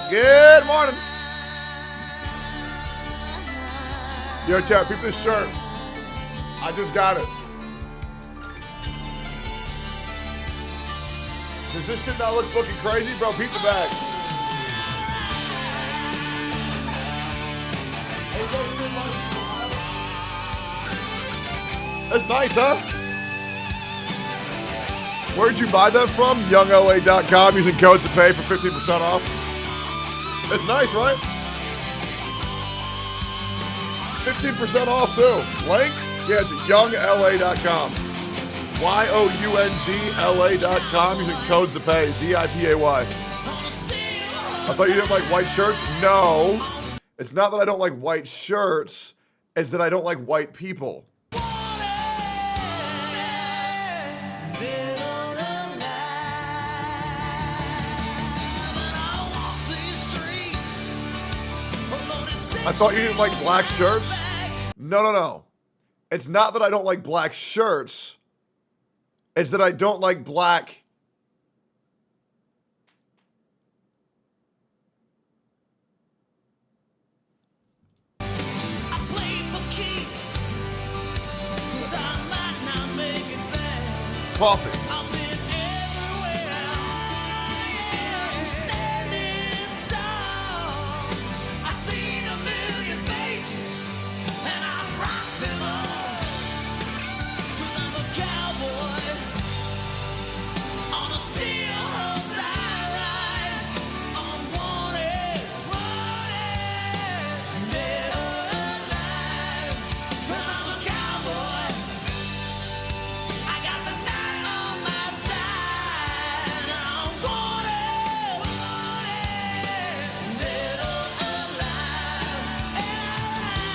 Good morning. Yo, chat, peep this shirt. I just got it. Does this shit not look fucking crazy? Bro, peep the bag. That's nice, huh? Where'd you buy that from? YoungLA.com using codes to pay for 15% off. It's nice, right? 15% off too. Link? Yeah, it's YoungLA.com. YOUNGLA.com using codes to pay. ZIPAY. I thought you didn't like white shirts? No. It's not that I don't like white shirts. It's that I don't like white people. I thought you didn't like black shirts? No. It's not that I don't like black shirts. It's that I don't like black. Coffee.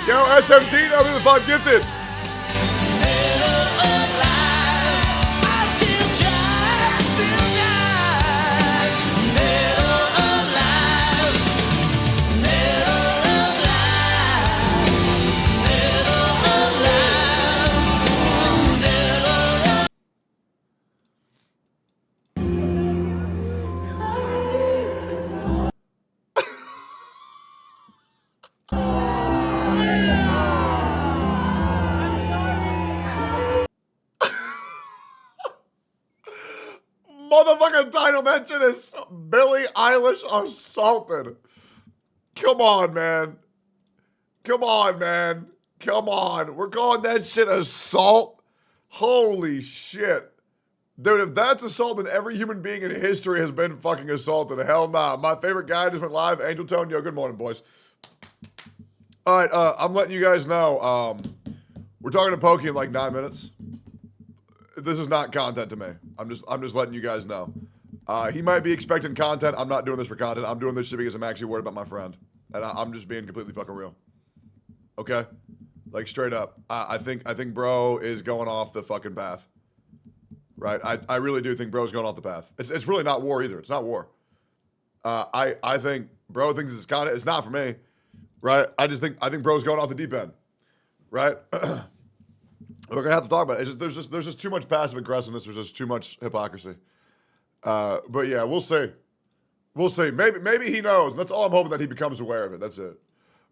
Yo, SMD, over the 5 gifted. Motherfucking title mention is Billie Eilish assaulted. Come on, man. Come on. We're calling that shit assault? Holy shit. Dude, if that's assault, then every human being in history has been fucking assaulted. Hell nah. My favorite guy just went live, Angeltone. Yo, good morning, boys. All right, I'm letting you guys know. We're talking to Pokey in like 9 minutes. This is not content to me. I'm just letting you guys know. He might be expecting content. I'm not doing this for content. I'm doing this shit because I'm actually worried about my friend. And I'm just being completely fucking real. Okay? Like, straight up. I think bro is going off the fucking path. Right? I really do think bro's going off the path. It's really not war either. It's not war. I think bro thinks it's content. It's not for me. Right? I think bro's going off the deep end. Right? We're gonna have to talk about it. There's just too much passive aggressiveness. There's just too much hypocrisy. But yeah, we'll see. Maybe he knows. And that's all I'm hoping, that he becomes aware of it. That's it.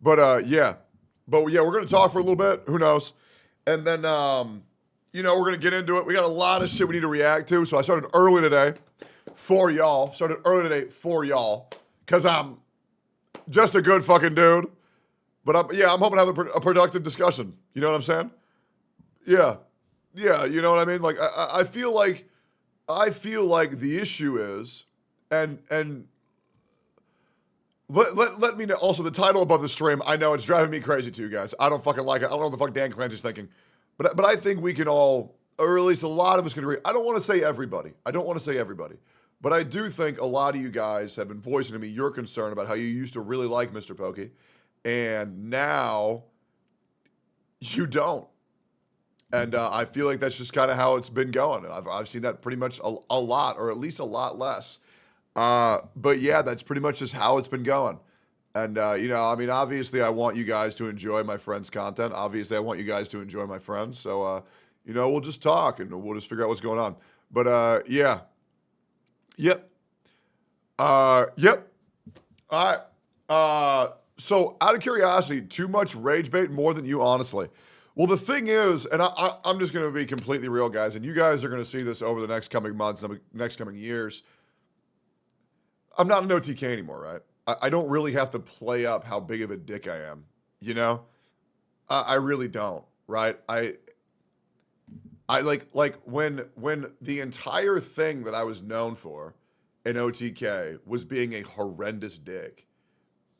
But yeah, we're gonna talk for a little bit. Who knows? And then we're gonna get into it. We got a lot of shit we need to react to. So I started early today for y'all. Because I'm just a good fucking dude. But I'm hoping to have a productive discussion. You know what I'm saying? Yeah, you know what I mean? Like, I feel like the issue is, and let me know, also the title above the stream, I know it's driving me crazy too, guys. I don't fucking like it. I don't know what the fuck Dan Clancy's thinking. But I think we can all, or at least a lot of us can agree. I don't want to say everybody. But I do think a lot of you guys have been voicing to me your concern about how you used to really like Mr. Pokey, and now you don't. And I feel like that's just kind of how it's been going. I've seen that pretty much a lot, or at least a lot less. But yeah, that's pretty much just how it's been going. And, obviously I want you guys to enjoy my friend's content. Obviously I want you guys to enjoy my friends. So, we'll just talk and we'll just figure out what's going on. But, yeah. Yep. All right. So out of curiosity, too much rage bait more than you, honestly. Well, the thing is, and I'm just going to be completely real, guys, and you guys are going to see this over the next coming months, next coming years. I'm not an OTK anymore, right? I don't really have to play up how big of a dick I am, you know? I really don't, right? I like when the entire thing that I was known for in OTK was being a horrendous dick,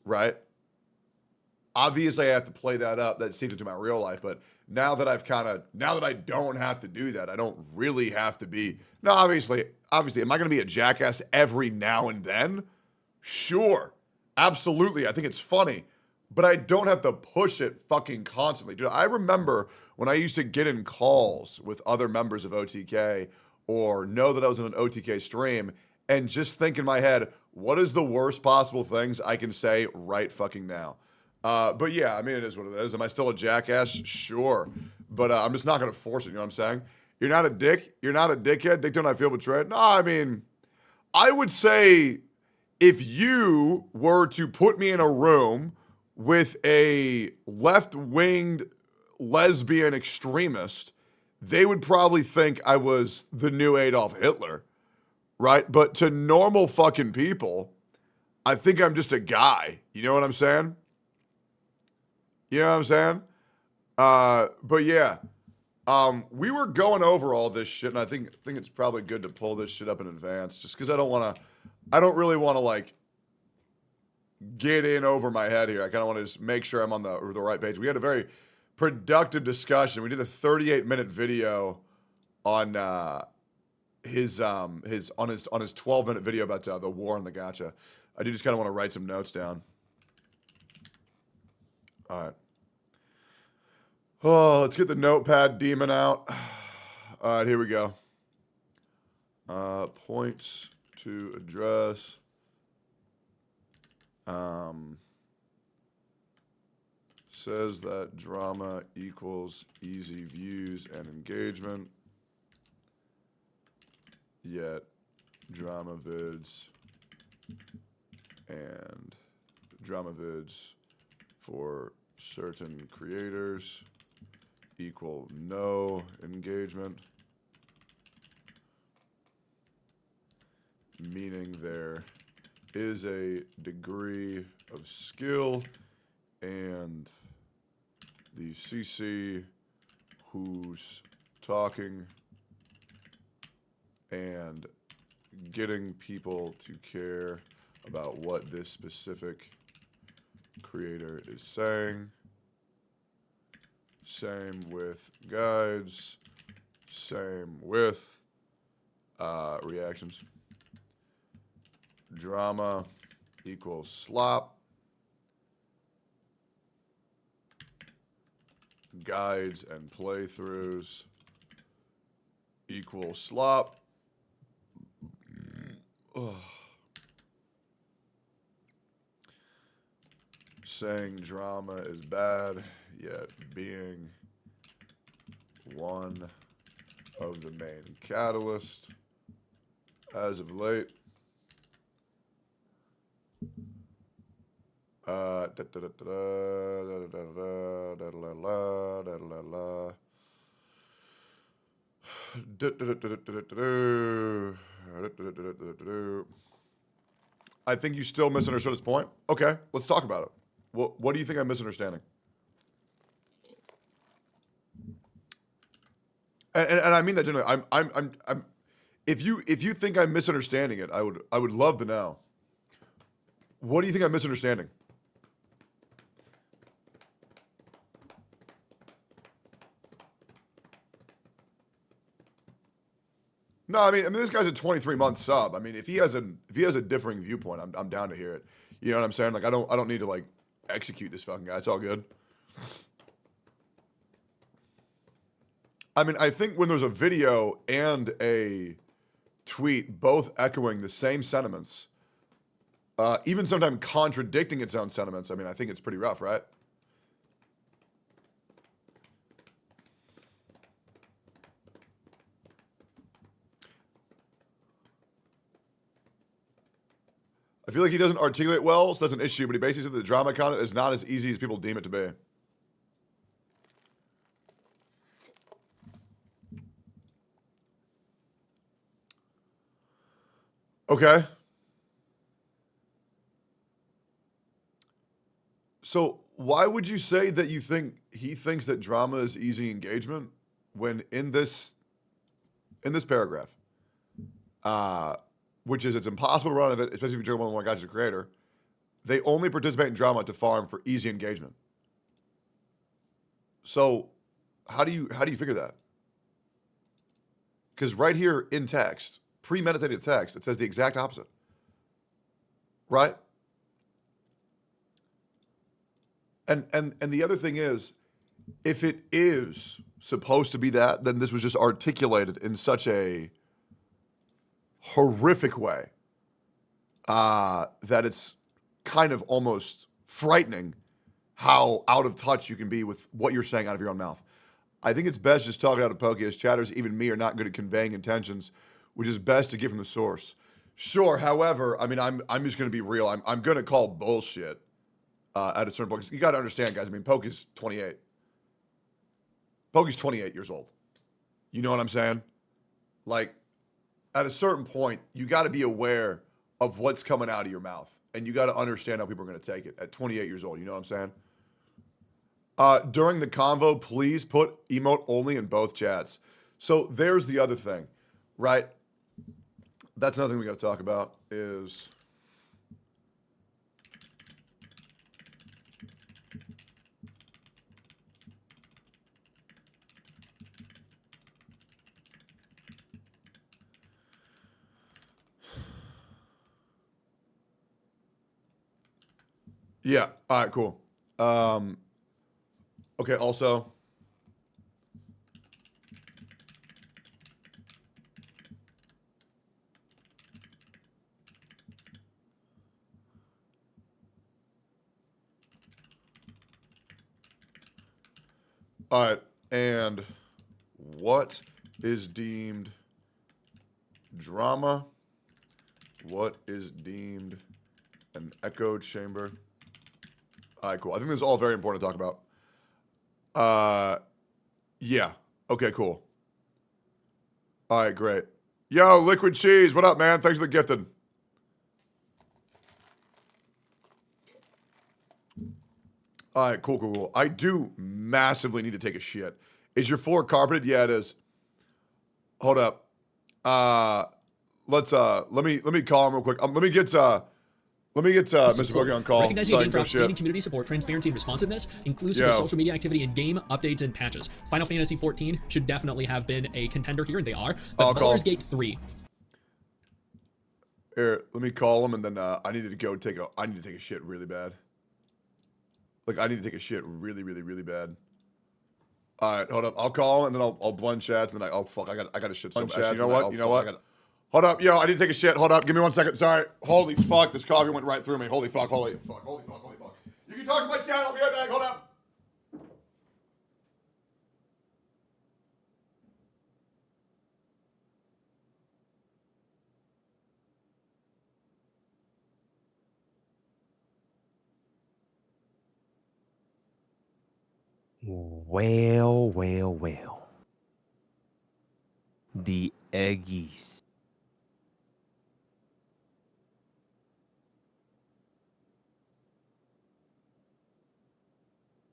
right? Obviously, I have to play that up. That seeps into my real life, but now that now that I don't have to do that, I don't really have to be. No, obviously, am I going to be a jackass every now and then? Sure, absolutely. I think it's funny, but I don't have to push it fucking constantly, dude. I remember when I used to get in calls with other members of OTK or know that I was in an OTK stream and just think in my head, what is the worst possible things I can say right fucking now? But yeah, I mean, it is what it is. Am I still a jackass? Sure. But I'm just not going to force it. You know what I'm saying? You're not a dick. You're not a dickhead. Dick, don't I feel betrayed? No, I mean, I would say if you were to put me in a room with a left-winged lesbian extremist, they would probably think I was the new Adolf Hitler, right? But to normal fucking people, I think I'm just a guy. You know what I'm saying? You know what I'm saying? But yeah, we were going over all this shit, and I think it's probably good to pull this shit up in advance, just because I don't really want to like get in over my head here. I kind of want to just make sure I'm on the right page. We had a very productive discussion. We did a 38-minute video on his 12-minute video about the war and the gacha. I do just kind of want to write some notes down. All right. Oh, let's get the notepad demon out. All right, here we go. Points to address. Says that drama equals easy views and engagement. Yet drama vids for certain creators equal no engagement, meaning there is a degree of skill and the CC who's talking and getting people to care about what this specific creator is saying. Same with guides. Same with reactions. Drama equals slop. Guides and playthroughs equal slop. Ugh. Saying drama is bad, yet being one of the main catalysts as of late. I think you still misunderstood his point. Okay, let's talk about it. What do you think I'm misunderstanding? And I mean that genuinely. I'm if you think I'm misunderstanding it, I would love to know. What do you think I'm misunderstanding? No, I mean this guy's a 23-month sub. I mean, if he has a differing viewpoint, I'm down to hear it. You know what I'm saying? Like I don't need to like execute this fucking guy. It's all good. I mean, I think when there's a video and a tweet both echoing the same sentiments, even sometimes contradicting its own sentiments, I mean, I think it's pretty rough, right? I feel like he doesn't articulate well, so that's an issue, but he basically said that the drama content is not as easy as people deem it to be. Okay. So why would you say that you think he thinks that drama is easy engagement when in this paragraph, which is it's impossible to run of it, especially if you're one guy's a creator, they only participate in drama to farm for easy engagement. So how do you figure that? Because right here in text, premeditated text, it says the exact opposite. Right? And the other thing is, if it is supposed to be that, then this was just articulated in such a horrific way that it's kind of almost frightening how out of touch you can be with what you're saying out of your own mouth. I think it's best just talking out of Pokey, as chatters, even me, are not good at conveying intentions, which is best to get from the source. Sure, however, I mean, I'm just going to be real. I'm going to call bullshit at a certain point. You got to understand, guys. I mean, Pokey's 28. Pokey's 28 years old. You know what I'm saying? Like, at a certain point, you got to be aware of what's coming out of your mouth. And you got to understand how people are going to take it at 28 years old. You know what I'm saying? During the convo, please put emote only in both chats. So there's the other thing, right? That's another thing we got to talk about is... Yeah. All right, cool. Okay, also. All right, and what is deemed drama? What is deemed an echo chamber? All right, cool. I think this is all very important to talk about. Yeah. Okay, cool. All right, great. Yo, Liquid Cheese, what up, man? Thanks for the gifted. All right, cool. I do massively need to take a shit. Is your floor carpeted? Yeah, it is. Hold up. Let me call him real quick. Let me get Mr. Pokey on call. Recognizing a game for outstanding community support, transparency, and responsiveness, inclusive of social media activity in game updates and patches. Final Fantasy XIV should definitely have been a contender here, and they are. But Baldur's Gate 3. Here, let me call him, and then I need to take a shit really bad. Like, I need to take a shit really bad. All right, hold up. I'll call him, and then I'll blend chats, and then I got to shit so bad. You know what? Hold up, yo, I need to take a shit. Hold up, give me 1 second. Sorry. Holy fuck, this coffee went right through me. Holy fuck. You can talk to my chat. I'll be right back. Hold up. Well. The Aggies.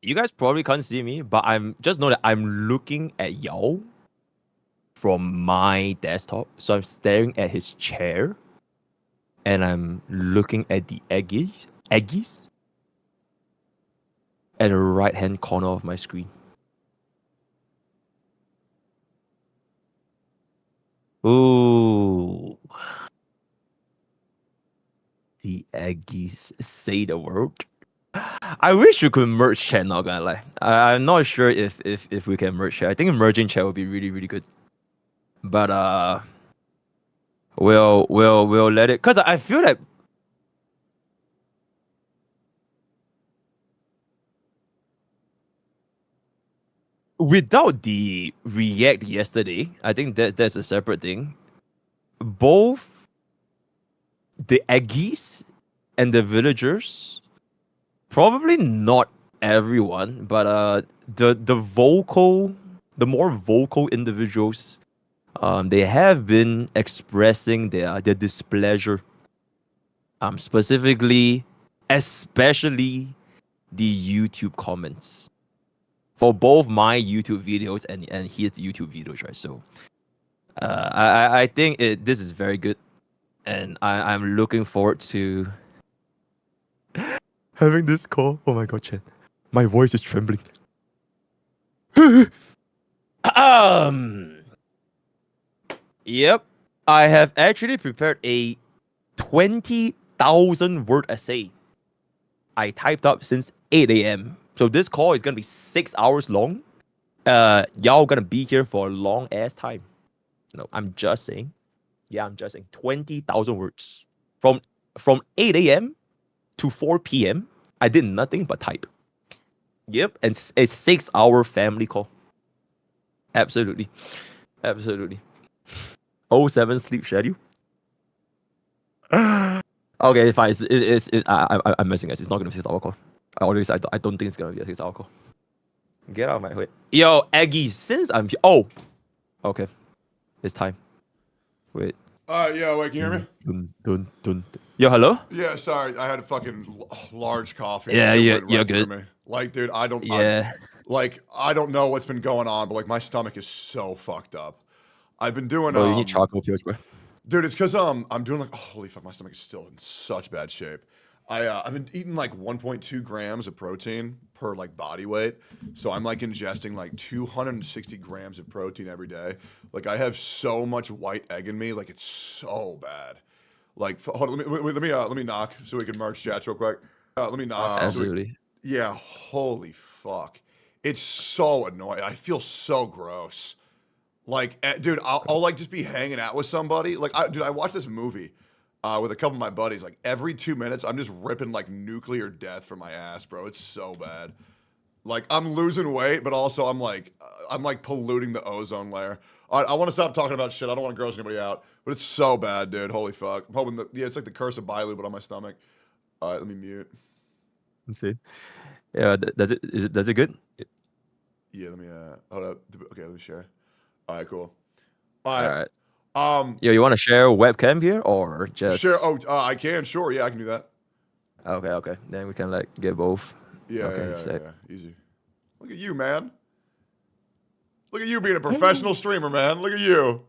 You guys probably can't see me, but I'm just know that I'm looking at y'all from my desktop. So I'm staring at his chair, and I'm looking at the Aggies at the right-hand corner of my screen. Ooh. The Aggies say the word. I wish we could merge chat, not gonna lie. I'm not sure if we can merge chat. I think merging chat would be really good. But we'll let it, cause I feel that without the react yesterday, I think that's a separate thing. Both the Aggies and the villagers, probably not everyone, but the more vocal individuals, they have been expressing their displeasure, specifically, especially the YouTube comments for both my YouTube videos and his YouTube videos, right? So, I think this is very good, and I'm looking forward to having this call. Oh my god, Chen, my voice is trembling. Yep, I have actually prepared a 20,000 word essay. I typed up since 8 a.m. So this call is gonna be 6 hours long. Y'all gonna be here for a long ass time. No, I'm just saying. Yeah, I'm just saying. 20,000 words from 8 a.m. to 4 p.m. I did nothing but type. Yep, and it's a 6-hour family call. Absolutely, absolutely. 07 sleep schedule. Okay, fine. I'm messing, guys. It's not gonna be a 6-hour call. I don't think it's gonna be a 6-hour call. Get out of my way. Yo, Aggie, since I'm here. Oh, okay. It's time. Wait. Yeah, wait, can you hear me? Dun. Yo, hello? Yeah, sorry, I had a fucking large coffee. Yeah, Shit yeah, went you're right through good. me. Like, dude, I don't know what's been going on, but like my stomach is so fucked up. I've been doing Bro, you need charcoal pills, bro. dude, it's because I'm doing like, oh, holy fuck, my stomach is still in such bad shape. I've been eating like 1.2 grams of protein per like body weight, so I'm like ingesting like 260 grams of protein every day. Like I have so much white egg in me, like it's so bad. Like, hold on, let me knock so we can merge chats real quick. Let me knock. Absolutely. Yeah, holy fuck, it's so annoying. I feel so gross. Like, dude, I'll like just be hanging out with somebody. Like, dude, I watched this movie with a couple of my buddies. Like, every 2 minutes, I'm just ripping like nuclear death from my ass, bro. It's so bad. Like, I'm losing weight, but also I'm like polluting the ozone layer. All right, I want to stop talking about shit. I don't want to gross anybody out, but it's so bad, dude. Holy fuck. I'm hoping that it's like the curse of Bilu, but on my stomach. All right, let me mute. Let's see. Yeah, does it good? Yeah, let me hold up. Okay, let me share. All right, cool. All All right. right. Yo, you want to share webcam here or Share. just? Oh, I can. Sure. Yeah, I can do that. Okay. Then we can like get both. Yeah, Okay, sick. Easy. Look at you, man. Look at you being a professional streamer, man. Look at you.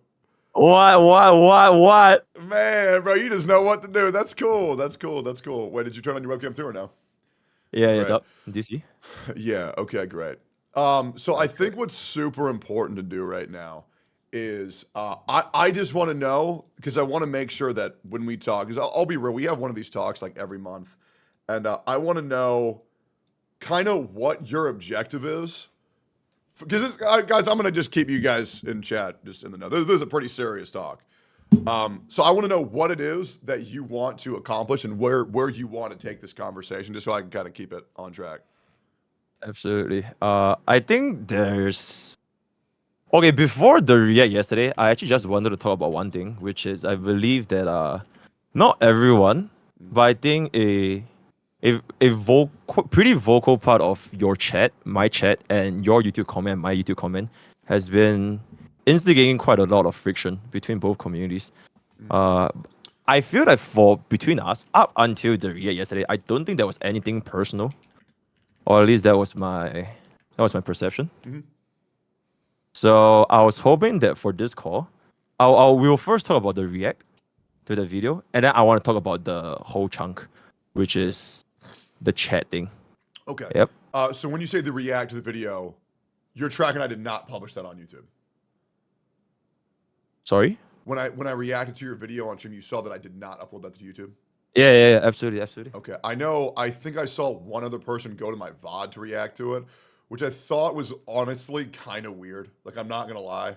What? Man, bro, you just know what to do. That's cool. Wait, did you turn on your webcam too or no? Yeah, it's Great. up. Do you see? Yeah, okay, great. So I think what's super important to do right now is I just want to know, because I want to make sure that when we talk, because I'll be real, we have one of these talks like every month, and I want to know kind of what your objective is. Because guys, I'm gonna just keep you guys in chat, just in the know. This is a pretty serious talk. So I want to know what it is that you want to accomplish and where you want to take this conversation, just so I can kind of keep it on track. Absolutely. I think there's. Okay, before the react yesterday, I actually just wanted to talk about one thing, which is I believe that not everyone, but I think pretty vocal part of your chat, my chat, and your YouTube comment, my YouTube comment, has been instigating quite a lot of friction between both communities. I feel that for between us, up until the react yesterday, I don't think there was anything personal, or at least that was my perception. So I was hoping that for this call, we'll first talk about the react to the video, and then I want to talk about the whole chunk, which is the chat thing. Okay. Yep. So when you say the react to the video, you're tracking I did not publish that on YouTube. Sorry? When I reacted to your video on stream, you saw that I did not upload that to YouTube. Yeah, absolutely. Okay. I think I saw one other person go to my VOD to react to it, which I thought was honestly kind of weird. Like, I'm not gonna lie.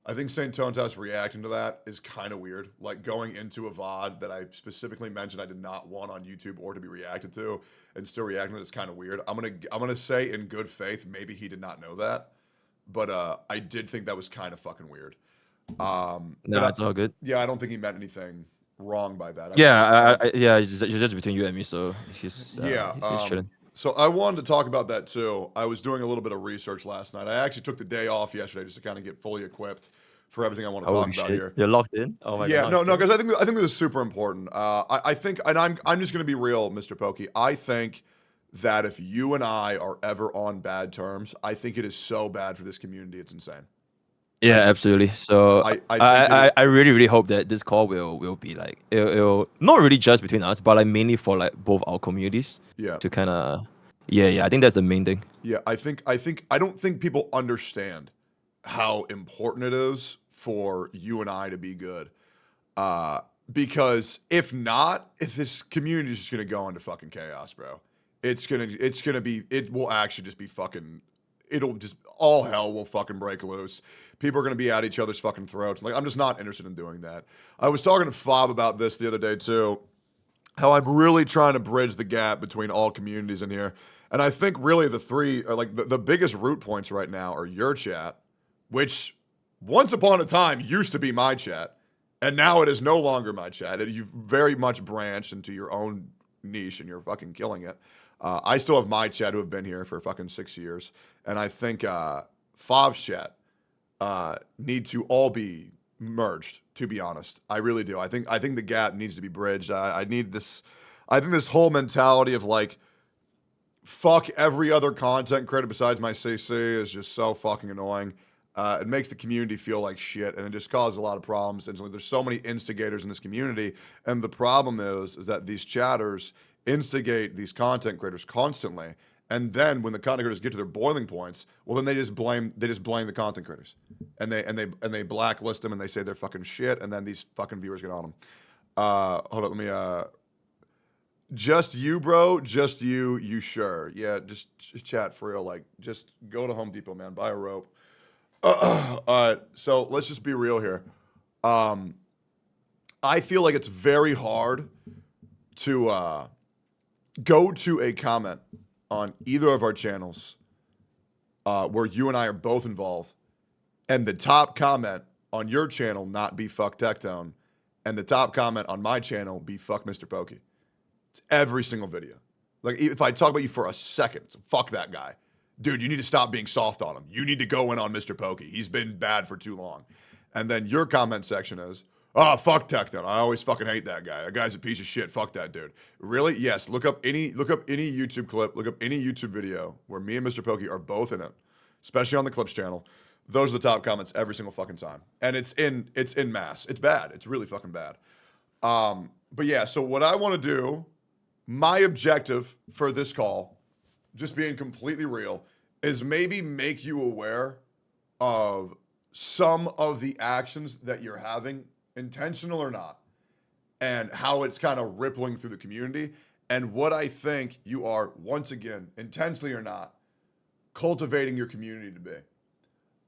I think Saintontas reacting to that is kind of weird. Like, going into a VOD that I specifically mentioned I did not want on YouTube or to be reacted to, and still reacting to it is kind of weird. I'm gonna say in good faith, maybe he did not know that, but I did think that was kind of fucking weird. No, it's all good. Yeah, I don't think he meant anything wrong by that. Yeah, yeah, it's just between you and me, so he's Yeah. he's chilling. So I wanted to talk about that too. I was doing a little bit of research last night. I actually took the day off yesterday just to kind of get fully equipped for everything I want to talk Holy about shit, here. you're locked in. Oh my god, Yeah, nice. no, because I think this is super important. I think, and I'm just gonna be real, Mr. Pokey. I think that if you and I are ever on bad terms, I think it is so bad for this community. It's insane. Yeah, absolutely. So I think I really hope that this call will be like it'll not really just between us, but like mainly for like both our communities. Yeah. To kind of yeah, I think that's the main thing. Yeah, I don't think people understand how important it is for you and I to be good. Because if not, if this community is just gonna go into fucking chaos, bro. It will actually just be fucking, it'll just, all hell will fucking break loose. People are gonna be at each other's fucking throats. Like, I'm just not interested in doing that. I was talking to Fob about this the other day too, how I'm really trying to bridge the gap between all communities in here. And I think really the three are like the biggest root points right now are your chat, which once upon a time used to be my chat, and now it is no longer my chat. You've very much branched into your own niche, and you're fucking killing it. I still have my chat who have been here for fucking 6 years, and I think Fob's chat need to all be merged. To be honest, I really do. I think the gap needs to be bridged. I need this. I think this whole mentality of like, fuck every other content creator besides my CC is just so fucking annoying. It makes the community feel like shit, and it just causes a lot of problems. And so there's so many instigators in this community, and the problem is that these chatters instigate these content creators constantly, and then when the content creators get to their boiling points, well, then they just blame the content creators, and they blacklist them, and they say they're fucking shit, and then these fucking viewers get on them. Hold on, let me. Just you, bro. Just you. You sure? Yeah. Just chat for real. Like, just go to Home Depot, man. Buy a rope. All right, so let's just be real here. I feel like it's very hard to go to a comment on either of our channels where you and I are both involved, and the top comment on your channel not be fuck Tectone, and the top comment on my channel be fuck Mr. Pokey. It's every single video. Like, if I talk about you for a second, it's fuck that guy. Dude, you need to stop being soft on him. You need to go in on Mr. Pokey. He's been bad for too long. And then your comment section is, oh, fuck Tecton. I always fucking hate that guy. That guy's a piece of shit. Fuck that dude. Really? Yes. Look up any YouTube clip, look up any YouTube video where me and Mr. Pokey are both in it, especially on the Clips channel. Those are the top comments every single fucking time. And it's in mass. It's bad. It's really fucking bad. But yeah, so what I want to do, my objective for this call, just being completely real, is maybe make you aware of some of the actions that you're having, intentional or not, and how it's kind of rippling through the community, and what I think you are, once again, intentionally or not, cultivating your community to be.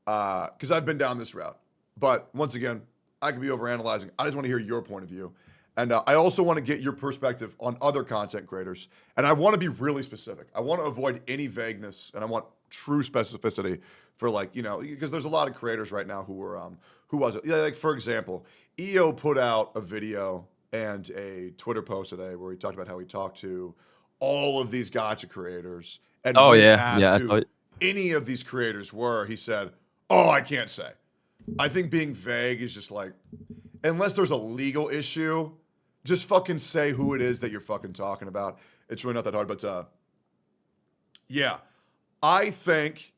Because I've been down this route. But once again, I could be overanalyzing. I just want to hear your point of view. And I also want to get your perspective on other content creators. And I want to be really specific. I want to avoid any vagueness, and I want true specificity for, like, you know, because there's a lot of creators right now who were, who was it? Yeah, like, for example, EO put out a video and a Twitter post today where he talked about how he talked to all of these gacha creators. And when he asked who any of these creators were, he said, oh, I can't say. I think being vague is just like, unless there's a legal issue, just fucking say who it is that you're fucking talking about. It's really not that hard, but yeah. I think,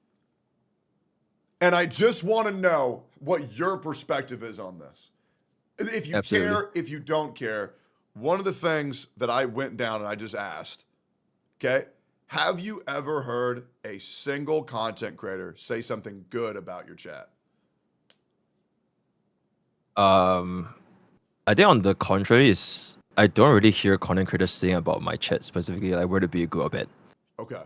and I just want to know what your perspective is on this. If you care, if you don't care, one of the things that I went down and I just asked, okay, have you ever heard a single content creator say something good about your chat? I think on the contrary is I don't really hear content creators saying about my chat specifically, like whether it be good or bad. Okay.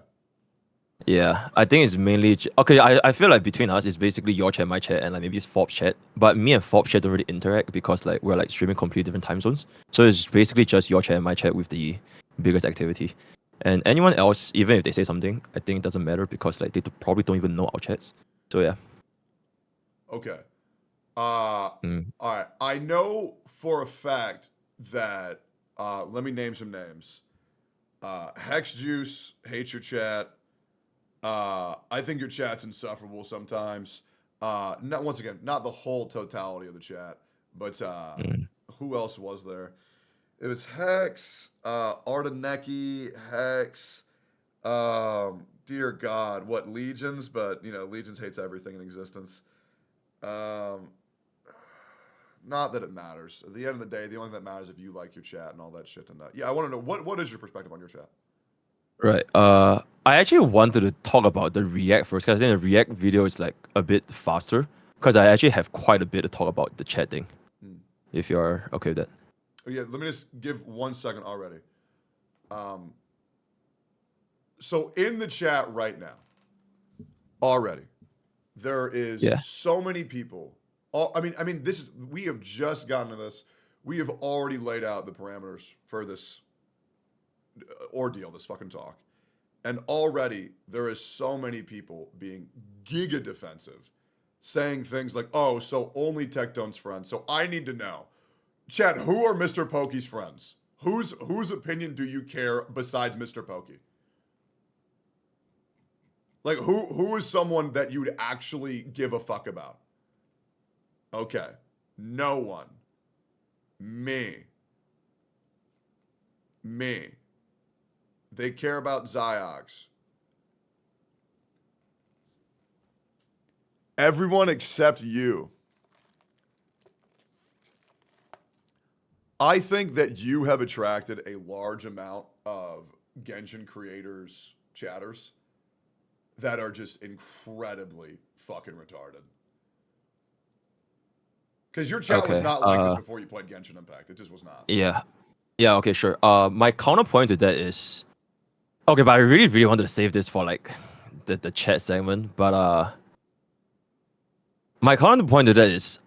Yeah, I think it's mainly okay. I feel like between us, it's basically your chat, my chat, and like maybe it's Fob's chat. But me and Fob's chat don't really interact because like we're like streaming completely different time zones. So it's basically just your chat and my chat with the biggest activity. And anyone else, even if they say something, I think it doesn't matter because like they probably don't even know our chats. So yeah. Okay. All right. I know for a fact that let me name some names. Hex Juice hates your chat. I think your chat's insufferable sometimes. Not once again, not the whole totality of the chat, but who else was there? It was Hex, Ardeneki, Hex. Dear God, what Legions? But Legions hates everything in existence. Not that it matters. At the end of the day, the only thing that matters is if you like your chat and all that shit. And yeah, I want to know what is your perspective on your chat? Right. I actually wanted to talk about the React first because I think the React video is like a bit faster because I actually have quite a bit to talk about the chat thing. If you're okay with that. Oh, yeah, let me just give 1 second already. So in the chat right now, already, there is so many people. I mean, we have just gotten to this. We have already laid out the parameters for this ordeal, this fucking talk. And already there is so many people being giga defensive, saying things like, oh, so only Tectone's friends. So I need to know. Chad, who are Mr. Pokey's friends? Whose opinion do you care besides Mr. Pokey? Like, who is someone that you would actually give a fuck about? Okay. No one. Me. They care about Ziox. Everyone except you. I think that you have attracted a large amount of Genshin creators, chatters, that are just incredibly fucking retarded. Because your chat was not like this before you played Genshin Impact. It just was not. Yeah. Yeah, okay, sure. My counterpoint to that is okay, but I really, really wanted to save this for like the chat segment. But my counterpoint to that is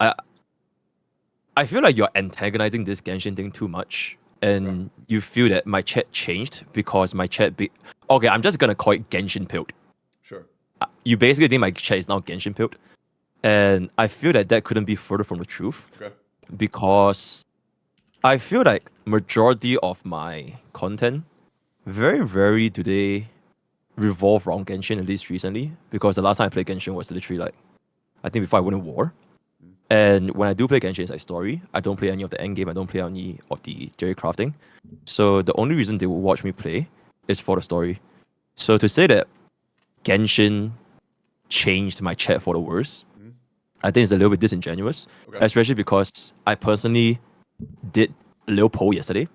I feel like you're antagonizing this Genshin thing too much. And you feel that my chat changed because my chat okay, I'm just gonna call it Genshin pilled. Sure. You basically think my chat is now Genshin pilled. And I feel that couldn't be further from the truth. Okay. Because I feel like majority of my content very rarely do they revolve around Genshin, at least recently. Because the last time I played Genshin was literally like, I think before I went to war. And when I do play Genshin, it's like story. I don't play any of the end game. I don't play any of the Jerry crafting. So the only reason they will watch me play is for the story. So to say that Genshin changed my chat for the worse, I think it's a little bit disingenuous. Okay. Especially because I personally did a little poll yesterday.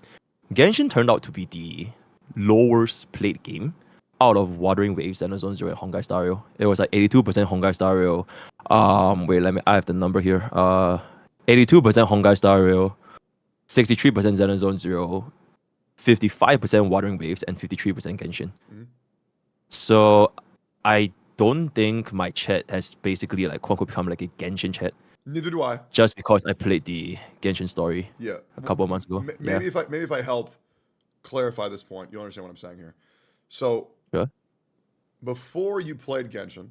Genshin turned out to be the lowest played game out of Wuthering Waves, Xenozone Zero, and Honkai Star Rail. It was like 82% Honkai Star Rail. I have the number here. 82% Honkai Star Rail, 63% Xenozone Zero, 55% Wuthering Waves, and 53% Genshin. So I don't think my chat has basically like quote unquote become like a Genshin chat. Neither do I. Just because I played the Genshin story a couple of months ago. Maybe if I help clarify this point, you'll understand what I'm saying here. So before you played Genshin,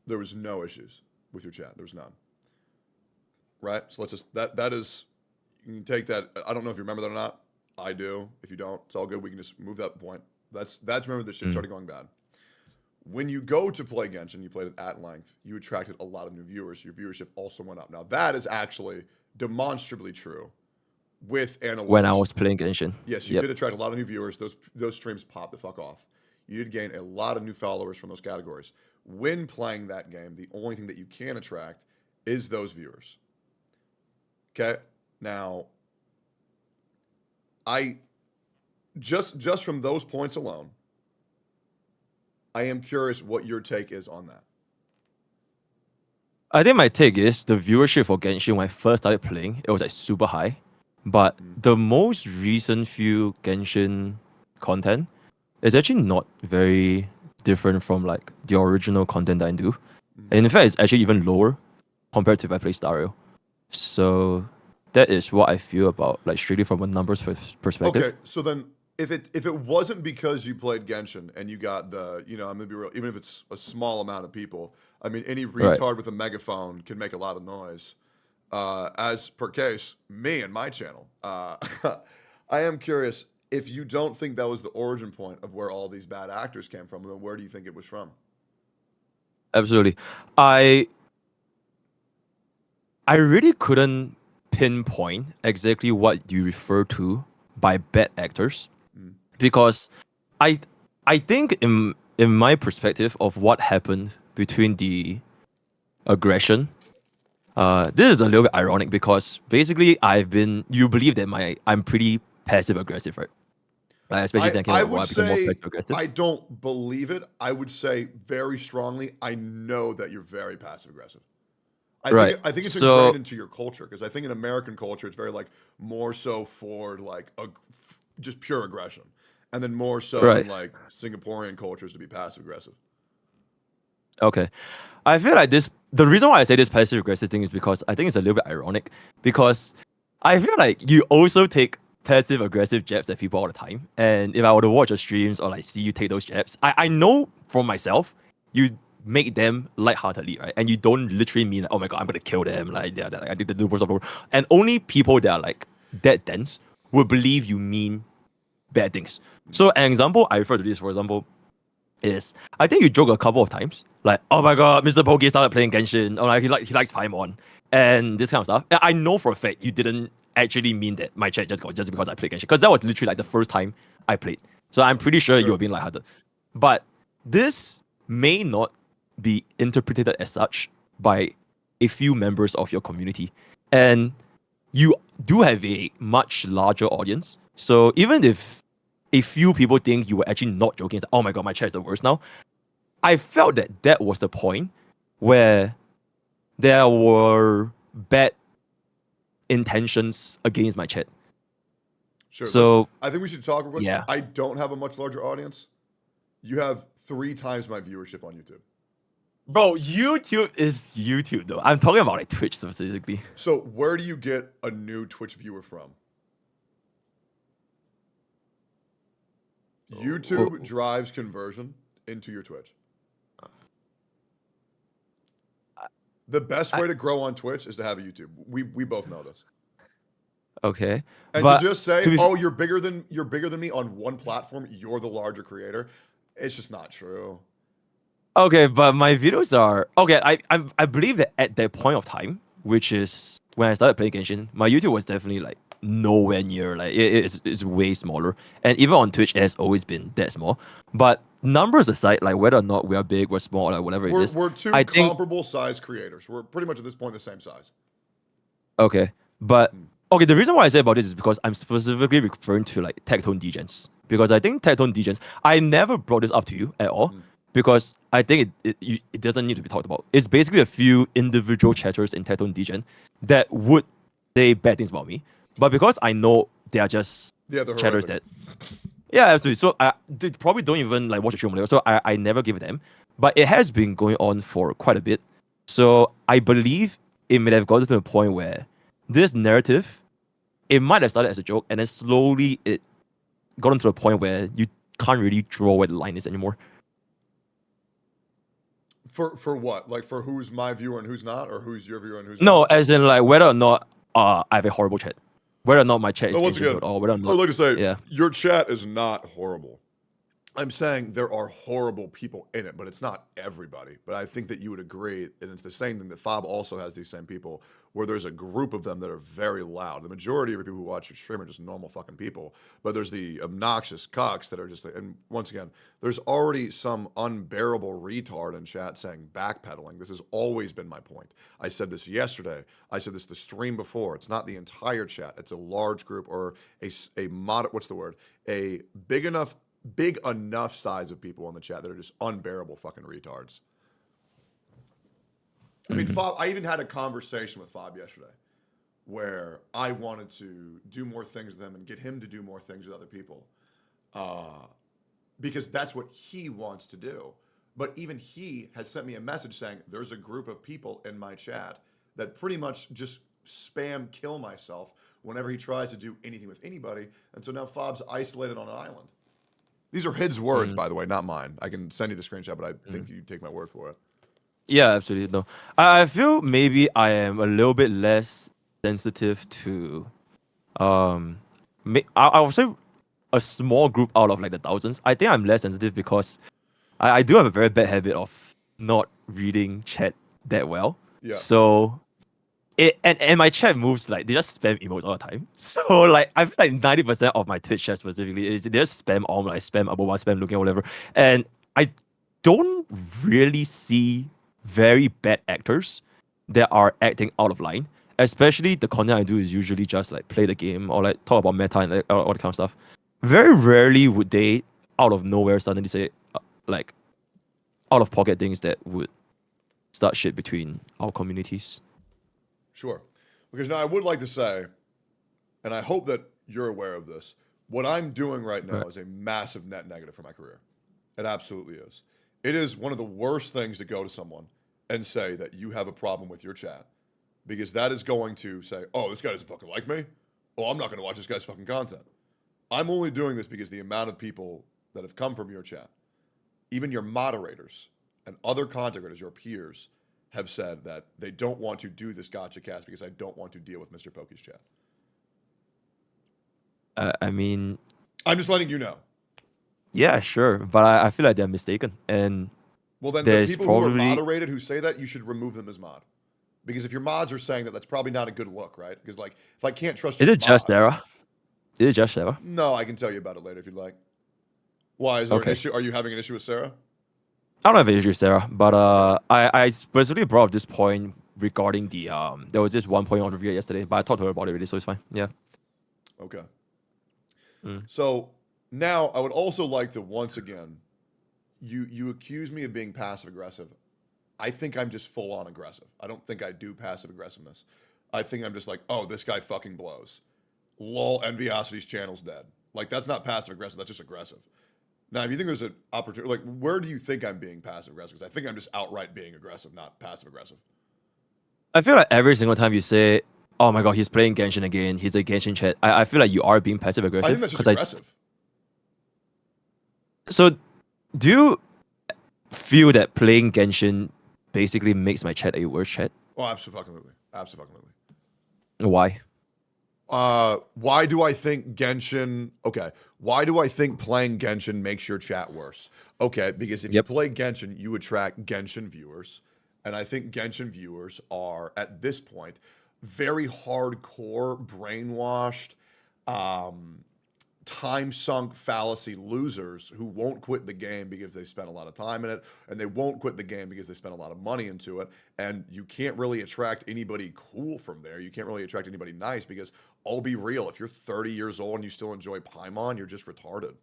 there was no issues with your chat. There was none. Right? So let's just that is you can take that. I don't know if you remember that or not. I do. If you don't, it's all good. We can just move that point. That's remember this shit started going bad. When you go to play Genshin, you played it at length, you attracted a lot of new viewers. Your viewership also went up. Now, that is actually demonstrably true with analytics. When I was playing Genshin. Yes, you did attract a lot of new viewers. Those streams popped the fuck off. You did gain a lot of new followers from those categories. When playing that game, the only thing that you can attract is those viewers. Okay? Now, I just from those points alone, I am curious what your take is on that. I think my take is the viewership for Genshin when I first started playing, it was like super high. But the most recent few Genshin content is actually not very different from like the original content that I do. And in fact, it's actually even lower compared to if I play Star Rail. So that is what I feel about like strictly from a numbers perspective. Okay, so then if it wasn't because you played Genshin and you got the, I'm gonna be real, even if it's a small amount of people, I mean, any retard with a megaphone can make a lot of noise. as per case, me and my channel. I am curious, if you don't think that was the origin point of where all these bad actors came from, then where do you think it was from? Absolutely. I really couldn't pinpoint exactly what you refer to by bad actors, because I think in my perspective of what happened between the aggression, this is a little bit ironic because basically you believe that I'm pretty passive aggressive, right? Especially thinking I about why would I became more say passive aggressive. I don't believe it. I would say very strongly, I know that you're very passive aggressive. Right. I think it's So ingrained into your culture, because I think in American culture it's very like more so for like just pure aggression, and then more so in right. like Singaporean cultures to be passive aggressive. Okay. I feel like the reason why I say this passive aggressive thing is because I think it's a little bit ironic, because I feel like you also take passive aggressive jabs at people all the time. And if I were to watch your streams or like see you take those jabs, I know from myself, you make them lightheartedly, right? And you don't literally mean like, oh my god, I'm gonna kill them, like yeah, I did the worst of the world. And only people that are like that dense will believe you mean bad things. So an example I refer to this, for example, is I think you joke a couple of times, like, oh my god, Mr. Pokey started playing Genshin, or like he likes Paimon, and this kind of stuff. And I know for a fact you didn't actually mean that my chat just got just because I played Genshin, because that was literally like the first time I played. So I'm pretty sure you were being lighthearted. But this may not be interpreted as such by a few members of your community. And you do have a much larger audience. So even if a few people think you were actually not joking, it's like, oh my god, my chat is the worst now, I felt that was the point where there were bad intentions against my chat. Sure. So I think we should talk real quick. yeah. I don't have a much larger audience. You have 3 times my viewership on YouTube. Bro, YouTube is YouTube though. I'm talking about like Twitch specifically. So where do you get a new Twitch viewer from? YouTube drives conversion into your Twitch. The best way to grow on Twitch is to have a YouTube. We both know this. Okay. And but to just say, "Oh, you're bigger than me on one platform. You're the larger creator." It's just not true. Okay, but my videos are okay. I believe that at that point of time, which is when I started playing Genshin, my YouTube was definitely like nowhere near, like it's way smaller. And even on Twitch, it has always been that small. But numbers aside, like whether or not we are big or small, like whatever it is, We're two I think comparable size creators. We're pretty much at this point the same size. okay. But okay, the reason why I say about this is because I'm specifically referring to like Tectone Degens. Because I think Tectone Degens, I never brought this up to you at all. Because I think it doesn't need to be talked about. It's basically a few individual chatters in Tectone Degen that would say bad things about me. But because I know they are just they're chatters horrific. yeah, absolutely. So they probably don't even like watch the show, whatever. So I never give them. But it has been going on for quite a bit. So I believe it may have gotten to the point where this narrative, it might have started as a joke, and then slowly it gotten to the point where you can't really draw where the line is anymore. For what? Like for who's my viewer and who's not, or who's your viewer and who's No, not? as in like whether or not I have a horrible chat, whether or not my chat is once again, or whether or I'd not like to say yeah. your chat is not horrible. I'm saying there are horrible people in it, but it's not everybody. But I think that you would agree, and it's the same thing that Fob also has these same people, where there's a group of them that are very loud. The majority of people who watch your stream are just normal fucking people, but there's the obnoxious cocks that are just like, and once again, there's already some unbearable retard in chat saying backpedaling. This has always been my point. I said this yesterday. I said this the stream before. It's not the entire chat. It's a large group or a what's the word? A big enough size of people in the chat that are just unbearable fucking retards. I mean, Fob, I even had a conversation with Fob yesterday where I wanted to do more things with him and get him to do more things with other people because that's what he wants to do. But even he has sent me a message saying there's a group of people in my chat that pretty much just spam kill myself whenever he tries to do anything with anybody. And so now Fob's isolated on an island. These are his words, by the way, not mine. I can send you the screenshot, but I think you take my word for it. Yeah, absolutely. No, I feel maybe I am a little bit less sensitive to I would say a small group out of like the thousands. I think I'm less sensitive because I do have a very bad habit of not reading chat that well. Yeah. So and my chat moves like they just spam emotes all the time. So like I feel like 90% of my Twitch chat specifically is they just spam on like spam Aboba, spam looking or whatever. And I don't really see very bad actors that are acting out of line. Especially the content I do is usually just like play the game or like talk about meta and like, all that kind of stuff. Very rarely would they out of nowhere suddenly say like out of pocket things that would start shit between our communities. Sure. Because now I would like to say, and I hope that you're aware of this, what I'm doing right now Right. is a massive net negative for my career. It absolutely is. It is one of the worst things to go to someone and say that you have a problem with your chat because that is going to say, oh, this guy doesn't fucking like me. Oh, I'm not going to watch this guy's fucking content. I'm only doing this because the amount of people that have come from your chat, even your moderators and other content creators, your peers, have said that they don't want to do this gotcha cast because I don't want to deal with Mr. Pokey's chat. I mean, I'm just letting you know. yeah, sure, but I feel like they're mistaken, and Well, then the there's people who are probably moderated who say that, you should remove them as mod. Because if your mods are saying that, that's probably not a good look, right? Because like, if I can't trust is your it just mods, Sarah? Is it just Sarah? no, I can tell you about it later if you'd like. Why is there an Okay, issue? Are you having an issue with Sarah? I don't have an issue with Sarah, but Okay. I specifically brought up this point regarding the there was this one point on review yesterday, but I talked to her about it already, so it's fine. Yeah. Okay. Mm. So now I would also like to once again, you accuse me of being passive aggressive. I think I'm just full on aggressive. I don't think I do passive aggressiveness. I think I'm just like, oh, this guy fucking blows. Lol, Enviosity's channel's dead. Like that's not passive aggressive. That's just aggressive. Now, if you think there's an opportunity, like where do you think I'm being passive aggressive? Because I think I'm just outright being aggressive, not passive aggressive. I feel like every single time you say, "Oh my god, he's playing Genshin again," he's a Genshin chat. I feel like you are being passive I think aggressive that's just because I. aggressive. So, do you feel that playing Genshin basically makes my chat a worse chat? Oh, absolutely, absolutely. Why? Why do I think Genshin? Okay, why do I think playing Genshin makes your chat worse? Okay, because if you Yep. play Genshin, you attract Genshin viewers, and I think Genshin viewers are at this point very hardcore, brainwashed, um, time sunk fallacy losers who won't quit the game because they spent a lot of time in it, and they won't quit the game because they spent a lot of money into it. And you can't really attract anybody cool from there. You can't really attract anybody nice because I'll be real, if you're 30 years old and you still enjoy Paimon, you're just retarded.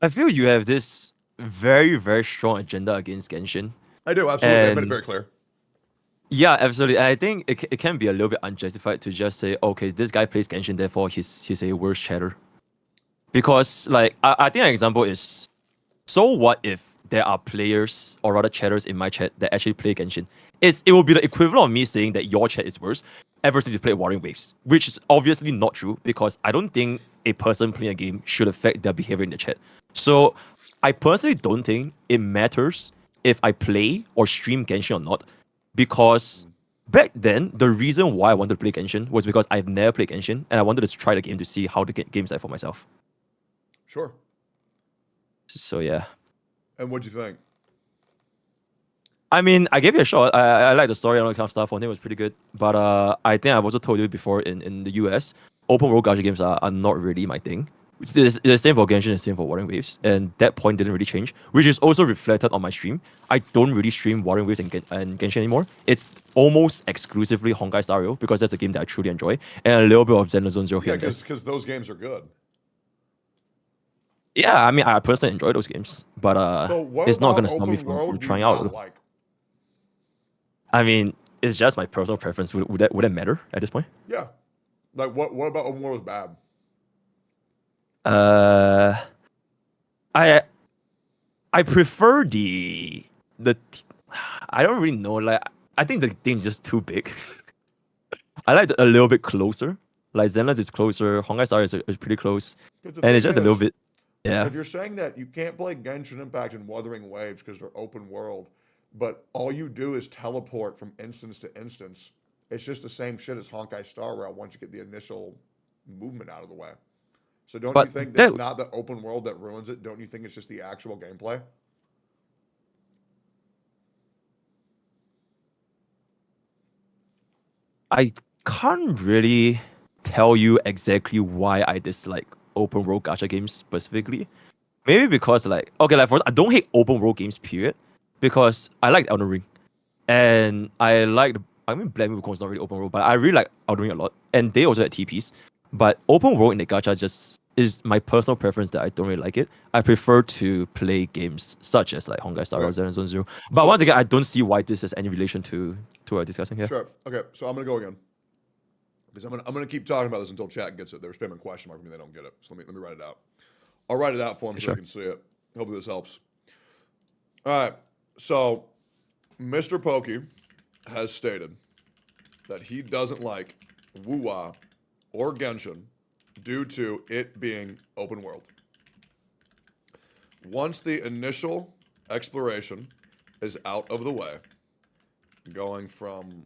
I feel you have this very, very strong agenda against Genshin. I do, absolutely. I've made it And very clear. yeah, absolutely. I think it can be a little bit unjustified to just say, okay, this guy plays Genshin, therefore he's a worse chatter. Because like I think an example is, so what if there are players or rather chatters in my chat that actually play Genshin? It will be the equivalent of me saying that your chat is worse ever since you played Warring Waves, which is obviously not true because I don't think a person playing a game should affect their behavior in the chat. So I personally don't think it matters if I play or stream Genshin or not, because back then the reason why I wanted to play Genshin was because I've never played Genshin and I wanted to try the game to see how the game's like for myself. Sure. So yeah. And what'd you think? I mean, I gave it a shot. I like the story and all that kind of stuff. I think it was pretty good. But I think I've also told you before in the US, open world gacha games are not really my thing. It's the same for Genshin, the same for Warring Waves, and that point didn't really change, which is also reflected on my stream. I don't really stream Warring Waves and Genshin anymore. It's almost exclusively Honkai Star Rail because that's a game that I truly enjoy, and a little bit of Xenosaga Zero here Yeah, and there. because those games are good. Yeah, I mean, I personally enjoy those games, but So what it's not about gonna stop me open from world do you trying out. not like? I mean, it's just my personal preference. Would that matter at this point? Yeah. Like what about open world is bad? Uh, I I prefer the I don't really know. Like I think the thing is just too big. I like a little bit closer. Like Zenless is closer. Honkai Star is pretty close, Because the and it's thing just a little is, bit. Yeah. If you're saying that you can't play Genshin Impact and Wuthering Waves because they're open world, but all you do is teleport from instance to instance, it's just the same shit as Honkai Star Rail once you get the initial movement out of the way. So don't you But think that it's not the open world that ruins it? Don't you think it's just the actual gameplay? I can't really tell you exactly why I dislike open world gacha games specifically. Maybe because like okay, like first I don't hate open world games period because I like Elden Ring and I mean Black Myth is not really open world, but I really like Elden Ring a lot and they also had TPs. But open world in the gacha just is my personal preference that I don't really like it. I prefer to play games such as like Honkai Star Rail Okay. and Zone Zero. But So- once again, I don't see why this has any relation to what we're discussing here. Sure. Okay, so I'm gonna go again. Because I'm gonna keep talking about this until chat gets it. They're spamming question mark for me, they don't get it. So let me write it out. I'll write it out for them so Sure. they can see it. Hopefully this helps. All right. So Mr. Pokey has stated that he doesn't like Wuwa or Genshin due to it being open world. Once the initial exploration is out of the way, going from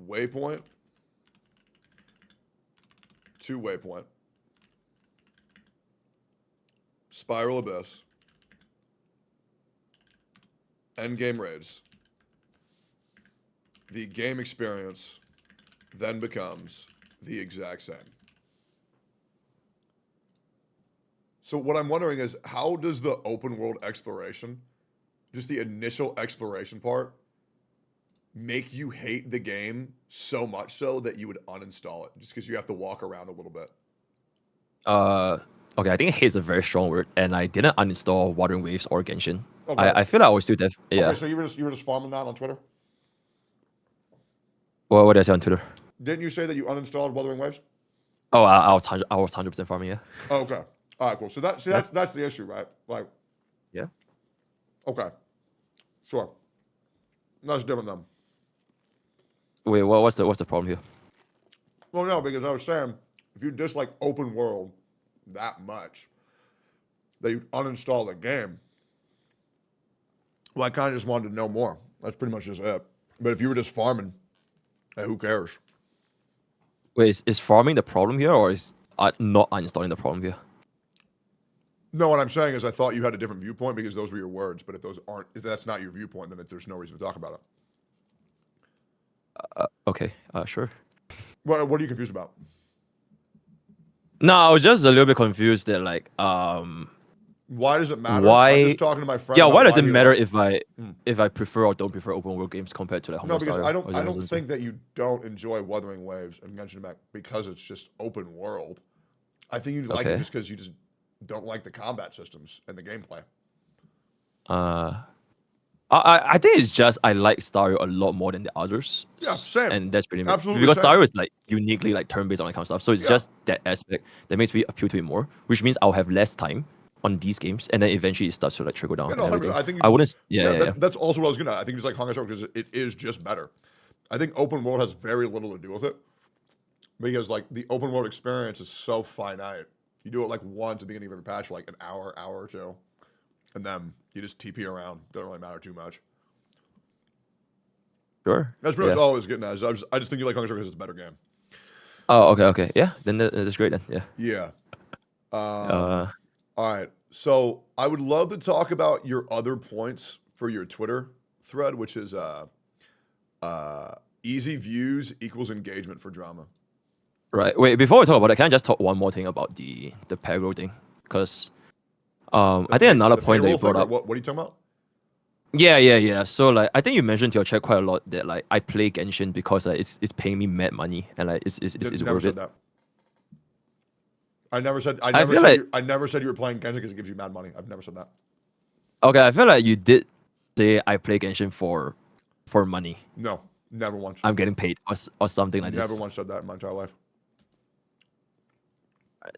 waypoint to waypoint, Spiral Abyss, endgame raids, the game experience then becomes the exact same. So what I'm wondering is, how does the open world exploration, just the initial exploration part, make you hate the game so much so that you would uninstall it just because you have to walk around a little bit? Okay, I think hate is a very strong word, and I didn't uninstall Wuthering Waves or Genshin. Okay. I feel like I was still yeah. Okay, so you were just farming that on Twitter? What did I say on Twitter? Didn't you say that you uninstalled Wuthering Waves? Oh, I was 100% farming, yeah. Oh, okay. All right, cool. So that's the issue, right? Like, Yeah. okay, sure. That's different then. Wait, what's the problem here? Well, no, because I was saying if you dislike open world that much that you uninstall the game, well, I kind of just wanted to know more. That's pretty much just it. But if you were just farming, hey, who cares? Wait, is farming the problem here, or is not uninstalling the problem here? No, what I'm saying is I thought you had a different viewpoint because those were your words. But if that's not your viewpoint, then there's no reason to talk about it. Okay, sure. What are you confused about? No, I was just a little bit confused that like Why does it matter? why I'm just talking to my friend. yeah, about why does it he matter liked- if I prefer or don't prefer open world games compared to like No, Honkai because Star I Rail don't. or I don't Zone think that you don't enjoy Wuthering Waves and Genshin Impact because it's just open world. I think you like it Okay. just because you just don't like the combat systems and the gameplay. I think it's just I like Star Rail a lot more than the others. Yeah, same. And that's pretty much Absolutely because same. Star Rail is like uniquely like turn-based on that kind of stuff. So it's Yeah. just that aspect that makes me appeal to it more, which means I'll have less time on these games, and then eventually it starts to like trickle down. Yeah, and no, 100%. everything. I think I wouldn't. Yeah. That's also what I was gonna. I think it's like Honkai Star because it is just better. I think open world has very little to do with it because like the open world experience is so finite. You do it like once at the beginning of every patch for like an hour or two, and then you just TP around. Doesn't really matter too much. Sure. That's pretty much all I was getting at. I just think you like Honkai Star because it's a better game. Oh, okay. Yeah, then that's great then. Yeah. Yeah. Uh, All right. So I would love to talk about your other points for your Twitter thread, which is easy views equals engagement for drama. right. Wait, before we talk about it, can I just talk one more thing about the payroll thing? Because I think another point that you brought up. What are you talking about? Yeah. So like, I think you mentioned to your chat quite a lot that like I play Genshin because like it's paying me mad money and like it's Never worth said it. that. I never said you were playing Genshin because it gives you mad money. I've never said that. Okay, I feel like you did say I play Genshin for money. No, never once. I'm getting paid or something like this. Never once said that in my entire life.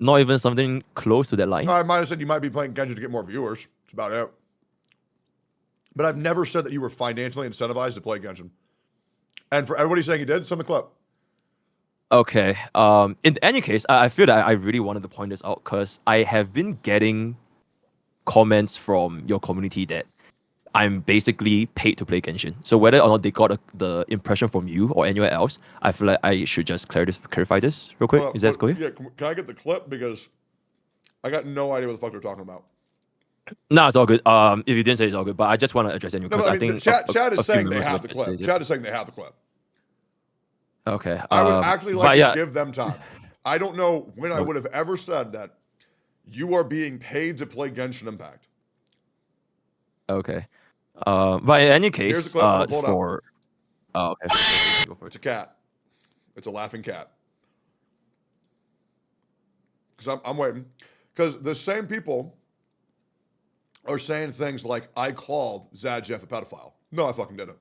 Not even something close to that line. I might have said you might be playing Genshin to get more viewers. That's about it. But I've never said that you were financially incentivized to play Genshin. And for everybody saying you did, send the clip. Okay. In any case, I feel that I really wanted to point this out because I have been getting comments from your community that I'm basically paid to play Genshin. So whether or not they got the impression from you or anywhere else, I feel like I should just clarify this real quick. Is that going? Yeah, can I get the clip? Because I got no idea what the fuck they're talking about. No, it's all good. If you didn't say it's all good, but I just want to address it because I think chat is saying they have the clip. Chat is saying they have the clip. Okay. I would actually like to give them time. I don't know when I would have ever said that you are being paid to play Genshin Impact. Okay. But in any case, here's the clip. for okay. It's a cat. It's a laughing cat. Because I'm waiting. Because the same people are saying things like, I called Zadjeff a pedophile. No, I fucking didn't.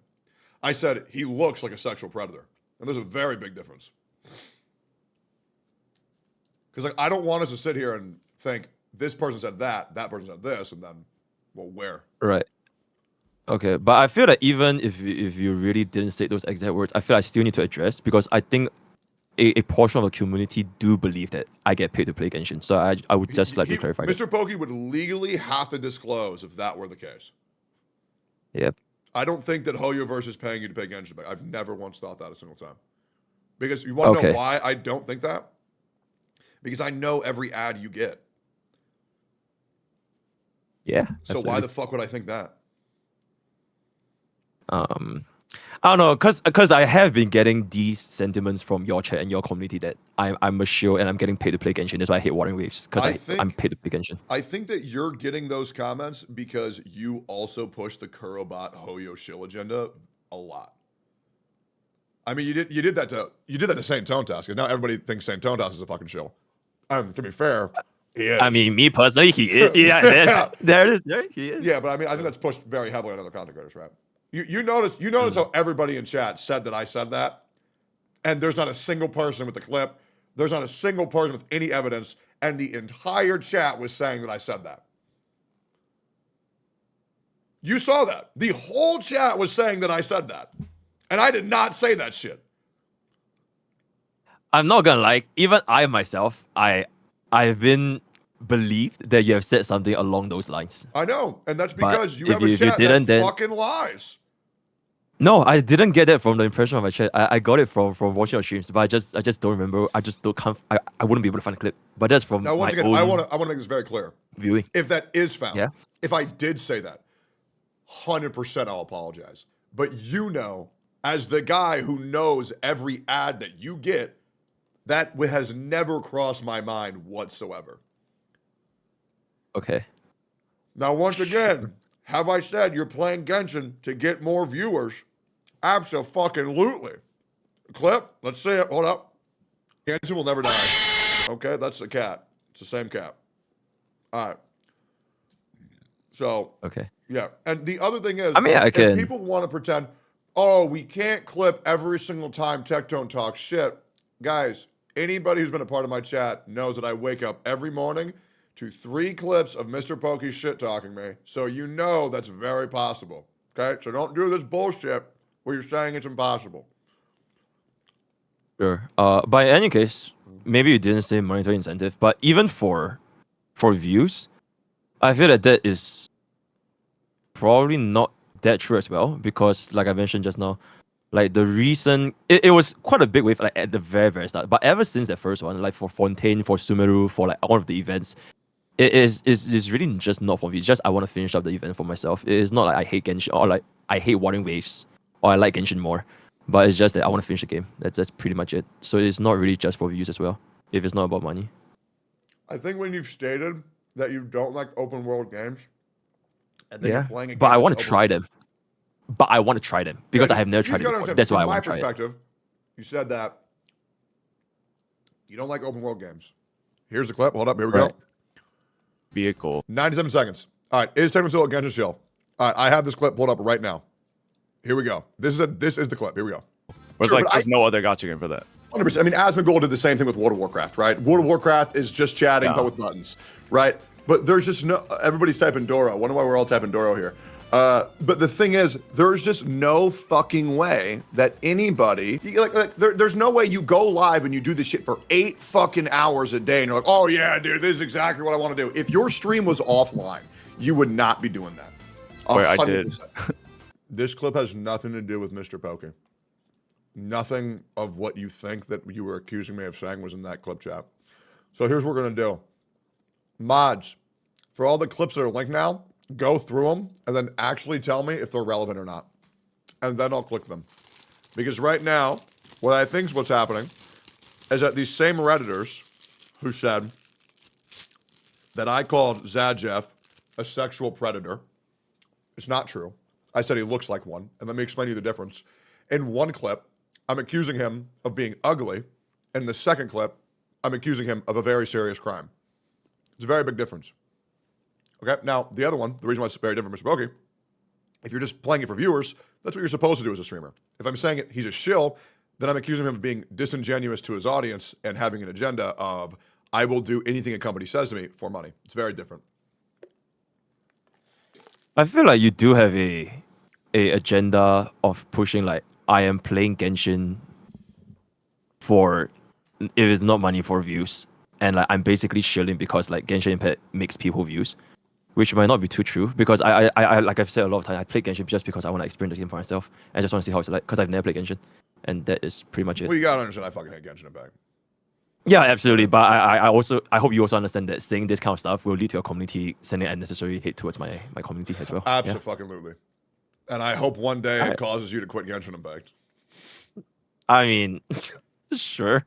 I said he looks like a sexual predator. And there's a very big difference. Because like, I don't want us to sit here and think this person said that person said this, and then, well, where? Right. Okay, but I feel that even if you really didn't say those exact words, I feel I still need to address because I think a portion of the community do believe that I get paid to play Genshin. So I would just like to clarify Mr. Pokey would legally have to disclose if that were the case. Yep. I don't think that Hoyoverse is paying you to pay Genshin back. I've never once thought that a single time. Because you want to know why I don't think that? Because I know every ad you get. Yeah. So why the fuck would I think that? I don't know, cause I have been getting these sentiments from your chat and your community that I'm a shield and I'm getting paid to play Genshin. That's why I hate Warring Waves, because I'm paid to play Genshin. I think that you're getting those comments because you also push the Kurobot Hoyo shill agenda a lot. I mean, you did that to Saintontas, because now everybody thinks Saintontas is a fucking shill. To be fair, he is. I mean, me personally, he is. Yeah, there it is. There he is. Yeah, but I mean, I think that's pushed very heavily on other content creators, right? You notice how everybody in chat said that I said that, and there's not a single person with the clip. There's not a single person with any evidence, and the entire chat was saying that I said that. You saw that. The whole chat was saying that I said that, and I did not say that shit. I'm not gonna lie. Even I myself, I've been believed that you have said something along those lines. I know, and that's because you have a chat that fucking lies. No, I didn't get that from the impression of my chat. I got it from watching your streams, but I just don't remember. I wouldn't be able to find a clip. But that's from now. Once again, I want to make this very clear. Viewing. If that is found, yeah. If I did say that, 100% I'll apologize. But you know, as the guy who knows every ad that you get, that has never crossed my mind whatsoever. Okay. Now, once again, have I said you're playing Genshin to get more viewers? Abso-fucking-lutely. Clip, let's see it. Hold up. Genshin will never die. Okay, that's the cat. It's the same cat. All right. So, okay. Yeah. And the other thing is, I mean, if people want to pretend, oh, we can't clip every single time Tectone talks shit. Guys, anybody who's been a part of my chat knows that I wake up every morning to 3 clips of Mr. Pokey shit talking me. So you know that's very possible. Okay? So don't do this bullshit where you're saying it's impossible. Sure. But in any case, maybe you didn't say monetary incentive, but even for views, I feel that is probably not that true as well, because like I mentioned just now, like the reason it was quite a big wave like at the very start, but ever since that first one, like for Fontaine, for Sumeru, for like all of the events, it is really just not for me. It's just I want to finish up the event for myself. It is not like I hate Genshin or like I hate Warring Waves or I like Genshin more, but it's just that I want to finish the game. That's pretty much it. So it's not really just for views as well, if it's not about money. I think when you've stated that you don't like open world games, and then you're playing a game, but I want to try them. But I want to try them because I have never tried it before. That's why I want to try it. From my perspective, you said that you don't like open world games. Here's the clip. Hold up. Here we go. Vehicle. 97 seconds. All right. Is Tectone still a Genshin shill? All right. I have this clip pulled up right now. Here we go. This is the clip. Here we go. But sure, there's no other gacha game for that. 100%. I mean, Asmongold did the same thing with World of Warcraft, right? World of Warcraft is just chatting, but with buttons, right? But there's just no, everybody's typing Doro. I wonder why we're all typing Doro here. But the thing is, there's just no fucking way that anybody, there's no way you go live and you do this shit for 8 fucking hours a day and you're like, oh yeah, dude, this is exactly what I want to do. If your stream was offline, you would not be doing that. Wait, I did. 100%. This clip has nothing to do with Mr. Pokey. Nothing of what you think that you were accusing me of saying was in that clip, chat. So here's what we're going to do. Mods, for all the clips that are linked now, go through them and then actually tell me if they're relevant or not. And then I'll click them. Because right now, what I think is what's happening is that these same Redditors who said that I called Zajeff a sexual predator, it's not true. I said he looks like one. And let me explain to you the difference. In one clip, I'm accusing him of being ugly. And in the second clip, I'm accusing him of a very serious crime. It's a very big difference. Okay, now the other one, the reason why it's very different, Mr. Pokey, if you're just playing it for viewers, that's what you're supposed to do as a streamer. If I'm saying he's a shill, then I'm accusing him of being disingenuous to his audience and having an agenda of, I will do anything a company says to me for money. It's very different. I feel like you do have a agenda of pushing like I am playing Genshin for if it's not money for views, and like I'm basically shilling because like Genshin Impact makes people views, which might not be too true because I like I've said a lot of times I play Genshin just because I want to experience the game for myself and I just want to see how it's like because I've never played Genshin, and that is pretty much it. Well, you gotta understand, I fucking hate Genshin Impact. Yeah, absolutely. But I hope you also understand that saying this kind of stuff will lead to your community sending unnecessary hate towards my community as well. Absolutely. Yeah. And I hope one day it causes you to quit Genshin Impact. I mean, sure.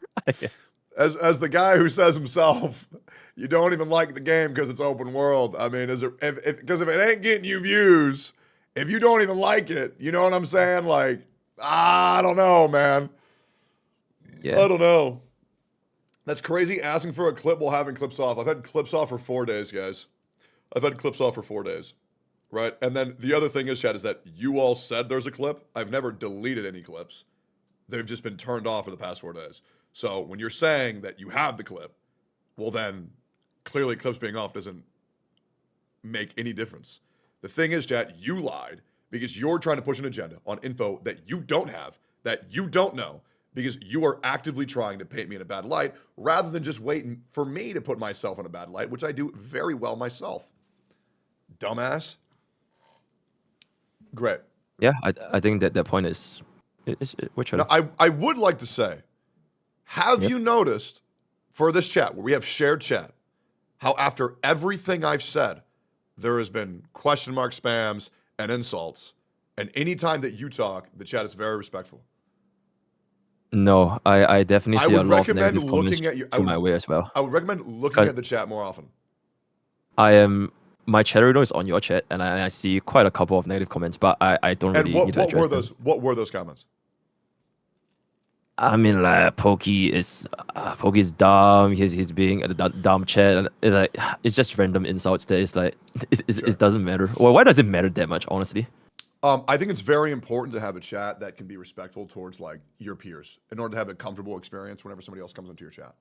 As the guy who says himself, you don't even like the game because it's open world. I mean, because if it ain't getting you views, if you don't even like it, you know what I'm saying? Like, I don't know, man. Yeah. I don't know. That's crazy asking for a clip while having clips off. I've had clips off for 4 days, guys. I've had clips off for 4 days, right? And then the other thing is, Chad, is that you all said there's a clip. I've never deleted any clips. They've just been turned off for the past 4 days. So when you're saying that you have the clip, well then, clearly clips being off doesn't make any difference. The thing is, Chad, you lied because you're trying to push an agenda on info that you don't have, that you don't know, because you are actively trying to paint me in a bad light rather than just waiting for me to put myself in a bad light, which I do very well myself. Dumbass. Great. Yeah, I think that point is which now, I would like to say, have you noticed for this chat where we have shared chat, how after everything I've said, there has been question mark spams and insults, and anytime that you talk, the chat is very respectful. No, I definitely see a lot of negative comments to my way as well. I would recommend looking at the chat more often. My chat window is on your chat, and I see quite a couple of negative comments, but I don't really need to address them. What were those comments? I mean, like Pokey's dumb. He's being a dumb chat, and it's like it's just random insults. That it's like it doesn't matter. Well, why does it matter that much, honestly? I think it's very important to have a chat that can be respectful towards like your peers in order to have a comfortable experience whenever somebody else comes into your chat.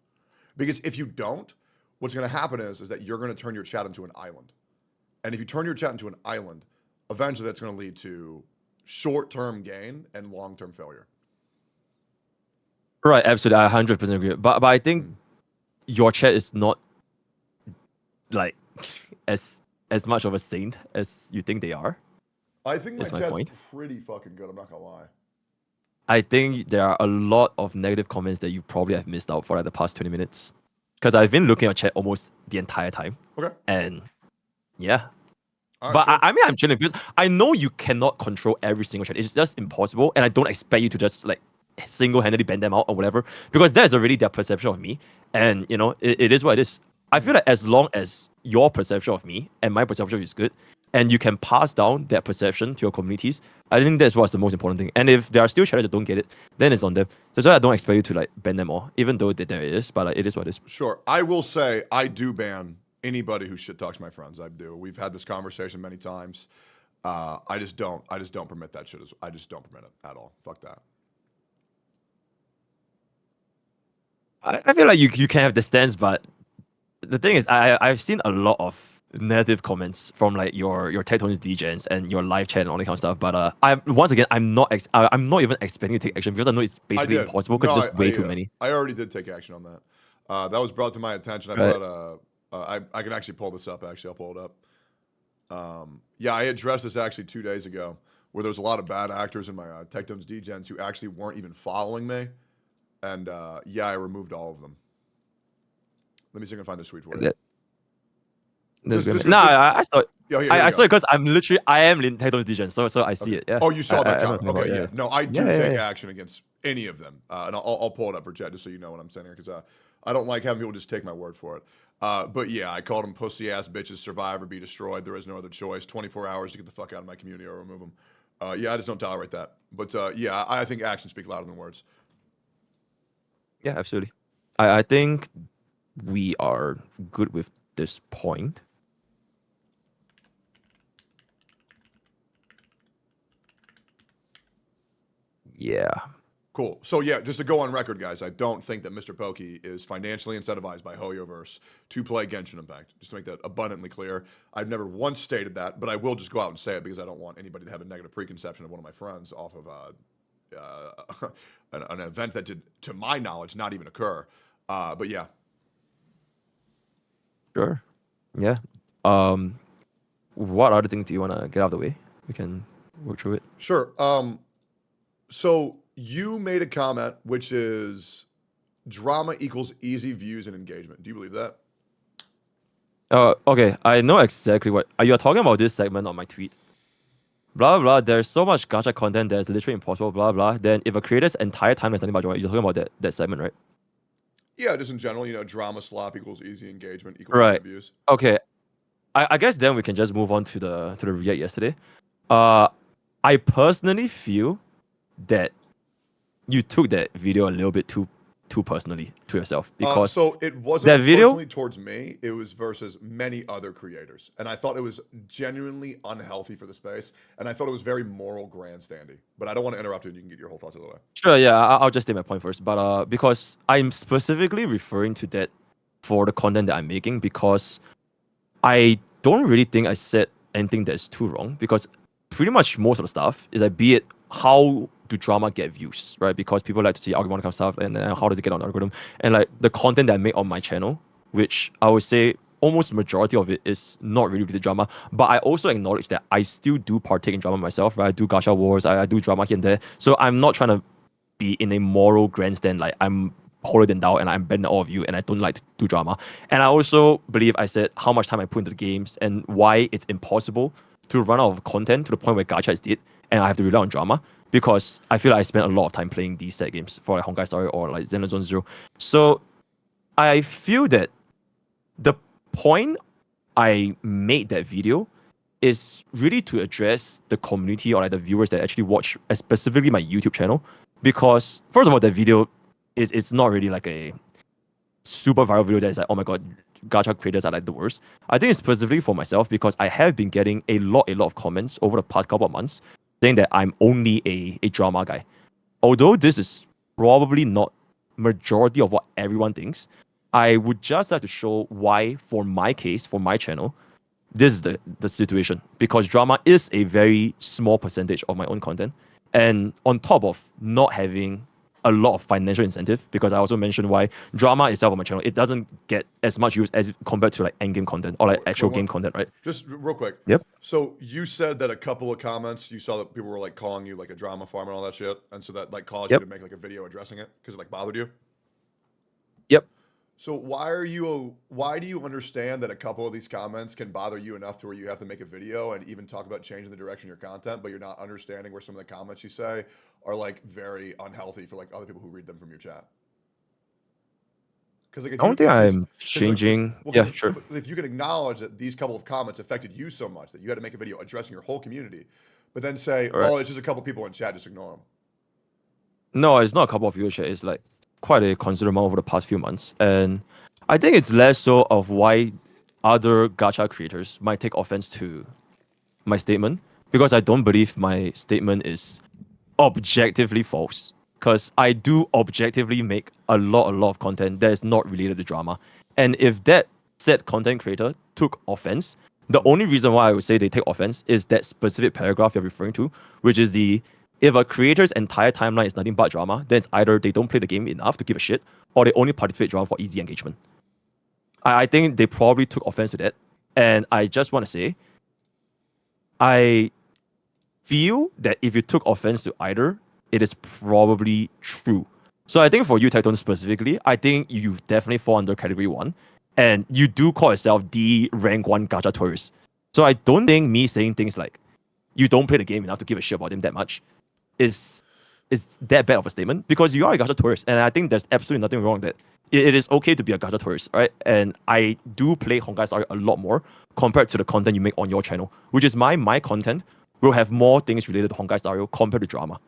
Because if you don't, what's going to happen is that you're going to turn your chat into an island. And if you turn your chat into an island, eventually that's going to lead to short-term gain and long-term failure. Right, absolutely. I 100% agree. But I think your chat is not like as much of a saint as you think they are. I think my chat's pretty fucking good, I'm not gonna lie. I think there are a lot of negative comments that you probably have missed out for like the past 20 minutes. Because I've been looking at chat almost the entire time. Okay. And yeah. Right, but sure. I mean, I'm chilling because I know you cannot control every single chat. It's just impossible. And I don't expect you to just like single-handedly ban them out or whatever. Because that is already their perception of me. And, you know, it is what it is. I feel like as long as your perception of me and my perception of you is good, and you can pass down that perception to your communities, I think that's what's the most important thing. And if there are still chatters that don't get it, then it's on them. So that's why I don't expect you to like ban them all, even though there it is, but like, it is what it is. Sure. I will say I do ban anybody who shit talks my friends. I do. We've had this conversation many times. I just don't permit that shit. I just don't permit it at all. Fuck that. I feel like you can have the stance, but the thing is, I've seen a lot of negative comments from like your Tectone VODs and your live chat and all that kind of stuff. But I'm not even expecting you to take action because I know it's basically impossible because it's just way too many. I already did take action on that. That was brought to my attention. I can actually pull this up. Actually, I'll pull it up. Yeah, I addressed this actually 2 days ago, where there's a lot of bad actors in my Tectone's degens who actually weren't even following me, and yeah, I removed all of them. Let me see if I can find the tweet for you. No, I saw it. Yeah, I saw it because I am Nintendo's degen, so I see it. Yeah. Oh, you saw that I comment. know Okay, about- yeah. No, I do take action against any of them, and I'll pull it up for chat just so you know what I'm saying here, because I don't like having people just take my word for it. But yeah, I called them pussy ass bitches, survive or be destroyed. There is no other choice. 24 hours to get the fuck out of my community or remove them. Yeah, I just don't tolerate that. But yeah, I think actions speak louder than words. Yeah, absolutely. I think we are good with this point. Yeah. Cool. So yeah, just to go on record, guys, I don't think that Mr. Pokey is financially incentivized by Hoyoverse to play Genshin Impact. Just to make that abundantly clear. I've never once stated that, but I will just go out and say it because I don't want anybody to have a negative preconception of one of my friends off of an event that did, to my knowledge, not even occur. But yeah. Sure. Yeah. What other things do you want to get out of the way? We can work through it. Sure. So you made a comment which is drama equals easy views and engagement. Do you believe that? Okay, I know exactly what you are talking about. This segment on my tweet. Blah blah. There's so much gacha content that's literally impossible. Blah blah. Then if a creator's entire time is nothing but drama, you're talking about that segment, right? Yeah, just in general, drama slop equals easy engagement equals Right. views. Okay. I guess then we can just move on to the react yesterday. I personally feel that you took that video a little bit too personally to yourself, because so it wasn't that video personally towards me, it was versus many other creators, and I thought it was genuinely unhealthy for the space, and I thought it was very moral grandstanding, but I don't want to interrupt you, and you can get your whole thoughts out of the way. Sure, yeah, I'll just state my point first, but because I'm specifically referring to that for the content that I'm making, because I don't really think I said anything that's too wrong, because pretty much most of the stuff is like, be it how do drama get views, right? Because people like to see algorithm kind of stuff, and then how does it get on the algorithm? And like the content that I make on my channel, which I would say almost the majority of it is not really with the drama, but I also acknowledge that I still do partake in drama myself, right? I do gacha wars, I do drama here and there. So I'm not trying to be in a moral grandstand, like I'm holier than thou and I'm better than all of you and I don't like to do drama. And I also believe I said how much time I put into the games and why it's impossible to run out of content to the point where gacha is dead and I have to rely on drama, because I feel like I spent a lot of time playing these set games for like Honkai Star or like Xenoblade Zone Zero. So I feel that the point I made that video is really to address the community or like the viewers that actually watch, specifically my YouTube channel. Because first of all, that video it's not really like a super viral video that is like, oh my god, gacha creators are like the worst. I think it's specifically for myself because I have been getting a lot of comments over the past couple of months saying that I'm only a drama guy. Although this is probably not majority of what everyone thinks, I would just like to show why, for my case, for my channel, this is the situation. Because drama is a very small percentage of my own content. And on top of not having a lot of financial incentive, because I also mentioned why drama itself on my channel, it doesn't get as much use as compared to like endgame content or like actual game content, right? Just real quick. Yep. So you said that a couple of comments, you saw that people were like calling you like a drama farm and all that shit, and so that like caused you to make like a video addressing it because it like bothered you? Yep. So why do you understand that a couple of these comments can bother you enough to where you have to make a video and even talk about changing the direction of your content, but you're not understanding where some of the comments you say are like very unhealthy for like other people who read them from your chat? Because like, I don't think I'm changing. Yeah, sure. If you can acknowledge that these couple of comments affected you so much that you had to make a video addressing your whole community, but then say, Right. oh, it's just a couple people in chat, just ignore them. No, it's not a couple of views. It's like quite a considerable amount over the past few months. And I think it's less so of why other gacha creators might take offense to my statement, because I don't believe my statement is objectively false. Because I do objectively make a lot of content that is not related to drama. And if that said content creator took offense, the only reason why I would say they take offense is that specific paragraph you're referring to, which is if a creator's entire timeline is nothing but drama, then it's either they don't play the game enough to give a shit, or they only participate in drama for easy engagement. I think they probably took offense to that. And I just want to say, I feel that if you took offense to either, it is probably true. So I think for you, Tectone specifically, I think you definitely fall under category 1. And you do call yourself the rank 1 gacha tourist. So I don't think me saying things like, you don't play the game enough to give a shit about him that much is that bad of a statement, because you are a gacha tourist, and I think there's absolutely nothing wrong with that. It is okay to be a gacha tourist, right? And I do play Honkai Star a lot more compared to the content you make on your channel, which is my content will have more things related to Honkai Star compared to drama.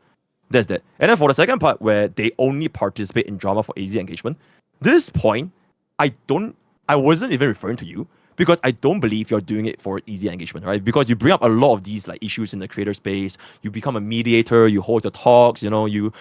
That's that. And then for the second part, where they only participate in drama for easy engagement, this point, I wasn't even referring to you, because I don't believe you're doing it for easy engagement, right? Because you bring up a lot of these like issues in the creator space. You become a mediator. You hold the talks. You know, you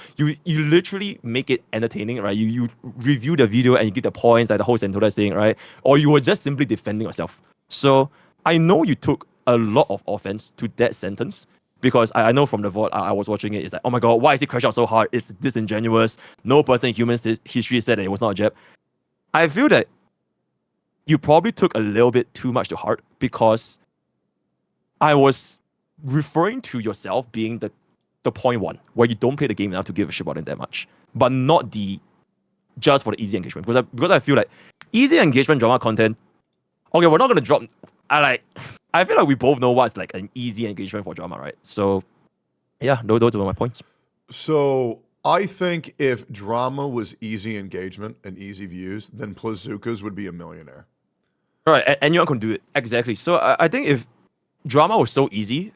literally make it entertaining, right? You review the video and you give the points, like the whole Saintontas thing, right? Or you were just simply defending yourself. So I know you took a lot of offense to that sentence, because I know from the VOD I was watching it, it's like, oh my god, why is he crashing out so hard? It's disingenuous. No person in human history said that it was not a jab. I feel that you probably took a little bit too much to heart, because I was referring to yourself being the point 1, where you don't play the game enough to give a shit about it that much, but not the just for the easy engagement. Because I feel like easy engagement drama content, okay, we're not gonna drop. I feel like we both know what's like an easy engagement for drama, right? So yeah, those were my points. So I think if drama was easy engagement and easy views, then Plazukas would be a millionaire. Right, and anyone can do it. Exactly. So I think if drama was so easy,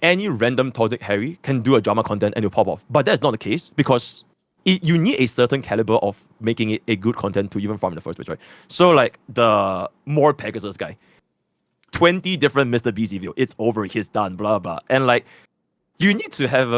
any random Todic Harry can do a drama content and it'll pop off. But that's not the case, because you need a certain caliber of making it a good content to even farm in the first place, right? So like the more Pegasus guy, 20 different Mr. BC video, it's over, he's done, blah blah. And like you need to have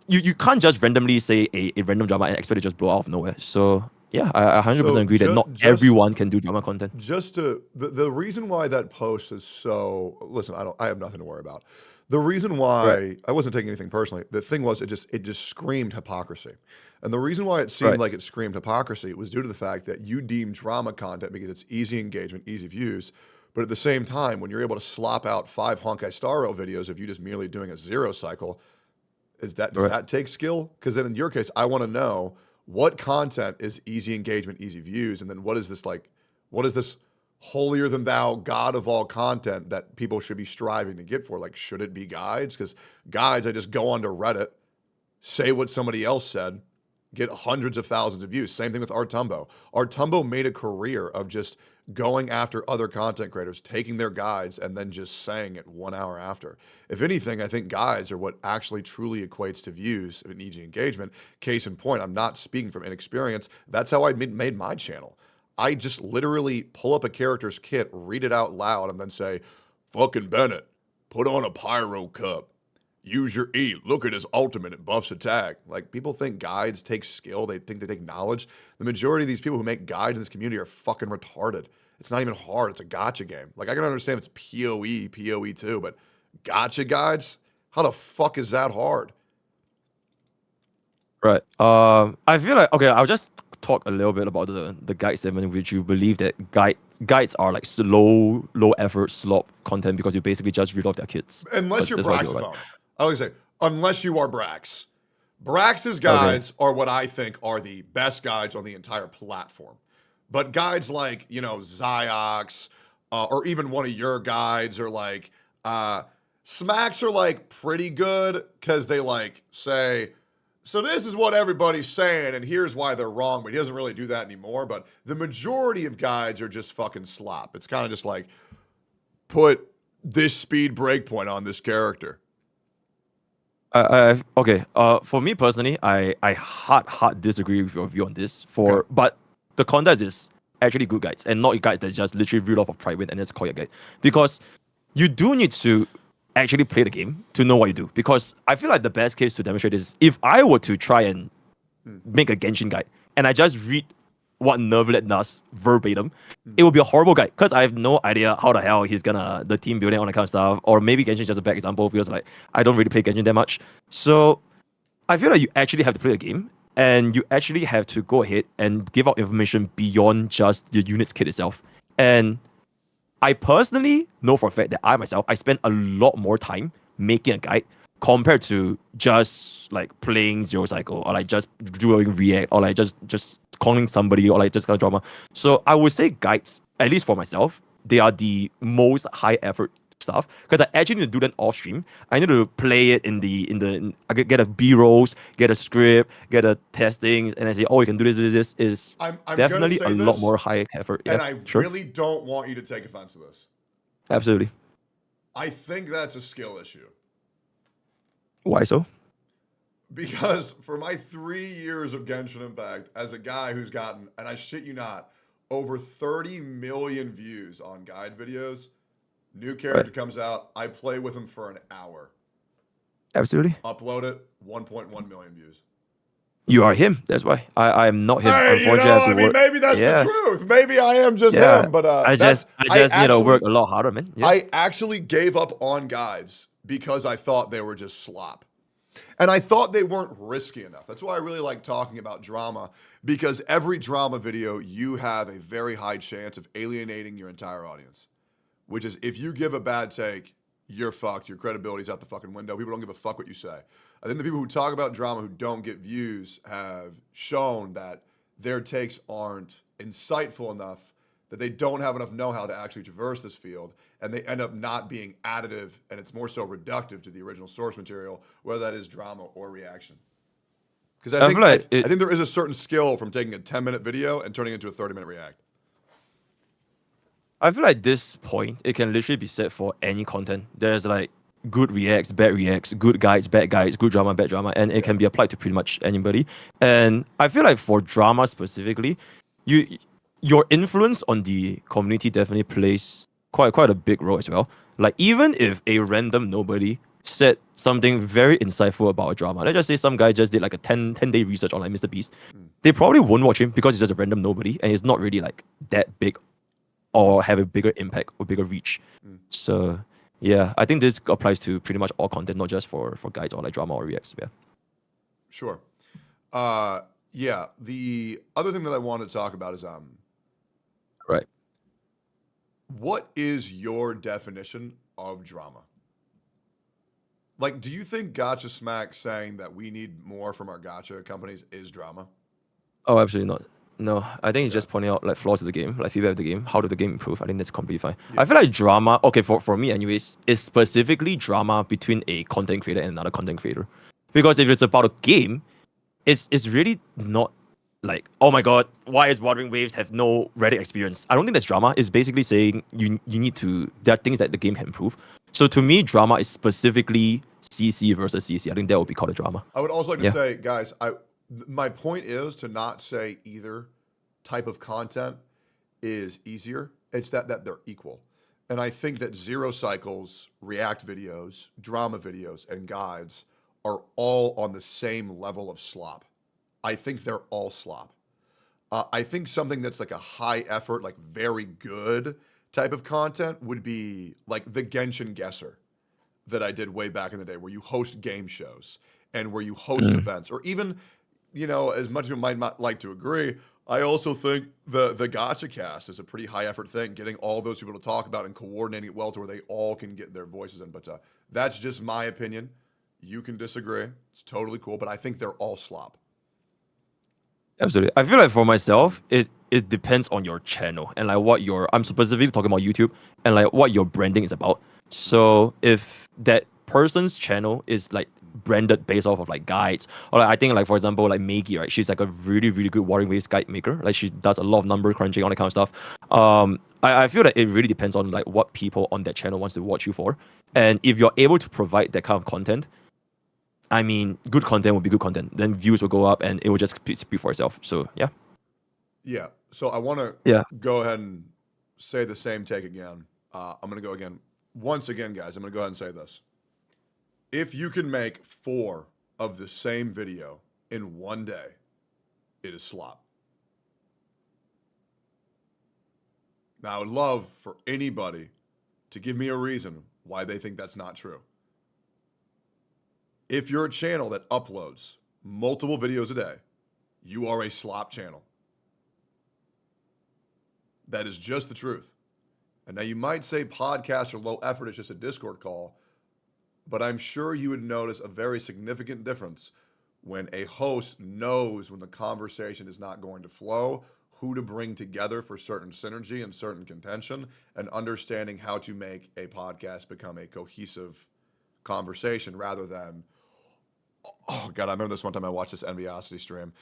you can't just randomly say a random drama and expect it to just blow out of nowhere. So yeah, I 100% agree that not everyone can do drama content. Just to the reason why that post is so, listen, I have nothing to worry about. The reason why I wasn't taking anything personally, the thing was it just screamed hypocrisy. And the reason why it seemed like it screamed hypocrisy was due to the fact that you deem drama content because it's easy engagement, easy views. But at the same time, when you're able to slop out 5 Honkai Star Rail videos of you just merely doing a zero cycle, does that take skill? Because then in your case, I want to know what content is easy engagement, easy views, and then what is this holier than thou, God of all content that people should be striving to get for? Like, should it be guides? Because guides, I just go onto Reddit, say what somebody else said, get hundreds of thousands of views. Same thing with Artumbo. Artumbo made a career of just going after other content creators, taking their guides, and then just saying it 1 hour after. If anything, I think guides are what actually truly equates to views and easy engagement. Case in point, I'm not speaking from inexperience. That's how I made my channel. I just literally pull up a character's kit, read it out loud, and then say, fucking Bennett, put on a pyro cup. Use your E. Look at his ultimate. It buffs attack. Like, people think guides take skill. They think they take knowledge. The majority of these people who make guides in this community are fucking retarded. It's not even hard. It's a gacha game. Like, I can understand it's PoE 2, but gacha guides? How the fuck is that hard? Right. I feel like, okay, I'll just talk a little bit about the guide segment, in which you believe that guides are like low effort slop content because you basically just read off their kits. Unless you're Braxophone. I like to say, unless you are Brax. Brax's guides are what I think are the best guides on the entire platform. But guides like, you know, Ziox, or even one of your guides, or like Smacks are like pretty good because they like say, so this is what everybody's saying and here's why they're wrong, but he doesn't really do that anymore. But the majority of guides are just fucking slop. It's kind of just like, put this speed breakpoint on this character. Okay. For me personally, I hard disagree with your view on this. But the context is actually good guides and not a guide that's just literally read off of private and just call your guide. Because you do need to actually play the game to know what you do. Because I feel like the best case to demonstrate is if I were to try and make a Genshin guide and I just read what Nervlet does verbatim, it would be a horrible guide because I have no idea how the hell he's gonna the team building, all that kind of stuff. Or maybe Genshin is just a bad example because like I don't really play Genshin that much. So I feel like you actually have to play the game and you actually have to go ahead and give out information beyond just the unit's kit itself. And I personally know for a fact that I myself, I spend a lot more time making a guide compared to just like playing Zero Cycle or like just doing React or like just calling somebody or like just kind of drama. So I would say guides, at least for myself, they are the most high effort stuff because I actually need to do that off stream. I need to play it I get a B-rolls, get a script, get a testing, and I say, oh, you can do this is I'm gonna definitely say a lot this, more high effort. Yeah, and I sure. really don't want you to take offense to this. Absolutely. I think that's a skill issue. Why so? Because for my 3 years of Genshin Impact, as a guy who's gotten, and I shit you not, over 30 million views on guide videos, new character comes out, I play with him for an hour. Absolutely. Upload it, 1.1 million views. You are him. That's why I am not him. Hey, Unfortunately, I have to work. maybe that's the truth. Maybe I am just him, but I just need to work a lot harder, man. Yeah. I actually gave up on guides because I thought they were just slop. And I thought they weren't risky enough. That's why I really like talking about drama, because every drama video, you have a very high chance of alienating your entire audience. Which is, if you give a bad take, you're fucked. Your credibility's out the fucking window. People don't give a fuck what you say. I think the people who talk about drama who don't get views have shown that their takes aren't insightful enough, that they don't have enough know-how to actually traverse this field, and they end up not being additive, and it's more so reductive to the original source material, whether that is drama or reaction. Because I think there is a certain skill from taking a 10-minute video and turning it into a 30-minute react. I feel like this point, it can literally be said for any content. There's like good reacts, bad reacts, good guides, bad guides, good drama, bad drama, and it can be applied to pretty much anybody. And I feel like for drama specifically, your influence on the community definitely plays quite a big role as well. Like even if a random nobody said something very insightful about a drama, let's just say some guy just did like a 10-day research on like Mr. Beast, they probably won't watch him because he's just a random nobody and it's not really like that big or have a bigger impact or bigger reach. So yeah, I think this applies to pretty much all content, not just for guides or like drama or reacts. Yeah. Sure. Yeah. The other thing that I want to talk about is Right. what is your definition of drama? Like, do you think Gacha Smack saying that we need more from our gacha companies is drama? Oh, absolutely not. No, I think it's just pointing out like flaws of the game, like feedback of the game. How did the game improve? I think that's completely fine. Yeah. I feel like drama, okay, for me anyways, is specifically drama between a content creator and another content creator. Because if it's about a game, it's really not like, oh my god, why is Wuthering Waves have no Reddit experience? I don't think that's drama. It's basically saying you need to, there are things that the game can improve. So to me, drama is specifically CC versus CC. I think that would be called a drama. I would also like to say, guys, my point is to not say either type of content is easier. It's that they're equal. And I think that Zero Cycles, React videos, drama videos, and guides are all on the same level of slop. I think they're all slop. I think something that's like a high effort, like very good type of content would be like the Genshin Guesser that I did way back in the day, where you host game shows and where you host events, or even, you know, as much as you might not like to agree, I also think the Gacha Cast is a pretty high effort thing, getting all those people to talk about and coordinating it well to where they all can get their voices in. But that's just my opinion. You can disagree. It's totally cool, but I think they're all slop. Absolutely. I feel like for myself, it depends on your channel and like what I'm specifically talking about YouTube and like what your branding is about. So if that person's channel is like branded based off of like guides, or like, I think like for example like Maggie, right? She's like a really really good Wuthering Waves guide maker. Like she does a lot of number crunching, all that kind of stuff. I feel that it really depends on like what people on that channel wants to watch you for, and if you're able to provide that kind of content, I mean, good content will be good content. Then views will go up, and it will just speak for itself. So yeah. Yeah. So I want to go ahead and say the same take again. I'm going to go again. Once again, guys, I'm going to go ahead and say this. If you can make 4 of the same video in one day, it is slop. Now, I would love for anybody to give me a reason why they think that's not true. If you're a channel that uploads multiple videos a day, you are a slop channel. That is just the truth. And now you might say podcasts are low effort, it's just a Discord call, but I'm sure you would notice a very significant difference when a host knows when the conversation is not going to flow, who to bring together for certain synergy and certain contention, and understanding how to make a podcast become a cohesive conversation rather than, oh God, I remember this one time I watched this Enviosity stream.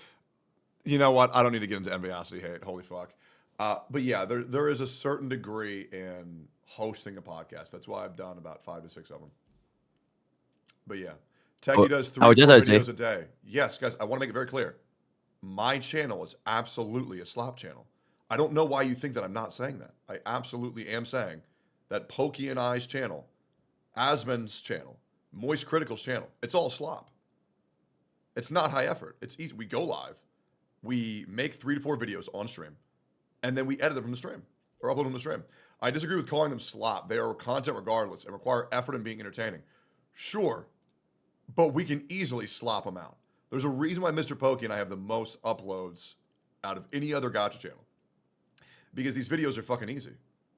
You know what? I don't need to get into Enviosity hate. Holy fuck. But yeah, there is a certain degree in hosting a podcast. That's why I've done about 5 to 6 of them. But yeah, Techie does 3 videos a day. Yes, guys, I want to make it very clear. My channel is absolutely a slop channel. I don't know why you think that I'm not saying that. I absolutely am saying that Pokey and I's channel, Asman's channel, Moist Critical's channel, it's all slop. It's not high effort. It's easy. We go live. We make 3 to 4 videos on stream, and then we edit them from the stream or upload them from the stream. I disagree with calling them slop. They are content regardless and require effort and being entertaining. Sure, but we can easily slop them out. There's a reason why Mr. Pokey and I have the most uploads out of any other gacha channel. Because these videos are fucking easy.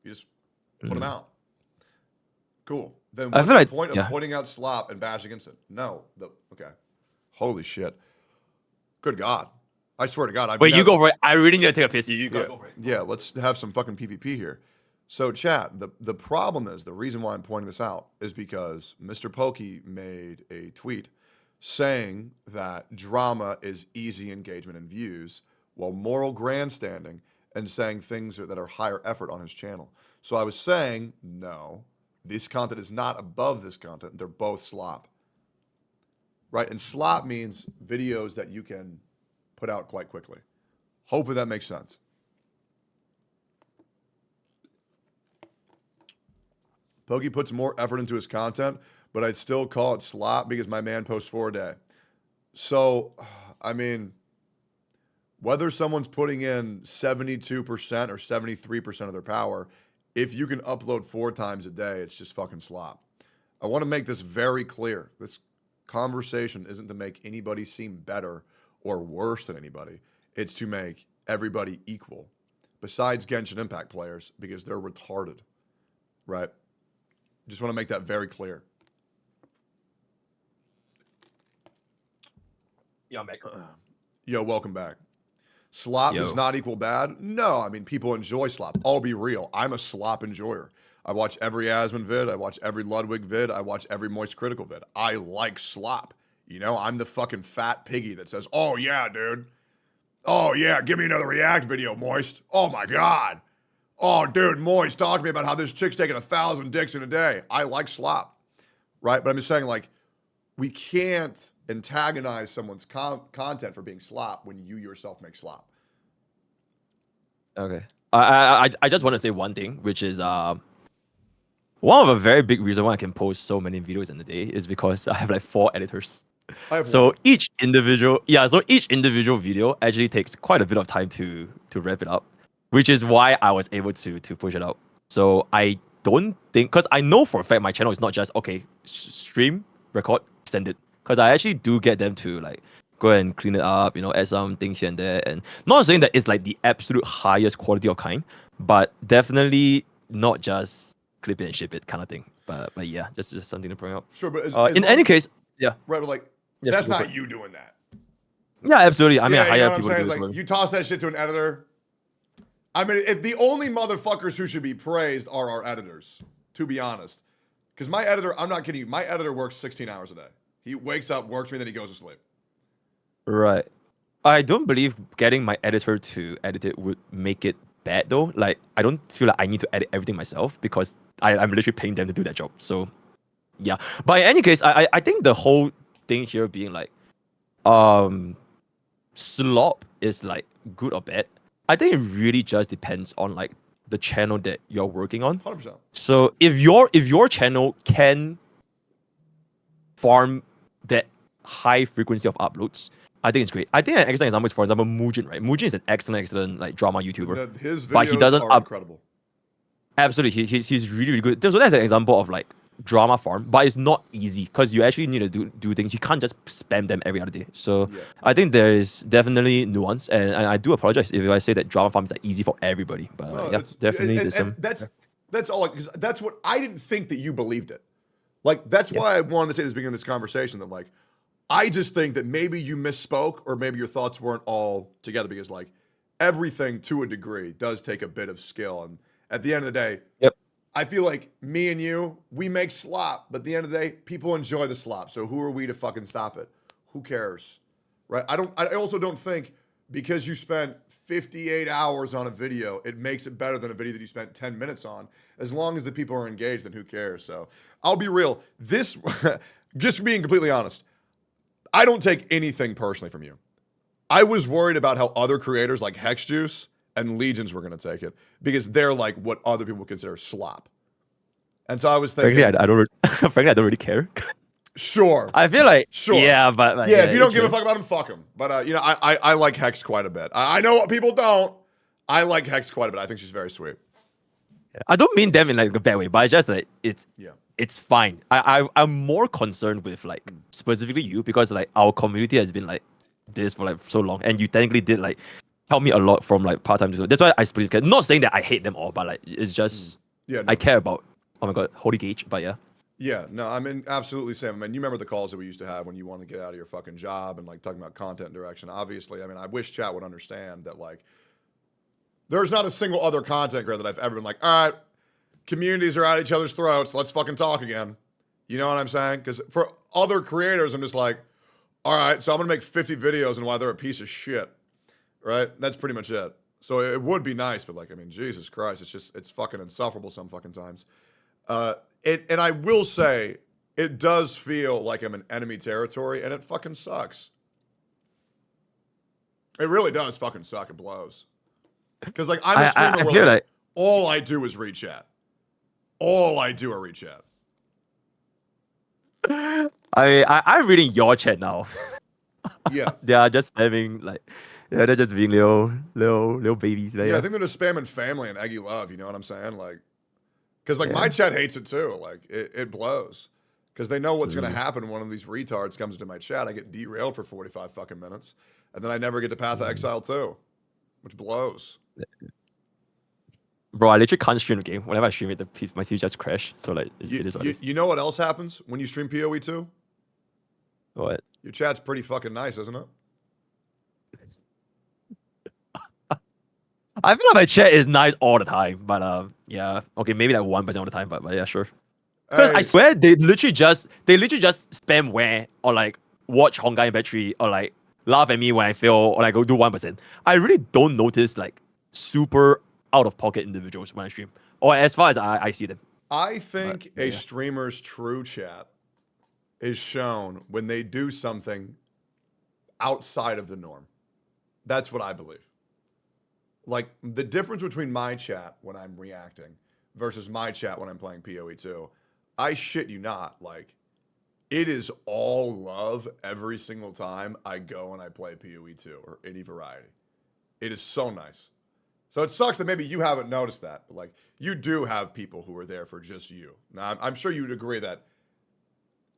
You just put them out. Cool. Then what's the point of pointing out slop and bashing against it? No. Okay. Holy shit. Good God. I swear to God. Wait, you go for it. I really need to take a piss. You go for it. Yeah, let's have some fucking PvP here. So, chat, the problem is, the reason why I'm pointing this out is because Mr. Pokey made a tweet saying that drama is easy engagement and views, while moral grandstanding and saying things that are higher effort on his channel. So I was saying, no, this content is not above this content. They're both slop. Right? And slop means videos that you can put out quite quickly. Hopefully that makes sense. Pokey puts more effort into his content, but I'd still call it slop because my man posts 4 a day. So, I mean, whether someone's putting in 72% or 73% of their power, if you can upload 4 times a day, it's just fucking slop. I want to make this very clear. This conversation isn't to make anybody seem better or worse than anybody. It's to make everybody equal, besides Genshin Impact players, because they're retarded, right? Just want to make that very clear. Yeah, I'm back. Yo, welcome back. Slop does not equal bad? No, I mean, people enjoy slop. I'll be real. I'm a slop enjoyer. I watch every Asman vid. I watch every Ludwig vid. I watch every Moist Critical vid. I like slop. You know, I'm the fucking fat piggy that says, oh, yeah, dude. Oh, yeah, give me another React video, Moist. Oh, my God. Oh, dude, Moist, talk to me about how this chick's taking 1,000 dicks in a day. I like slop, right? But I'm just saying, like, we can't antagonize someone's content for being slop when you yourself make slop. Okay. I just want to say one thing, which is one of a very big reason why I can post so many videos in a day is because I have like 4 editors. So each individual video actually takes quite a bit of time to wrap it up, which is why I was able to push it out. So I don't think, because I know for a fact my channel is not just okay, stream, record, send it. Because I actually do get them to like go and clean it up, you know, add some things here and there. And not saying that it's like the absolute highest quality of kind, but definitely not just clip it and ship it kind of thing. But yeah, just something to bring up. Sure, but in any case, yeah. Right, but like, that's not you doing that. Yeah, absolutely. I mean, I hire people to do like, you toss that shit to an editor. I mean, if the only motherfuckers who should be praised are our editors, to be honest. Because my editor, I'm not kidding you, my editor works 16 hours a day. He wakes up, works me, then he goes to sleep. Right. I don't believe getting my editor to edit it would make it bad though. Like, I don't feel like I need to edit everything myself because I'm literally paying them to do that job. So, yeah. But in any case, I think the whole thing here being like, slop is like good or bad. I think it really just depends on like the channel that you're working on. 100%. So if your channel can farm that high frequency of uploads, I think it's great. I think an excellent example is, for example, Mujin, right? Mujin is an excellent like drama YouTuber. His videos are incredible. Absolutely, he's really, really good. So that's an example of like drama farm, but it's not easy because you actually need to do things. You can't just spam them every other day. So yeah. I think there is definitely nuance, and I do apologize if I say that drama farm is like easy for everybody. But no, yeah, definitely there's some. That's all. Because that's what I didn't think that you believed it. Like that's why I wanted to say this beginning of this conversation that like I just think that maybe you misspoke or maybe your thoughts weren't all together because like everything to a degree does take a bit of skill. And at the end of the day, I feel like me and you, we make slop, but at the end of the day, people enjoy the slop. So who are we to fucking stop it? Who cares? Right? I also don't think because you spent 58 hours on a video, it makes it better than a video that you spent 10 minutes on. As long as the people are engaged, then who cares? So I'll be real. This, just being completely honest, I don't take anything personally from you. I was worried about how other creators like Hex Juice and Legions were going to take it because they're like what other people consider slop. And so I was thinking, frankly, I don't. Frankly, I don't really care. Sure. I feel like sure. Yeah, but like, if you don't give a fuck about him, fuck him. But you know, I like Hex quite a bit. I know what people don't. I like Hex quite a bit. I think she's very sweet. I don't mean them in like a bad way, but it's just like it's fine. I'm more concerned with like specifically you because like our community has been like this for like so long, and you technically did like help me a lot from like part time. That's why I split. Not saying that I hate them all, but like it's just I care about. Oh my god, holy gauge! But yeah. Yeah, no, I mean, absolutely, Sam. I mean, you remember the calls that we used to have when you wanted to get out of your fucking job and like talking about content direction. Obviously, I mean, I wish chat would understand that like there's not a single other content creator that I've ever been like, all right, communities are at each other's throats. Let's fucking talk again. You know what I'm saying? Because for other creators, I'm just like, all right, so I'm gonna make 50 videos and why they're a piece of shit, right? That's pretty much it. So it would be nice, but like, I mean, Jesus Christ, it's fucking insufferable some fucking times. And I will say, it does feel like I'm in enemy territory, and it fucking sucks. It really does fucking suck. It blows. Because like I'm a streamer where like, all I do is read chat. All I do are read chat. I'm reading your chat now. Yeah. They are just spamming like, they're just being little babies. Yeah, I think they're just spamming family and Eggy love. You know what I'm saying? Like, because like my chat hates it too. Like it blows. Because they know what's going to happen when one of these retards comes into my chat. I get derailed for 45 fucking minutes. And then I never get to Path of Exile 2. Which blows. Bro, I literally can't stream the game. Whenever I stream it, my CPU just crash. So like, it is what it is. You know what else happens when you stream PoE 2? What? Your chat's pretty fucking nice, isn't it? I feel like my chat is nice all the time, but yeah, okay, maybe like 1% of the time, but yeah, sure. Because I swear they literally just spam where or like watch Honkai Battery or like laugh at me when I fail or like go do 1%. I really don't notice like super out of pocket individuals when I stream, or as far as I see them. I think a streamer's true chat is shown when they do something outside of the norm. That's what I believe. Like, the difference between my chat when I'm reacting versus my chat when I'm playing PoE 2, I shit you not, like, it is all love every single time I go and I play PoE 2 or any variety. It is so nice. So it sucks that maybe you haven't noticed that, but, like, you do have people who are there for just you. Now, I'm sure you'd agree that,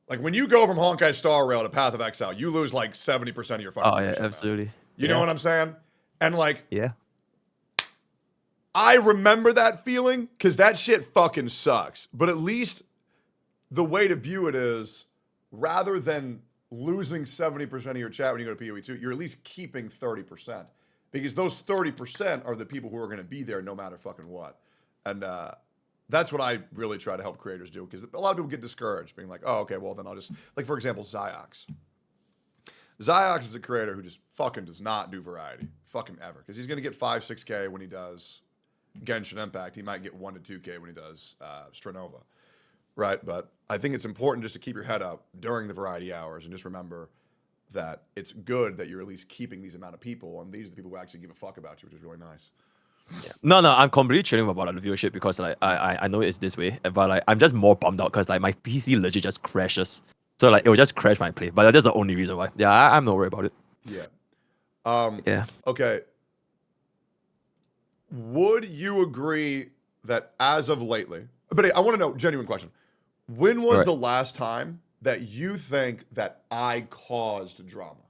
like, when you go from Honkai Star Rail to Path of Exile, you lose, like, 70% of your fucking Oh, yeah, absolutely. You know what I'm saying? And, like... Yeah. I remember that feeling because that shit fucking sucks. But at least the way to view it is rather than losing 70% of your chat when you go to PoE 2, you're at least keeping 30%. Because those 30% are the people who are going to be there no matter fucking what. And that's what I really try to help creators do. Because a lot of people get discouraged being like, oh, okay, well then I'll just... Like, for example, Ziox. Ziox is a creator who just fucking does not do variety. Fucking ever. Because he's going to get 5, 6K when he does... Genshin Impact, he might get 1 to 2K when he does Stranova, right? But I think it's important just to keep your head up during the variety hours and just remember that it's good that you're at least keeping these amount of people, and these are the people who actually give a fuck about you, which is really nice. Yeah. No, I'm completely chilling about the viewership because like I know it's this way, but like I'm just more bummed out because like my PC legit just crashes, so like it will just crash my play. But that's the only reason why. Yeah, I'm not worried about it. Yeah. Yeah. Okay. Would you agree that as of lately, but hey, I want to know, genuine question. When was the last time that you think that I caused drama?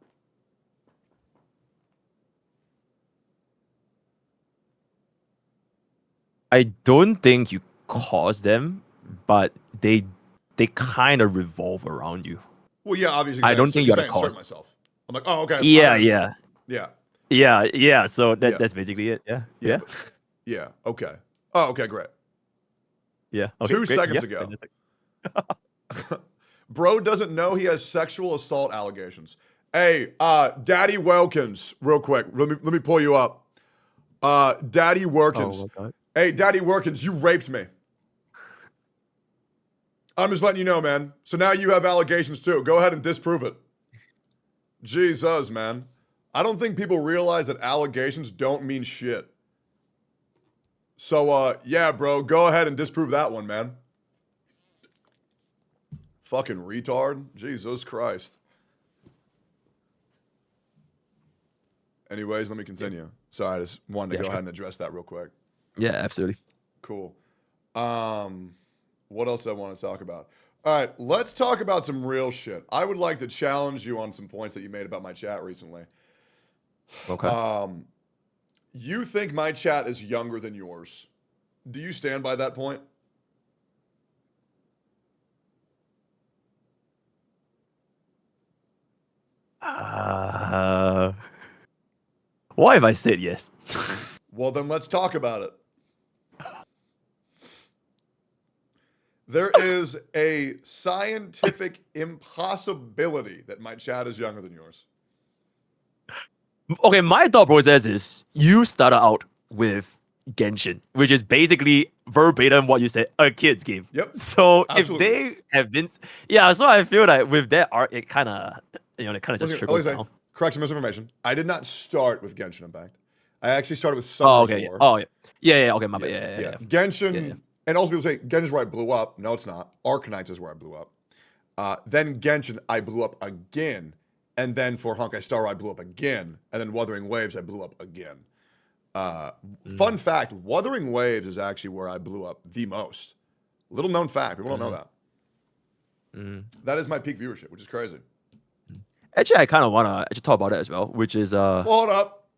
I don't think you cause them, but they kind of revolve around you. Well, yeah, obviously. I don't think you're the insert cause. myself. I'm like, oh, okay. Yeah, I'm in. yeah, Yeah. yeah. So Yeah. that's basically it. Yeah, Yeah. yeah, Yeah. Okay. Oh, okay. Great. yeah. Okay, 2 great. seconds Yeah, ago. fantastic. Bro doesn't know he has sexual assault allegations. Hey, Daddy Wilkins, real quick. Let me pull you up. Daddy Wilkins. Oh my god. Hey, Daddy Wilkins, you raped me. I'm just letting you know, man. So now you have allegations too. Go ahead and disprove it. Jesus, man. I don't think people realize that allegations don't mean shit. So, yeah, bro, go ahead and disprove that one, man. Fucking retard. Jesus Christ. Anyways, let me continue. Sorry, I just wanted to go ahead and address that real quick. Yeah, absolutely. Cool. What else do I want to talk about? All right, let's talk about some real shit. I would like to challenge you on some points that you made about my chat recently. Okay. You think my chat is younger than yours. Do you stand by that point? Why have I said yes? Well, then let's talk about it. There is a scientific impossibility that my chat is younger than yours. Okay, my thought process is you started out with Genshin, which is basically verbatim what you said, a kid's game. Yep. So Absolutely. if they have been, yeah, so I feel like with that art, it kind of, it kind of just trickles down. Correction, misinformation. I did not start with Genshin Impact. I actually started with Oh, Summoner's okay. War. Oh, yeah. Okay, my bad. Yeah. Genshin, Yeah. and also people say Genshin's where I blew up. No, it's not. Arcanite is where I blew up. Then Genshin, I blew up again. And then for Honkai Star, I blew up again. And then Wuthering Waves, I blew up again. Fun fact, Wuthering Waves is actually where I blew up the most. Little known fact. People don't know that. That is my peak viewership, which is crazy. Actually, I kind of want to actually talk about that as well, which is Well, hold up.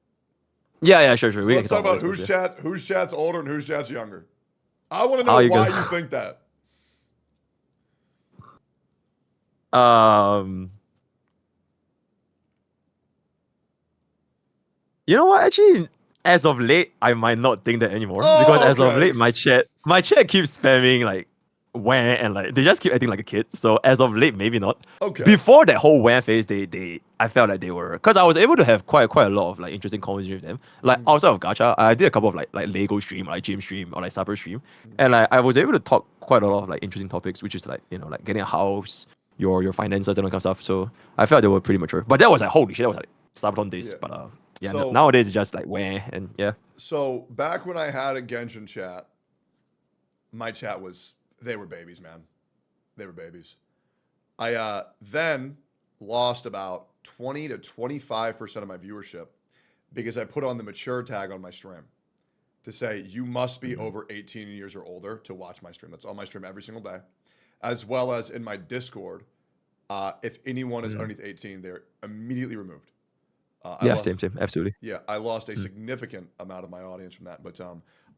Yeah, sure. So We let's can talk about whose chat's older and whose chat's younger. I want to know why you think that. You know what? Actually, as of late, I might not think that anymore because as of late, my chat keeps spamming like wah and like they just keep acting like a kid. So as of late, maybe not. Okay. Before that whole wah phase, I felt like they were because I was able to have quite a lot of like interesting conversations with them. Like outside of gacha, I did a couple of like Lego stream, like gym stream, or like supper stream, and like I was able to talk quite a lot of like interesting topics, which is like like getting a house, your finances and all that kind of stuff. So I felt they were pretty mature. But that was like holy shit, that was like Saintontas. Yeah. But yeah, So- nowadays it's just like wah and yeah. So back when I had a Genshin chat, my chat was, they were babies, man. They were babies. I then lost about 20 to 25% of my viewership because I put on the mature tag on my stream to say you must be over 18 years or older to watch my stream. That's on my stream every single day, as well as in my Discord. If anyone is underneath 18, they're immediately removed. Same, absolutely. Yeah, I lost a significant amount of my audience from that, but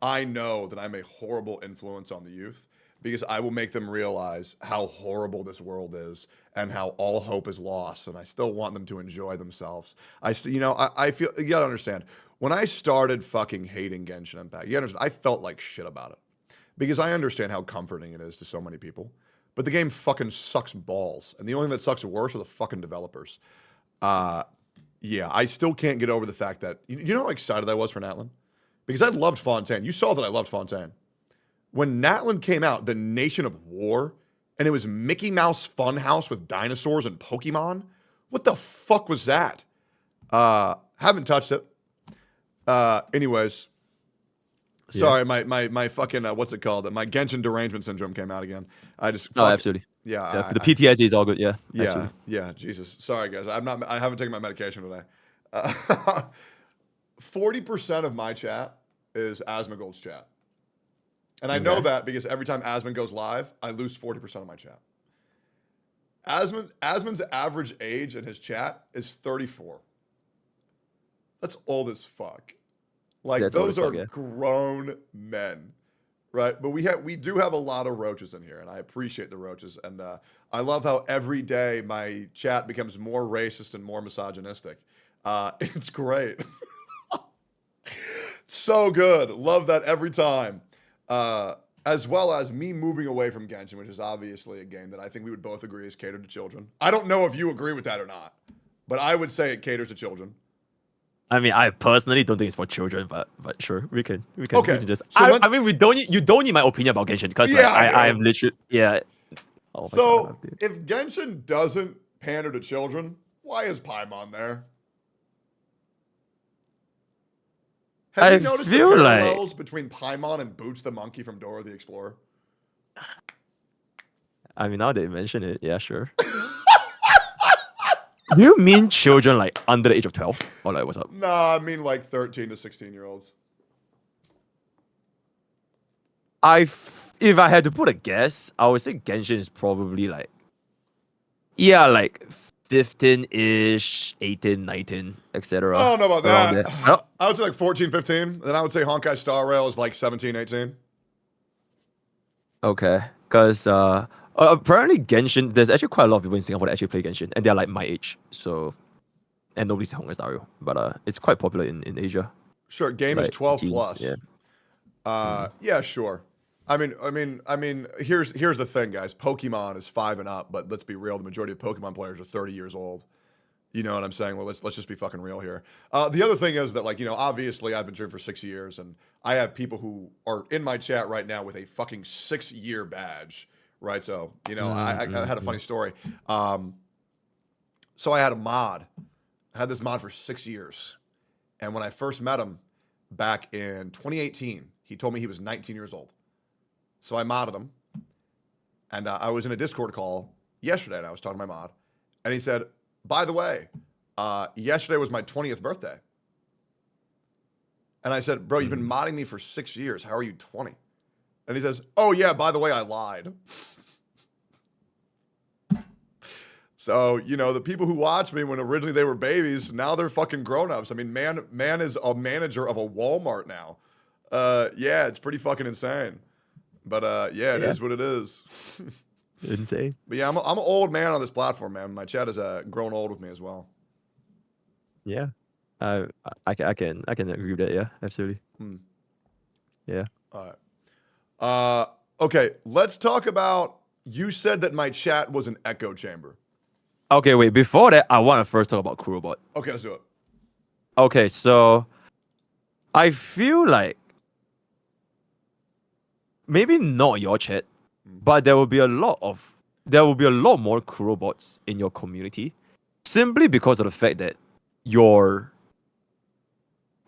I know that I'm a horrible influence on the youth because I will make them realize how horrible this world is and how all hope is lost, and I still want them to enjoy themselves. I feel you gotta understand when I started fucking hating Genshin Impact. You understand? I felt like shit about it because I understand how comforting it is to so many people, but the game fucking sucks balls, and the only thing that sucks worse are the fucking developers. Yeah, I still can't get over the fact that you know how excited I was for Natlin? Because I loved Fontaine. You saw that I loved Fontaine. When Natlin came out, the Nation of War, and it was Mickey Mouse Funhouse with dinosaurs and Pokemon. What the fuck was that? Haven't touched it. Anyways. Sorry, my fucking what's it called? My Genshin derangement syndrome came out again. I just Absolutely. Yeah, the PTSD is all good. Yeah. Yeah, Absolutely. yeah. Jesus, sorry guys, I haven't taken my medication today. 40% of my chat is Asmongold's chat, and I know that because every time Asmon goes live, I lose 40% of my chat. Asmon's average age in his chat is 34. That's old as fuck. Like those are grown men right? But we do have a lot of roaches in here, and I appreciate the roaches. And I love how every day my chat becomes more racist and more misogynistic. It's great. So good. Love that every time. As well as me moving away from Genshin, which is obviously a game that I think we would both agree is catered to children. I don't know if you agree with that or not, but I would say it caters to children. I mean, I personally don't think it's for children, but sure, we can just. So I mean, you don't need my opinion about Genshin because Yeah, I am literally Oh my So God, dude. if Genshin doesn't pander to children, why is Paimon there? Have you noticed the feel like- parallels between Paimon and Boots the monkey from Dora the Explorer? I mean, now that you mention it, yeah, sure. Do you mean children like under the age of 12? Or like, what's up? Nah, I mean like 13 to 16-year-olds. If I had to put a guess, I would say Genshin is probably like, yeah, like 15-ish, 18, 19, etc. I don't know about around that. there. Oh, I would say like 14, 15. Then I would say Honkai Star Rail is like 17, 18. okay, because apparently Genshin, there's actually quite a lot of people in Singapore that actually play Genshin, and they're like my age. So, and nobody's Honkai Star Rail, but it's quite popular in Asia. Sure, game is Like 12 teens, plus. yeah. Yeah, sure. I mean, here's the thing, guys. Pokemon is 5 and up, but let's be real. The majority of Pokemon players are 30 years old. You know what I'm saying? Well, let's just be fucking real here. The other thing is that, like, you know, obviously I've been streaming for 6 years, and I have people who are in my chat right now with a fucking 6-year badge, right? So, you know, I had a funny story. So I had a mod. I had this mod for 6 years. And when I first met him back in 2018, he told me he was 19 years old. So I modded him. And I was in a Discord call yesterday, and I was talking to my mod. And he said, by the way, yesterday was my 20th birthday. And I said, bro, you've been modding me for 6 years. How are you 20? And he says, oh, yeah, by the way, I lied. So, you know, the people who watched me when originally they were babies, now they're fucking grown-ups. I mean, man is a manager of a Walmart now. Yeah, it's pretty fucking insane. But, yeah, it is what it is. Insane. But, yeah, I'm an old man on this platform, man. My chat has grown old with me as well. Yeah. I can agree with that, yeah, absolutely. Yeah. All right. Okay, let's talk about, you said that my chat was an echo chamber. Okay, wait, before that, I want to first talk about Kurobot. Okay, let's do it. Okay, so I feel like maybe not your chat, but there will be a lot more Kurobots in your community simply because of the fact that your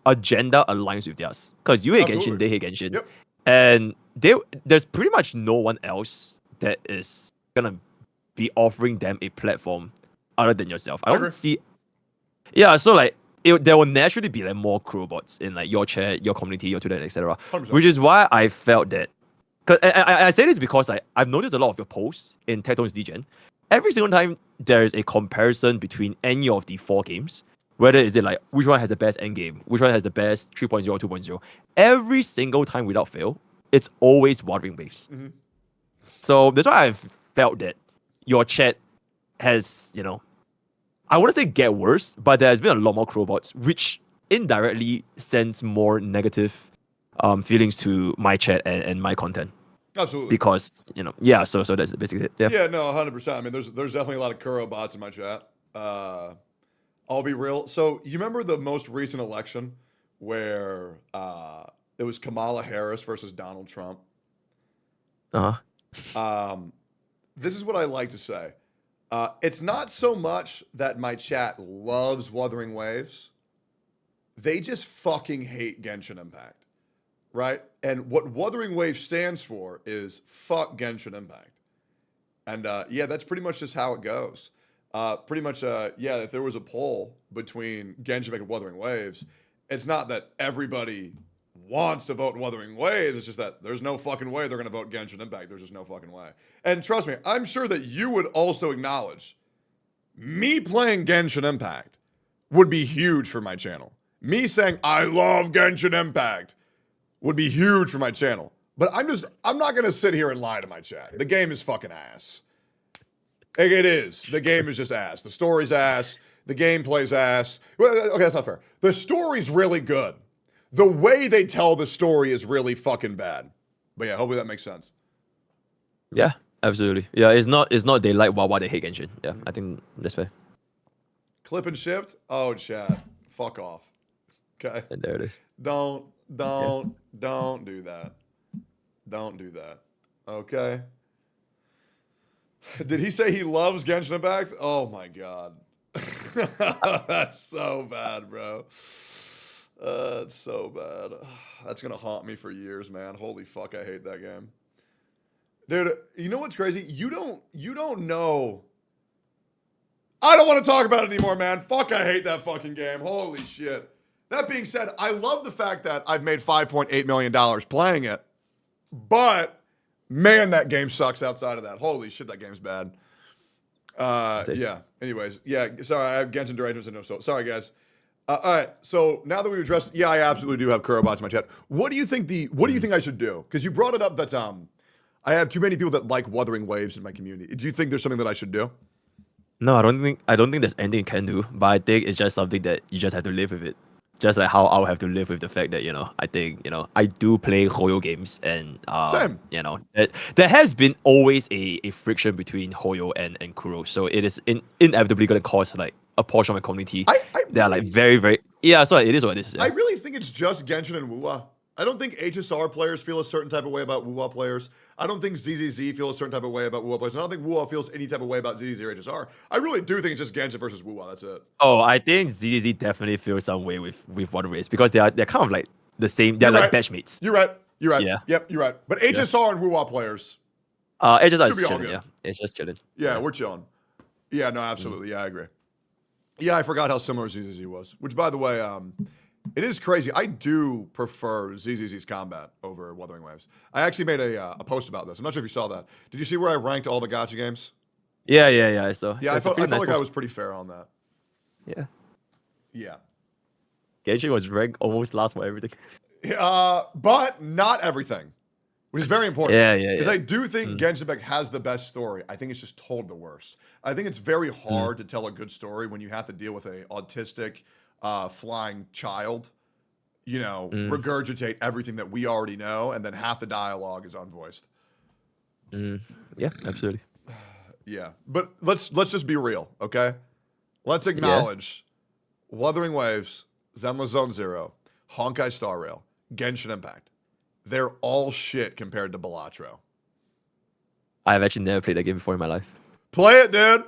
agenda aligns with theirs. Because you hate Genshin, they hate Genshin. Yep. And there's pretty much no one else that is gonna be offering them a platform other than yourself. I don't see. Yeah, so like there will naturally be like more Kurobots in like your chat, your community, your Twitter, etc. Which is why I felt that. Cause I say this because like I've noticed a lot of your posts in Tectone's DGen. Every single time there's a comparison between any of the 4 games, whether is it like which one has the best end game, which one has the best 3.0 or 2.0, every single time without fail, it's always Wuthering Waves. So that's why I've felt that your chat has, you know, I wouldn't say get worse, but there's been a lot more Kurobots, which indirectly sends more negative feelings to my chat and my content. Absolutely. Because, you know, yeah, so that's basically it. Yeah. Yeah, no, 100%. I mean, there's definitely a lot of Kuro bots in my chat. I'll be real. So you remember the most recent election where it was Kamala Harris versus Donald Trump? This is what I like to say. It's not so much that my chat loves Wuthering Waves. They just fucking hate Genshin Impact. Right? And what Wuthering Waves stands for is fuck Genshin Impact. And yeah, that's pretty much just how it goes. Pretty much, yeah, if there was a poll between Genshin Impact and Wuthering Waves, it's not that everybody wants to vote Wuthering Waves, it's just that there's no fucking way they're going to vote Genshin Impact. There's just no fucking way. And trust me, I'm sure that you would also acknowledge me playing Genshin Impact would be huge for my channel. Me saying, I love Genshin Impact would be huge for my channel. But I'm not gonna sit here and lie to my chat. The game is fucking ass. It is. The game is just ass. The story's ass. The gameplay's ass. Well, okay, that's not fair. The story's really good. The way they tell the story is really fucking bad. But yeah, hopefully that makes sense. Yeah, absolutely. Yeah, it's not they like Wawa, they hate Genshin. Yeah, I think that's fair. Clip and shift? Oh, chat. Fuck off. Okay. And there it is. Don't do that. Don't do that. Okay. Did he say he loves Genshin Impact? Oh my god. That's so bad, bro. It's so bad. That's gonna haunt me for years, man. Holy fuck, I hate that game. Dude, you know what's crazy? You don't know. I don't want to talk about it anymore, man. Fuck, I hate that fucking game. Holy shit. That being said, I love the fact that I've made $5.8 million playing it. But, man, that game sucks outside of that. Holy shit, that game's bad. Yeah. Anyways, yeah, sorry, I have Genshin derangement syndrome, so sorry, guys. All right, so now that we've addressed, yeah, I absolutely do have Kurobots in my chat. What do you think I should do? Because you brought it up that I have too many people that like Wuthering Waves in my community. Do you think there's something that I should do? No, I don't think there's anything you can do, but I think it's just something that you just have to live with it. Just like how I'll have to live with the fact that, I think, I do play Hoyo games and, Same. There has been always a friction between Hoyo and Kuro. So it is inevitably going to cause like a portion of my community. They are like very, very, yeah, so it is what it is. Yeah. I really think it's just Genshin and Wuwa. I don't think HSR players feel a certain type of way about Wuwa players. I don't think ZZZ feel a certain type of way about Wuwa players. I don't think Wuwa feels any type of way about ZZZ or HSR. I really do think it's just Genshin versus Wuwa. That's it. Oh, I think ZZZ definitely feels some way with Water Race because they're kind of like the same. They're like batch mates. You're right. Yeah. Yep, you're right. But HSR and Wuwa players. HSR should is be all chilling, good. yeah. It's just chilling. Yeah, we're chilling. Yeah, no, absolutely. Yeah, I agree. Yeah, I forgot how similar ZZZ was. Which, by the way, it is crazy. I do prefer ZZZ's combat over Wuthering Waves. I actually made a post about this. I'm not sure if you saw that. Did you see where I ranked all the gacha games? Yeah, I saw. Yeah, I felt like I was pretty fair on that. Yeah. Yeah. Genshin was ranked almost last for everything. But not everything, which is very important. Yeah. Because I do think Genshin Impact has the best story. I think it's just told the worst. I think it's very hard to tell a good story when you have to deal with a autistic flying child, regurgitate everything that we already know, and then half the dialogue is unvoiced. Yeah, absolutely. Yeah, but let's just be real, okay? Let's acknowledge Wuthering Waves, Zenless Zone Zero, Honkai Star Rail, Genshin Impact. They're all shit compared to Balatro. I've actually never played that game before in my life. Play it, dude.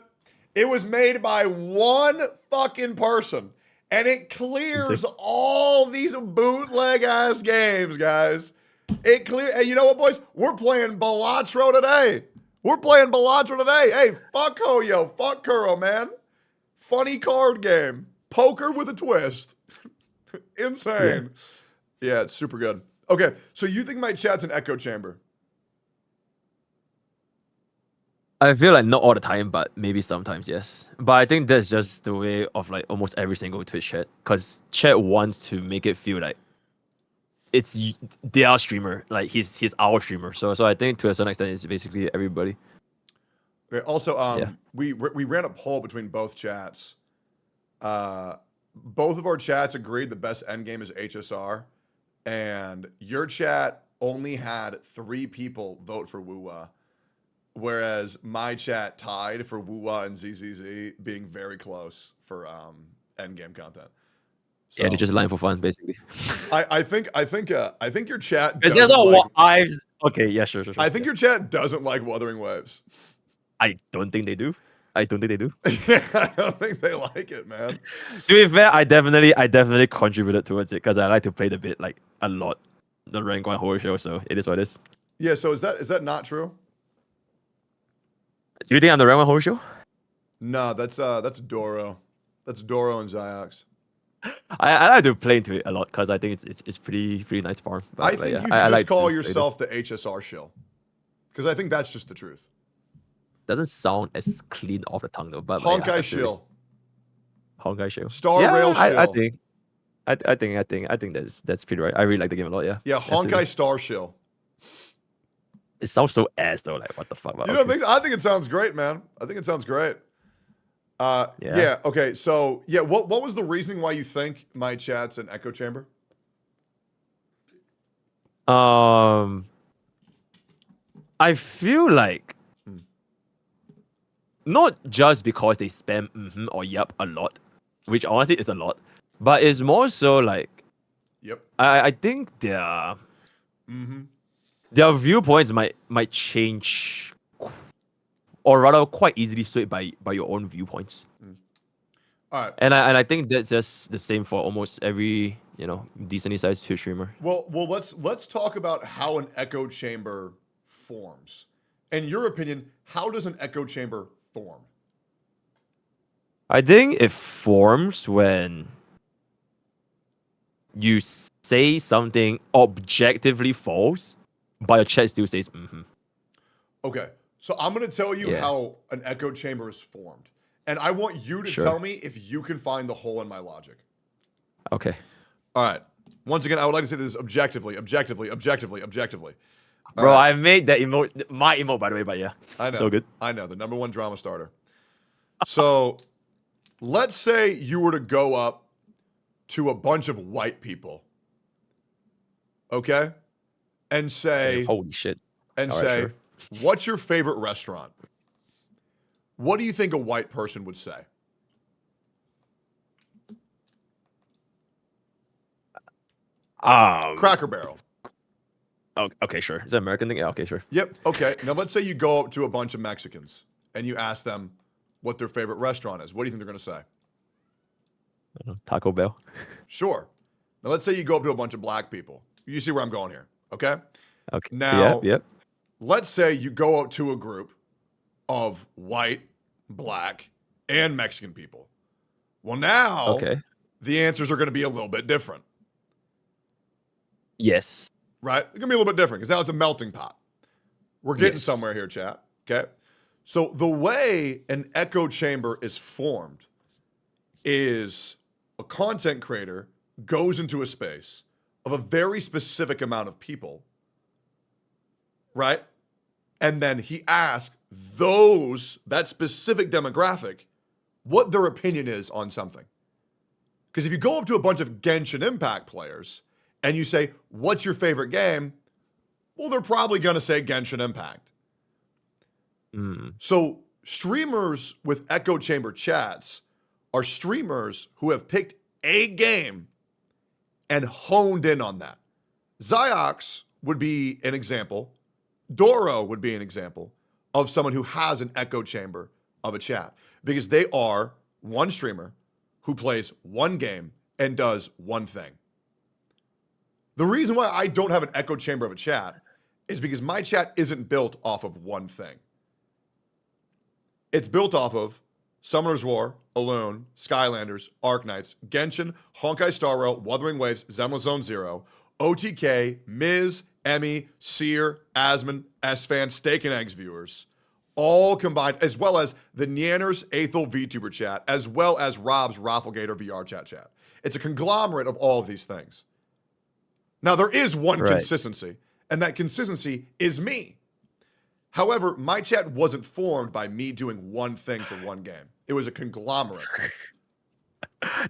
It was made by one fucking person. And it clears all these bootleg ass games, guys. And you know what, boys? We're playing Balatro today. Hey, fuck Hoyo. Fuck Kuro, man. Funny card game. Poker with a twist. Insane. Yeah, it's super good. Okay, so you think my chat's an echo chamber? I feel like not all the time, but maybe sometimes, yes. But I think that's just the way of like almost every single Twitch chat. Because chat wants to make it feel like it's their streamer, like he's our streamer. So I think to a certain extent, it's basically everybody. Okay, also, we ran a poll between both chats. Both of our chats agreed the best endgame is HSR. And your chat only had 3 people vote for Wuwa. Whereas my chat tied for Wuwa and ZZZ being very close for endgame content. So, yeah, they're just lying for fun, basically. I think your chat. Because there's not what I've. Okay, yeah, sure. I think your chat doesn't like Wuthering Waves. I don't think they do. I don't think they like it, man. To be fair, I definitely contributed towards it because I like to play the bit like a lot, the rank 1 horror show. So it is what it is. Yeah. So is that not true? Do you think I'm the rank 1 horror show? No, that's Doro. That's Doro and Ziox. I like to play into it a lot because I think it's pretty nice farm. But, I think you should just call yourself the HSR shill, because I think that's just the truth. Doesn't sound as clean off the tongue though. But Honkai shill. Honkai shill. Star Rail shill. I think that's pretty right. I really like the game a lot. Yeah. Yeah. Honkai Star shill. It sounds so ass though. Like, what the fuck? But You okay. don't think? I think it sounds great, man. I think it sounds great. Yeah. Okay. So yeah, what was the reasoning why you think my chat's an echo chamber? I feel like not just because they spam or yup a lot, which honestly is a lot, but it's more so like Yep. I think their viewpoints might change, or rather quite easily swayed by your own viewpoints. All right. And I think that's just the same for almost every decently sized Twitch streamer. Well, let's talk about how an echo chamber forms. In your opinion, how does an echo chamber form? I think it forms when you say something objectively false, but your chat still says Okay, so I'm going to tell you how an echo chamber is formed. And I want you to tell me if you can find the hole in my logic. Okay. All right. Once again, I would like to say this objectively. Bro, I made that emote, my emote, by the way, but yeah. I know. So good. I know. The #1 drama starter. So let's say you were to go up to a bunch of white people. Okay? And say, holy shit. And All say, right, sure. What's your favorite restaurant? What do you think a white person would say? Cracker Barrel. Oh, okay, sure. Is that American thing? Yeah, okay, sure. Yep. Okay. Now let's say you go up to a bunch of Mexicans and you ask them what their favorite restaurant is. What do you think they're going to say? Taco Bell. Sure. Now let's say you go up to a bunch of black people. You see where I'm going here, okay? Okay. Now, yep. Let's say you go up to a group of white, black, and Mexican people. Well, now the answers are going to be a little bit different. Yes. Right? They're going to be a little bit different because now it's a melting pot. We're getting somewhere here, chat. Okay? So the way an echo chamber is formed is a content creator goes into a space of a very specific amount of people, right? And then he asks that specific demographic what their opinion is on something. Because if you go up to a bunch of Genshin Impact players and you say, what's your favorite game? Well, they're probably going to say Genshin Impact. So streamers with echo chamber chats are streamers who have picked a game and honed in on that. Ziox would be an example. Doro would be an example of someone who has an echo chamber of a chat because they are one streamer who plays one game and does one thing. The reason why I don't have an echo chamber of a chat is because my chat isn't built off of one thing. It's built off of Summoner's War, Alone, Skylanders, Arknights, Genshin, Honkai Star Rail, Wuthering Waves, Zenless Zone Zero, OTK, Miz, Emmy, Seer, Asmon, S-Fan, Steak and Eggs viewers, all combined, as well as the Nianners, Aethel VTuber chat, as well as Rob's Rafflegator VR chat. It's a conglomerate of all of these things. Now, there is one consistency, and that consistency is me. However, my chat wasn't formed by me doing one thing for one game. It was a conglomerate.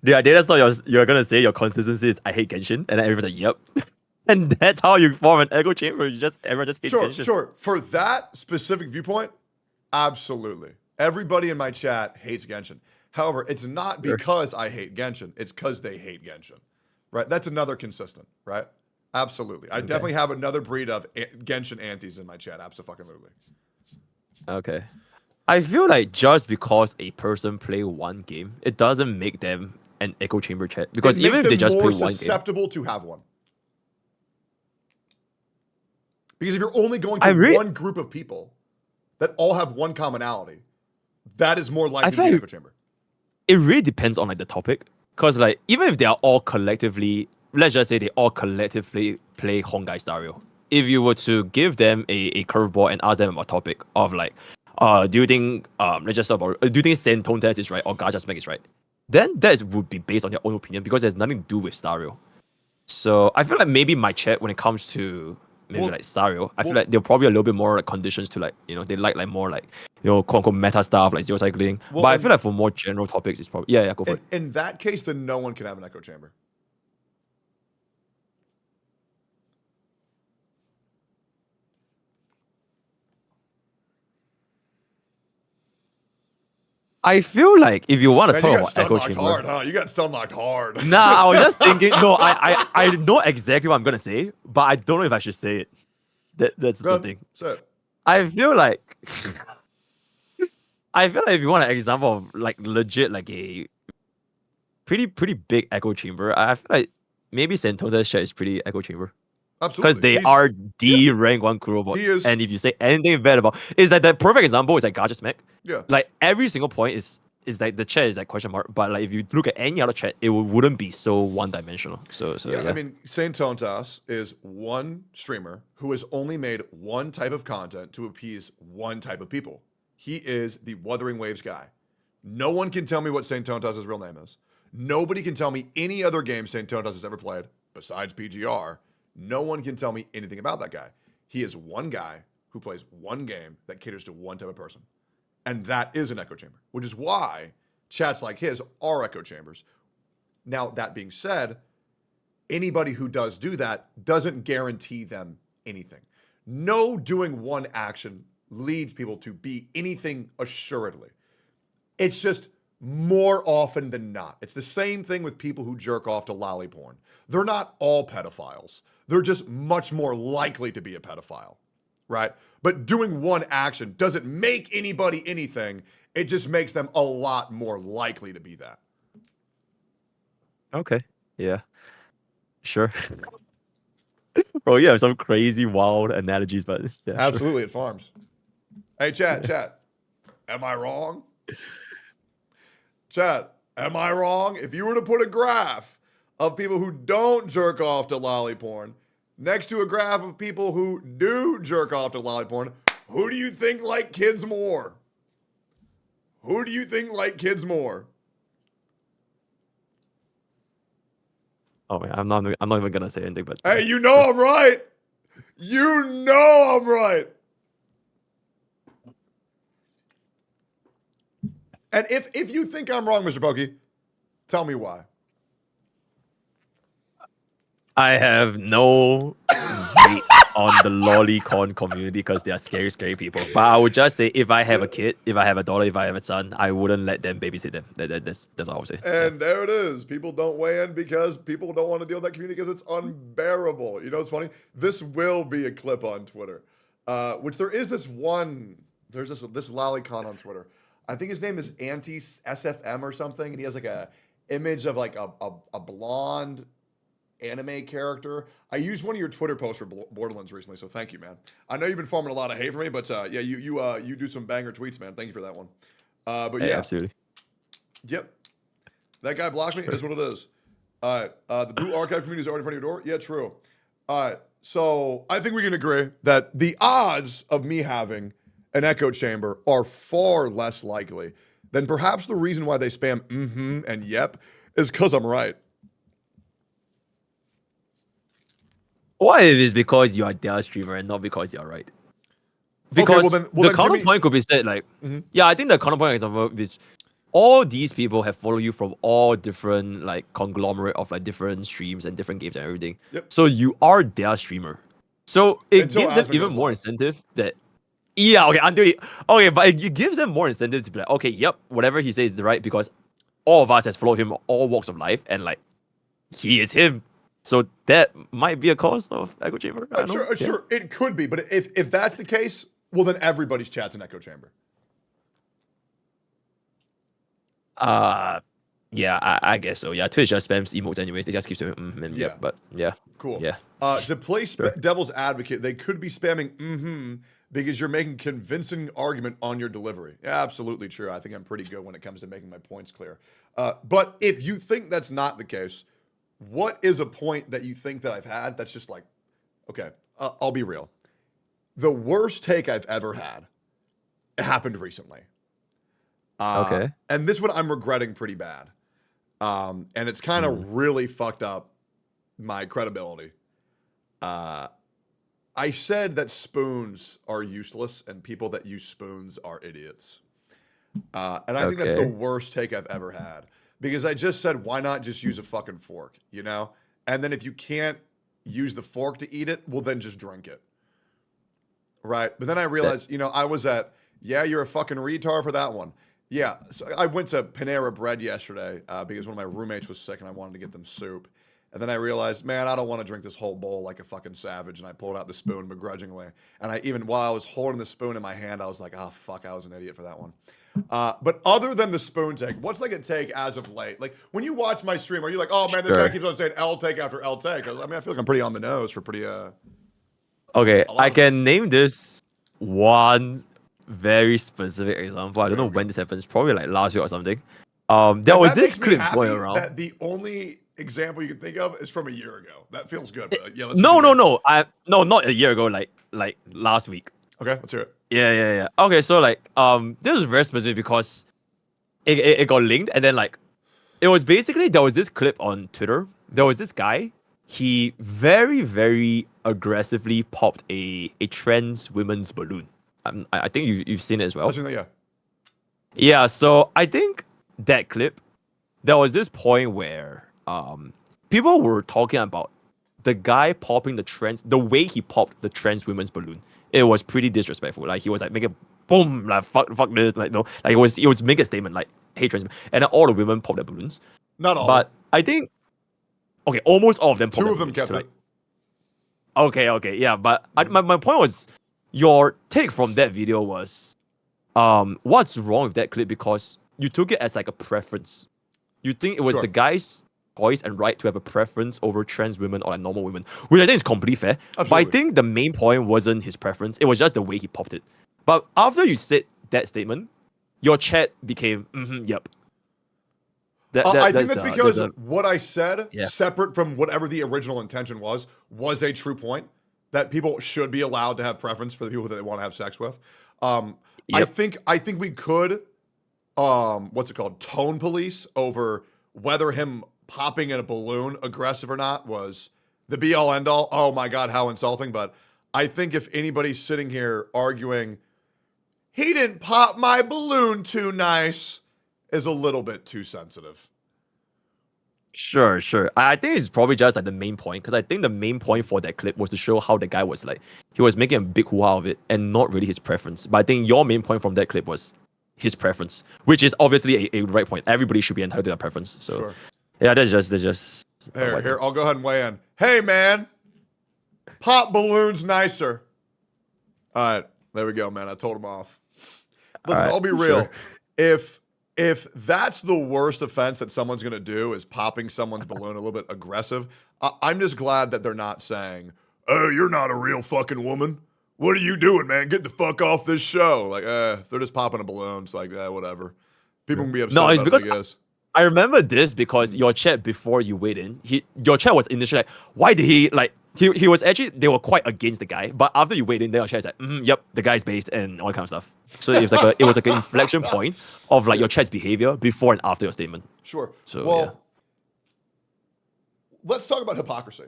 Dude, I just thought you were going to say your consistency is I hate Genshin, and then everybody's like, yep. And that's how you form an echo chamber. Everyone just hates Genshin. Sure. For that specific viewpoint, absolutely. Everybody in my chat hates Genshin. However, it's not because I hate Genshin. It's because they hate Genshin. Right? That's another consistent, right? Absolutely. I definitely have another breed of Genshin antis in my chat. Absolutely. Okay. I feel like just because a person play one game, it doesn't make them an echo chamber chat. Because even if they just play one game, more susceptible to have one. Because if you're only going to one group of people that all have one commonality, that is more likely to be an echo chamber. It really depends on like the topic. Because like even if they are all collectively, let's just say they all collectively play Honkai Star Rail. If you were to give them a curveball and ask them about a topic of like, do you think let's just talk about, do you think Saintontas is right or gacha spec is right? Then that would be based on their own opinion because there's nothing to do with Star Rail. So I feel like maybe my chat when it comes to maybe like Stario, I feel like they're probably a little bit more like conditions to like, they like more like, quote unquote meta stuff like zero cycling. Well, but I feel like for more general topics, it's probably go for it. In that case, then no one can have an echo chamber. I feel like if you want to Man, talk you about got echo stun-locked chamber, hard, huh? You got stun-locked hard. nah, I was just thinking. No, I know exactly what I'm gonna say, but I don't know if I should say it. That's the thing. Say it. I feel like if you want an example of like legit like a pretty big echo chamber, I feel like maybe Saintontas share is pretty echo chamber. Absolutely. Because they are the rank 1 Kurobot. He is. And if you say anything bad about is that the perfect example is like gacha smack. Yeah. Like every single point is like the chat is like question mark, but like if you look at any other chat, it wouldn't be so one-dimensional. So yeah. I mean, Saintontas is one streamer who has only made one type of content to appease one type of people. He is the Wuthering Waves guy. No one can tell me what Saintontas' real name is. Nobody can tell me any other game Saintontas has ever played besides PGR. No one can tell me anything about that guy. He is one guy who plays one game that caters to one type of person. And that is an echo chamber, which is why chats like his are echo chambers. Now, that being said, anybody who does do that doesn't guarantee them anything. No doing one action leads people to be anything assuredly. It's just more often than not. It's the same thing with people who jerk off to lolly porn. They're not all pedophiles. They're just much more likely to be a pedophile, right? But doing one action doesn't make anybody anything. It just makes them a lot more likely to be that. Okay. Yeah. Sure. Bro, you have some crazy wild analogies, but yeah. Absolutely, it farms. Hey, chat. Am I wrong? Chat, am I wrong? If you were to put a graph of people who don't jerk off to lolly porn next to a graph of people who do jerk off to lolly porn, who do you think like kids more? Who do you think like kids more? Oh man, I'm not even gonna say anything, but Hey, you know I'm right. You know I'm right. And if you think I'm wrong, Mr. Pokey, tell me why. I have no hate on the lolicon community because they are scary people. But I would just say if I have a kid, if I have a daughter, if I have a son, I wouldn't let them babysit them. That's all I would say. And there it is. People don't weigh in because people don't want to deal with that community because it's unbearable. You know what's funny? This will be a clip on Twitter, which there is this one. There's this lolicon on Twitter. I think his name is Anti-SFM or something, and he has like a image of like a blonde anime character. I used one of your Twitter posts for Borderlands recently, so thank you, man. I know you've been farming a lot of hate for me, but yeah, you do some banger tweets, man. Thank you for that one. But yeah, absolutely. Yep, that guy blocked me. Is what it is. All right, the Blue Archive community is already in front of your door. Yeah, true. All right, so I think we can agree that the odds of me having an echo chamber are far less likely than perhaps the reason why they spam and yep is because I'm right. What if it's because you are their streamer and not because you're right? Because okay, the counterpoint could be said like, yeah, I think the counterpoint example is all these people have followed you from all different like conglomerate of like different streams and different games and everything. Yep. So you are their streamer. So it gives them even more incentive that but it gives them more incentive to be like, okay, yep, whatever he says is right because all of us has followed him all walks of life and like he is him. So that might be a cause of echo chamber. Sure, it could be, but if that's the case, well then everybody's chat's an echo chamber. Yeah, I guess so. Yeah, Twitch just spams emotes anyways. They just keep spamming but yeah. Cool. Yeah. To play devil's advocate, they could be spamming because you're making convincing argument on your delivery. Yeah, absolutely true. I think I'm pretty good when it comes to making my points clear. But if you think that's not the case, what is a point that you think that I've had that's just like, okay, I'll be real. The worst take I've ever had happened recently. Okay. And this one I'm regretting pretty bad. And it's kind of really fucked up my credibility. I I said that spoons are useless and people that use spoons are idiots. And I think that's the worst take I've ever had. Because I just said, why not just use a fucking fork, you know? And then if you can't use the fork to eat it, well, then just drink it. Right? But then I realized, I was at, you're a fucking retard for that one. Yeah, so I went to Panera Bread yesterday because one of my roommates was sick and I wanted to get them soup. And then I realized, man, I don't want to drink this whole bowl like a fucking savage. And I pulled out the spoon begrudgingly. And while I was holding the spoon in my hand, I was like, oh, fuck, I was an idiot for that one. But other than the spoon take, what's like a take as of late? Like when you watch my stream, are you like, oh man, this guy keeps on saying L take after L take? I mean, I feel like I'm pretty on the nose for pretty. Okay, I can name this one very specific example. I don't know when this happens. Probably like last year or something. There was this clip going around. That the only example you can think of is from a year ago. That feels good. But yeah, no, not a year ago. Like last week. Okay, let's hear it. Yeah. Okay, so like this was very specific because it got linked, and then like it was basically there was this clip on Twitter. There was this guy. He very, very aggressively popped a trans women's balloon. I think you've seen it as well. Yeah. Yeah, so I think that clip, there was this point where people were talking about the guy popping the way he popped the trans women's balloon. It was pretty disrespectful. Like he was like making boom, like fuck this, like no, like it was making a statement like hey trans, and then all the women popped their balloons. Not all, but I think almost all of them. Two of them kept it. Okay, yeah, but my point was, your take from that video was, what's wrong with that clip? Because you took it as like a preference. You think it was the guy's choice and right to have a preference over trans women or like normal women, which I think is completely fair. Absolutely. But I think the main point wasn't his preference; it was just the way he popped it. But after you said that statement, your chat became, yep. I think that's because what I said, separate from whatever the original intention was a true point. That people should be allowed to have preference for the people that they want to have sex with. I think we could, what's it called, tone police over whether him popping in a balloon, aggressive or not, was the be all end all. Oh my God, how insulting! But I think if anybody's sitting here arguing, he didn't pop my balloon too nice, is a little bit too sensitive. Sure. I think it's probably just like the main point, because I think the main point for that clip was to show how the guy was like, he was making a big hoo-ha of it and not really his preference. But I think your main point from that clip was his preference, which is obviously a right point. Everybody should be entitled to their preference. So yeah, that's just here. I'll go ahead and weigh in. Hey man, pop balloons nicer. All right, there we go, man. I told him off. Listen, I'll be real. If that's the worst offense that someone's going to do is popping someone's balloon a little bit aggressive, I'm just glad that they're not saying, oh, you're not a real fucking woman. What are you doing, man? Get the fuck off this show. Like, they're just popping a balloon. It's like, whatever. People can be upset about it, I guess. I remember this because your chat before you weighed in, your chat was initially like, why did he, like, he was actually, they were quite against the guy, but after you weighed in, then your chat's like, yep, the guy's based and all that kind of stuff. So it was like an inflection point of like your chat's behavior before and after your statement. Sure. So, well, let's talk about hypocrisy.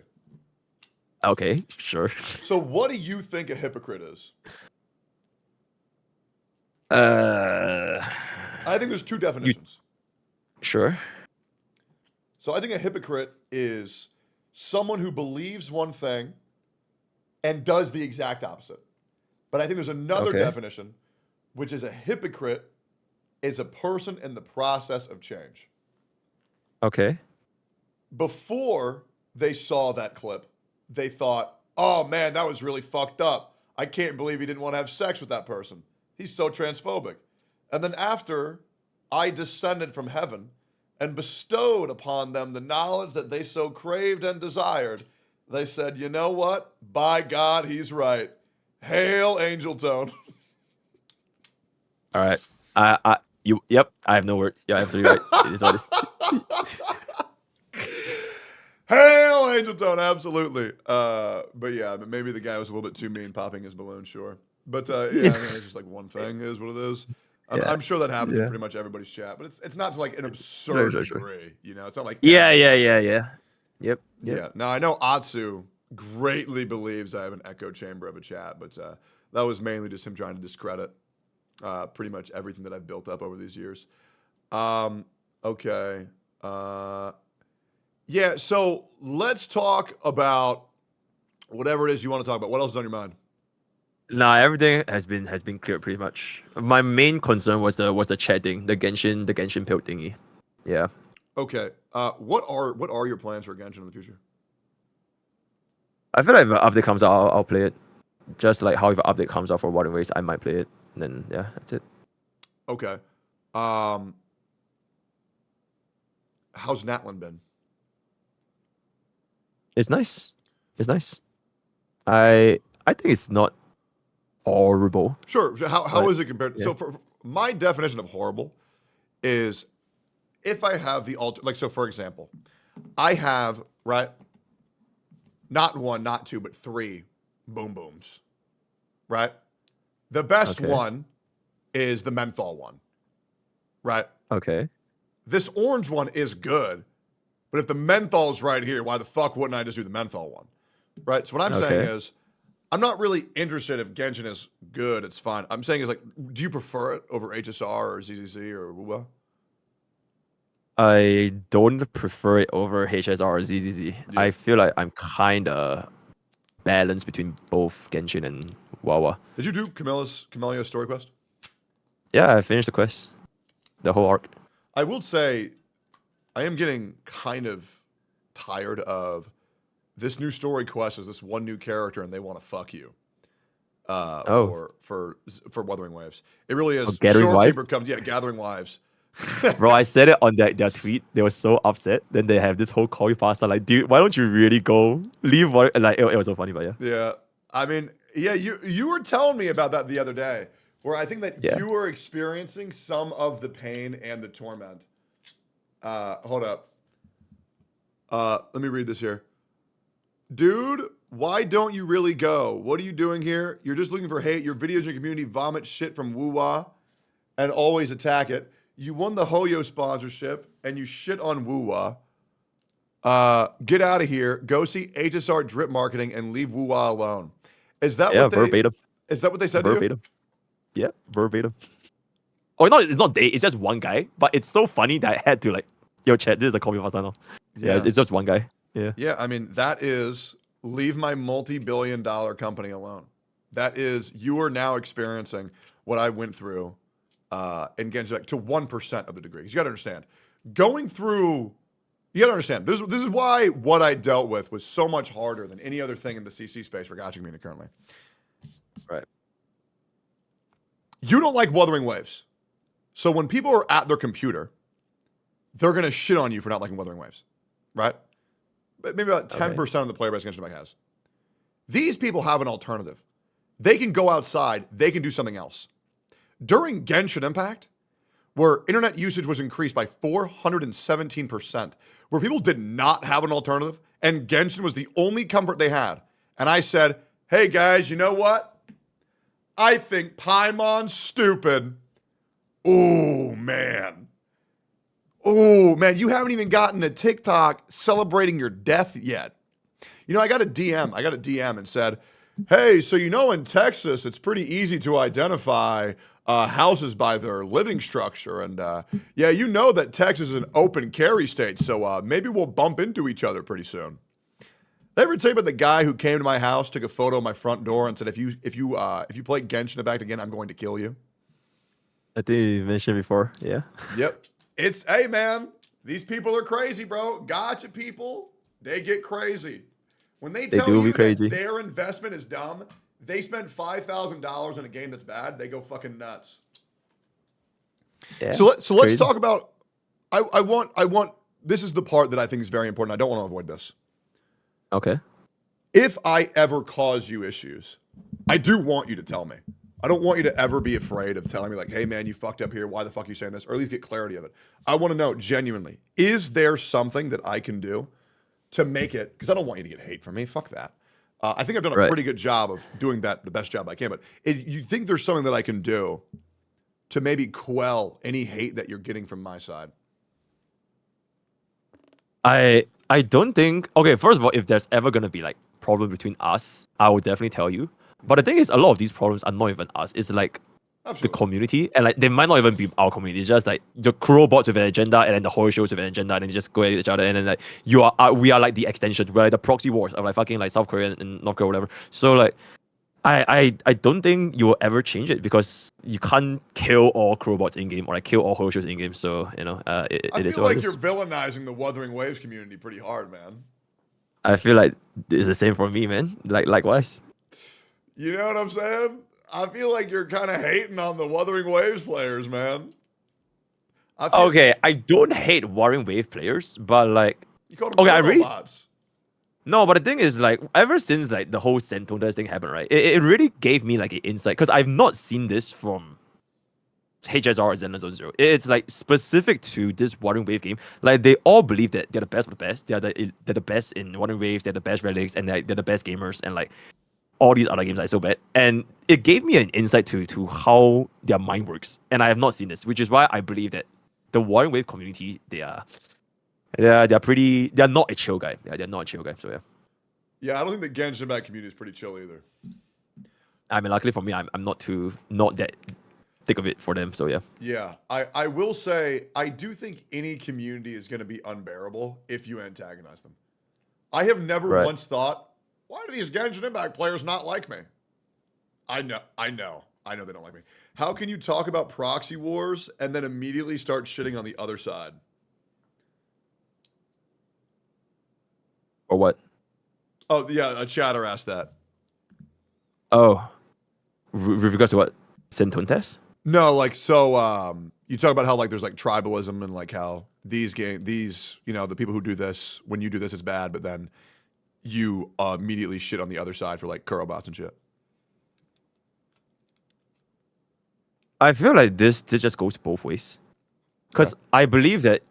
Okay, sure. So what do you think a hypocrite is? I think there's two definitions. Sure. So I think a hypocrite is someone who believes one thing and does the exact opposite. But I think there's another definition, which is a hypocrite is a person in the process of change. Okay. Before they saw that clip, they thought, oh man, that was really fucked up. I can't believe he didn't want to have sex with that person. He's so transphobic. And then after I descended from heaven and bestowed upon them the knowledge that they so craved and desired, they said, you know what? By God, he's right. Hail Angeltone. All right. Yep, I have no words. Yeah, absolutely right. It is what it is. Hail Angeltone, absolutely. But yeah, maybe the guy was a little bit too mean popping his balloon, sure. But yeah, I mean, it's just like one thing is what it is. I'm sure that happens in pretty much everybody's chat, but it's not to like an absurd degree, you know? It's not like yeah. Yep. Yeah. Now I know Atsu greatly believes I have an echo chamber of a chat, but that was mainly just him trying to discredit pretty much everything that I've built up over these years. Okay. Yeah, so let's talk about whatever it is you want to talk about. What else is on your mind? Nah, everything has been cleared pretty much. My main concern was the chat thing, the Genshin pill thingy. Yeah. Okay. What are your plans for Genshin in the future? I feel like if an update comes out, I'll play it. Just like how if an update comes out for Water Waste, I might play it. And then yeah, that's it. Okay. How's Natlin been? It's nice. It's nice. I think it's not horrible. Sure. How is it compared? Yeah. So for my definition of horrible is if I have the so for example, I have, right, not one, not two, but 3 boom booms, right? The best one is the menthol one, right? Okay. This orange one is good, but if the menthol's right here, why the fuck wouldn't I just do the menthol one, right? So what I'm saying is, I'm not really interested if Genshin is good, it's fine. I'm saying is like, do you prefer it over HSR or ZZZ or WoWa? I don't prefer it over HSR or ZZZ. Yeah. I feel like I'm kind of balanced between both Genshin and WoW. Did you do Camellia's story quest? Yeah, I finished the quest. The whole arc. I will say, I am getting kind of tired of this new story quest is this one new character and they want to fuck you. For Wuthering Waves. It really is. Gathering Wives? Gathering Wives. Bro, I said it on their tweet. They were so upset. Then they have this whole call you pasta like, dude, why don't you really go leave? Like it was so funny, but yeah. Yeah, I mean, yeah, you were telling me about that the other day, where I think that you were experiencing some of the pain and the torment. Hold up. Let me read this here. Dude, why don't you really go? What are you doing here? You're just looking for hate. Your videos in your community vomit shit from Woo-Wah and always attack it. You won the Hoyo sponsorship and you shit on Woo-Wah. Get out of here. Go see HSR Drip Marketing and leave Woo-Wah alone. Is that what they verbatim. Is that what they said Verbatim. to you? Yeah, verbatim. Oh no, it's not they, it's just one guy. But it's so funny that I had to like, yo, chat, this is a call me pasta now. Yeah, it's just one guy. Yeah. Yeah, I mean, that is leave my multi-billion-dollar company alone. That is, you are now experiencing what I went through in Genshin to 1% of the degree. Because you got to understand, going through, you got to understand, this is why what I dealt with was so much harder than any other thing in the CC space for gacha community currently. Right. You don't like Wuthering Waves. So when people are at their computer, they're going to shit on you for not liking Wuthering Waves, right? Maybe about 10% of the player base Genshin Impact has. These people have an alternative. They can go outside. They can do something else. During Genshin Impact, where internet usage was increased by 417%, where people did not have an alternative, and Genshin was the only comfort they had. And I said, hey guys, you know what? I think Paimon's stupid. Oh, man. Oh, man, you haven't even gotten a TikTok celebrating your death yet. You know, I got a DM and said, hey, so you know in Texas, it's pretty easy to identify houses by their living structure. And yeah, you know that Texas is an open carry state, so maybe we'll bump into each other pretty soon. Did I ever tell you about the guy who came to my house, took a photo of my front door and said, if you play Genshin Impact again, I'm going to kill you? I think you mentioned before, yeah. Yep. Hey man, these people are crazy, bro. Gacha people, they get crazy. When they tell you that their investment is dumb, they spent $5,000 in a game that's bad, they go fucking nuts. Yeah, so let's talk about, I want, this is the part that I think is very important. I don't want to avoid this. Okay. If I ever cause you issues, I do want you to tell me. I don't want you to ever be afraid of telling me like, hey man, you fucked up here. Why the fuck are you saying this? Or at least get clarity of it. I want to know genuinely, is there something that I can do to make it, because I don't want you to get hate from me. Fuck that. I think I've done a pretty good job of doing that the best job I can. But if you think there's something that I can do to maybe quell any hate that you're getting from my side? I don't think. Okay, first of all, if there's ever gonna be like problem between us, I will definitely tell you. But the thing is, a lot of these problems are not even us. It's like the community, and like they might not even be our community. It's just like the crow bots with an agenda, and then the horror shows with an agenda, and then they just go at each other, and then like we are like the extension. We're like the proxy wars of like fucking like South Korea and North Korea, whatever. So like. I don't think you will ever change it because you can't kill all crow bots in game or like kill all horror shows in game. So it I is feel what it like is. you're villainizing the Wuthering Waves community pretty hard, man. I feel like it's the same for me, man. Like likewise. You know what I'm saying? I feel like you're kind of hating on the Wuthering Waves players, man. Okay, I don't hate Warring Wave players, but like you called them robots. No, but the thing is, like, ever since like the whole Saintontas thing happened, right? It really gave me like an insight because I've not seen this from HSR or Zenless 0. It's like specific to this Warring Wave game. Like they all believe that they're the best of the best. They're the best in Warring Waves. They're the best relics, and they're the best gamers. And like all these other games are so bad. And it gave me an insight to how their mind works. And I have not seen this, which is why I believe that the Warring Wave community they're not a chill guy. Yeah, they're not a chill guy. So yeah. Yeah, I don't think the Genshin Impact community is pretty chill either. I mean, luckily for me, I'm not that thick of it for them. So yeah. Yeah, I will say I do think any community is going to be unbearable if you antagonize them. I have never once thought, why do these Genshin Impact players not like me? I know they don't like me. How can you talk about proxy wars and then immediately start shitting on the other side? Or what? Oh, yeah, a chatter asked that. Oh. With regards to what? Saintontas? No, like, so you talk about how like there's like tribalism and like how these the people who do this, when you do this, it's bad, but then you immediately shit on the other side for like Kurobots and shit. I feel like this just goes both ways. Because I believe that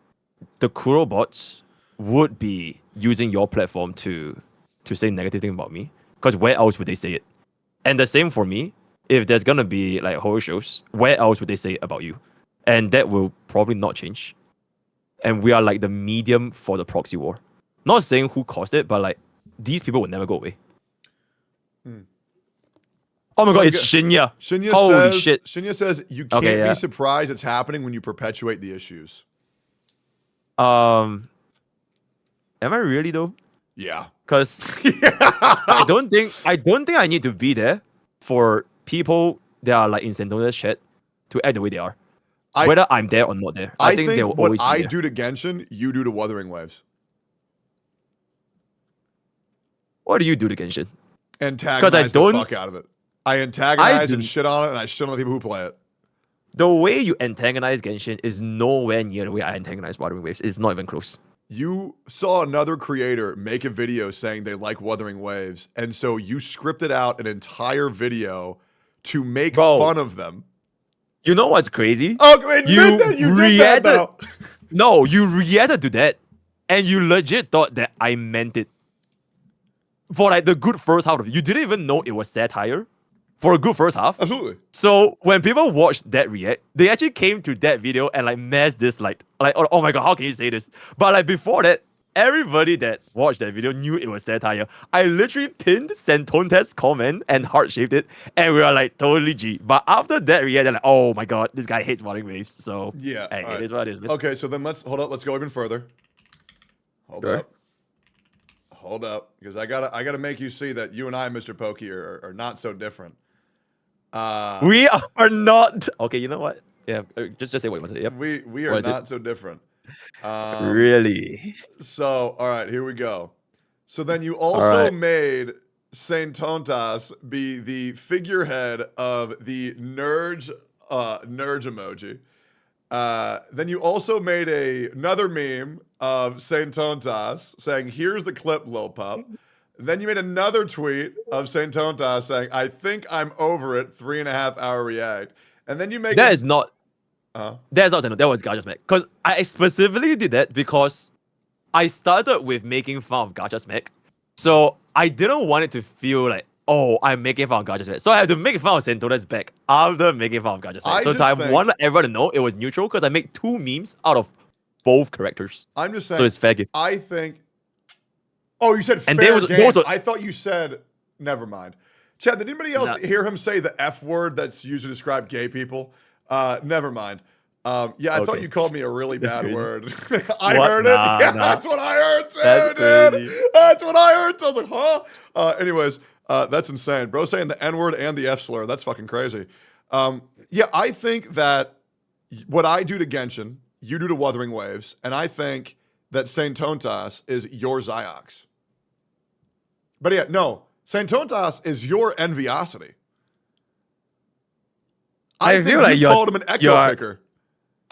the Kurobots would be using your platform to say negative thing about me. Because where else would they say it? And the same for me. If there's gonna be like horror shows, where else would they say it about you? And that will probably not change. And we are like the medium for the proxy war. Not saying who caused it, but like these people will never go away. Oh my god, it's Shinya. Holy shit. Shinya says you can't be surprised it's happening when you perpetuate the issues. Am I really though? Yeah. Because I don't think I need to be there for people that are like in Saintontas shit to act the way they are. Whether I'm there or not there. I think they will always be what I there. do to Genshin, you do to Wuthering Waves. What do you do to Genshin? Antagonize the fuck out of it. I antagonize and shit on it, and I shit on the people who play it. The way you antagonize Genshin is nowhere near the way I antagonize Wuthering Waves. It's not even close. You saw another creator make a video saying they like Wuthering Waves, and so you scripted out an entire video to make fun of them. You know what's crazy? Oh, admit that you did that, though. No, you reacted to that, and you legit thought that I meant it. For like the good first half of it. You didn't even know it was satire. For a good first half. Absolutely. So when people watched that react, they actually came to that video and like mass disliked. Like, oh my god, how can you say this? But like before that, everybody that watched that video knew it was satire. I literally pinned Saintontas' comment and heart-shaped it, and we were like totally G. But after that react, they're like, oh my god, this guy hates Wuthering Waves. So yeah, hey, it is what it is, man. Okay, so then let's go even further. Hold up, because I gotta make you see that you and I, Mr. Pokey, are not so different. We are not. Okay, you know what? Yeah, just say what you want to say. Yep. We are not so different. Really? So, all right, here we go. So then you also made Saintontas be the figurehead of the Nerge emoji. Then you also made another meme of Saintontas saying, "Here's the clip, Lil Pup." Then you made another tweet of Saintontas saying, "I think I'm over it, 3.5 hour react." And then you make That's not Saintontas, that was Gacha Smack. Because I specifically did that because I started with making fun of Gacha Smack. So I didn't want it to feel like, oh, I'm making fun of Gacha Smack. So I had to make fun of Saintontas back after making fun of Gacha Smack. So I wanted everyone to know it was neutral because I made 2 memes out of both characters. I'm just saying. So it's fair game. I think. Oh, you said And fair game. those I thought you said. Never mind. Chad, did anybody else hear him say the F word that's used to describe gay people? Never mind. Yeah, I thought you called me a really bad word. I heard it. Yeah, that's what I heard too, dude. That's what I heard. So I was like, huh? Anyways, that's insane. Bro saying the N word and the F slur. That's fucking crazy. Yeah, I think that what I do to Genshin, you do to Wuthering Waves, and I think that Saintontas is your Ziox. But yeah, no. Saintontas is your Enviosity. I feel like you called him an echo picker.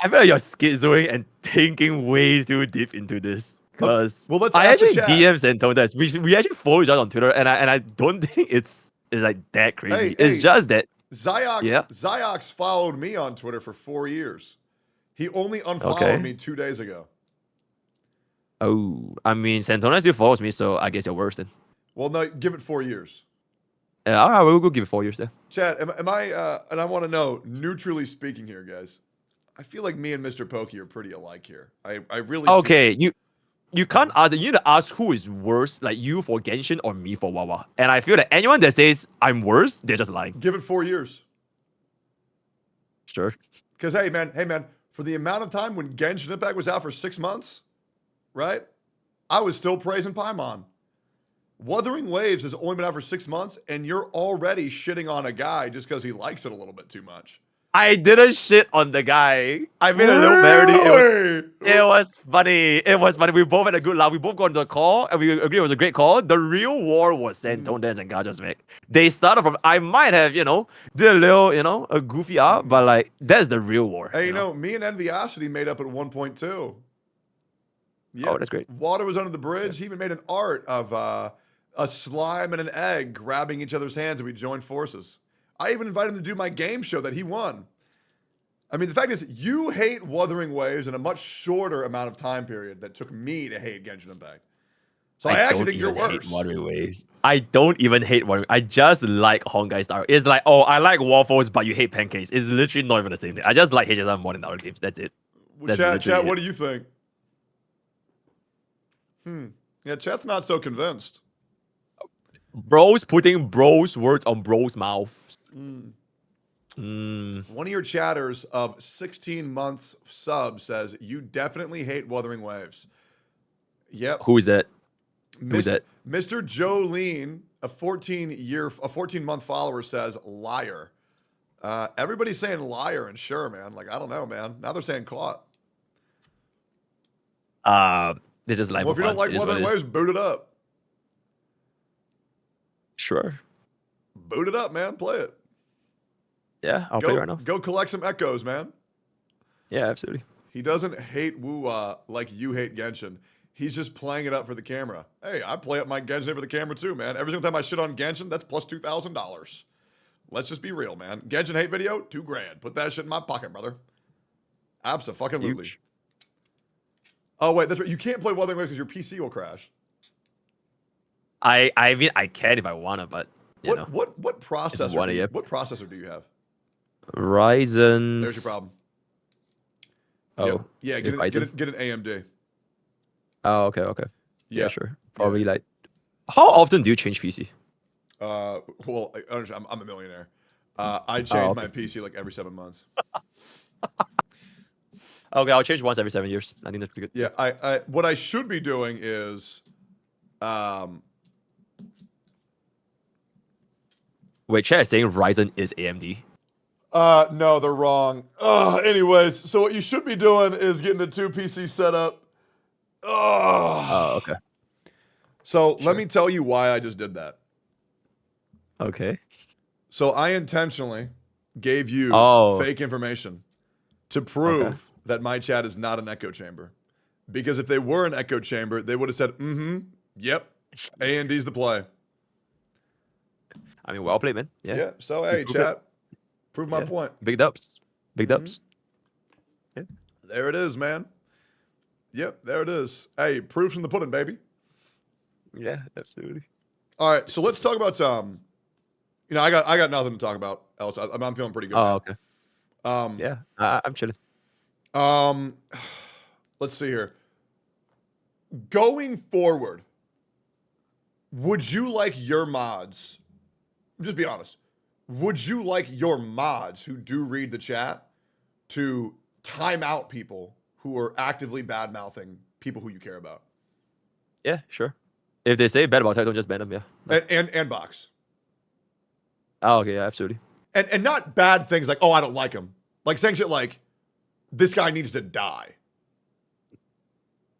I feel like you're schizoing and thinking way too deep into this. Because let's I ask the actually chat. DM Saintontas. We actually follow each other on Twitter, and I don't think it's like that crazy. It's just that Ziox followed me on Twitter for 4 years. He only unfollowed me 2 days ago. Oh, I mean, Saintontas still follows me, so I guess you're worse then. Well, no, give it 4 years. All right, we'll go give it 4 years then. Chad, am I, and I want to know, neutrally speaking here, guys, I feel like me and Mr. Pokey are pretty alike here. I really feel... you can't ask, you need to ask who is worse, like you for Genshin or me for Wawa. And I feel that anyone that says I'm worse, they're just lying. Give it 4 years. Sure. Because, hey, man, for the amount of time when Genshin Impact was out for 6 months, right, I was still praising Paimon. Wuthering Waves has only been out for 6 months, and you're already shitting on a guy just because he likes it a little bit too much. I didn't shit on the guy. I made a little parody. It was funny. It was funny. We both had a good laugh. We both got into the call, and we agreed it was a great call. The real war was Saintontas and Gacha's Vic. They started from, I might have, did a little, a goofy art, but like, that's the real war. Hey, me and Enviosity made up at 1.2. Yeah. Oh, that's great. Water was under the bridge. He even made an art of a slime and an egg grabbing each other's hands, and we joined forces. I even invited him to do my game show that he won. I mean, the fact is, you hate Wuthering Waves in a much shorter amount of time period that took me to hate Genshin Impact. So I actually think you're worse. Wuthering Waves. I don't even hate Wuthering. I just like Honkai Star. It's like, oh, I like waffles, but you hate pancakes. It's literally not even the same thing. I just like HSM more than other games. That's it. Well, chat, what do you think? Yeah, chat's not so convinced. Bros putting bros words on bros' mouth. One of your chatters of 16 months sub says you definitely hate Wuthering Waves. Yep. Who is that? Who's that? Mr. Jolene, a 14-month follower, says liar. Everybody's saying liar and sure, man. Like, I don't know, man. Now they're saying caught. They just like. Well, if you don't like Wuthering Waves, boot it up. Sure. Boot it up, man. Play it. Yeah, I'll play it right now. Go collect some echoes, man. Yeah, absolutely. He doesn't hate Woo-Wah like you hate Genshin. He's just playing it up for the camera. Hey, I play up my Genshin for the camera too, man. Every single time I shit on Genshin, that's plus $2,000. Let's just be real, man. Genshin hate video, $2,000. Put that shit in my pocket, brother. Abso-fucking-lutely. Oh, wait, that's right. You can't play Wuthering Waves because your PC will crash. I mean, I can if I want to, but what processor do you have? Ryzen. There's your problem. Oh, yeah. Get an AMD. Oh, okay. Yeah, sure. Probably like. How often do you change PC? Well, I'm a millionaire. I change my PC like every 7 months. Okay, I'll change once every 7 years. I think that's pretty good. Yeah, what I should be doing is, Wait, chat is saying Ryzen is AMD. No, they're wrong. Anyways, so what you should be doing is getting a 2 PC setup. Oh, okay. So let me tell you why I just did that. Okay. So I intentionally gave you fake information to prove that my chat is not an echo chamber. Because if they were an echo chamber, they would have said, yep, A&D's the play. I mean, well played, man. Yeah. So, hey, chat, prove my point. Big dubs. Yeah. There it is, man. Yep, there it is. Hey, proof's in the pudding, baby. Yeah, absolutely. All right, so let's talk about I got nothing to talk about else. I'm feeling pretty good. Oh, okay. Yeah, I'm chilling. let's see here. Going forward, would you like your mods, just be honest, would you like your mods who do read the chat to time out people who are actively bad-mouthing people who you care about? Yeah, sure. If they say bad about Tectone, just ban them, yeah. And box. Oh, okay, yeah, absolutely. And not bad things like, oh, I don't like him. Like saying shit like, this guy needs to die.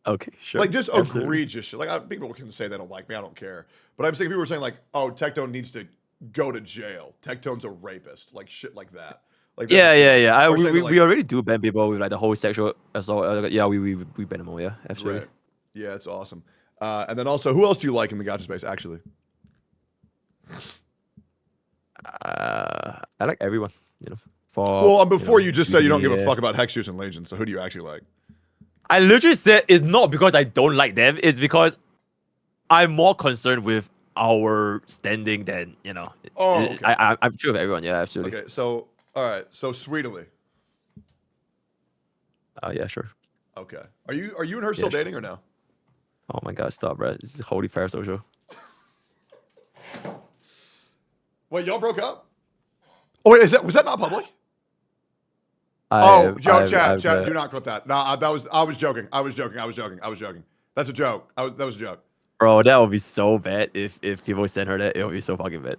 Okay, sure. Like just absolutely. egregious shit. Like people can say they don't like me, I don't care. But I'm saying people are saying like, oh, Tectone needs to go to jail. Tectone's a rapist. Like shit like that. Like yeah. We like, already do ban people with like the whole sexual assault. Yeah, we ban them all. Yeah, absolutely. Right. Yeah, it's awesome. And then also, who else do you like in the gacha space? Actually, I like everyone. You know. Well, before you just said you don't give a yeah. fuck about Hexus and Legion. So who do you actually like? I literally said it's not because I don't like them. It's because I'm more concerned with our standing than you know. Oh, okay. I'm sure of everyone. Yeah, absolutely. Okay, so all right, so Sweetly. Yeah, sure. Okay, are you and her still dating or no? Oh my god, stop, bro! This is holy parasocial. Wait, y'all broke up? Oh wait, was that not public? Chat, do not clip that. No, I was joking. I was joking. That's a joke. That was a joke. Bro, that would be so bad if people send her that. It would be so fucking bad.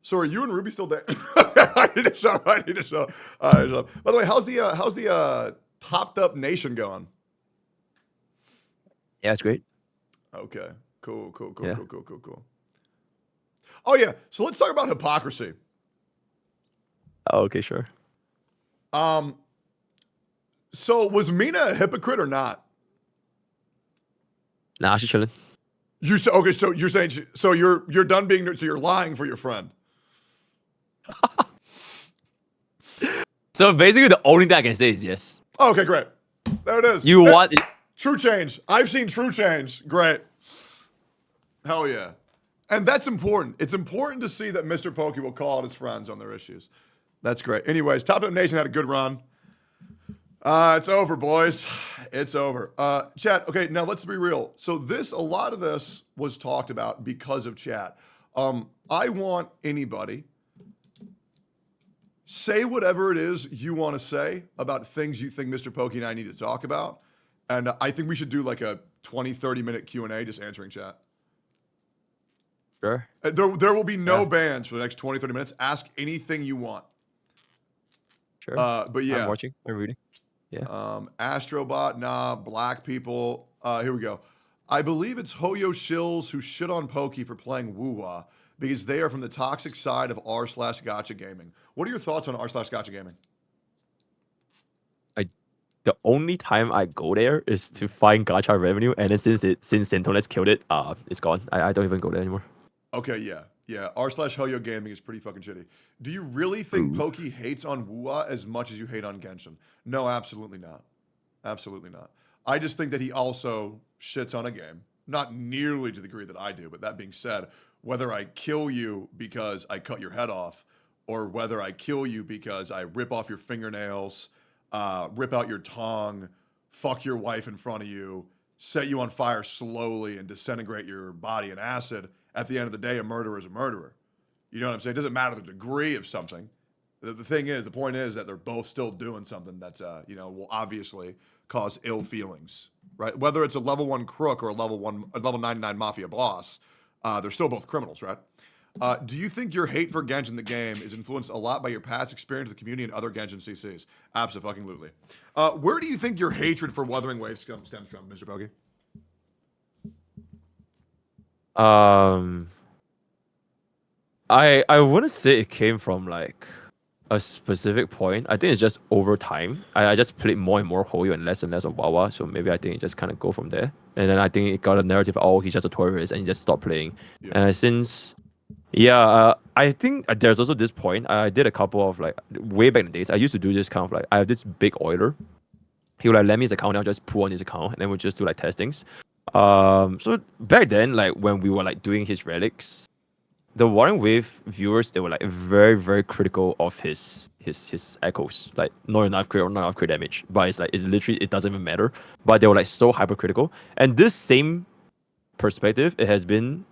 So are you and Ruby still dating? I need to shut up. By the way, how's the Hopped Up Nation going? Yeah, it's great. Okay. Cool. Yeah. Cool. Oh yeah. So let's talk about hypocrisy. Oh, okay, sure. So was Mina a hypocrite or not? Nah, she's chilling. You said okay. So you're saying you're done being so you're lying for your friend. So basically, the only thing I can say is yes. Okay, great. There it is. You want it? True change. I've seen true change. Great. Hell yeah. And that's important. It's important to see that Mr. Pokey will call out his friends on their issues. That's great. Anyways, Top Up Nation had a good run. It's over, boys. It's over. Chat, okay, now let's be real. So a lot of this was talked about because of chat. I want anybody, say whatever it is you want to say about things you think Mr. Pokey and I need to talk about. And I think we should do like a 20, 30-minute Q&A just answering chat. Sure. There will be no bans for the next 20, 30 minutes. Ask anything you want. Sure. But yeah. I'm watching. I'm reading. Yeah. Astrobot, nah. Black people. Here we go. I believe it's Hoyo Shills who shit on Pokey for playing Woo-Wah because they are from the toxic side of r/gacha gaming. What are your thoughts on r/gacha gaming? The only time I go there is to find gacha revenue, and then since Saintontas killed it, it's gone. I don't even go there anymore. Okay, yeah. r/Hoyo gaming is pretty fucking shitty. Do you really think Pokey hates on Woo-Wah as much as you hate on Genshin? No, absolutely not. Absolutely not. I just think that he also shits on a game. Not nearly to the degree that I do, but that being said, whether I kill you because I cut your head off, or whether I kill you because I rip off your fingernails, rip out your tongue, fuck your wife in front of you, set you on fire slowly and disintegrate your body in acid, at the end of the day, a murderer is a murderer. You know what I'm saying? It doesn't matter the degree of something. The point is that they're both still doing something that's, will obviously cause ill feelings, right? Whether it's a level 1 crook or a level 99 mafia boss, they're still both criminals, right? Do you think your hate for Genshin the game is influenced a lot by your past experience with the community and other Genshin CCs? Absolutely. Where do you think your hatred for Wuthering Waves stems from, Mr. Pokey? I wouldn't say it came from like a specific point. I think it's just over time. I just played more and more Hoyo and less of Wawa. So maybe I think it just kind of go from there. And then I think it got a narrative, oh, he's just a tourist, and he just stopped playing. Yeah. I think there's also this point. I did a couple of like way back in the days. I used to do this kind of like I have this big oiler. He would like lend me his account, and I'll just pull on his account, and then we'll just do like testings. So back then, like when we were like doing his relics, the Warring Wave viewers, they were like very, very critical of his echoes. Like not enough crit or not enough crit damage. But it's like it's literally it doesn't even matter. But they were like so hypercritical. And this same perspective, it has been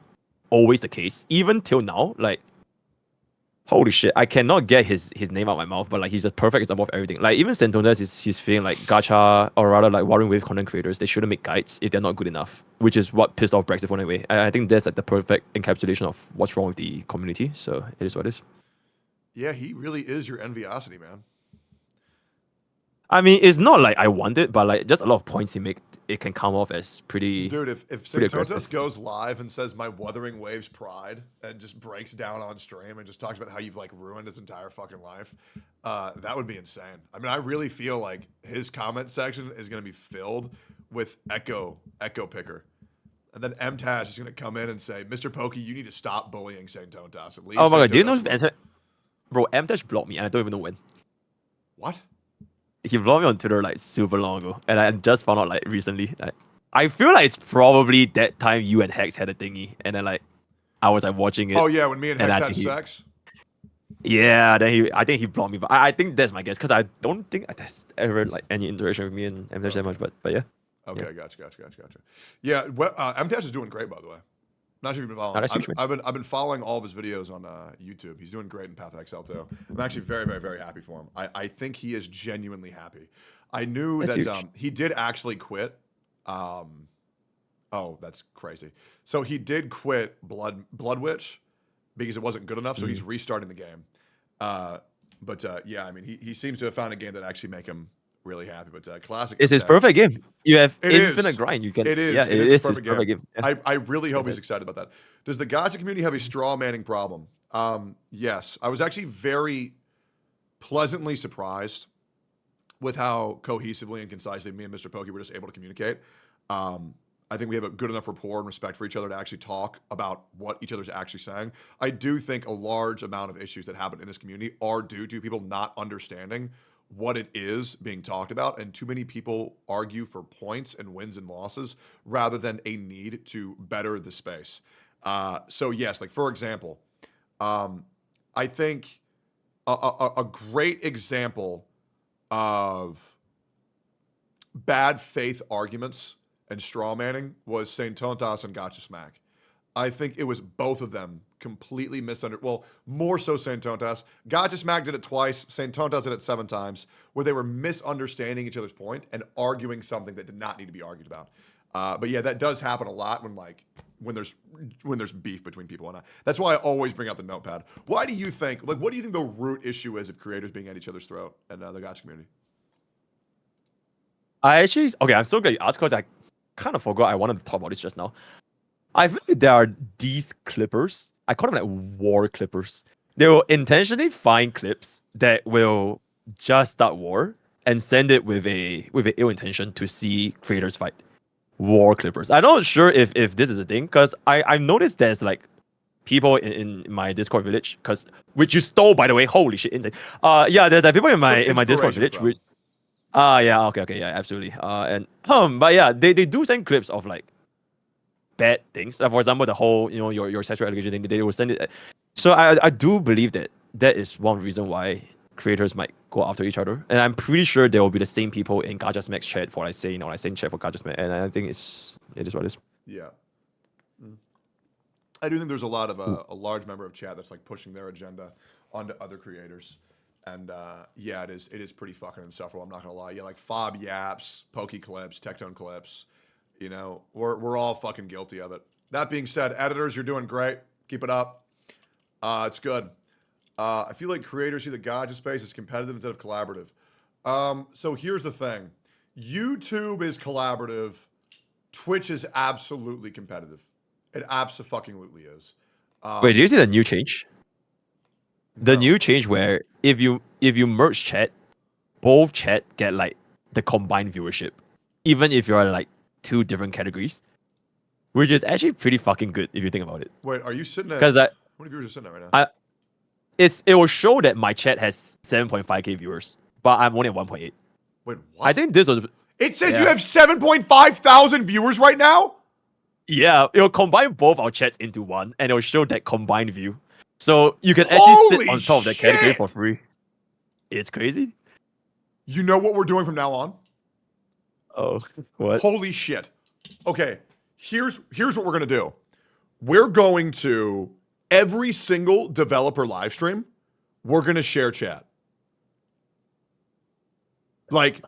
always the case, even till now. Like holy shit, I cannot get his name out of my mouth, but like he's a perfect example of everything. Like even Saintontas he's feeling like gacha or rather like Warring Wave content creators, they shouldn't make guides if they're not good enough, which is what pissed off Brexit anyway. I think that's like the perfect encapsulation of what's wrong with the community. So it is what it is. Yeah, he really is your enviosity, man. I mean, it's not like I want it, but like just a lot of points he make, it can come off as pretty. Dude, if Saintontas goes live and says my Wuthering Waves pride and just breaks down on stream and just talks about how you've like ruined his entire fucking life, that would be insane. I mean, I really feel like his comment section is gonna be filled with echo picker. And then MTash is gonna come in and say, Mr. Pokey, you need to stop bullying Saintontas. Oh my god, do you know bro, MTash blocked me and I don't even know when. What? He blocked me on Twitter like super long ago, and I just found out like recently. Like, I feel like it's probably that time you and Hex had a thingy, and then like I was like watching it. Oh yeah, when me and Hex had sex. Yeah, then I think he blocked me, but I think that's my guess because I don't think there's ever like any interaction with me and MTash that much. But yeah. Okay, yeah. Gotcha. Yeah, MTash is doing great, by the way. Not sure if you've been following. I've been following all of his videos on YouTube. He's doing great in Path XL too. I'm actually very, very, very happy for him. I think he is genuinely happy. I knew that he did actually quit. Oh, that's crazy. So he did quit Blood Witch because it wasn't good enough. So he's restarting the game. Yeah, I mean, he seems to have found a game that actually make him really happy. But classic. It's his perfect game. You have infinite is. grind. You can. It is. Yeah, it is his perfect game. Yeah. I really hope he's excited about that. Does the gacha community have a straw manning problem? Yes. I was actually very pleasantly surprised with how cohesively and concisely me and Mr. Pokey were just able to communicate. I think we have a good enough rapport and respect for each other to actually talk about what each other's actually saying. I do think a large amount of issues that happen in this community are due to people not understanding what it is being talked about, and too many people argue for points and wins and losses rather than a need to better the space. So yes, like for example, I think a great example of bad faith arguments and straw manning was Saintontas and Gacha Smack. I think it was both of them completely misunderstood. Well, more so Saintontas. Gacha Smack did it twice. Saintontas did it 7 times, where they were misunderstanding each other's point and arguing something that did not need to be argued about. But yeah, that does happen a lot when there's beef between people, and that's why I always bring out the notepad. Why do you think? Like, what do you think the root issue is of creators being at each other's throat and the gacha community? I'm so glad you asked because I kind of forgot I wanted to talk about this just now. I feel like there are these clippers. I call them like war clippers. They will intentionally find clips that will just start war and send it with an ill intention to see creators fight. War clippers. I'm not sure if this is a thing because I've noticed there's like people in my Discord village which you stole, by the way. Holy shit, insane. There's like people in my Discord village which okay, yeah, absolutely. But yeah, they do send clips of like bad things. For example, the whole your sexual allegation thing. They will send it. So I do believe that is one reason why creators might go after each other, and I'm pretty sure there will be the same people in Gacha Smack's chat for saying chat for Gacha Smack, and I think it is what it is. Yeah. I do think there's a lot of a large member of chat that's like pushing their agenda onto other creators. And it is pretty fucking insufferable. I'm not gonna lie. Yeah, like Fob Yaps, Pokey Clips, Tectone Clips. We're all fucking guilty of it. That being said, editors, you're doing great. Keep it up. It's good. I feel like creators see the gacha space as competitive instead of collaborative. So here's the thing: YouTube is collaborative. Twitch is absolutely competitive. It absolutely is. Wait, do you see the new change? The new change where if you merge chat, both chat get like the combined viewership, even if you're like 2 different categories, which is actually pretty fucking good if you think about it. Wait, are you sitting at? Because how many viewers are sitting at right now? It will show that my chat has 7.5k viewers, but I'm only at 1.8. Wait, what? I think this was. It says you have 7.5 thousand viewers right now. Yeah, it'll combine both our chats into one, and it'll show that combined view. So you can actually Holy sit on top of that category shit! for free. It's crazy. You know what we're doing from now on? Oh, what? Holy shit. Okay, here's what we're gonna do. We're going to every single developer live stream, we're gonna share chat. Like,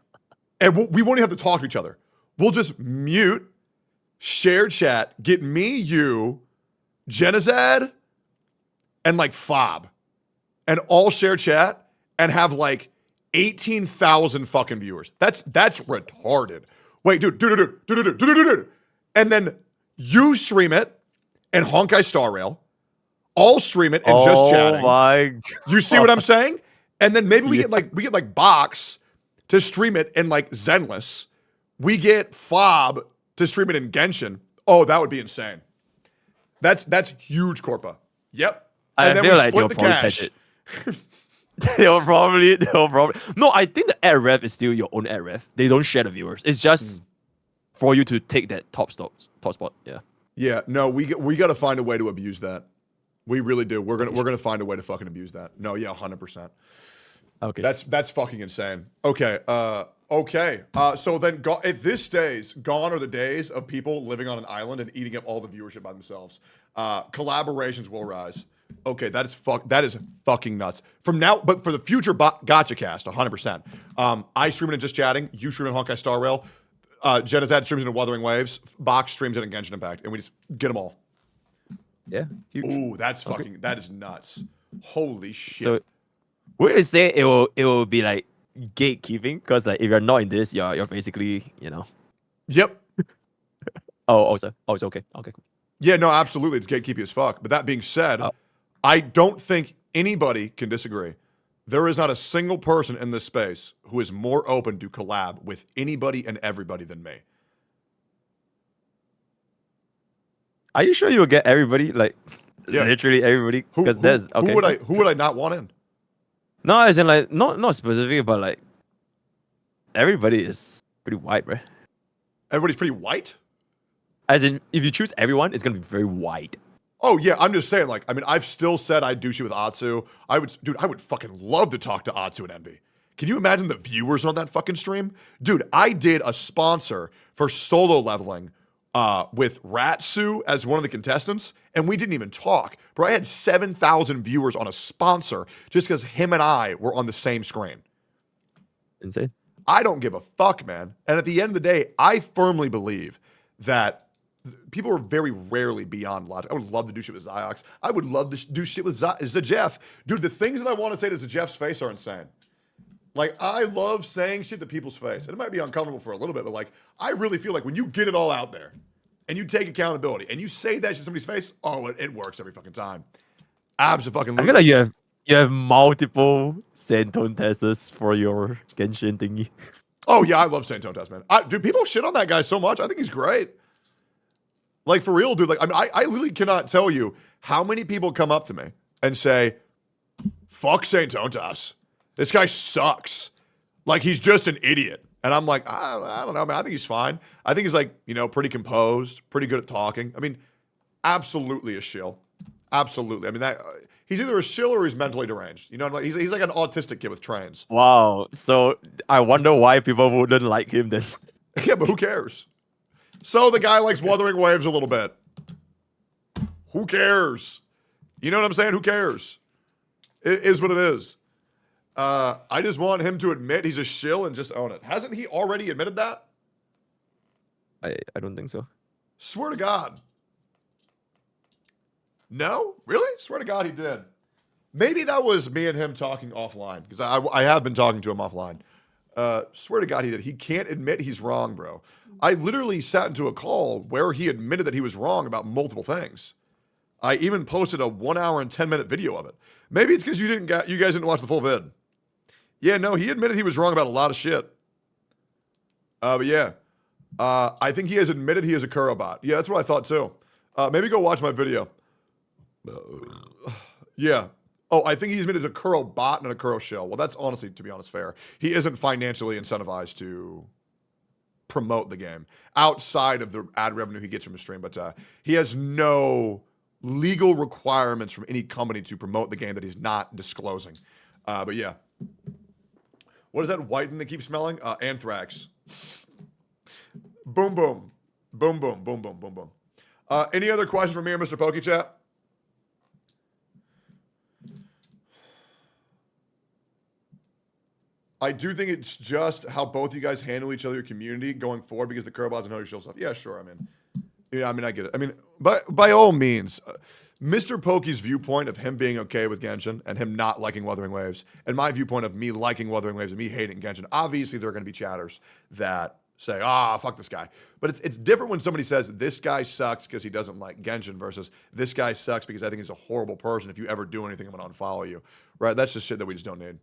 and we won't even have to talk to each other. We'll just mute, share chat, get me, you, Genizad, and like Fob, and all share chat and have like 18,000 fucking viewers. That's retarded. Wait, dude. And then you stream it and Honkai Star Rail. All stream it and just chatting. Oh my god. You see what I'm saying? And then maybe we get like Box to stream it in like Zenless. We get Fob to stream it in Genshin. Oh, that would be insane. That's huge, Corpa. Yep. And I feel like they'll probably catch it. they'll probably. No, I think the ad ref is still your own ad ref. They don't share the viewers. It's just for you to take that top spot. Yeah. Yeah. No, we got to find a way to abuse that. We really do. We're gonna find a way to fucking abuse that. No, yeah, 100%. Okay. That's fucking insane. Okay. So then, if this stays, gone are the days of people living on an island and eating up all the viewership by themselves. Collaborations will rise. Okay, that is fucking nuts. From now, but for the future Gacha cast, 100%. I stream it in Just Chatting. You stream it in Honkai Star Rail. Genizad streams it in Wuthering Waves. Box streams it in Genshin Impact, and we just get them all. Yeah. Huge. Ooh, that's fucking. That is nuts. Holy shit. So, would you say it will be like gatekeeping? Because like if you're not in this, you're basically Yep. Oh, it's okay. Okay. Cool. Yeah, no, absolutely. It's gatekeepy as fuck. But that being said, I don't think anybody can disagree. There is not a single person in this space who is more open to collab with anybody and everybody than me. Are you sure you'll get everybody? Like, literally everybody? Because there's okay. Who would I not want in? No, as in like not specific, but like everybody is pretty white, right? Everybody's pretty white? As in, if you choose everyone, it's gonna be very wide. Oh yeah, I'm just saying. Like, I mean, I've still said I'd do shit with Atsu. I would fucking love to talk to Atsu and Envy. Can you imagine the viewers on that fucking stream? Dude, I did a sponsor for solo leveling with Ratsu as one of the contestants, and we didn't even talk. Bro, I had 7,000 viewers on a sponsor just because him and I were on the same screen. Insane. I don't give a fuck, man. And at the end of the day, I firmly believe that people are very rarely beyond logic. I would love to do shit with Ziox. I would love to do shit with Zajeff. Dude, the things that I want to say to Zajeff's face are insane. Like, I love saying shit to people's face. And it might be uncomfortable for a little bit, but like, I really feel like when you get it all out there and you take accountability and you say that shit to somebody's face, oh, it works every fucking time. Absolutely. I feel like you have multiple Saintontas for your Genshin thingy. Oh yeah, I love Saintontas, man. Dude, people shit on that guy so much. I think he's great. Like, for real, dude. Like, I mean, I really cannot tell you how many people come up to me and say, "Fuck Saintontas. This guy sucks. Like, he's just an idiot." And I'm like, I don't know, man. I think he's fine. I think he's like, pretty composed, pretty good at talking. I mean, absolutely a shill. Absolutely. I mean, he's either a shill or he's mentally deranged. You know, like he's like an autistic kid with trains. Wow. So I wonder why people wouldn't like him then. Yeah, but who cares? So the guy likes Wuthering Waves a little bit. Who cares? You know what I'm saying? Who cares? It is what it is. I just want him to admit he's a shill and just own it. Hasn't he already admitted that? I don't think so. Swear to God. No? Really? Swear to God he did. Maybe that was me and him talking offline, because I have been talking to him offline. Swear to God he did. He can't admit he's wrong, bro. I literally sat into a call where he admitted that he was wrong about multiple things. I even posted a 1 hour and 10-minute video of it. Maybe it's because you guys didn't watch the full vid. Yeah, no, he admitted he was wrong about a lot of shit. But yeah, I think he has admitted he is a Kurobot. Yeah, that's what I thought too. Maybe go watch my video. Yeah. Oh, I think he's admitted he's a Kurobot and a Kuro shell. Well, that's honestly, to be honest, fair. He isn't financially incentivized to promote the game outside of the ad revenue he gets from his stream. But he has no legal requirements from any company to promote the game that he's not disclosing. But yeah. What is that white thing that keeps smelling? Anthrax. Boom, boom. Boom, boom, boom, boom, boom, boom. Any other questions from me or Mr. Pokey chat? I do think it's just how both you guys handle each other, your community going forward, because the Kerbots and Holy Shield stuff. Yeah, sure. I get it. I mean, by all means, Mr. Pokey's viewpoint of him being okay with Genshin and him not liking Wuthering Waves, and my viewpoint of me liking Wuthering Waves and me hating Genshin, obviously there are going to be chatters that say, fuck this guy. But it's different when somebody says, this guy sucks because he doesn't like Genshin versus this guy sucks because I think he's a horrible person. If you ever do anything, I'm going to unfollow you. Right? That's just shit that we just don't need.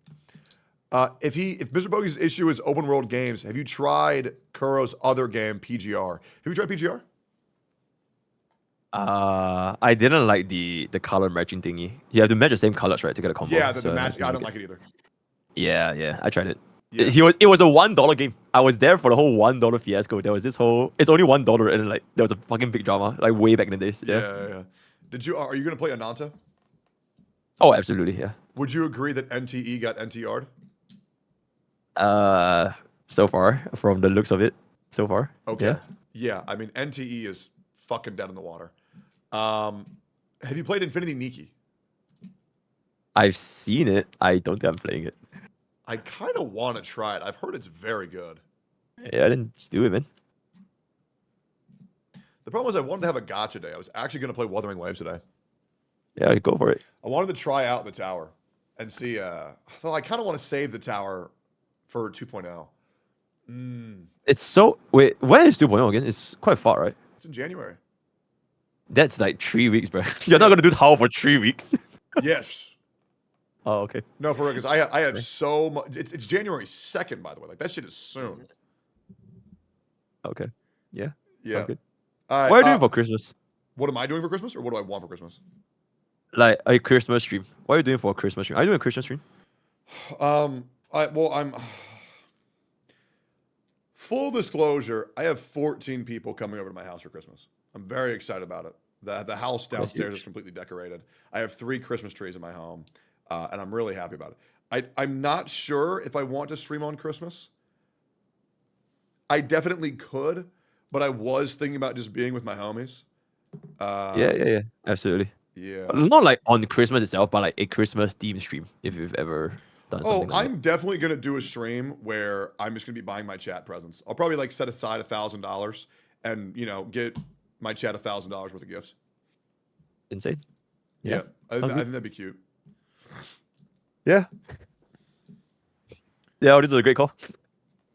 If Mr. Pokey's issue is open world games, have you tried Kuro's other game, PGR? Have you tried PGR? I didn't like the color matching thingy. You have to match the same colors, right, to get a combo. Yeah, the match. I don't like it either. Yeah, I tried it. Yeah. It was a $1 game. I was there for the whole $1 fiasco. There was this whole. It's only $1, and like there was a fucking big drama, like way back in the days. Yeah. Are you gonna play Ananta? Oh, absolutely. Yeah. Would you agree that NTE got NTR'd? So far, from the looks of it, so far. Okay. Yeah. I mean, NTE is fucking dead in the water. Have you played Infinity Nikki? I've seen it. I don't think I'm playing it. I kind of want to try it. I've heard it's very good. Yeah, I didn't just do it, man. The problem is I wanted to have a gacha day. I was actually going to play Wuthering Waves today. Yeah, go for it. I wanted to try out the tower and see. So I kind of want to save the tower for 2.0. It's so... Wait, when is 2.0 again? It's quite far, right? It's in January. That's like 3 weeks, bro. You're not going to do tower for 3 weeks? Yes. Oh, okay. No, for real, because I have so much. It's January 2nd, by the way. Like, that shit is soon. Okay. Yeah. Yeah. Sounds good. All right, What are you doing for Christmas? What am I doing for Christmas, or what do I want for Christmas? Like a Christmas stream. What are you doing for a Christmas stream? Are you doing a Christmas stream? I'm full disclosure. I have 14 people coming over to my house for Christmas. I'm very excited about it. The house downstairs is completely decorated. I have 3 Christmas trees in my home, and I'm really happy about it. I'm not sure if I want to stream on Christmas. I definitely could, but I was thinking about just being with my homies. Yeah. Absolutely. Yeah. Not like on Christmas itself, but like a Christmas theme stream, if you've ever done something like I'm definitely going to do a stream where I'm just going to be buying my chat presents. I'll probably like set aside $1,000 and, get my chat $1,000 worth of gifts. Insane. Yeah. I think that'd be cute. Yeah. Yeah, this was a great call.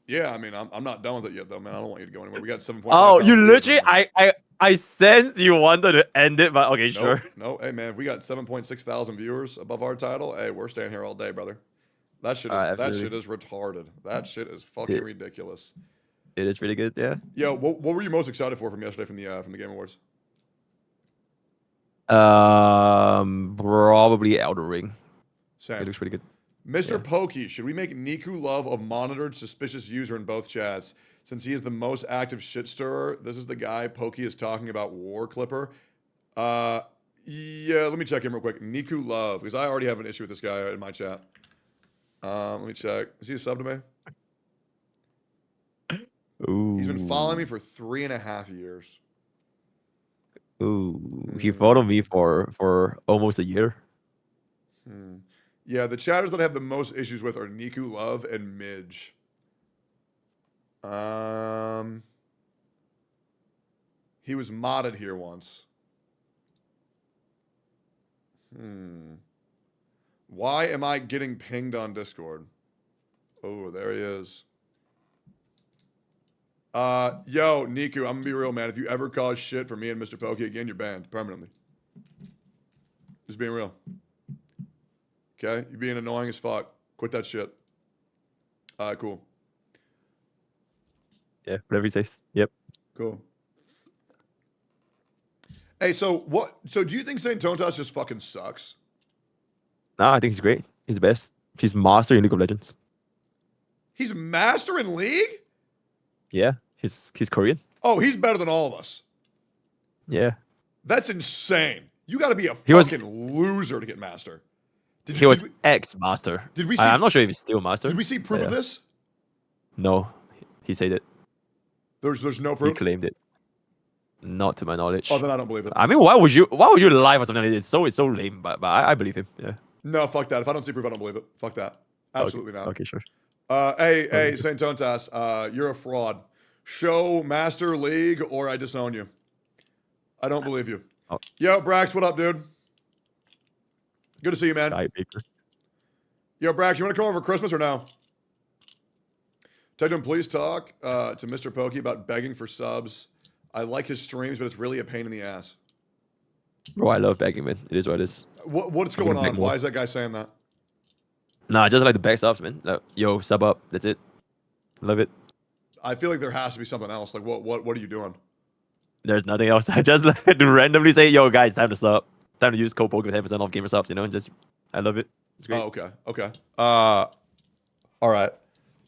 Yeah, I mean, I'm not done with it yet, though, man. I don't want you to go anywhere. We got 7.5. Oh, you literally... I sensed you wanted to end it, but okay, sure. No, hey, man, if we got 7.6 thousand viewers above our title, hey, we're staying here all day, brother. That shit is retarded. That shit is fucking ridiculous. It is pretty good, yeah. Yo, what were you most excited for from yesterday from the Game Awards? Probably Elden Ring. Same. It looks pretty good. Mr. Pokey, should we make Niku Love a monitored suspicious user in both chats? Since he is the most active shit stirrer, this is the guy Pokey is talking about, War Clipper. Yeah, let me check him real quick. Niku Love, because I already have an issue with this guy in my chat. Let me check. Is he a sub to me? Ooh. He's been following me for 3.5 years. Ooh. He followed me for almost a year. Yeah, the chatters that I have the most issues with are Niku Love and Midge. He was modded here once. Why am I getting pinged on Discord? Oh, there he is. Yo, Niku, I'm gonna be real, man. If you ever cause shit for me and Mr. Pokey again, you're banned permanently. Just being real. Okay? You're being annoying as fuck. Quit that shit. Cool. Yeah, whatever he says. Yep. Cool. Hey, so do you think Saintontas just fucking sucks? No, I think he's great. He's the best. He's master in League of Legends. He's master in League? Yeah. He's Korean. Oh, he's better than all of us. Yeah. That's insane. You got to be a He was fucking loser to get master. he was ex-master. Did we see? I'm not sure if he's still master. Did we see proof of this? No, he said it. There's no He proof. claimed it. Not to my knowledge. Oh, then I don't believe it. I mean, why would you lie for something like this? It's so lame, but I believe him. Yeah. No, fuck that. If I don't see proof, I don't believe it. Fuck that. Absolutely not. Okay, sure. Hey, Saintontas, you're a fraud. Show Master League or I disown you. I don't believe you. Oh. Yo, Brax, what up, dude? Good to see you, man. Diet Baker. Yo, Brax, you want to come over for Christmas or no? Tectone, please talk to Mr. Pokey about begging for subs. I like his streams, but it's really a pain in the ass. Bro, I love begging, man. It is what it is. What's going on? Why is that guy saying that? Nah, I just like the beg subs, man. Like, yo, sub up. That's it. Love it. I feel like there has to be something else. Like, what are you doing? There's nothing else. I just like to randomly say, yo, guys, time to sub. Time to use code Pokey with 10% off gamer subs, you know? And just, I love it. It's great. Oh, okay. All right.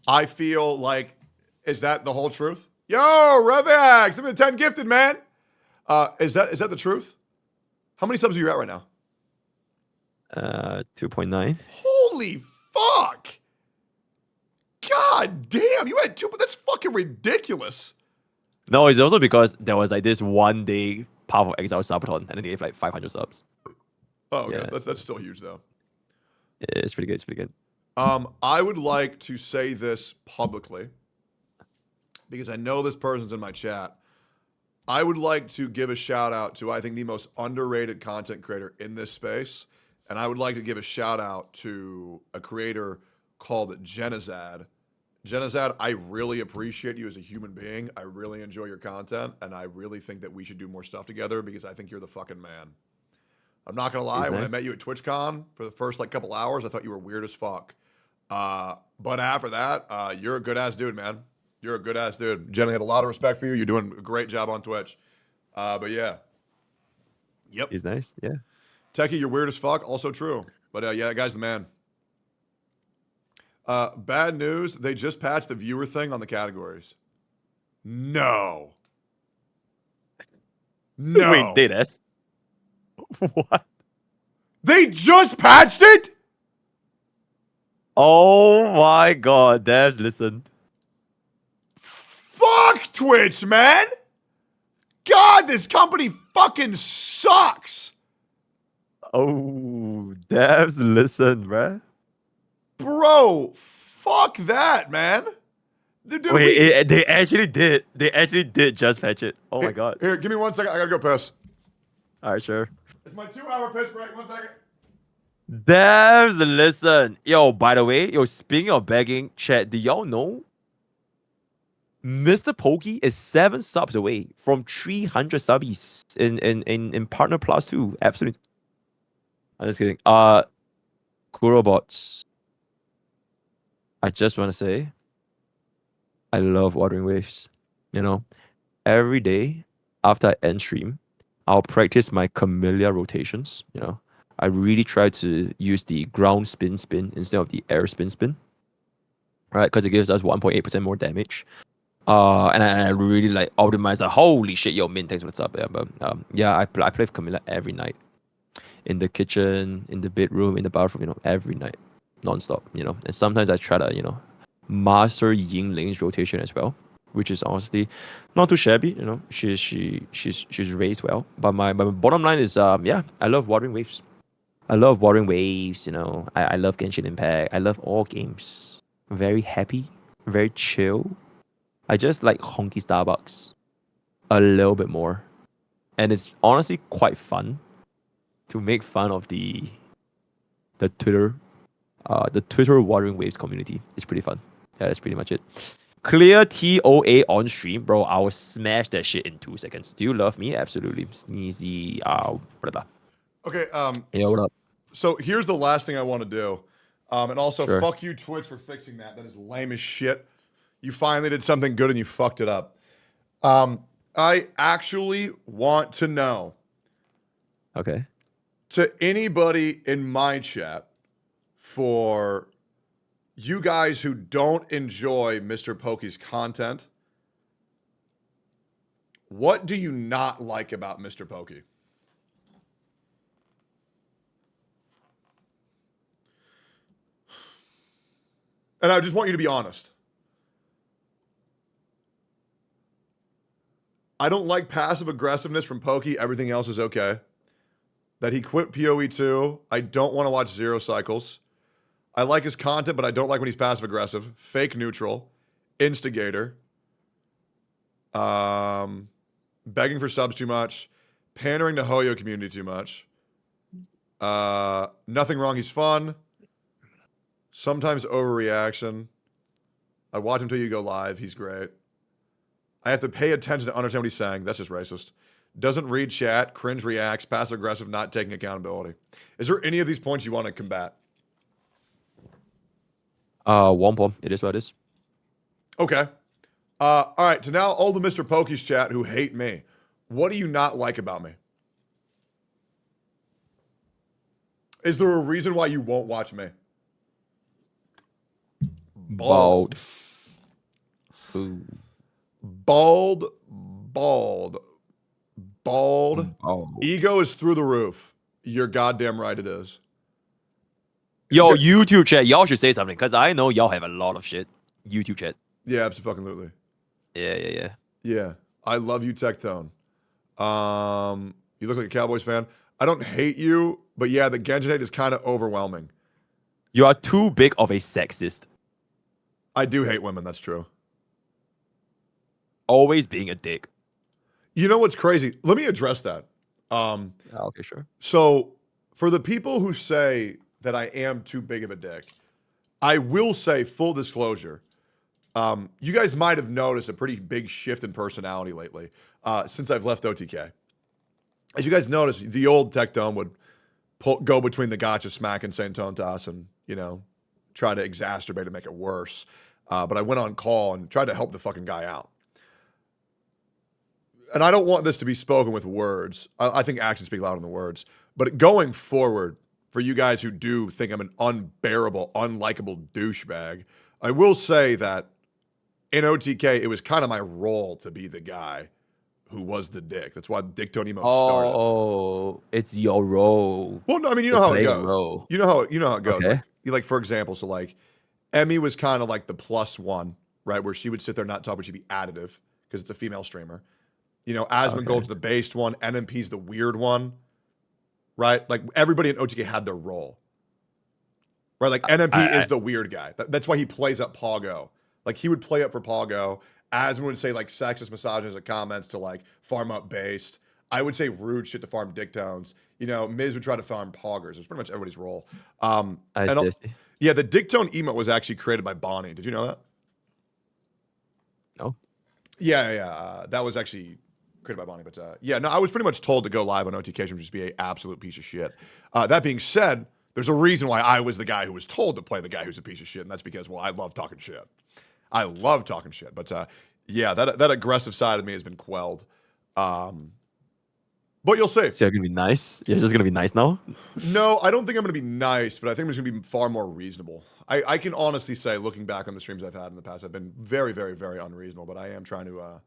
I feel like, is that the whole truth? Yo, Revax, give me the 10 gifted, man. Is that the truth? How many subs are you at right now? 2.9. Holy fuck! God damn, you had 2, but that's fucking ridiculous. No, it's also because there was like this one day Powerful Exile subathon, and then they gave like 500 subs. Oh, okay. Yeah. That's still huge though. It's pretty good. It's pretty good. I would like to say this publicly because I know this person's in my chat. I would like to give a shout out to, I think, the most underrated content creator in this space. And I would like to give a shout out to a creator called Genizad. Genizad, I really appreciate you as a human being. I really enjoy your content. And I really think that we should do more stuff together because I think you're the fucking man. I'm not going to lie. When I met you at TwitchCon for the first like couple hours, I thought you were weird as fuck. But after that, you're a good ass dude, man. You're a good ass dude. Generally have a lot of respect for you. You're doing a great job on Twitch. But yeah. Yep. He's nice. Yeah. Techie, you're weird as fuck. Also true. But yeah, that guy's the man. Bad news. They just patched the viewer thing on the categories. No. Wait, did us? What? They just patched it? Oh my god, devs, listen. Fuck Twitch, man. God, this company fucking sucks. Oh, devs, listen, bruh. Bro, fuck that, man. Dude, Wait, they actually did. They actually did just fetch it. Oh my god. Here, give me 1 second. I gotta go piss. Alright, sure. It's my 2-hour piss break. 1 second. Devs, listen. Yo, by the way, speaking of begging, chat, do y'all know Mr. Pokey is 7 subs away from 300 subbies in Partner Plus 2. Absolutely. I'm just kidding. Kurobots. I just want to say, I love Watering Waves. You know, every day after I end stream, I'll practice my Camellia rotations. You know, I really try to use the ground spin instead of the air spin. Right, because it gives us 1.8% more damage. And I really like optimize the holy shit, yo, Min, thanks for the sub. Yeah, but yeah, I play with Camilla every night. In the kitchen, in the bedroom, in the bathroom, you know, every night. Non-stop, you know. And sometimes I try to, you know, master Ying Ling's rotation as well, which is honestly not too shabby, you know. She's raised well. But my bottom line is yeah, I love Watering Waves. I love Watering Waves, you know. I love Genshin Impact. I love all games. Very happy, very chill. I just like honky Starbucks a little bit more. And it's honestly quite fun to make fun of the Twitter Watering Waves community. It's pretty fun. Yeah, that's pretty much it. Clear TOA on stream. Bro, I will smash that shit in 2 seconds. Do you love me? Absolutely. Sneezy. Brother. Okay, yeah, what up? So here's the last thing I want to do. And also, Sure. fuck you, Twitch, for fixing that. That is lame as shit. You finally did something good and you fucked it up. I actually want to know. Okay. To anybody in my chat, for you guys who don't enjoy Mr. Pokey's content, What do you not like about Mr. Pokey? And I just want you to be honest. I don't like passive aggressiveness from Pokey. Everything else is okay. That he quit PoE 2. I don't want to watch Zero Cycles. I like his content, but I don't like when he's passive aggressive. Fake neutral. Instigator. Begging for subs too much. Pandering to Hoyo community too much. Nothing wrong. He's fun. Sometimes overreaction. I watch him till you go live. He's great. I have to pay attention to understand what he's saying. That's just racist. Doesn't read chat. Cringe reacts. Passive aggressive. Not taking accountability. Is there any of these points you want to combat? One bomb. It is what it is. Okay. All right. So now all the Mr. Pokeys chat who hate me. What do you not like about me? Is there a reason why you won't watch me? Bald. Ooh. Bald. Oh. Ego is through the roof. You're goddamn right it is. Yo, YouTube chat, y'all should say something, because I know y'all have a lot of shit. YouTube chat. Yeah, absolutely. Yeah. Yeah. I love you, Tectone. You look like a Cowboys fan. I don't hate you, but yeah, the Genshin hate is kind of overwhelming. You are too big of a sexist. I do hate women, that's true. Always being a dick. You know what's crazy? Let me address that. Okay, sure. So, for the people who say that I am too big of a dick, I will say, full disclosure, you guys might have noticed a pretty big shift in personality lately since I've left OTK. As you guys noticed, the old Tectone would go between the gacha smack and Saintontas and, try to exacerbate and make it worse. But I went on call and tried to help the fucking guy out. And I don't want this to be spoken with words. I think actions speak louder than words. But going forward, for you guys who do think I'm an unbearable, unlikable douchebag, I will say that in OTK, it was kind of my role to be the guy who was the dick. That's why Tectone emotes started. Oh, it's your role. Well, no, I mean, you know how it goes. Role. You know how it goes. Okay. Like, for example, so like Emmy was kind of like the plus one, right? Where she would sit there and not talk, but she'd be additive because it's a female streamer. Asmongold's the based one. NMP's the weird one, right? Like everybody in OTK had their role, right? Like NMP is the weird guy. That's why he plays up Pogo. Like he would play up for Pogo. Asmon would say like sexist, misogynist comments to like farm up based. I would say rude shit to farm dicktones. Miz would try to farm poggers. It's pretty much everybody's role. I see. Yeah, the dicktone emote was actually created by Bonnie. Did you know that? No. Yeah. That was actually created by Bonnie. But I was pretty much told to go live on OTK and just be an absolute piece of shit. That being said, there's a reason why I was the guy who was told to play the guy who's a piece of shit, and that's because, well, I love talking shit. I love talking shit. But that aggressive side of me has been quelled. But you'll see. So you're going to be nice? You're just going to be nice now? No, I don't think I'm going to be nice, but I think I'm just going to be far more reasonable. I can honestly say, looking back on the streams I've had in the past, I've been very, very, very unreasonable, but I am trying to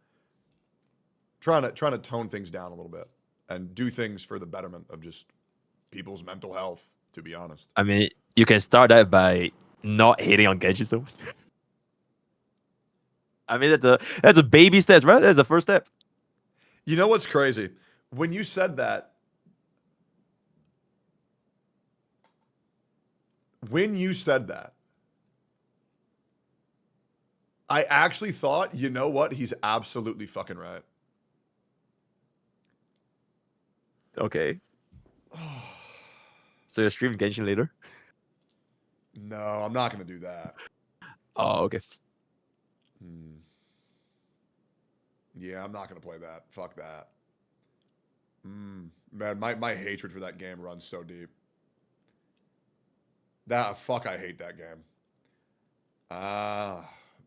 tone things down a little bit and do things for the betterment of just people's mental health, to be honest. I mean, you can start that by not hating on Genji so much. I mean, that's a baby step, right? That's the first step. You know what's crazy? When you said that, I actually thought, you know what? He's absolutely fucking right. Okay. So you're streaming Genshin later? No, I'm not going to do that. Oh, okay. Yeah, I'm not going to play that. Fuck that. Man, my hatred for that game runs so deep. I hate that game.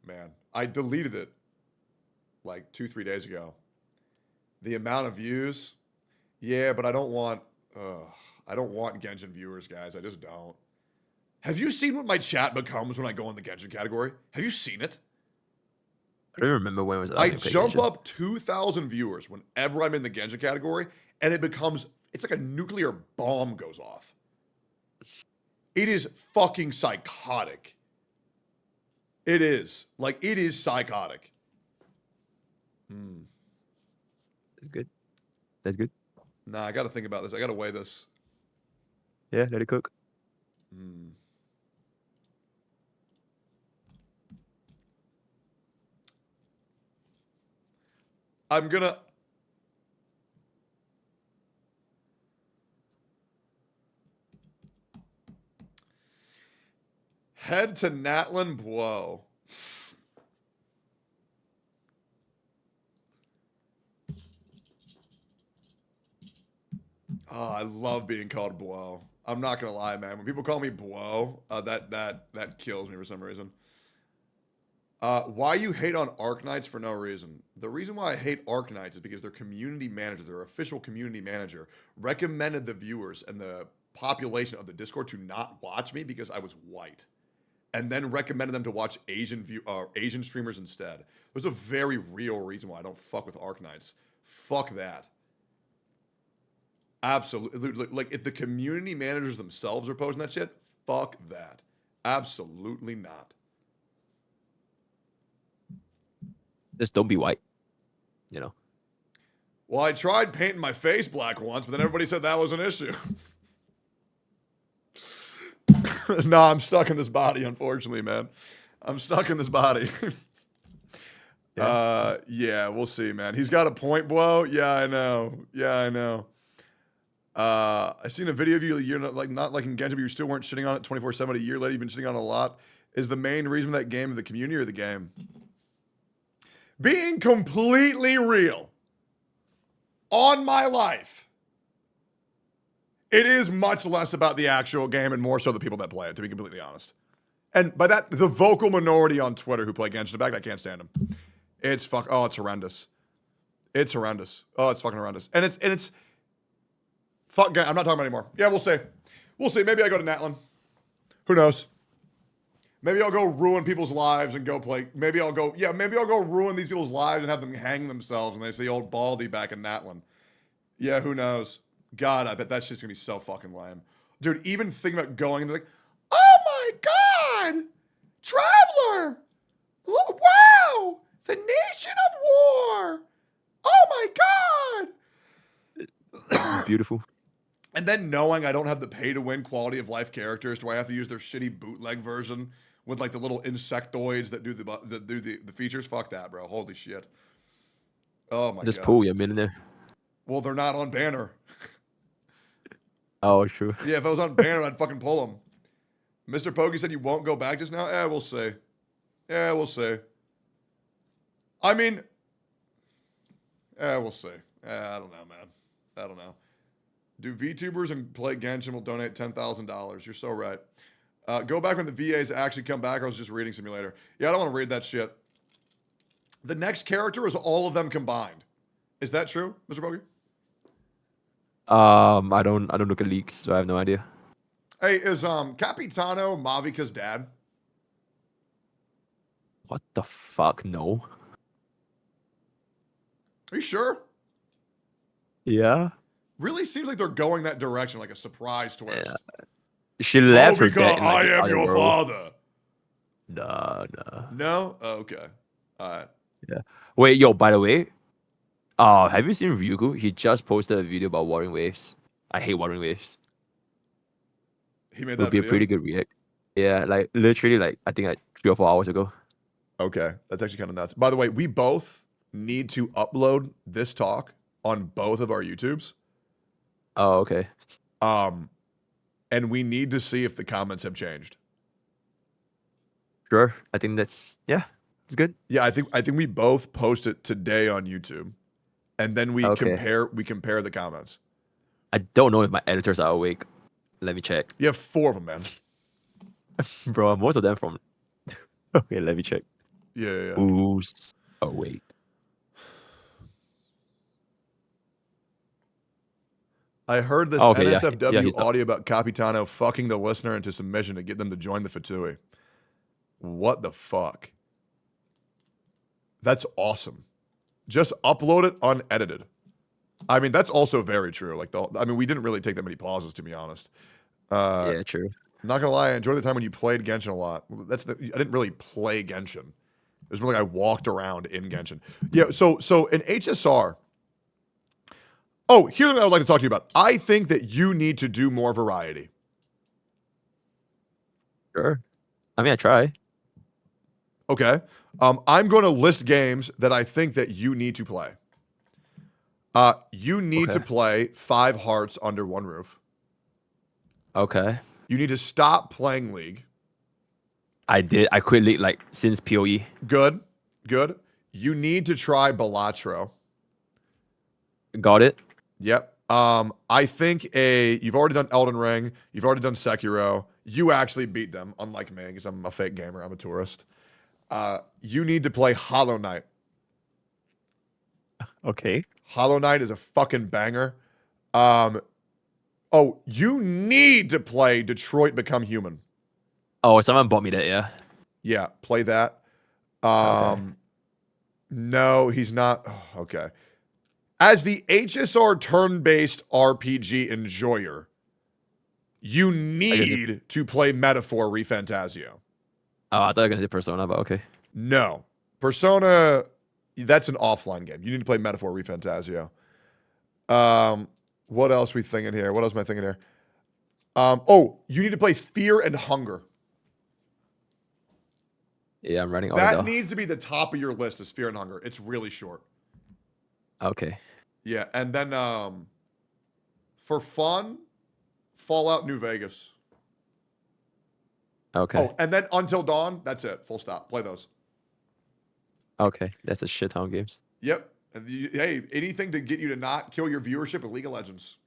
Man. I deleted it like 2-3 days ago. The amount of views, yeah, but I don't want Genshin viewers, guys. I just don't. Have you seen what my chat becomes when I go in the Genshin category? Have you seen it? I don't remember when was the last I time you played jump Genshin. up 2,000 viewers whenever I'm in the Genshin category, and it's like a nuclear bomb goes off. It is fucking psychotic. It is. Like, it is psychotic. That's good. That's good. Nah, I got to think about this. I got to weigh this. Yeah, let it cook. I'm gonna... head to Natlin Blow. Oh, I love being called Blow. I'm not gonna lie, man. When people call me Blow, that kills me for some reason. Why you hate on Arknights for no reason? The reason why I hate Arknights is because their community manager, their official community manager, recommended the viewers and the population of the Discord to not watch me because I was white, and then recommended them to watch Asian streamers instead. There's a very real reason why I don't fuck with Arknights. Fuck that. Absolutely. Like, if the community managers themselves are posting that shit, fuck that. Absolutely not. Just don't be white. You know. Well, I tried painting my face black once, but then everybody said that was an issue. No, I'm stuck in this body, unfortunately, man. I'm stuck in this body. Yeah, we'll see, man. He's got a point, Blow. Yeah, I know. I seen a video of you. You're not liking Genshin, but you still weren't shitting on it 24/7. A year later, you've been shitting on it a lot. Is the main reason for that game the community or the game? Being completely real. On my life. It is much less about the actual game and more so the people that play it, to be completely honest. And by that, the vocal minority on Twitter who play Genshin Impact, I can't stand them. It's horrendous. It's horrendous. Oh, it's fucking horrendous. And it's fuck. I'm not talking about it anymore. Yeah, we'll see. We'll see. Maybe I go to Natlin. Who knows? Maybe I'll go ruin people's lives and go play. Maybe I'll go ruin these people's lives and have them hang themselves and they see old Baldy back in Natlin. Yeah, who knows? God, I bet that shit's gonna be so fucking lame. Dude, even thinking about going and they're like, oh my God! Traveler! Wow! The Nation of War! Oh my God! Beautiful. And then knowing I don't have the pay-to-win quality of life characters, do I have to use their shitty bootleg version with like the little insectoids that do the features? Fuck that, bro. Holy shit. Oh my God. Just pull your millionaire. Well, they're not on banner. Oh, true. Yeah, if I was on banner, I'd fucking pull them. Mr. Pokey said you won't go back just now? We'll see. Yeah, we'll see. I mean, we'll see. I don't know, man. I don't know. Do VTubers and play Genshin will donate $10,000. You're so right. Go back when the VAs actually come back. I was just reading Simulator. Yeah, I don't want to read that shit. The next character is all of them combined. Is that true, Mr. Pokey? I don't look at leaks, so I have no idea. Hey, is Capitano Mavika's dad? What the fuck? No. Are you sure? Yeah. Really seems like they're going that direction, like a surprise twist. Yeah. She left her because dad in, like, I the am other your world. father. Nah. No? Oh, okay. All right. Yeah. Wait, yo, by the way, have you seen Ryugu? He just posted a video about Warring Waves. I hate Warring Waves. He made It that would be video? a pretty good react. Yeah, like literally, like I think like 3 or 4 hours ago. Okay. That's actually kind of nuts. By the way, we both need to upload this talk on both of our YouTubes. Oh, okay. And we need to see if the comments have changed. Sure. I think it's good. Yeah, I think we both post it today on YouTube. And then we compare the comments. I don't know if my editors are awake. Let me check. You have 4 of them, man. Bro, most of them from okay, let me check. Yeah. Who's awake? I heard this Okay, NSFW he's audio about Capitano fucking the listener into submission to get them to join the Fatui. What the fuck? That's awesome. Just upload it unedited. I mean, that's also very true. Like, we didn't really take that many pauses, to be honest. Yeah, true. Not gonna lie, I enjoyed the time when you played Genshin a lot. I didn't really play Genshin. It was more like I walked around in Genshin. Yeah, so in HSR. Oh, here's what I would like to talk to you about. I think that you need to do more variety. Sure. I mean, I try. Okay. I'm going to list games that I think that you need to play. You need to play 5 Hearts Under One Roof. Okay. You need to stop playing League. I did. I quit League like since PoE. Good. You need to try Balatro. Got it. Yep. I think you've already done Elden Ring. You've already done Sekiro. You actually beat them, unlike me, because I'm a fake gamer. I'm a tourist. You need to play Hollow Knight. Okay. Hollow Knight is a fucking banger. You need to play Detroit Become Human. Oh, someone bought me that, yeah. Yeah, play that. Okay. No, he's not. Oh, okay. As the HSR turn-based RPG enjoyer, you need to play Metaphor Refantasio. Oh, I thought you were going to say Persona, but okay. No. Persona, that's an offline game. You need to play Metaphor Refantasio. What else we thinking here? What else am I thinking here? You need to play Fear and Hunger. Yeah, I'm running all that needs to be the top of your list is Fear and Hunger. It's really short. Okay. Yeah, and then for fun, Fallout New Vegas. Okay. Oh, and then Until Dawn, that's it. Full stop. Play those. Okay, that's a shit ton of games. Yep. And hey, anything to get you to not kill your viewership of League of Legends.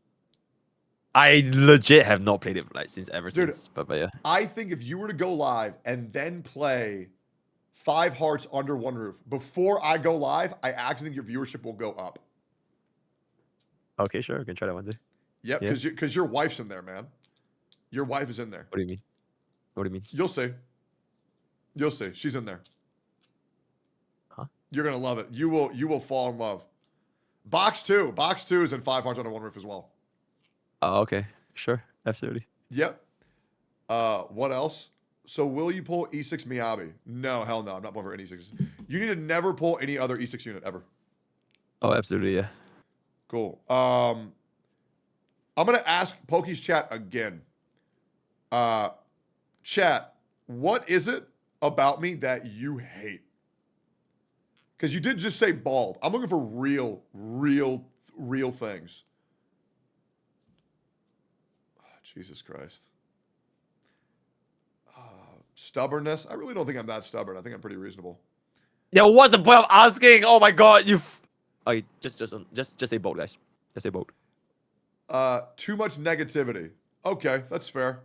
I legit have not played it like since since. But yeah. I think if you were to go live and then play 5 Hearts Under One Roof before I go live, I actually think your viewership will go up. Okay, sure. I can try that one day. Yep, because your wife's in there, man. Your wife is in there. What do you mean? What do you mean? You'll see. You'll see. She's in there. Huh? You're gonna love it. You will fall in love. Box 2 is in 5 Hearts Under One Roof as well. Oh, okay. Sure. Absolutely. Yep. What else? So will you pull E6 Miyabi? No, hell no. I'm not pulling for any E6. You need to never pull any other E6 unit ever. Oh, absolutely, yeah. Cool. I'm gonna ask Pokey's chat again. Chat, what is it about me that you hate? Because you did just say bald. I'm looking for real things. Oh, Jesus Christ. Stubbornness? I really don't think I'm that stubborn. I think I'm pretty reasonable. Yeah, what's the point of asking? Oh my god, you. Okay, just say bold, guys. Just say bold. Too much negativity. Okay, that's fair.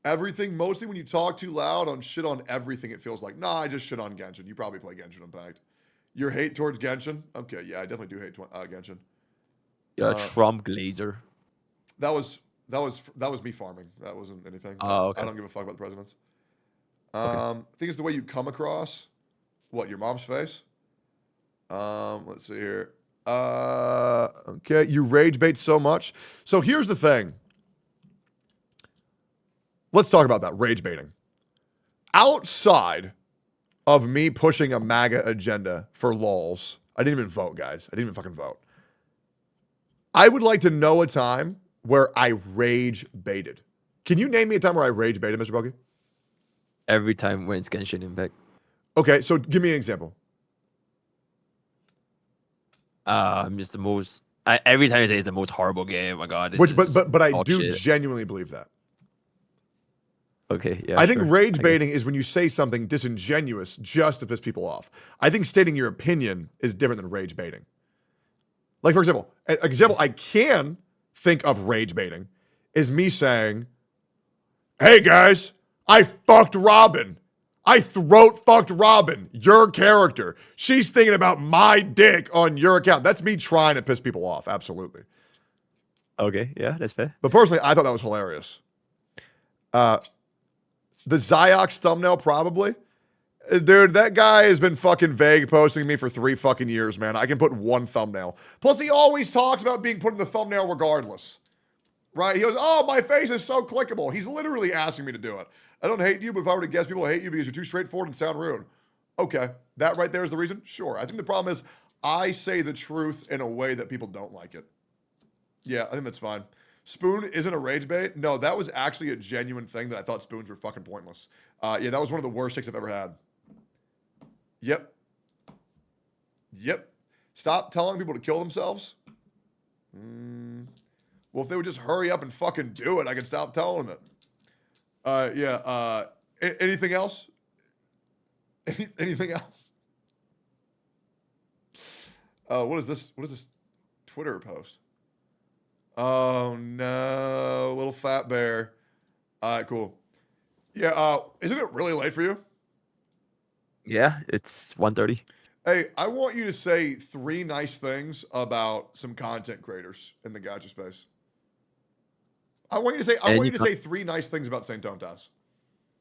Everything, mostly when you talk too loud on shit on everything, it feels like. Nah, I just shit on Genshin. You probably play Genshin Impact. Your hate towards Genshin? Okay, yeah, I definitely do hate Genshin. You're a Trump glazer. That was me farming. That wasn't anything. Oh, okay. I don't give a fuck about the presidents. Okay. I think it's the way you come across. What, your mom's face? Let's see here. Okay, you rage bait so much. So here's the thing. Let's talk about that, rage baiting. Outside of me pushing a MAGA agenda for lols, I didn't even vote, guys. I didn't even fucking vote. I would like to know a time where I rage baited. Can you name me a time where I rage baited, Mr. Pokey? Every time when it's Genshin Impact. Okay, so give me an example. I'm just the most. Every time you say it's the most horrible game, oh my god. But I do shit. genuinely believe that. Okay, yeah. I think rage baiting is when you say something disingenuous just to piss people off. I think stating your opinion is different than rage baiting. Like, for example, an example I can think of rage baiting is me saying, hey guys, I fucked Robin. I throat fucked Robin, your character. She's thinking about my dick on your account. That's me trying to piss people off, absolutely. Okay, yeah, that's fair. But personally, I thought that was hilarious. The Ziox thumbnail, probably. Dude, that guy has been fucking vague posting me for 3 fucking years, man. I can put one thumbnail. Plus, he always talks about being put in the thumbnail regardless. Right? He goes, oh, my face is so clickable. He's literally asking me to do it. I don't hate you, but if I were to guess, people hate you because you're too straightforward and sound rude. Okay, that right there is the reason? Sure. I think the problem is I say the truth in a way that people don't like it. Yeah, I think that's fine. Spoon isn't a rage bait. No, that was actually a genuine thing that I thought spoons were fucking pointless. Yeah, that was one of the worst takes I've ever had. Yep. Yep. Stop telling people to kill themselves. Well, if they would just hurry up and fucking do it, I could stop telling them it. Yeah. Anything else? Anything else? What is this? What is this Twitter post? Oh no, little fat bear. All right, cool. Yeah. Isn't it really late for you? Yeah, it's 1:30. Hey, I want you to say 3 nice things about some content creators in the gacha space. I want you to say 3 nice things about Saintontas.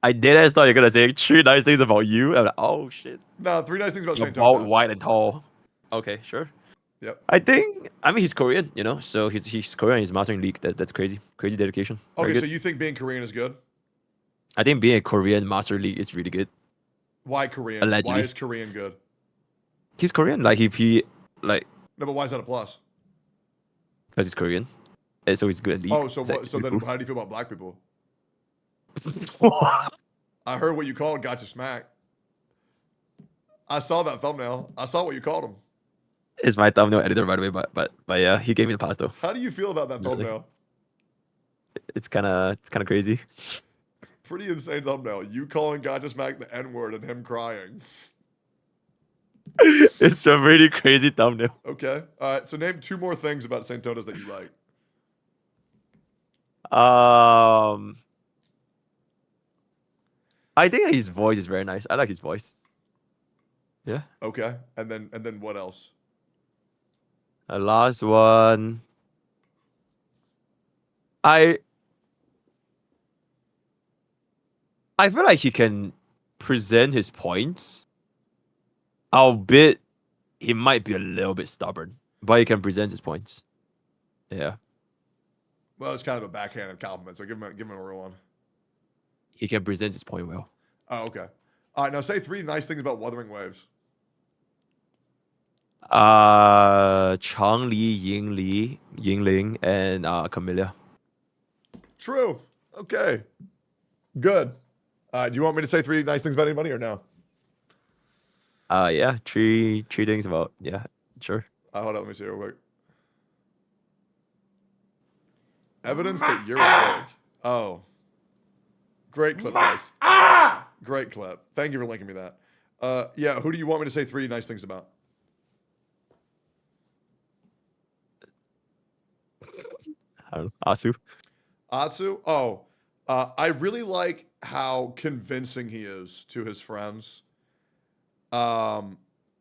I did. I thought you're gonna say 3 nice things about you. I'm like, oh shit. No, 3 nice things about You're Saintontas. bald, white, and tall. Okay, sure. Yep. I mean, he's Korean, you know, so he's Korean. He's mastering league. That's crazy. Crazy dedication. Very Okay, good. so you think being Korean is good? I think being a Korean master league is really good. Why Korean? Allegedly. Why is Korean good? He's Korean. Like if he like No, but why is that a plus? because he's Korean, and so he's good at league. Oh, so It's like what, so then cool. how do you feel about black people? I heard what you called Gotcha Smack. I saw that thumbnail. I saw what you called him. It's my thumbnail editor, by the way, but yeah, he gave me the pass though. How do you feel about that Usually. thumbnail? It's kind of crazy. Pretty insane thumbnail. You calling Gotcha Smack the N-word and him crying. It's a really crazy thumbnail. Okay. All right. So name 2 more things about Saintontas that you like. I think his voice is very nice. I like his voice. Yeah. Okay. And then what else? The last one. I feel like he can present his points, albeit he might be a little bit stubborn, but he can present his points. Yeah. Well, it's kind of a backhanded compliment, so give him a real one. He can present his point well. Oh, okay. All right. Now say 3 nice things about Wuthering Waves. Changli, Yingling, and Camellia. True. Okay. Good. Do you want me to say 3 nice things about anybody or no? Yeah, three things about, yeah, sure. Hold on, let me see real quick. Evidence that you're a pig. Oh. Great clip, guys. Great clip. Thank you for linking me that. Yeah, who do you want me to say 3 nice things about? I don't know. Asu. Atsu? Oh. I really like how convincing he is to his friends. I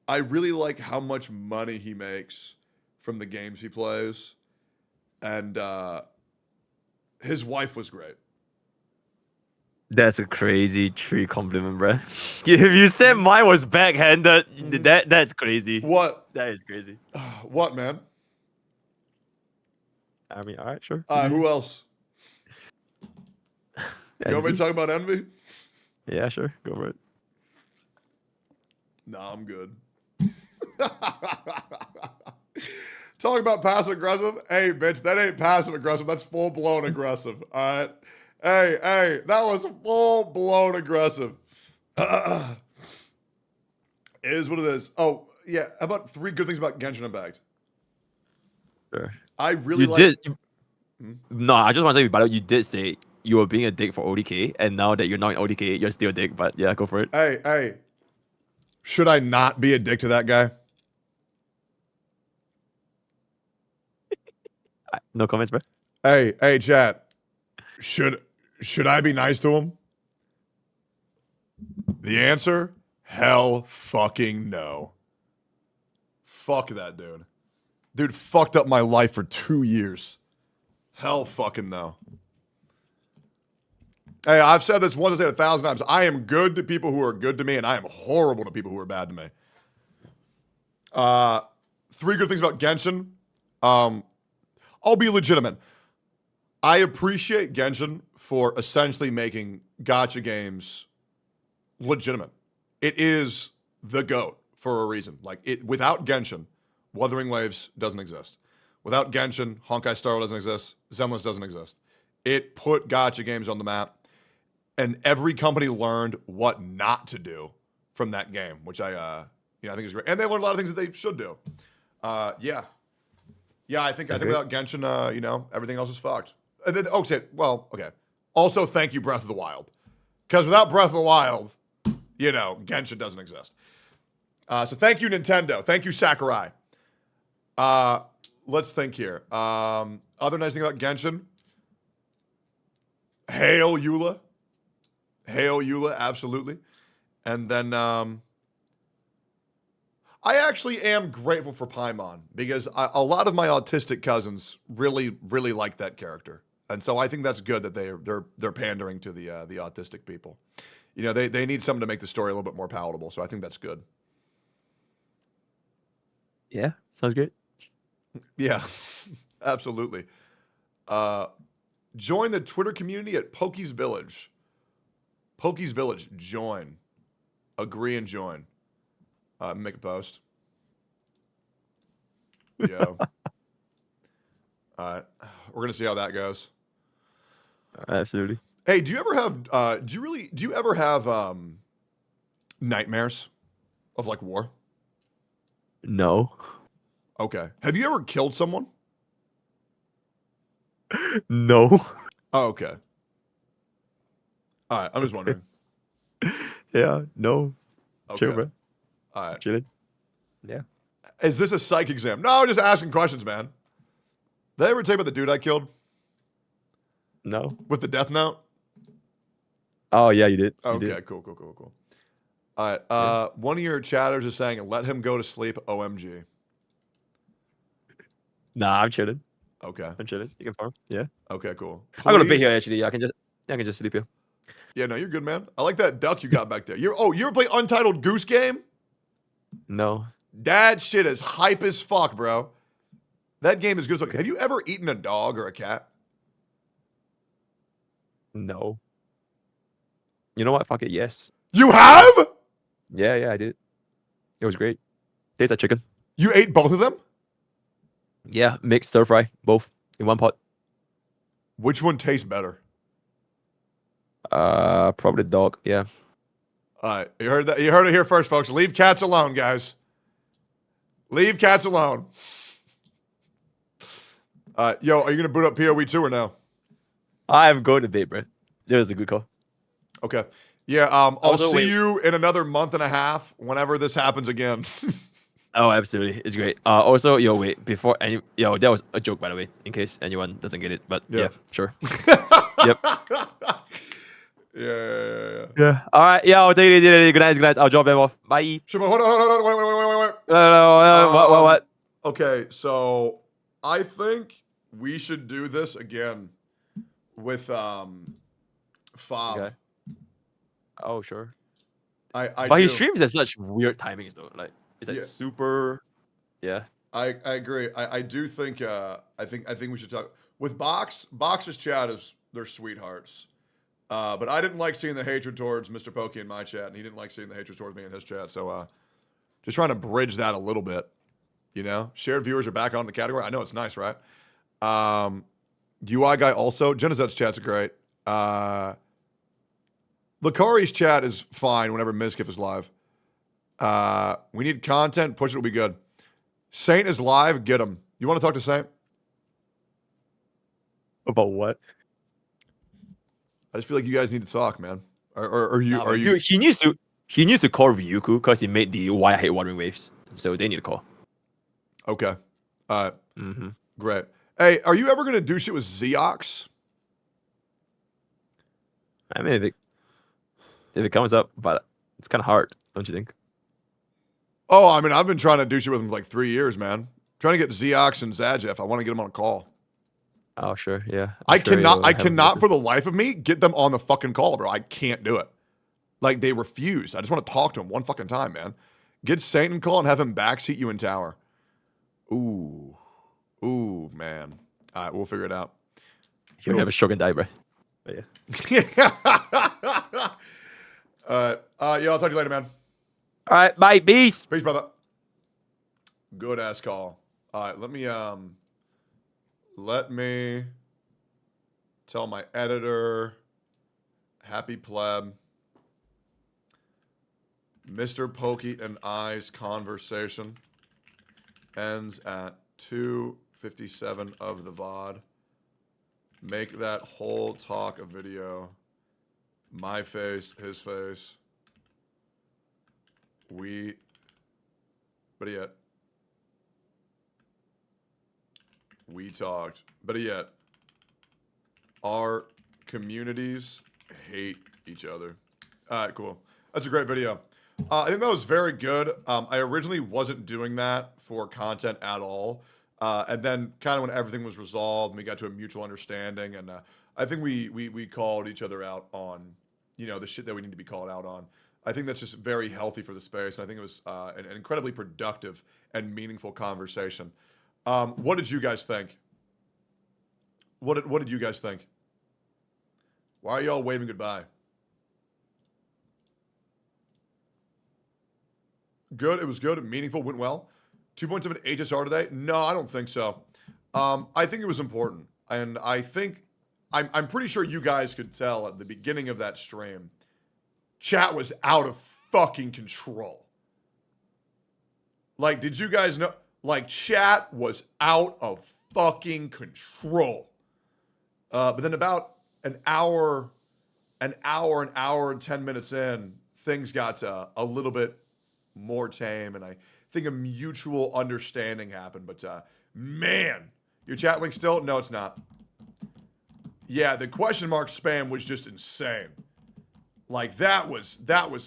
really like how much money he makes from the games he plays. And his wife was great. That's a crazy tree compliment, bro. If you said mine was backhanded, that's crazy. What? That is crazy. What, man? I mean, all right, sure. Who else? You want me to Envy? talk about Envy? Yeah, sure. Go for it. Nah, I'm good. Talk about passive aggressive. Hey, bitch, that ain't passive aggressive. That's full blown aggressive. All right. Hey, that was full blown aggressive. It is what it is. Oh, yeah. How about 3 good things about Genshin Impact? Sure. I really You like. did. No, I just want to say, by the way, you did say you were being a dick for ODK, and now that you're not in ODK, you're still a dick. But yeah, go for it. Hey. Should I not be a dick to that guy? No comments, bro. Hey, chat. Should I be nice to him? The answer? Hell fucking no. Fuck that dude. Dude fucked up my life for 2 years. Hell fucking no. Hey, I've said this once, I said it 1,000 times. I am good to people who are good to me, and I am horrible to people who are bad to me. 3 good things about Genshin. I'll be legitimate. I appreciate Genshin for essentially making gacha games legitimate. It is the GOAT for a reason. Like, without Genshin, Wuthering Waves doesn't exist. Without Genshin, Honkai Star Rail doesn't exist. Zenless doesn't exist. It put gacha games on the map, and every company learned what not to do from that game, which I think is great. And they learned a lot of things that they should do. Yeah, I think without Genshin, everything else is fucked. Okay. Also, thank you, Breath of the Wild, because without Breath of the Wild, Genshin doesn't exist. So thank you, Nintendo. Thank you, Sakurai. Let's think here. Other nice thing about Genshin. Hail Eula. Hail Eula, absolutely. And then I actually am grateful for Paimon because a lot of my autistic cousins really, really like that character. And so I think that's good that they're pandering to the autistic people. They need something to make the story a little bit more palatable. So I think that's good. Yeah, sounds good. Yeah, absolutely. Join the Twitter community at Pokey's Village. Pokey's Village, join. Agree and join. Make a post. Yeah. All right. We're gonna see how that goes. Absolutely. Hey, do you ever have nightmares of like war? No. Okay. Have you ever killed someone? No. Oh, okay. All right. I'm just wondering. Yeah, no. Okay. Chill, bro. All right. Chilling. Yeah. Is this a psych exam? No, just asking questions, man. Did I ever tell you about the dude I killed No. with the death note? Oh, yeah, you did. You Okay, did. cool. All right. One of your chatters is saying, let him go to sleep, OMG. Nah, I'm chilling. Okay. I'm chilling. You can farm. Yeah. Okay, cool. I'm gonna be Please- here actually. Yeah, I can just sleep here. Yeah, no, you're good, man. I like that duck you got back there. You ever play Untitled Goose Game? No. That shit is hype as fuck, bro. That game is good as fuck. Have you ever eaten a dog or a cat? No. You know what? Fuck it. Yes. You have? Yeah, I did. It was great. Tastes like chicken. You ate both of them? Yeah, mixed stir fry, both in one pot. Which one tastes better? Probably the dog. Yeah. All right, you heard that? You heard it here first, folks. Leave cats alone, guys. Leave cats alone. Yo, are you gonna boot up PoE 2 or no? I'm going to bed, bro. That was a good call. Okay. Yeah. I'll Also, see wait. you in another month and a half whenever this happens again. Oh, absolutely. It's great. Also, wait, before that was a joke, by the way, in case anyone doesn't get it. But yeah sure. Yep. Yeah. Yeah. All right. Yeah, I'll take it. Good night. I'll drop them off. Bye. Sure, but hold on. Wait. What? Okay, so I think we should do this again with Fob. Okay. Oh, sure. I But do. he streams at such weird timings, though. Like, it's like Yeah. super. Yeah. I agree. I do think I think we should talk with Box. Box's chat they're sweethearts. But I didn't like seeing the hatred towards Mr. Pokey in my chat, and he didn't like seeing the hatred towards me in his chat. So just trying to bridge that a little bit. Shared viewers are back on the category. I know it's nice, right? UI guy also. Genezet's chat's great. Lakari's chat is fine whenever Mizkif is live. We need content. Push it will be good. Saint is live. Get him. You want to talk to Saint? About what? I just feel like you guys need to talk, man. Are you? Dude, he needs to call Ryuku because he made the Why I Hate Wuthering Waves. So they need to call. Okay. All right. Mm-hmm. Great. Hey, are you ever gonna do shit with Zeox? I mean, if it comes up, but it's kind of hard, don't you think? Oh, I mean, I've been trying to do shit with him for like 3 years, man. Trying to get Zeox and Zajeff. I want to get them on a call. Oh, sure. Yeah. I I'm sure cannot, you'll I have a cannot message. for the life of me get them on the fucking call, bro. I can't do it. Like, they refused. I just want to talk to him one fucking time, man. Get Saint and call and have him backseat you in tower. Ooh. Ooh, man. All right, we'll figure it out. You'll have a stroke and die, bro. But yeah. All right. Yeah, I'll talk to you later, man. All right. Bye. Peace. Peace, brother. Good ass call. All right, let me tell my editor, happy pleb, Mr. Pokey and I's conversation ends at 2:57 of the VOD. Make that whole talk a video. My face, his face. But yet, we talked. But yet, our communities hate each other. All right, cool. That's a great video. I think that was very good. I originally wasn't doing that for content at all. And then kind of when everything was resolved and we got to a mutual understanding, and I think we called each other out on, you know, the shit that we need to be called out on. I think that's just very healthy for the space. And I think it was an incredibly productive and meaningful conversation. What did you guys think? What did you guys think? Why are y'all waving goodbye? Good. It was good. Meaningful. Went well. 2.7 HSR today? No, I don't think so. I think it was important. And I think, I'm pretty sure you guys could tell at the beginning of that stream, chat was out of fucking control. Like, did you guys know? Like, chat was out of fucking control. But then about an hour and 10 minutes in, things got a little bit more tame, and I think a mutual understanding happened. But man, your chat link still? No, it's not. Yeah, the question mark spam was just insane. Like, that was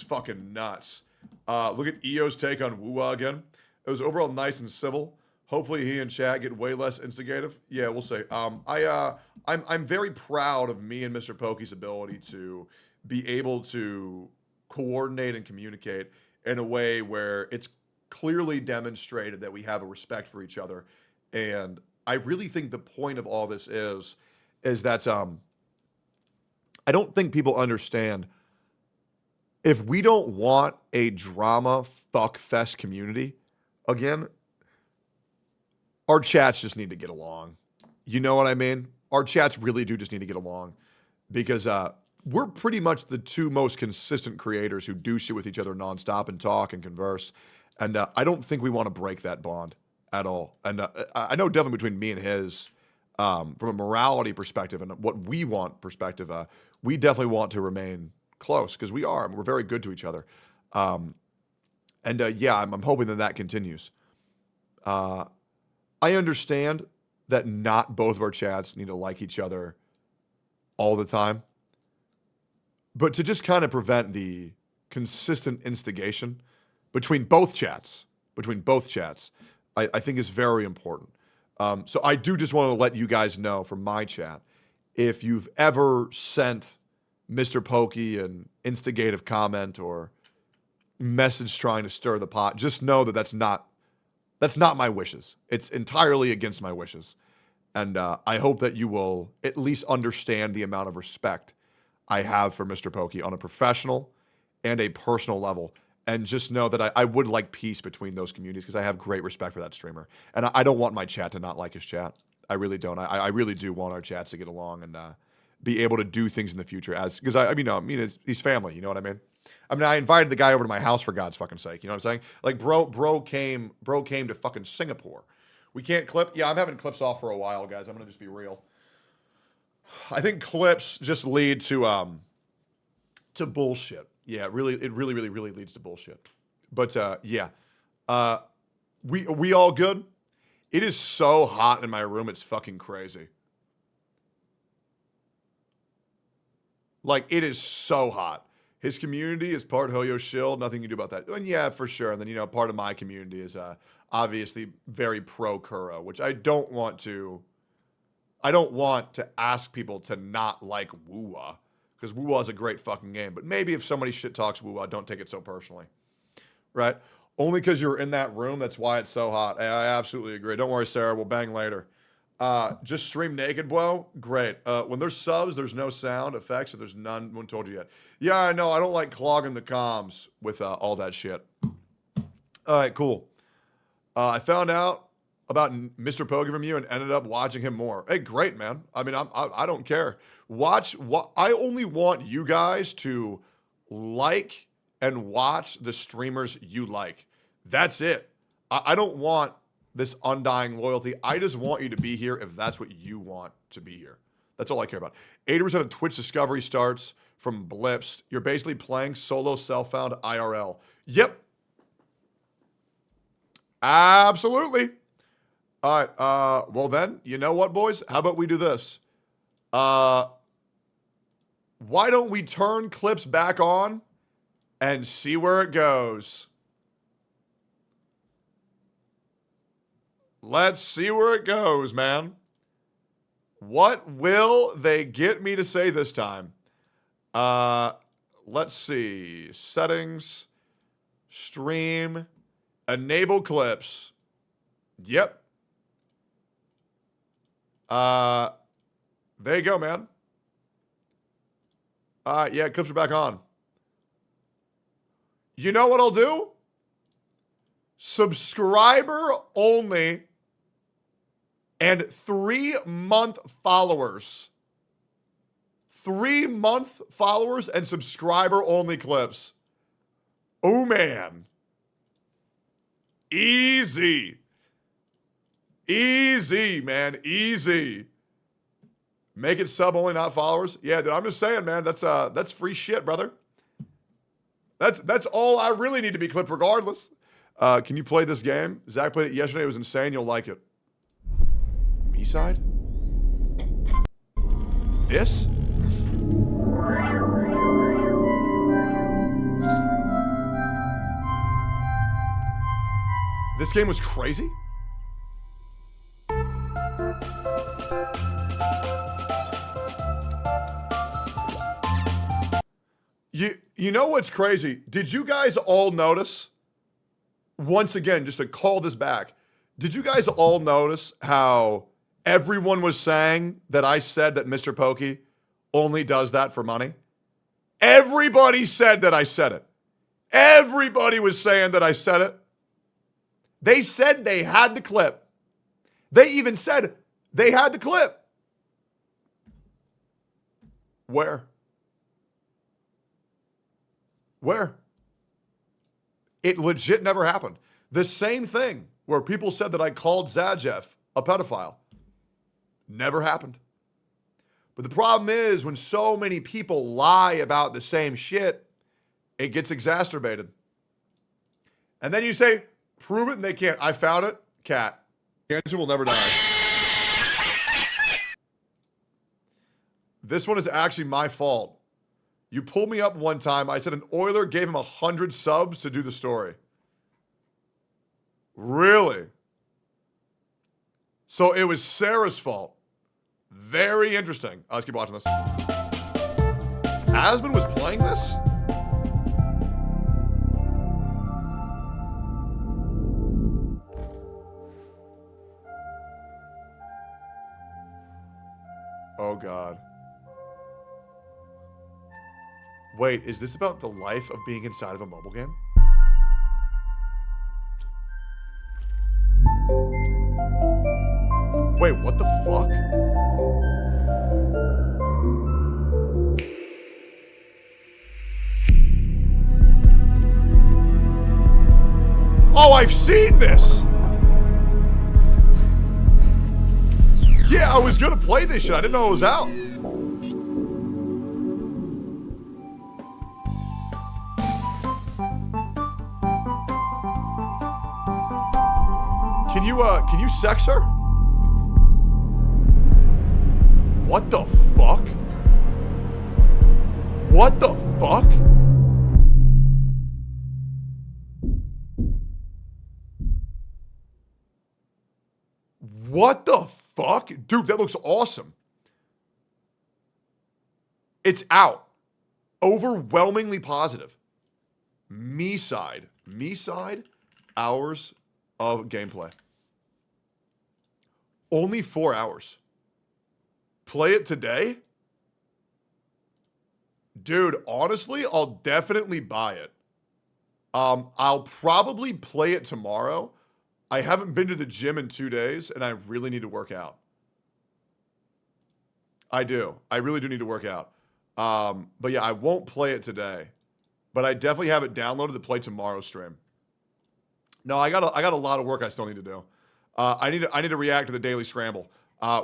fucking nuts. Look at EO's take on Woo-Wah again. It was overall nice and civil. Hopefully he and chat get way less instigative. Yeah, we'll see. I'm very proud of me and Mr. Pokey's ability to be able to coordinate and communicate in a way where it's clearly demonstrated that we have a respect for each other. And I really think the point of all this is that I don't think people understand, if we don't want a drama fuckfest community again, our chats just need to get along. You know what I mean? Our chats really do just need to get along, because we're pretty much the two most consistent creators who do shit with each other nonstop and talk and converse. And I don't think we want to break that bond at all. And I know definitely between me and his, from a morality perspective and what we want perspective, we definitely want to remain close, because we are. We're very good to each other. Yeah, I'm hoping that continues. I understand that not both of our chats need to like each other all the time. But to just kind of prevent the consistent instigation between both chats, I think is very important. So I do just want to let you guys know from my chat, if you've ever sent Mr. Pokey an instigative comment or message trying to stir the pot, just know that that's not my wishes. It's entirely against my wishes. And I hope that you will at least understand the amount of respect I have for Mr. Pokey on a professional and a personal level. And just know that I would like peace between those communities, because I have great respect for that streamer. And I don't want my chat to not like his chat. I really don't. I really do want our chats to get along and be able to do things in the future, because he's family. You know what I mean? I mean, I invited the guy over to my house, for God's fucking sake. You know what I'm saying? Like, bro came to fucking Singapore. We can't clip. Yeah, I'm having clips off for a while, guys. I'm gonna just be real. I think clips just lead to bullshit. Yeah, it really leads to bullshit. But yeah, we all good? It is so hot in my room. It's fucking crazy. Like, it is so hot. His community is part Hoyo Shield. Nothing you can do about that. And yeah, for sure. And then, part of my community is obviously very pro Kuro, which I don't want to I don't want to ask people to not like Woo-Wah, because Woo-Wah is a great fucking game. But maybe if somebody shit talks Woo-Wah, don't take it so personally. Right? Only because you're in that room, that's why it's so hot. I absolutely agree. Don't worry, Sarah. We'll bang later. Just stream naked, bro. Great. When there's subs, there's no sound effects. So there's none. No one told you yet. Yeah, I know. I don't like clogging the comms with all that shit. All right, cool. I found out about Mr. Pokey from you and ended up watching him more. Hey, great, man. I mean, I don't care. I only want you guys to like and watch the streamers you like. That's it. I don't want this undying loyalty. I just want you to be here if that's what you want to be here. That's all I care about. 80% of Twitch discovery starts from blips. You're basically playing solo self-found IRL. Yep. Absolutely. All right. Well then, you know what, boys? How about we do this? Why don't we turn clips back on and see where it goes? Let's see where it goes, man. What will they get me to say this time? Let's see. Settings, stream, enable clips. Yep. There you go, man. Yeah, clips are back on. You know what I'll do? Subscriber only and 3-month followers. 3-month followers and subscriber only clips. Oh, man. Easy. Easy, man. Easy. Make it sub only, not followers. Yeah, dude, I'm just saying, man. That's free shit, brother. That's all I really need to be clipped regardless. Can you play this game? Zach played it yesterday. It was insane. You'll like it. Me side? This? This game was crazy? You know what's crazy? Did you guys all notice? Once again, just to call this back, did you guys all notice how everyone was saying that I said that Mr. Pokey only does that for money? Everybody said that I said it. Everybody was saying that I said it. They said they had the clip. They even said they had the clip. Where? Where? It legit never happened. The same thing where people said that I called Zajeff a pedophile. Never happened. But the problem is when so many people lie about the same shit, it gets exacerbated. And then you say, prove it, and they can't. I found it. Cat. Cancer will never die. This one is actually my fault. You pulled me up one time. I said an Oiler gave him 100 subs to do the story. Really? So it was Sarah's fault. Very interesting. Let's keep watching this. Asmund was playing this? Oh, God. Wait, is this about the life of being inside of a mobile game? Wait, what the fuck? Oh, I've seen this! Yeah, I was gonna play this shit. I didn't know it was out. Can you sex her? What the fuck? What the fuck? What the fuck? Dude, that looks awesome. It's out. Overwhelmingly positive. Me side, hours of gameplay. Only 4 hours. Play it today? Dude, honestly, I'll definitely buy it. I'll probably play it tomorrow. I haven't been to the gym in 2 days, and I really need to work out. I do. I really do need to work out. But yeah, I won't play it today. But I definitely have it downloaded to play tomorrow's stream. No, I got a lot of work I still need to do. I need to react to the daily scramble.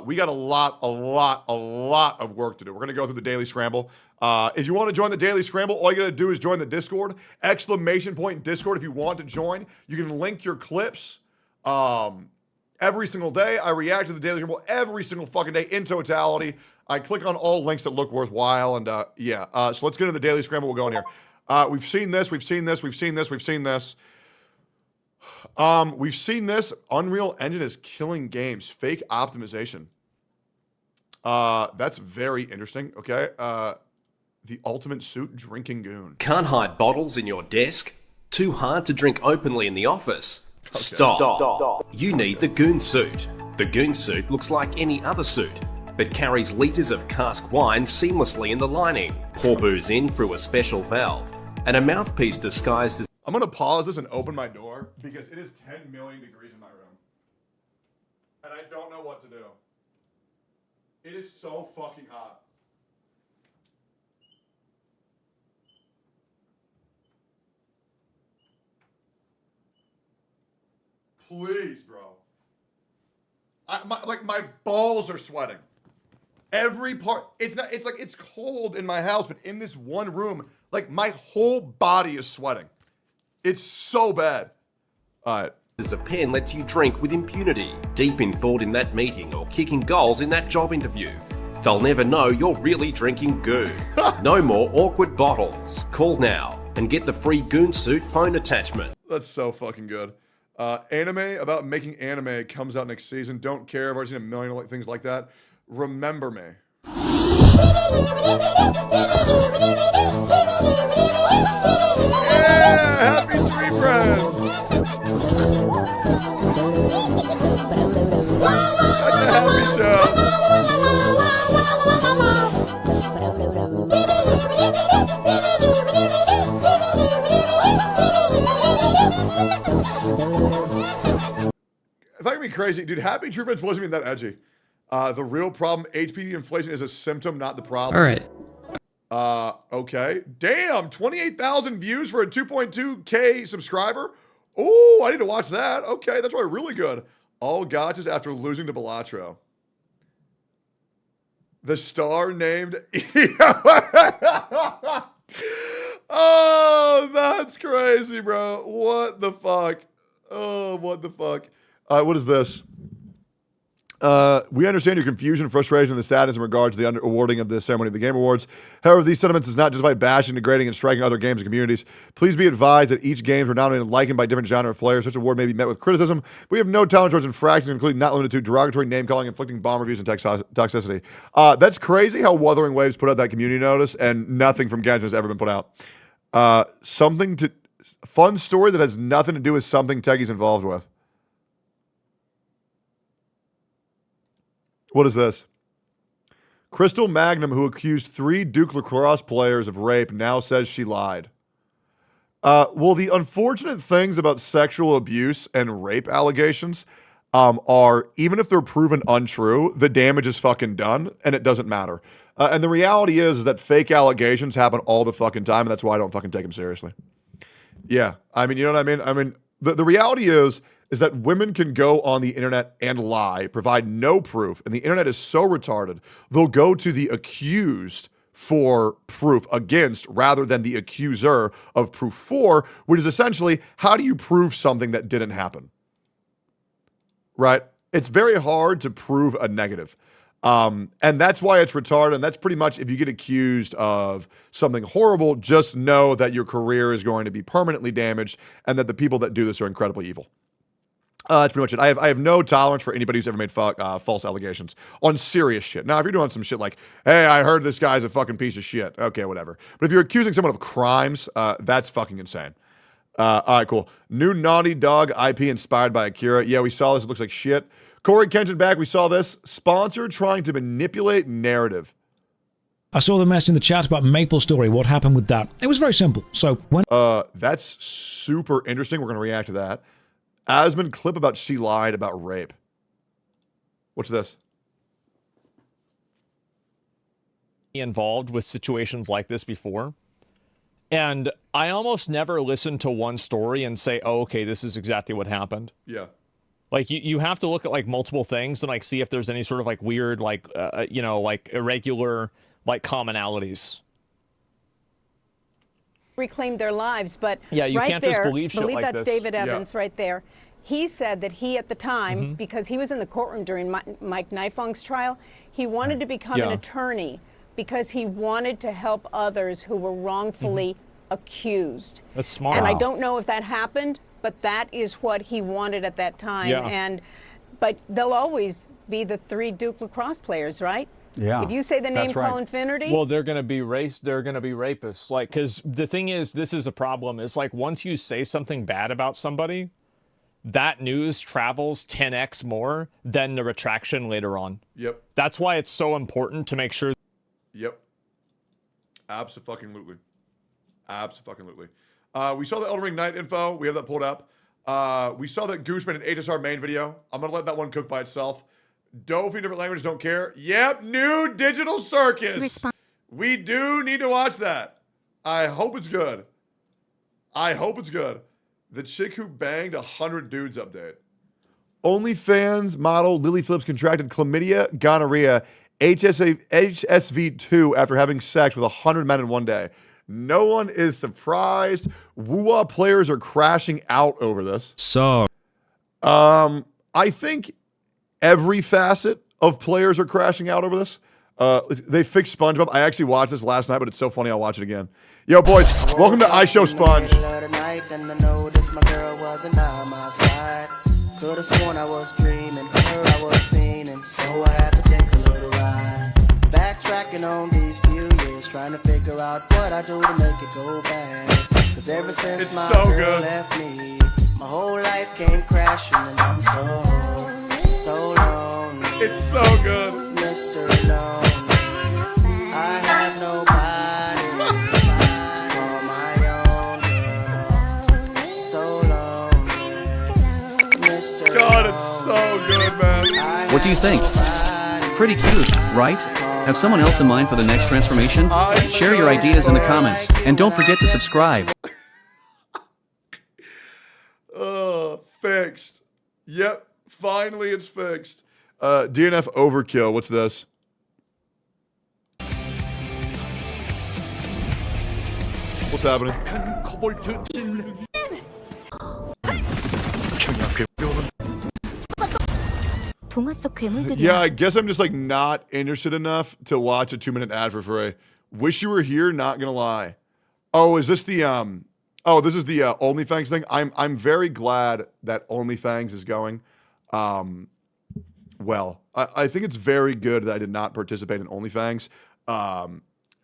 We got a lot of work to do. We're gonna go through the daily scramble. If you want to join the daily scramble, all you gotta do is join the Discord. Exclamation point Discord if you want to join. You can link your clips every single day. I react to the daily scramble every single fucking day in totality. I click on all links that look worthwhile, and yeah. So let's get into the daily scramble. We'll go in here. We've seen this. We've seen this. We've seen this. We've seen this. We've seen this. Unreal Engine is killing games. Fake optimization. That's very interesting. Okay. The ultimate suit drinking goon. Can't hide bottles in your desk? Too hard to drink openly in the office? Okay. Stop. You need the goon suit. The goon suit looks like any other suit, but carries litres of cask wine seamlessly in the lining. Pour booze in through a special valve, and a mouthpiece disguised as... I'm going to pause this and open my door because it is 10 million degrees in my room. And I don't know what to do. It is so fucking hot. Please, bro. My balls are sweating. Every part, it's like it's cold in my house, but in this one room, like my whole body is sweating. It's so bad. All right. As a pen lets you drink with impunity, deep in thought in that meeting or kicking goals in that job interview. They'll never know you're really drinking goon. No more awkward bottles. Call now and get the free goon suit phone attachment. That's so fucking good. Anime about making anime comes out next season. Don't care. I've already seen a million things like that. Remember me. Yeah! Happy Tree Friends! Such a happy show. If I can be crazy, dude, Happy Tree Friends wasn't even that edgy. The real problem, HPV inflation is a symptom, not the problem. All right. Okay. Damn, 28,000 views for a 2.2K subscriber? Oh, I need to watch that. Okay, that's probably really good. All gotchas after losing to Balatro. The star named... Oh, that's crazy, bro. What the fuck? Oh, what the fuck? What is this? We understand your confusion, frustration, and the sadness in regards to the awarding of the ceremony of the Game Awards. However, these sentiments does not justify bashing, degrading, and striking other games and communities. Please be advised that each games are nominated and likened by different genre of players. Such award may be met with criticism. But we have no tolerance towards infractions, including not limited to derogatory name-calling, inflicting bomb reviews, and toxicity. That's crazy how Wuthering Waves put out that community notice, and nothing from Genshin has ever been put out. Fun story that has nothing to do with something Techie's involved with. What is this? Crystal Magnum, who accused 3 Duke Lacrosse players of rape, now says she lied. Well, the unfortunate things about sexual abuse and rape allegations are, even if they're proven untrue, the damage is fucking done, and it doesn't matter. And the reality is that fake allegations happen all the fucking time, and that's why I don't fucking take them seriously. Yeah, I mean, you know what I mean? I mean, the reality is that women can go on the internet and lie, provide no proof, and the internet is so retarded, they'll go to the accused for proof against rather than the accuser of proof for, which is essentially, how do you prove something that didn't happen? Right? It's very hard to prove a negative. And that's why it's retarded, and that's pretty much, if you get accused of something horrible, just know that your career is going to be permanently damaged and that the people that do this are incredibly evil. That's pretty much it. I have no tolerance for anybody who's ever made false allegations on serious shit. Now, if you're doing some shit like, hey, I heard this guy's a fucking piece of shit. Okay, whatever. But if you're accusing someone of crimes, that's fucking insane. All right, cool. New Naughty Dog IP inspired by Akira. Yeah, we saw this. It looks like shit. Corey Kenshin back. We saw this. Sponsor trying to manipulate narrative. I saw the mess in the chat about Maple Story. What happened with that? It was very simple. So when that's super interesting. We're going to react to that. Asmund clip about she lied about rape. What's this? Involved with situations like this before. And I almost never listen to one story and say, oh, okay, this is exactly what happened. Yeah. Like, you have to look at, like, multiple things and, like, see if there's any sort of, like, weird, like, you know, like, irregular, like, commonalities. Reclaimed their lives, but yeah, you right can't there, just believe shit like that's this. David Evans right there. He said that he, at the time, because he was in the courtroom during Mike Nifong's trial, he wanted to become an attorney because he wanted to help others who were wrongfully accused. That's smart. And I don't know if that happened, but that is what he wanted at that time. Yeah. But they'll always be the 3 Duke lacrosse players, right? Yeah. If you say the name Call Infinity, well, they're going to be they're going to be rapists. Like, because the thing is, this is a problem. It's like, once you say something bad about somebody, that news travels 10x more than the retraction later on. Yep. That's why it's so important to make sure. Yep. Abso-fucking-lutely. Abso-fucking-lutely. We saw the Elden Ring Night info. We have that pulled up. We saw that Goose made an HSR main video. I'm going to let that one cook by itself. Dove in different languages, don't care. Yep, new digital circus. We do need to watch that. I hope it's good. I hope it's good. The chick who banged 100 dudes update. OnlyFans model Lily Phillips contracted chlamydia, gonorrhea, HSV2 after having sex with 100 men in one day. No one is surprised. Woo-wah players are crashing out over this. So, I think every facet of players are crashing out over this. They fixed SpongeBob. I actually watched this last night, but it's so funny I'll watch it again. Yo, boys, welcome to I Show Sponge. Could've sworn I was dreaming, her I was fiending, so I had to take a little ride. Backtracking on these few years, trying to figure out what I do to make it go bad. Cause ever since It's my so girl good. left me, my whole life came crashing and I'm so lonely. It's so good. Mr. Lonely, I have nobody to call my own girl. So lonely, Mr. God, it's so good, man. What do you think? Pretty cute, right? Have someone else in mind for the next transformation? Share your ideas in the comments, and don't forget to subscribe. Fixed. Yep, finally it's fixed. DNF overkill. What's this? What's happening? Yeah, I guess I'm just like not interested enough to watch a 2-minute ad for free. Wish you were here, not gonna lie. Oh, is this the oh, this is the OnlyFans thing. I'm very glad that OnlyFans is going. Well, I think it's very good that I did not participate in OnlyFans.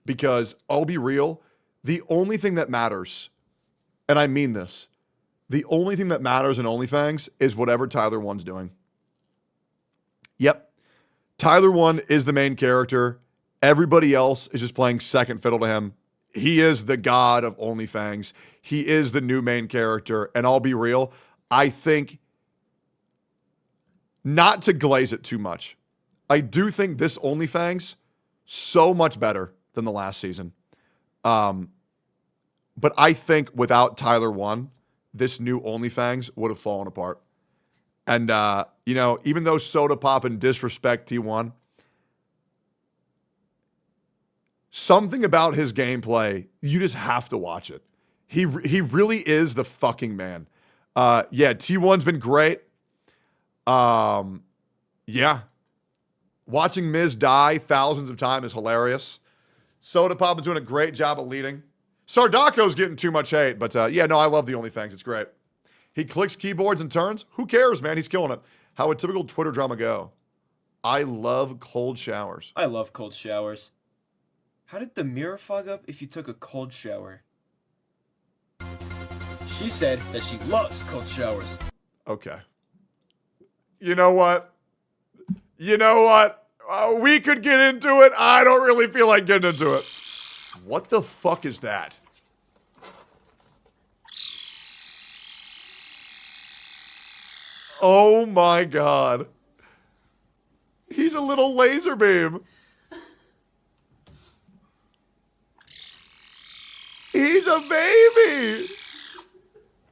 Because I'll be real, the only thing that matters, and I mean this, the only thing that matters in OnlyFans is whatever Tyler 1's doing. Yep. Tyler 1 is the main character. Everybody else is just playing second fiddle to him. He is the god of OnlyFans. He is the new main character. And I'll be real, I think, not to glaze it too much, I do think this OnlyFans so much better than the last season. But I think without Tyler 1, this new OnlyFans would have fallen apart. And, you know, even though Soda Pop and disrespect T1, something about his gameplay, you just have to watch it. He really is the fucking man. Yeah, T1's been great. Yeah. Watching Miz die thousands of times is hilarious. Soda Pop is doing a great job of leading. Sardako's getting too much hate, but yeah, no, I love the OnlyFans. It's great. He clicks keyboards and turns. Who cares, man? He's killing it. How would typical Twitter drama go? I love cold showers. I love cold showers. How did the mirror fog up if you took a cold shower? She said that she loves cold showers. Okay. You know what? We could get into it. I don't really feel like getting into it. What the fuck is that? Oh my God. He's a little laser beam. He's a baby.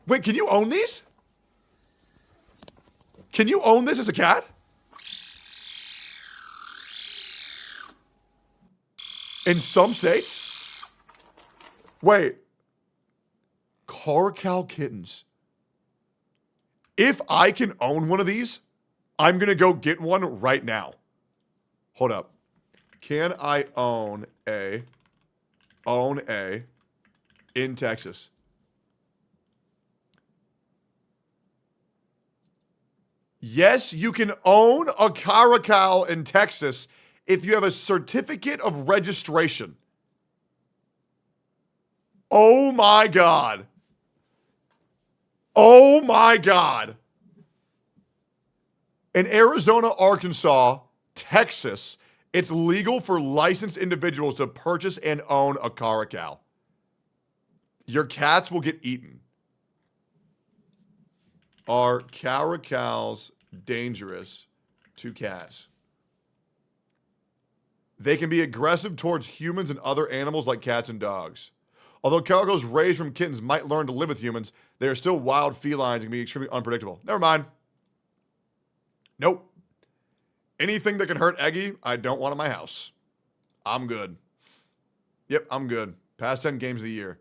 Wait, can you own these? Can you own this as a cat? In some states? Wait. Caracal kittens. If I can own one of these, I'm going to go get one right now. Hold up. Can I own a in Texas? Yes, you can own a caracal in Texas if you have a certificate of registration. Oh my God. Oh my God. In Arizona, Arkansas, Texas, it's legal for licensed individuals to purchase and own a caracal. Your cats will get eaten. Are caracals dangerous to cats? They can be aggressive towards humans and other animals like cats and dogs. Although caracals raised from kittens might learn to live with humans, they are still wild felines and can be extremely unpredictable. Never mind. Nope. Anything that can hurt Eggy, I don't want in my house. I'm good. Yep, I'm good. Past 10 games of the year.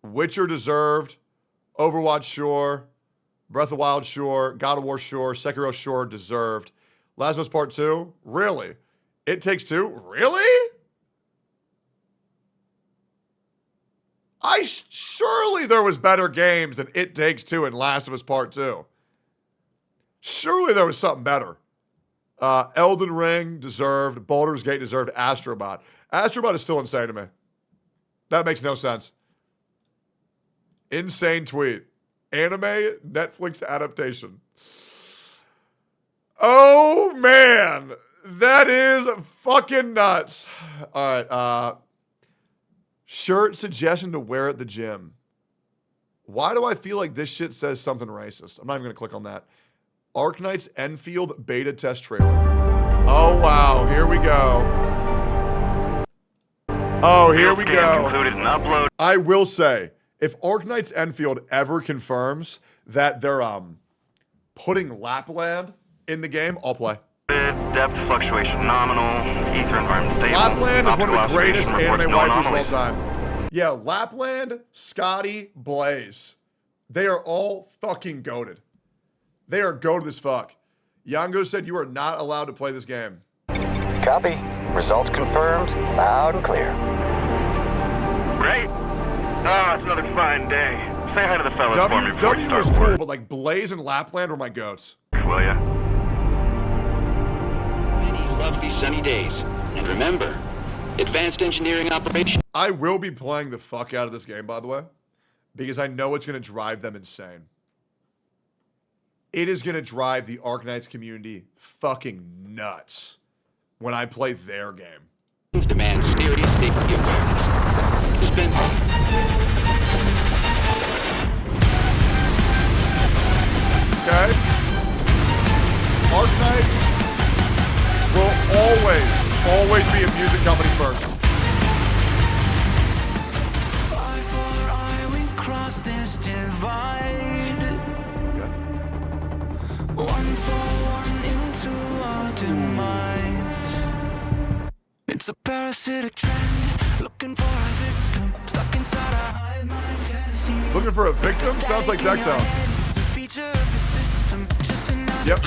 Witcher deserved. Overwatch, sure. Breath of the Wild, sure. God of War, sure. Sekiro, sure. Deserved. Last of Us Part 2? Really? It Takes Two? Really? Surely there was better games than It Takes Two and Last of Us Part 2. Surely there was something better. Elden Ring deserved. Baldur's Gate deserved. Astrobot. Astrobot is still insane to me. That makes no sense. Insane tweet. Anime Netflix adaptation. Oh, man. That is fucking nuts. All right. Shirt suggestion to wear at the gym. Why do I feel like this shit says something racist? I'm not even going to click on that. Arknight's Enfield beta test trailer. Oh, wow. Here we go. Oh, here we go. Included in upload. I will say, if Arknight's Enfield ever confirms that they're putting Lapland in the game, I'll play. Depth fluctuation nominal, ether environment stable. Lapland is one of the greatest anime waifus of all time. Yeah, Lapland, Scotty, Blaze. They are all fucking goated. They are goated as fuck. Yango said you are not allowed to play this game. Copy. Results confirmed. Loud and clear. Great. Oh, it's another fine day. Say hi to the fellas for me before you start was cool, but like Blaze and Lapland were my goats. Will ya? Many lovely sunny days. And remember, advanced engineering operation. I will be playing the fuck out of this game, by the way, because I know it's going to drive them insane. It is going to drive the Arknights community fucking nuts when I play their game. Demands serious safety awareness. Spend. Okay. Arknights will always be a music company first. I thought I would cross this divide. One for one into our demise. It's a parasitic trend, looking for a victim, stuck inside a hive mind fantasy. Looking for a victim? Sounds like Tectone. Yep.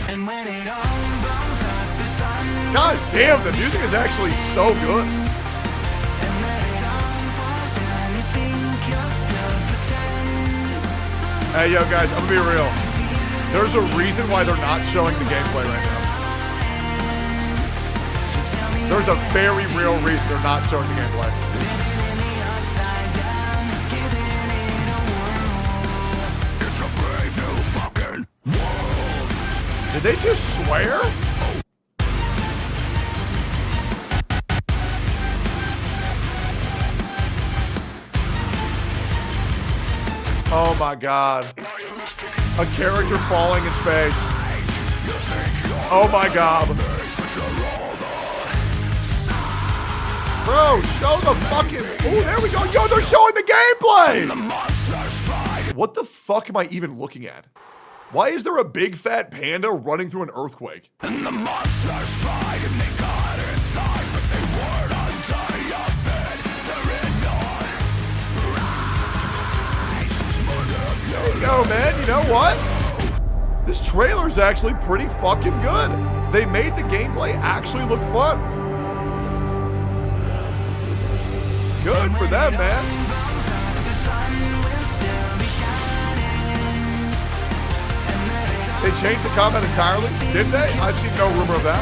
And when it all blows out, the sun. God damn, the music is actually so good. And when it all falls down, you think you're still pretending. Hey, yo, guys, I'm gonna be real. There's a reason why they're not showing the gameplay right now. There's a very real reason they're not showing the gameplay. Did they just swear? Oh my God. A character falling in space. Oh my God. Bro, show the fucking... Oh, there we go. Yo, they're showing the gameplay! What the fuck am I even looking at? Why is there a big fat panda running through an earthquake? And the monsters fight and they got inside, but they weren't on day of it. They're in There you go, man. You know what? This trailer's actually pretty fucking good. They made the gameplay actually look fun. Good for them, man. They changed the combat entirely, didn't they? I've seen no rumor of that.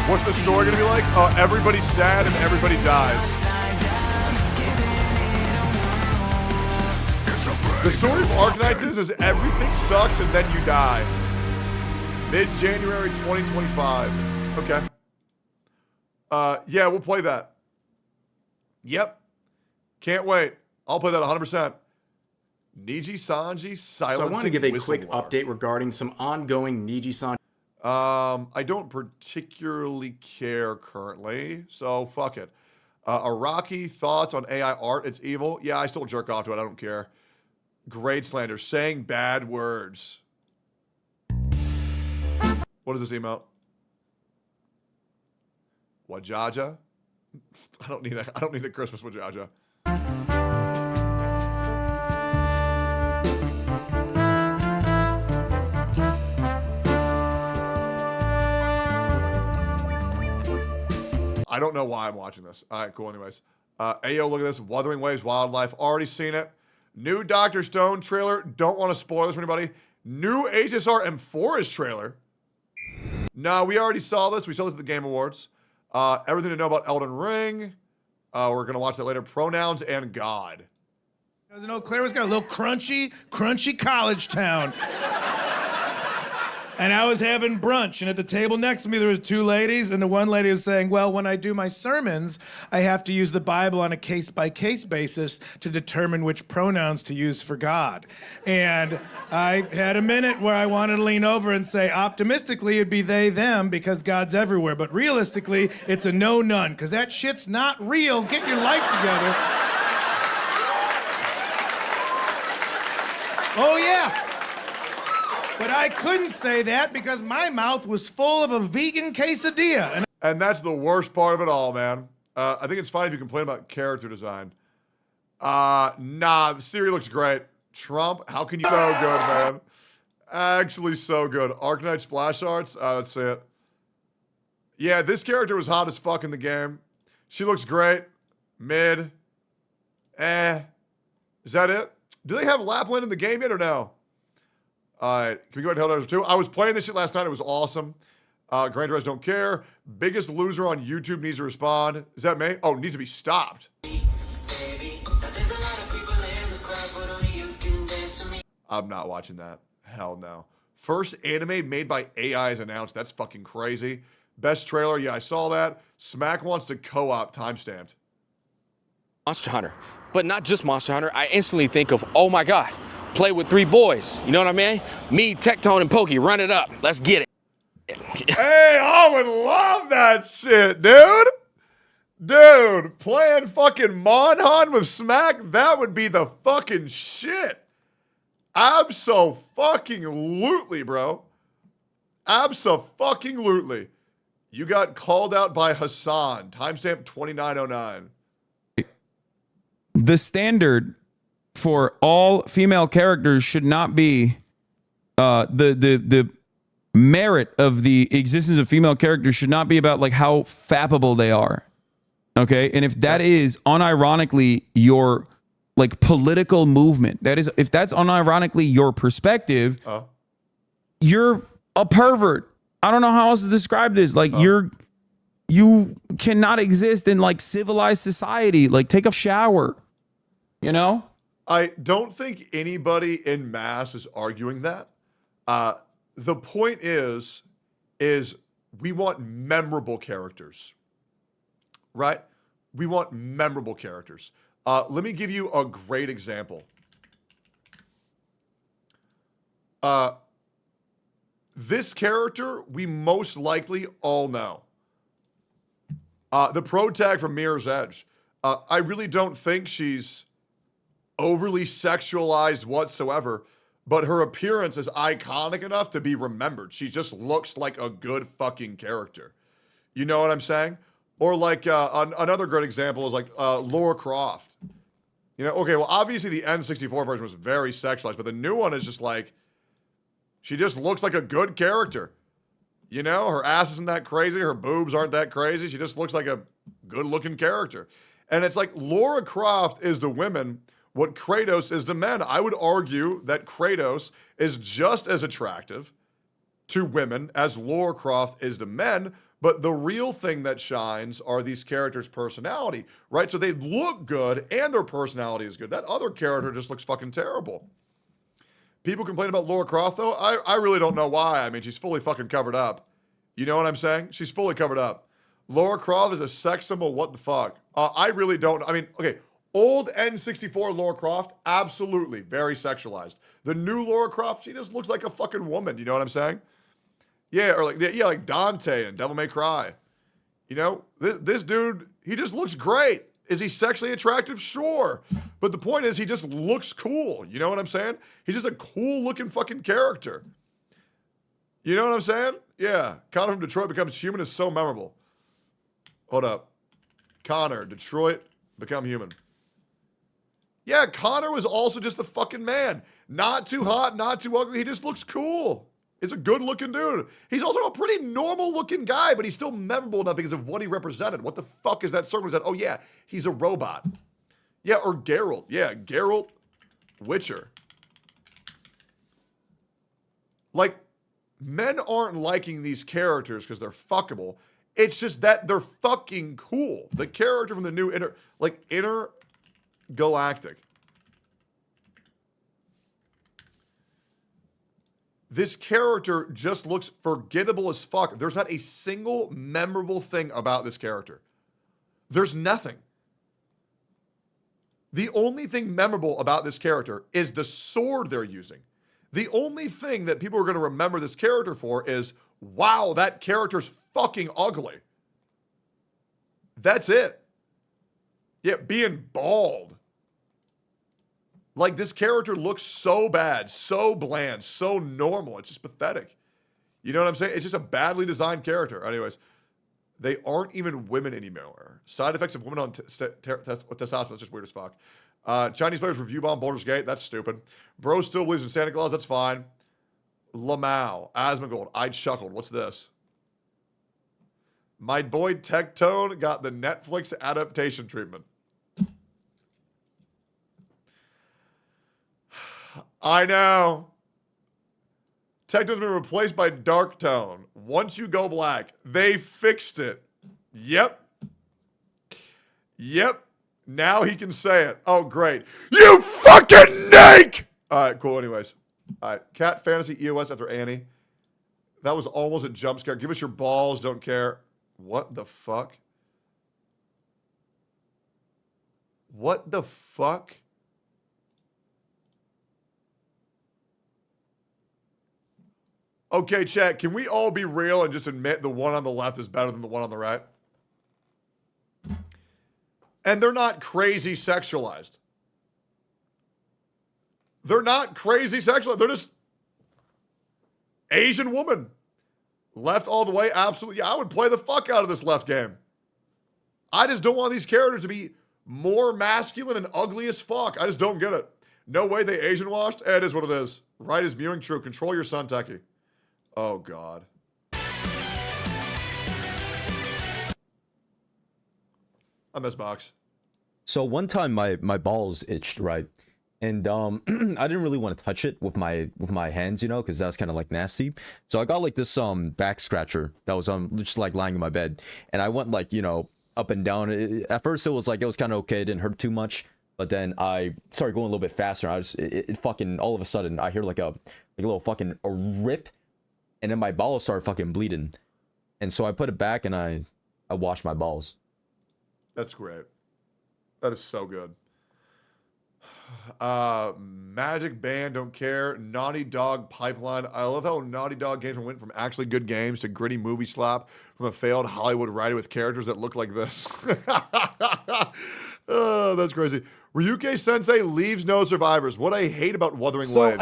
What's the story gonna be like? Everybody's sad and everybody dies. The story of Arknights is everything sucks and then you die. Mid-January 2025. Okay. Yeah, we'll play that. Yep. Can't wait. I'll play that 100%. Niji Sanji silencing. So I want to give a quick update regarding some ongoing Niji Sanji. I don't particularly care currently, so fuck it. Iraqi thoughts on AI art. It's evil. Yeah, I still jerk off to it. I don't care. Grade slander. Saying bad words. What is this email? Wajaja? I don't need a Christmas Wajaja. I don't know why I'm watching this. All right, cool. Anyways, Ayo, look at this. Wuthering Waves Wildlife. Already seen it. New Dr. Stone trailer. Don't want to spoil this for anybody. New HSR M4 trailer. No, we already saw this. We saw this at the Game Awards. Everything to know about Elden Ring. We're going to watch that later. Pronouns and God. You know, Claire's got a little crunchy college town. And I was having brunch, and at the table next to me, there was two ladies, and the one lady was saying, well, when I do my sermons, I have to use the Bible on a case-by-case basis to determine which pronouns to use for God. And I had a minute where I wanted to lean over and say, optimistically, it'd be they, them, because God's everywhere. But realistically, it's a no, none, because that shit's not real. Get your life together. Oh, yeah. But I couldn't say that because my mouth was full of a vegan quesadilla. And that's the worst part of it all, man. I think it's fine if you complain about character design. Nah, the Siri looks great. Trump, how can you... So good, man. Actually so good. Arknight splash arts, let's see it. Yeah, this character was hot as fuck in the game. She looks great. Mid. Is that it? Do they have Lapland in the game yet or no? All right, can we go ahead and Helldivers 2? I was playing this shit last night. It was awesome. Grand Rise don't care. Biggest loser on YouTube needs to respond. Is that me? Oh, needs to be stopped. I'm not watching that. Hell no. First anime made by AI is announced. That's fucking crazy. Best trailer. Yeah, I saw that. Smack wants to co-op timestamped. Monster Hunter. But not just Monster Hunter. I instantly think of, oh my God. Play with three boys. You know what I mean? Me, Tectone, and Pokey. Run it up. Let's get it. Hey, I would love that shit, dude. Dude, playing fucking Monhan with Smack, that would be the fucking shit. Abso-fucking-lutely, bro. Abso-fucking-lutely. You got called out by Hassan. Timestamp 2909. The standard for all female characters should not be the merit of the existence of female characters should not be about like how fappable they are. Okay? And if that is unironically your like political movement, that is, if that's unironically your perspective, you're a pervert. I don't know how else to describe this. Like you cannot exist in like civilized society. Like take a shower, you know? I don't think anybody in mass is arguing that. The point is we want memorable characters, right? We want memorable characters. Let me give you a great example. This character we most likely all know. The pro tag from Mirror's Edge. I really don't think she's overly sexualized whatsoever, but her appearance is iconic enough to be remembered. She just looks like a good fucking character. You know what I'm saying? Or like another great example is like Lara Croft. You know, okay, well, obviously the N64 version was very sexualized, but the new one is just like, she just looks like a good character. You know, her ass isn't that crazy. Her boobs aren't that crazy. She just looks like a good-looking character. And it's like Lara Croft is the women what Kratos is to men. I would argue that Kratos is just as attractive to women as Lara Croft is to men, but the real thing that shines are these characters' personality, right? So they look good and their personality is good. That other character just looks fucking terrible. People complain about Lara Croft, though. I really don't know why. I mean, she's fully fucking covered up. You know what I'm saying? She's fully covered up. Lara Croft is a sex symbol. What the fuck? I really don't. I mean, okay, old N64 Lara Croft, absolutely very sexualized. The new Lara Croft, she just looks like a fucking woman. You know what I'm saying? Yeah, or like like Dante and Devil May Cry. You know, this dude, he just looks great. Is he sexually attractive? Sure. But the point is, he just looks cool. You know what I'm saying? He's just a cool looking fucking character. You know what I'm saying? Yeah. Connor from Detroit becomes human is so memorable. Hold up. Connor, Detroit, become human. Yeah, Connor was also just the fucking man. Not too hot, not too ugly. He just looks cool. He's a good looking dude. He's also a pretty normal looking guy, but he's still memorable enough because of what he represented. What the fuck is that circumstance? Oh yeah, he's a robot. Yeah, or Geralt. Yeah, Geralt Witcher. Like, men aren't liking these characters because they're fuckable. It's just that they're fucking cool. The character from the new Intergalactic. This character just looks forgettable as fuck. There's not a single memorable thing about this character. There's nothing. The only thing memorable about this character is the sword they're using. The only thing that people are going to remember this character for is, wow, that character's fucking ugly. That's it. Yeah, being bald. Like, this character looks so bad, so bland, so normal. It's just pathetic. You know what I'm saying? It's just a badly designed character. Anyways, they aren't even women anymore. Side effects of women on testosterone is just weird as fuck. Chinese players review bomb Baldur's Gate. That's stupid. Bro still believes in Santa Claus. That's fine. Lamau. Asmongold. I chuckled. What's this? My boy Tectone got the Netflix adaptation treatment. I know. Tectone's been replaced by Dark Tone. Once you go black, they fixed it. Yep. Now he can say it. Oh, great. You fucking Nick! All right, cool. Anyways. All right. Cat Fantasy EOS after Annie. That was almost a jump scare. Give us your balls. Don't care. What the fuck? What the fuck? Okay, chat, can we all be real and just admit the one on the left is better than the one on the right? And they're not crazy sexualized. They're not crazy sexualized. They're just Asian woman. Left all the way, absolutely. Yeah, I would play the fuck out of this left game. I just don't want these characters to be more masculine and ugly as fuck. I just don't get it. No way they Asian washed. It is what it is. Right is mewing true. Control your son, Techie. Oh, God. I miss Box. So one time my balls itched, right? And I didn't really want to touch it with my hands, you know, because that's kind of like nasty. So I got like this back scratcher that was just like lying in my bed, and I went like, you know, up and down. At first it was kind of okay, it didn't hurt too much, but then I started going a little bit faster. It fucking, all of a sudden I hear like a little fucking rip, and then my balls started fucking bleeding, and so I put it back and I washed my balls. That's great. That is so good. Magic Band, don't care. Naughty Dog Pipeline. I love how Naughty Dog games went from actually good games to gritty movie slap from a failed Hollywood writer with characters that look like this. Oh, that's crazy. Ryuke Sensei leaves no survivors. What I hate about Wuthering Waves.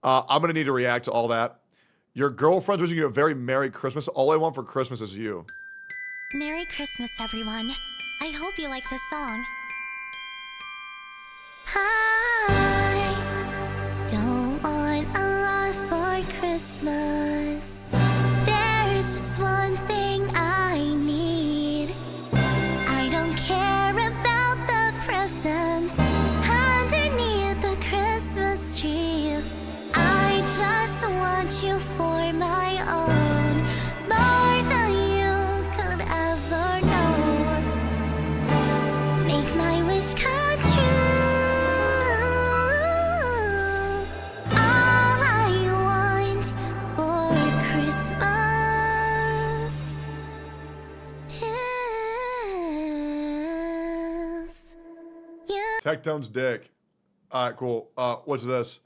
I'm going to need to react to all that. Your girlfriend's wishing you a very Merry Christmas. All I want for Christmas is you. Merry Christmas, everyone. I hope you like this song. I don't want a lot for Christmas. There's just one thing I need. I don't care about the presents underneath the Christmas tree. I just want you for my own, more than you could ever know. Make my wish come true. Tectone's dick. All right, cool. What's this?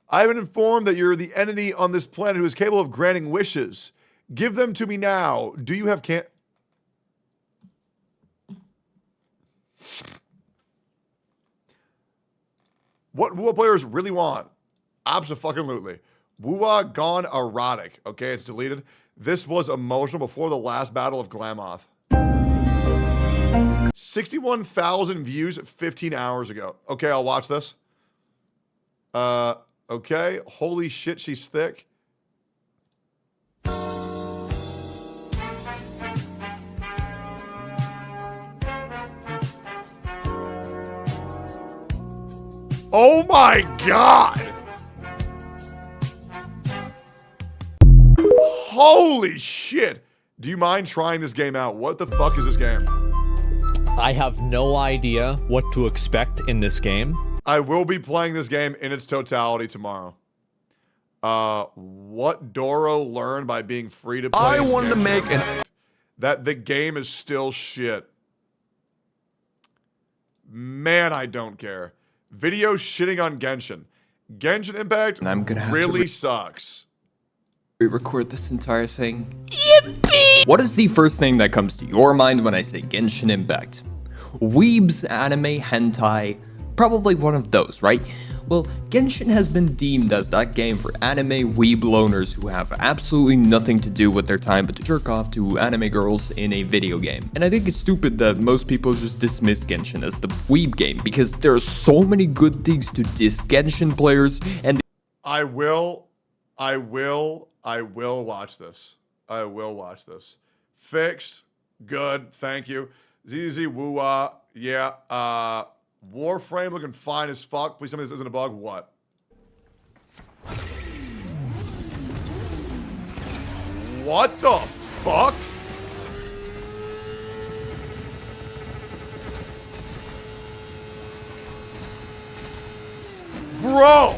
I have been informed that you're the entity on this planet who is capable of granting wishes. Give them to me now. Do you have What Wua players really want? Abso-fucking-lutely. Wua gone erotic. Okay, it's deleted. This was emotional before the last battle of Glamoth. 61,000 views 15 hours ago. Okay, I'll watch this. Okay. Holy shit, she's thick. Oh my God! Holy shit! Do you mind trying this game out? What the fuck is this game? I have no idea what to expect in this game. I will be playing this game in its totality tomorrow. What Doro learned by being free to play. I wanted to make that the game is still shit. Man, I don't care. Video shitting on Genshin. Genshin Impact and I'm gonna have really sucks. Record this entire thing. Yippee! What is the first thing that comes to your mind when I say Genshin Impact? Weebs, anime, hentai, probably one of those, right? Well, Genshin has been deemed as that game for anime weeb loners who have absolutely nothing to do with their time but to jerk off to anime girls in a video game. And I think it's stupid that most people just dismiss Genshin as the weeb game, because there are so many good things to diss Genshin players, and I will watch this. I will watch this. Fixed. Good. Thank you. ZZ Woo-wah. Yeah. Warframe looking fine as fuck. Please tell me this isn't a bug. What? What the fuck? Bro!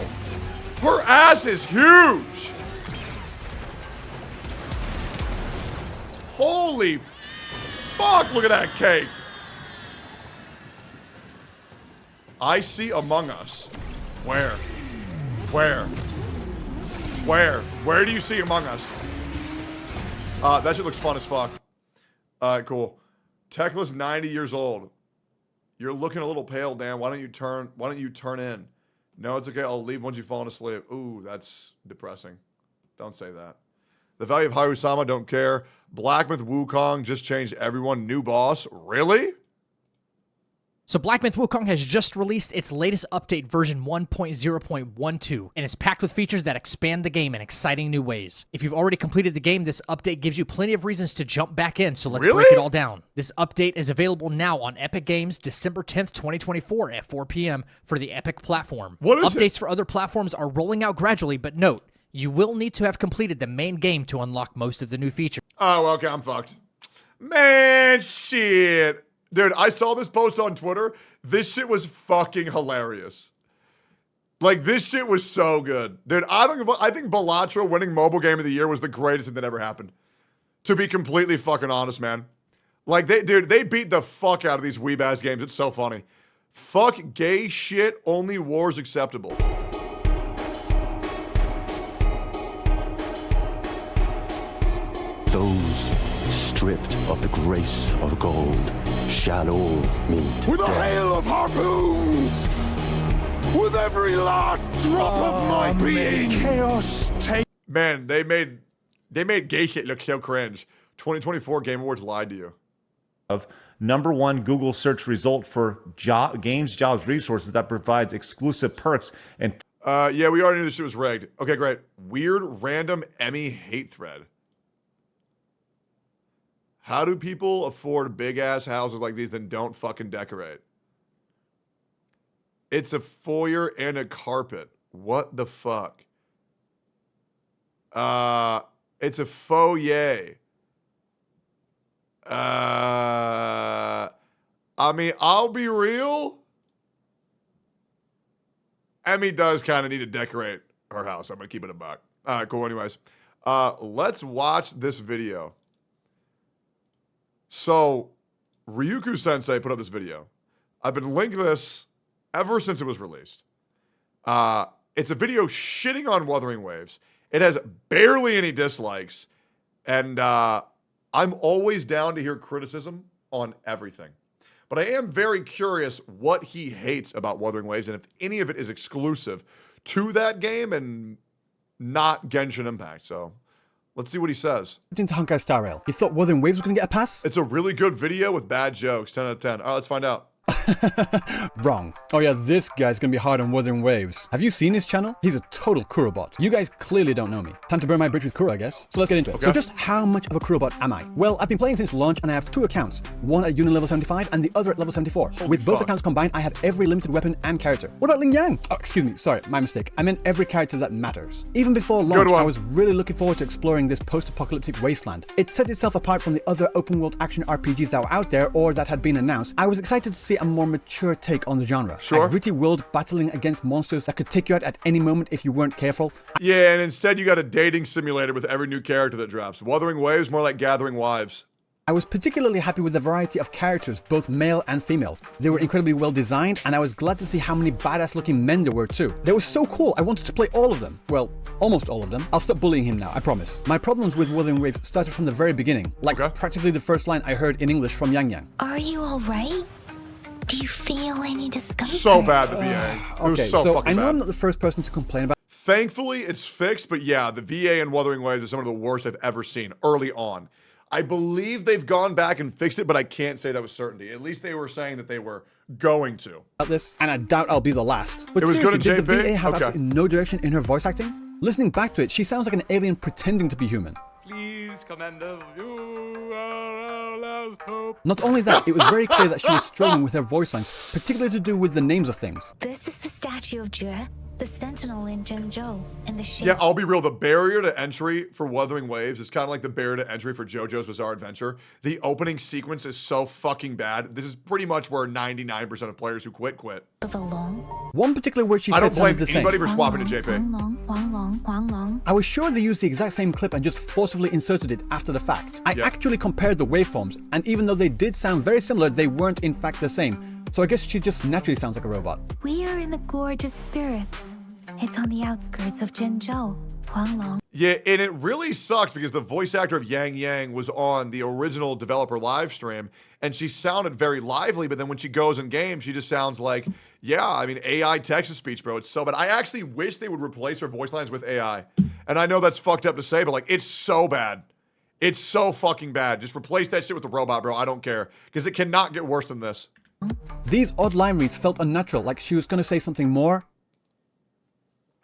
Her ass is huge! Holy fuck, look at that cake! I see Among Us. Where? Where? Where? Where do you see Among Us? That shit looks fun as fuck. Alright, cool. Techless 90 years old. You're looking a little pale, Dan. Why don't you turn in? No, it's okay. I'll leave once you've fallen asleep. Ooh, that's depressing. Don't say that. The value of Haru-sama, don't care. Black Myth Wukong just changed everyone. New boss. Really? So Black Myth Wukong has just released its latest update, version 1.0.12, and it's packed with features that expand the game in exciting new ways. If you've already completed the game, this update gives you plenty of reasons to jump back in, so let's break it all down. This update is available now on Epic Games December 10th, 2024 at 4 p.m. for the Epic platform. Updates for other platforms are rolling out gradually, but note, you will need to have completed the main game to unlock most of the new features. Oh, okay, I'm fucked. Man, shit. Dude, I saw this post on Twitter. This shit was fucking hilarious. Like, this shit was so good. Dude, I think Balatro winning Mobile Game of the Year was the greatest thing that ever happened. To be completely fucking honest, man. Like, they beat the fuck out of these weeb-ass games. It's so funny. Fuck gay shit, only war's acceptable. Those stripped of the grace of gold shall all meet with a death. hail of harpoons, with every last drop of my being. Chaos take. Man, they made gay shit look so cringe. 2024 Game Awards lied to you. Of #1 Google search result for games, jobs, resources that provides exclusive perks and. Yeah, we already knew this shit was rigged. Okay, great. Weird random Emmy hate thread. How do people afford big-ass houses like these and don't fucking decorate? It's a foyer and a carpet. What the fuck? It's a foyer. I mean, I'll be real. Emmy does kind of need to decorate her house. I'm going to keep it a buck. All right, cool. Anyways, let's watch this video. So, Ryuku Sensei put up this video. I've been linking this ever since it was released. It's a video shitting on Wuthering Waves. It has barely any dislikes. And I'm always down to hear criticism on everything. But I am very curious what he hates about Wuthering Waves and if any of it is exclusive to that game and not Genshin Impact. So, let's see what he says. Into Honkai Star Rail. You thought Wuthering Waves was going to get a pass? It's a really good video with bad jokes. 10 out of 10. All right, let's find out. Wrong. Oh yeah, this guy's gonna be hard on Wuthering Waves. Have you seen his channel? He's a total Kurobot. You guys clearly don't know me. Time to burn my bridge with Kuro, I guess. So let's get into it. Okay. So just how much of a Kurobot am I? Well, I've been playing since launch and I have 2 accounts. One at Uni level 75 and the other at level 74. With both accounts combined, I have every limited weapon and character. What about Ling Yang? Oh, excuse me, sorry, my mistake. I meant every character that matters. Even before launch, I was really looking forward to exploring this post-apocalyptic wasteland. It set itself apart from the other open-world action RPGs that were out there or that had been announced. I was excited to see a more mature take on the genre. Sure. A gritty world battling against monsters that could take you out at any moment if you weren't careful. Yeah, and instead you got a dating simulator with every new character that drops. Wuthering Waves, more like Gathering Wives. I was particularly happy with the variety of characters, both male and female. They were incredibly well designed, and I was glad to see how many badass looking men there were too. They were so cool, I wanted to play all of them. Well, almost all of them. I'll stop bullying him now, I promise. My problems with Wuthering Waves started from the very beginning. Like practically the first line I heard in English from Yang Yang. Are you alright? Do you feel any discomfort? So bad, the VA. It was so fucking I know bad. I'm not the first person to complain about. Thankfully, it's fixed, but yeah, the VA and Wuthering Waves are some of the worst I've ever seen early on. I believe they've gone back and fixed it, but I can't say that with certainty. At least they were saying that they were going to. This, and I doubt I'll be the last. But it was seriously, good in did the JP? VA have Okay. absolutely no direction in her voice acting? Listening back to it, she sounds like an alien pretending to be human. Please, Commander, you are our last hope. Not only that, it was very clear that she was struggling with her voice lines, particularly to do with the names of things. This is the statue of Jue, the sentinel in Zhengzhou, and the shape. Yeah, I'll be real. The barrier to entry for Wuthering Waves is kind of like the barrier to entry for JoJo's Bizarre Adventure. The opening sequence is so fucking bad. This is pretty much where 99% of players who quit. One particular word she I said don't blame sounded the same. anybody for swapping to JP. I was sure they used the exact same clip and just forcibly inserted it after the fact. I actually compared the waveforms, and even though they did sound very similar, they weren't in fact the same. So I guess she just naturally sounds like a robot. We are in the gorgeous spirits. It's on the outskirts of Zhengzhou, Huanglong. Yeah, and it really sucks because the voice actor of Yang Yang was on the original developer live stream, and she sounded very lively, but then when she goes in game, she just sounds like, yeah, I mean, AI text-to-speech, bro. It's so bad. I actually wish they would replace her voice lines with AI. And I know that's fucked up to say, but, like, it's so bad. It's so fucking bad. Just replace that shit with the robot, bro. I don't care. Because it cannot get worse than this. These odd line reads felt unnatural, like she was going to say something more.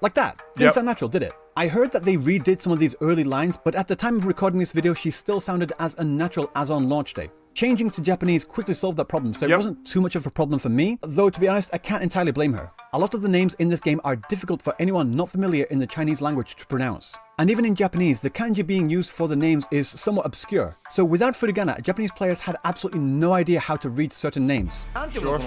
Like that. Didn't sound natural, did it? I heard that they redid some of these early lines, but at the time of recording this video, she still sounded as unnatural as on launch day. Changing to Japanese quickly solved that problem, so it wasn't too much of a problem for me, though to be honest, I can't entirely blame her. A lot of the names in this game are difficult for anyone not familiar in the Chinese language to pronounce. And even in Japanese, the kanji being used for the names is somewhat obscure. So without furigana, Japanese players had absolutely no idea how to read certain names. Sure.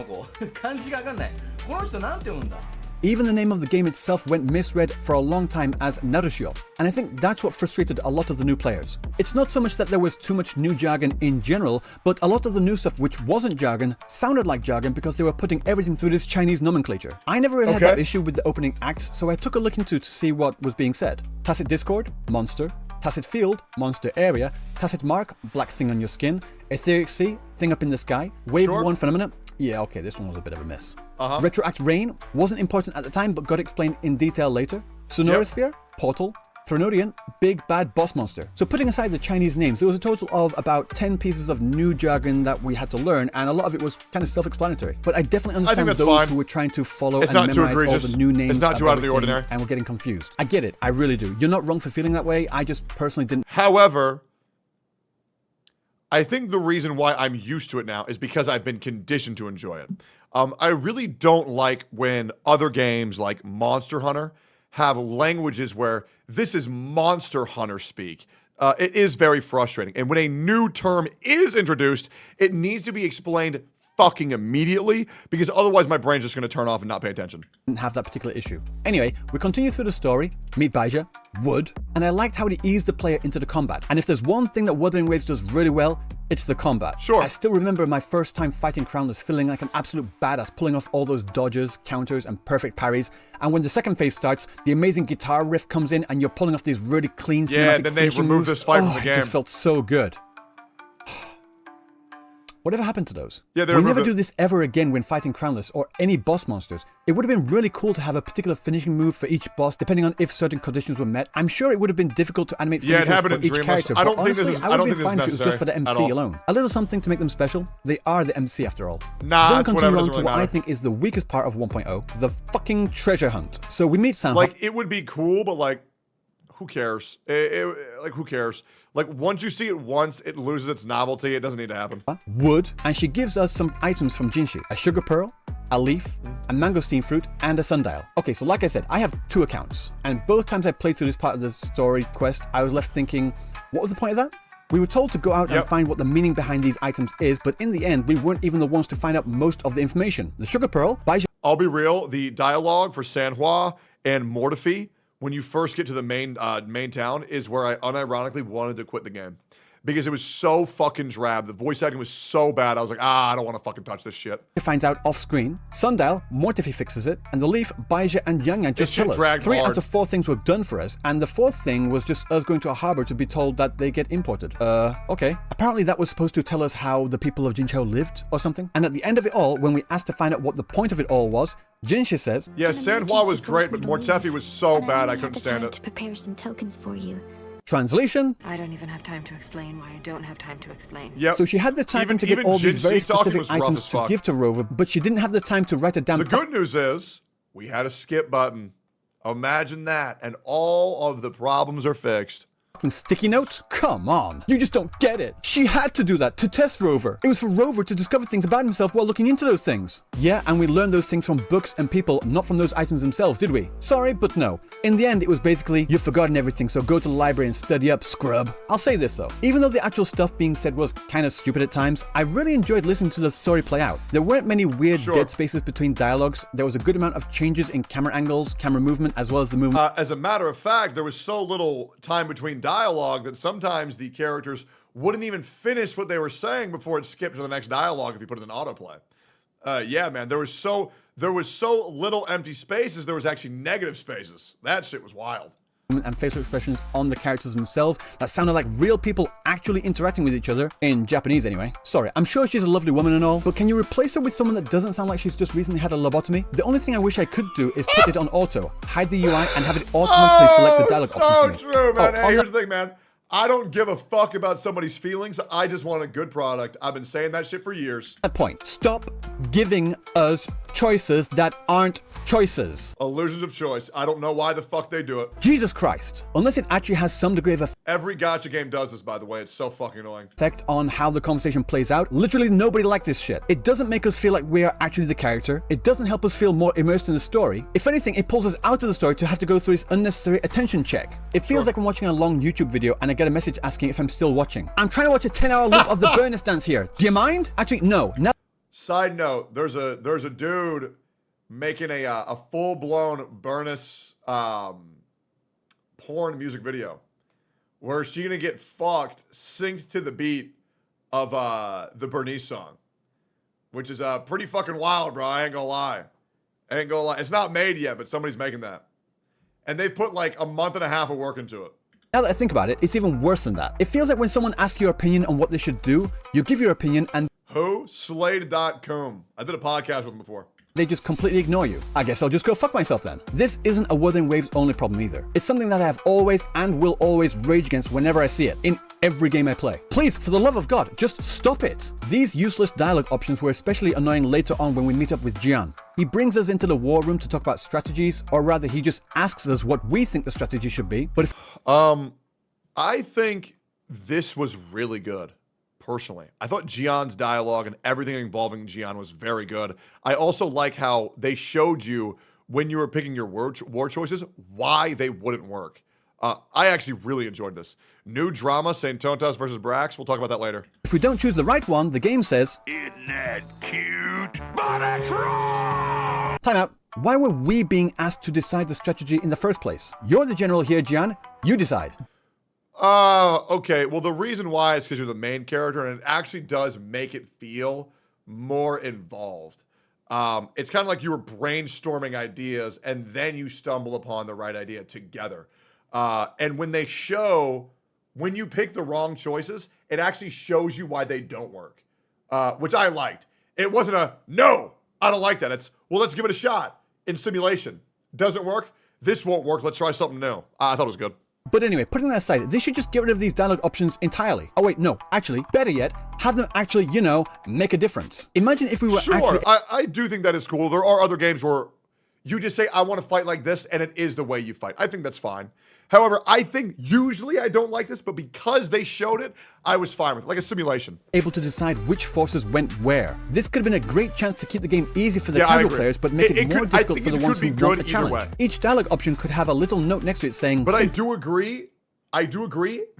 Even the name of the game itself went misread for a long time as Narushio, and I think that's what frustrated a lot of the new players. It's not so much that there was too much new jargon in general, but a lot of the new stuff which wasn't jargon sounded like jargon because they were putting everything through this Chinese nomenclature. I never really had that issue with the opening acts, so I took a look into to see what was being said. Tacit Discord, monster. Tacit Field, monster area. Tacit Mark, black thing on your skin. Etheric Sea, thing up in the sky. Wave 1 phenomena. Yeah, okay, this one was a bit of a miss. Retroact Rain wasn't important at the time, but got explained in detail later. Sonorosphere, Portal, Thronodian, big bad boss monster. So putting aside the Chinese names, there was a total of about 10 pieces of new jargon that we had to learn, and a lot of it was kind of self-explanatory. But I definitely understand those who were trying to follow and memorize all the new names. It's not too out of the ordinary. And were getting confused. I get it, I really do. You're not wrong for feeling that way, I just personally didn't. However, I think the reason why I'm used to it now is because I've been conditioned to enjoy it. I really don't like when other games like Monster Hunter have languages where this is Monster Hunter speak. It is very frustrating. And when a new term is introduced, it needs to be explained fucking immediately, because otherwise my brain's just going to turn off and not pay attention. Didn't have that particular issue. Anyway, we continue through the story, meet Baija, Wood, and I liked how he eased the player into the combat. And if there's one thing that Wuthering Waves does really well, it's the combat. Sure. I still remember my first time fighting Crownless, feeling like an absolute badass, pulling off all those dodges, counters, and perfect parries. And when the second phase starts, the amazing guitar riff comes in and you're pulling off these really clean cinematic and then they remove this fight from the game. It just felt so good. Whatever happened to those? Yeah, we'll never do this ever again when fighting Crownless or any boss monsters. It would have been really cool to have a particular finishing move for each boss, depending on if certain conditions were met. I'm sure it would have been difficult to animate finishes for each character. I don't but think honestly, this is. I I don't would think be this fine is if it was necessary just for the at MC all. alone. A little something to make them special. They are the MC after all. Nah, then we it's continue whatever, on doesn't to really what I matter. think is the weakest part of 1.0, the fucking treasure hunt. So we meet Sam. Like, it would be cool, but like, who cares? Like, who cares? Like, once you see it once, it loses its novelty. It doesn't need to happen. Wood, and she gives us some items from Jinshi: a sugar pearl, a leaf, a mangosteen fruit, and a sundial. Okay, so like I said, I have 2 accounts, and both times I played through this part of the story quest, I was left thinking, what was the point of that? We were told to go out and find what the meaning behind these items is, but in the end, we weren't even the ones to find out most of the information. The sugar pearl, I'll be real, the dialogue for Sanhua and Mortefi, when you first get to the main town, is where I unironically wanted to quit the game. Because it was so fucking drab. The voice acting was so bad. I was like, I don't want to fucking touch this shit. finds out off screen. Sundial, Mortefi fixes it, and the leaf, Baija and Yang Yang just shit tell us. dragged 3 hard. out of 4 things were done for us, and the 4th thing was just us going to a harbor to be told that they get imported. Okay. Apparently that was supposed to tell us how the people of Jinchou lived or something. And at the end of it all, when we asked to find out what the point of it all was, Jinshi says, Yeah, Sanhua was great, but Mortefi was so bad I couldn't stand it. To prepare some tokens for you. Translation? I don't even have time to explain why I don't have time to explain. Yep. So she had the time to get all these very specific items to give to Rover, but she didn't have the time to write a damn. The good news is, we had a skip button. Imagine that, and all of the problems are fixed. Sticky note? Come on. You just don't get it. She had to do that to test Rover. It was for Rover to discover things about himself while looking into those things. Yeah, and we learned those things from books and people, not from those items themselves, did we? Sorry, but no. In the end, it was basically, you've forgotten everything, so go to the library and study up, scrub. I'll say this though. Even though the actual stuff being said was kind of stupid at times, I really enjoyed listening to the story play out. There weren't many weird dead spaces between dialogues. There was a good amount of changes in camera angles, camera movement, as well as the movement. As a matter of fact, there was so little time between dialogue that sometimes the characters wouldn't even finish what they were saying before it skipped to the next dialogue if you put it in autoplay. Yeah, man, there was so little empty spaces, there was actually negative spaces. That shit was wild. And facial expressions on the characters themselves that sounded like real people actually interacting with each other, in Japanese anyway. Sorry, I'm sure she's a lovely woman and all, but can you replace her with someone that doesn't sound like she's just recently had a lobotomy? The only thing I wish I could do is put it on auto, hide the UI, and have it automatically select the dialogue option for me. So true, man. Hey, here's the thing, man. I don't give a fuck about somebody's feelings. I just want a good product. I've been saying that shit for years. That point. Stop giving us choices that aren't choices. Illusions of choice. I don't know why the fuck they do it. Jesus Christ. Unless it actually has some degree of Every gacha game does this, by the way. It's so fucking annoying. effect on how the conversation plays out. Literally nobody liked this shit. It doesn't make us feel like we are actually the character. It doesn't help us feel more immersed in the story. If anything, it pulls us out of the story to have to go through this unnecessary attention check. It feels like I'm watching a long YouTube video and I get a message asking if I'm still watching. I'm trying to watch a 10-hour loop of the Burners dance here. Do you mind? Actually, no. Now Side note, there's a dude making a full-blown Burnus porn music video where she's gonna get fucked synced to the beat of the Bernice song, which is pretty fucking wild, bro. I ain't gonna lie. It's not made yet, but somebody's making that. And they've put like a month and a half of work into it. that I think about it, it's even worse than that. It feels like when someone asks your opinion on what they should do, you give your opinion and Who? Slade.com. I did a podcast with him before. they just completely ignore you. I guess I'll just go fuck myself then. This isn't a Wuthering Waves only problem either. It's something that I have always and will always rage against whenever I see it, in every game I play. Please, for the love of God, just stop it. These useless dialogue options were especially annoying later on when we meet up with Jian. He brings us into the war room to talk about strategies, or rather he just asks us what we think the strategy should be, but if I think this was really good. Personally, I thought Jian's dialogue and everything involving Jian was very good. I also like how they showed you when you were picking your war choices why they wouldn't work. I actually really enjoyed this. New drama, Saintontas versus Brax. We'll talk about that later. if we don't choose the right one, the game says, Isn't that cute? But it's wrong! time out. Why were we being asked to decide the strategy in the first place? You're the general here, Jian. You decide. Okay. Well, the reason why is because you're the main character, and it actually does make it feel more involved. It's kind of like you were brainstorming ideas, and then you stumble upon the right idea together. And when you pick the wrong choices, it actually shows you why they don't work, which I liked. It wasn't a, no, I don't like that. It's, well, let's give it a shot in simulation. Doesn't work. This won't work. Let's try something new. I thought it was good. But anyway, putting that aside, they should just get rid of these dialogue options entirely. Oh wait, no, actually, better yet, have them actually, make a difference. Imagine if we were Sure, I do think that is cool. There are other games where you just say, I want to fight like this, and it is the way you fight. I think that's fine. However, I think usually I don't like this, but because they showed it, I was fine with it, like a simulation. able to decide which forces went where. This could have been a great chance to keep the game easy for the casual players, but make it more difficult for the ones who want a challenge. Each dialogue option could have a little note next to it saying, but I do agree,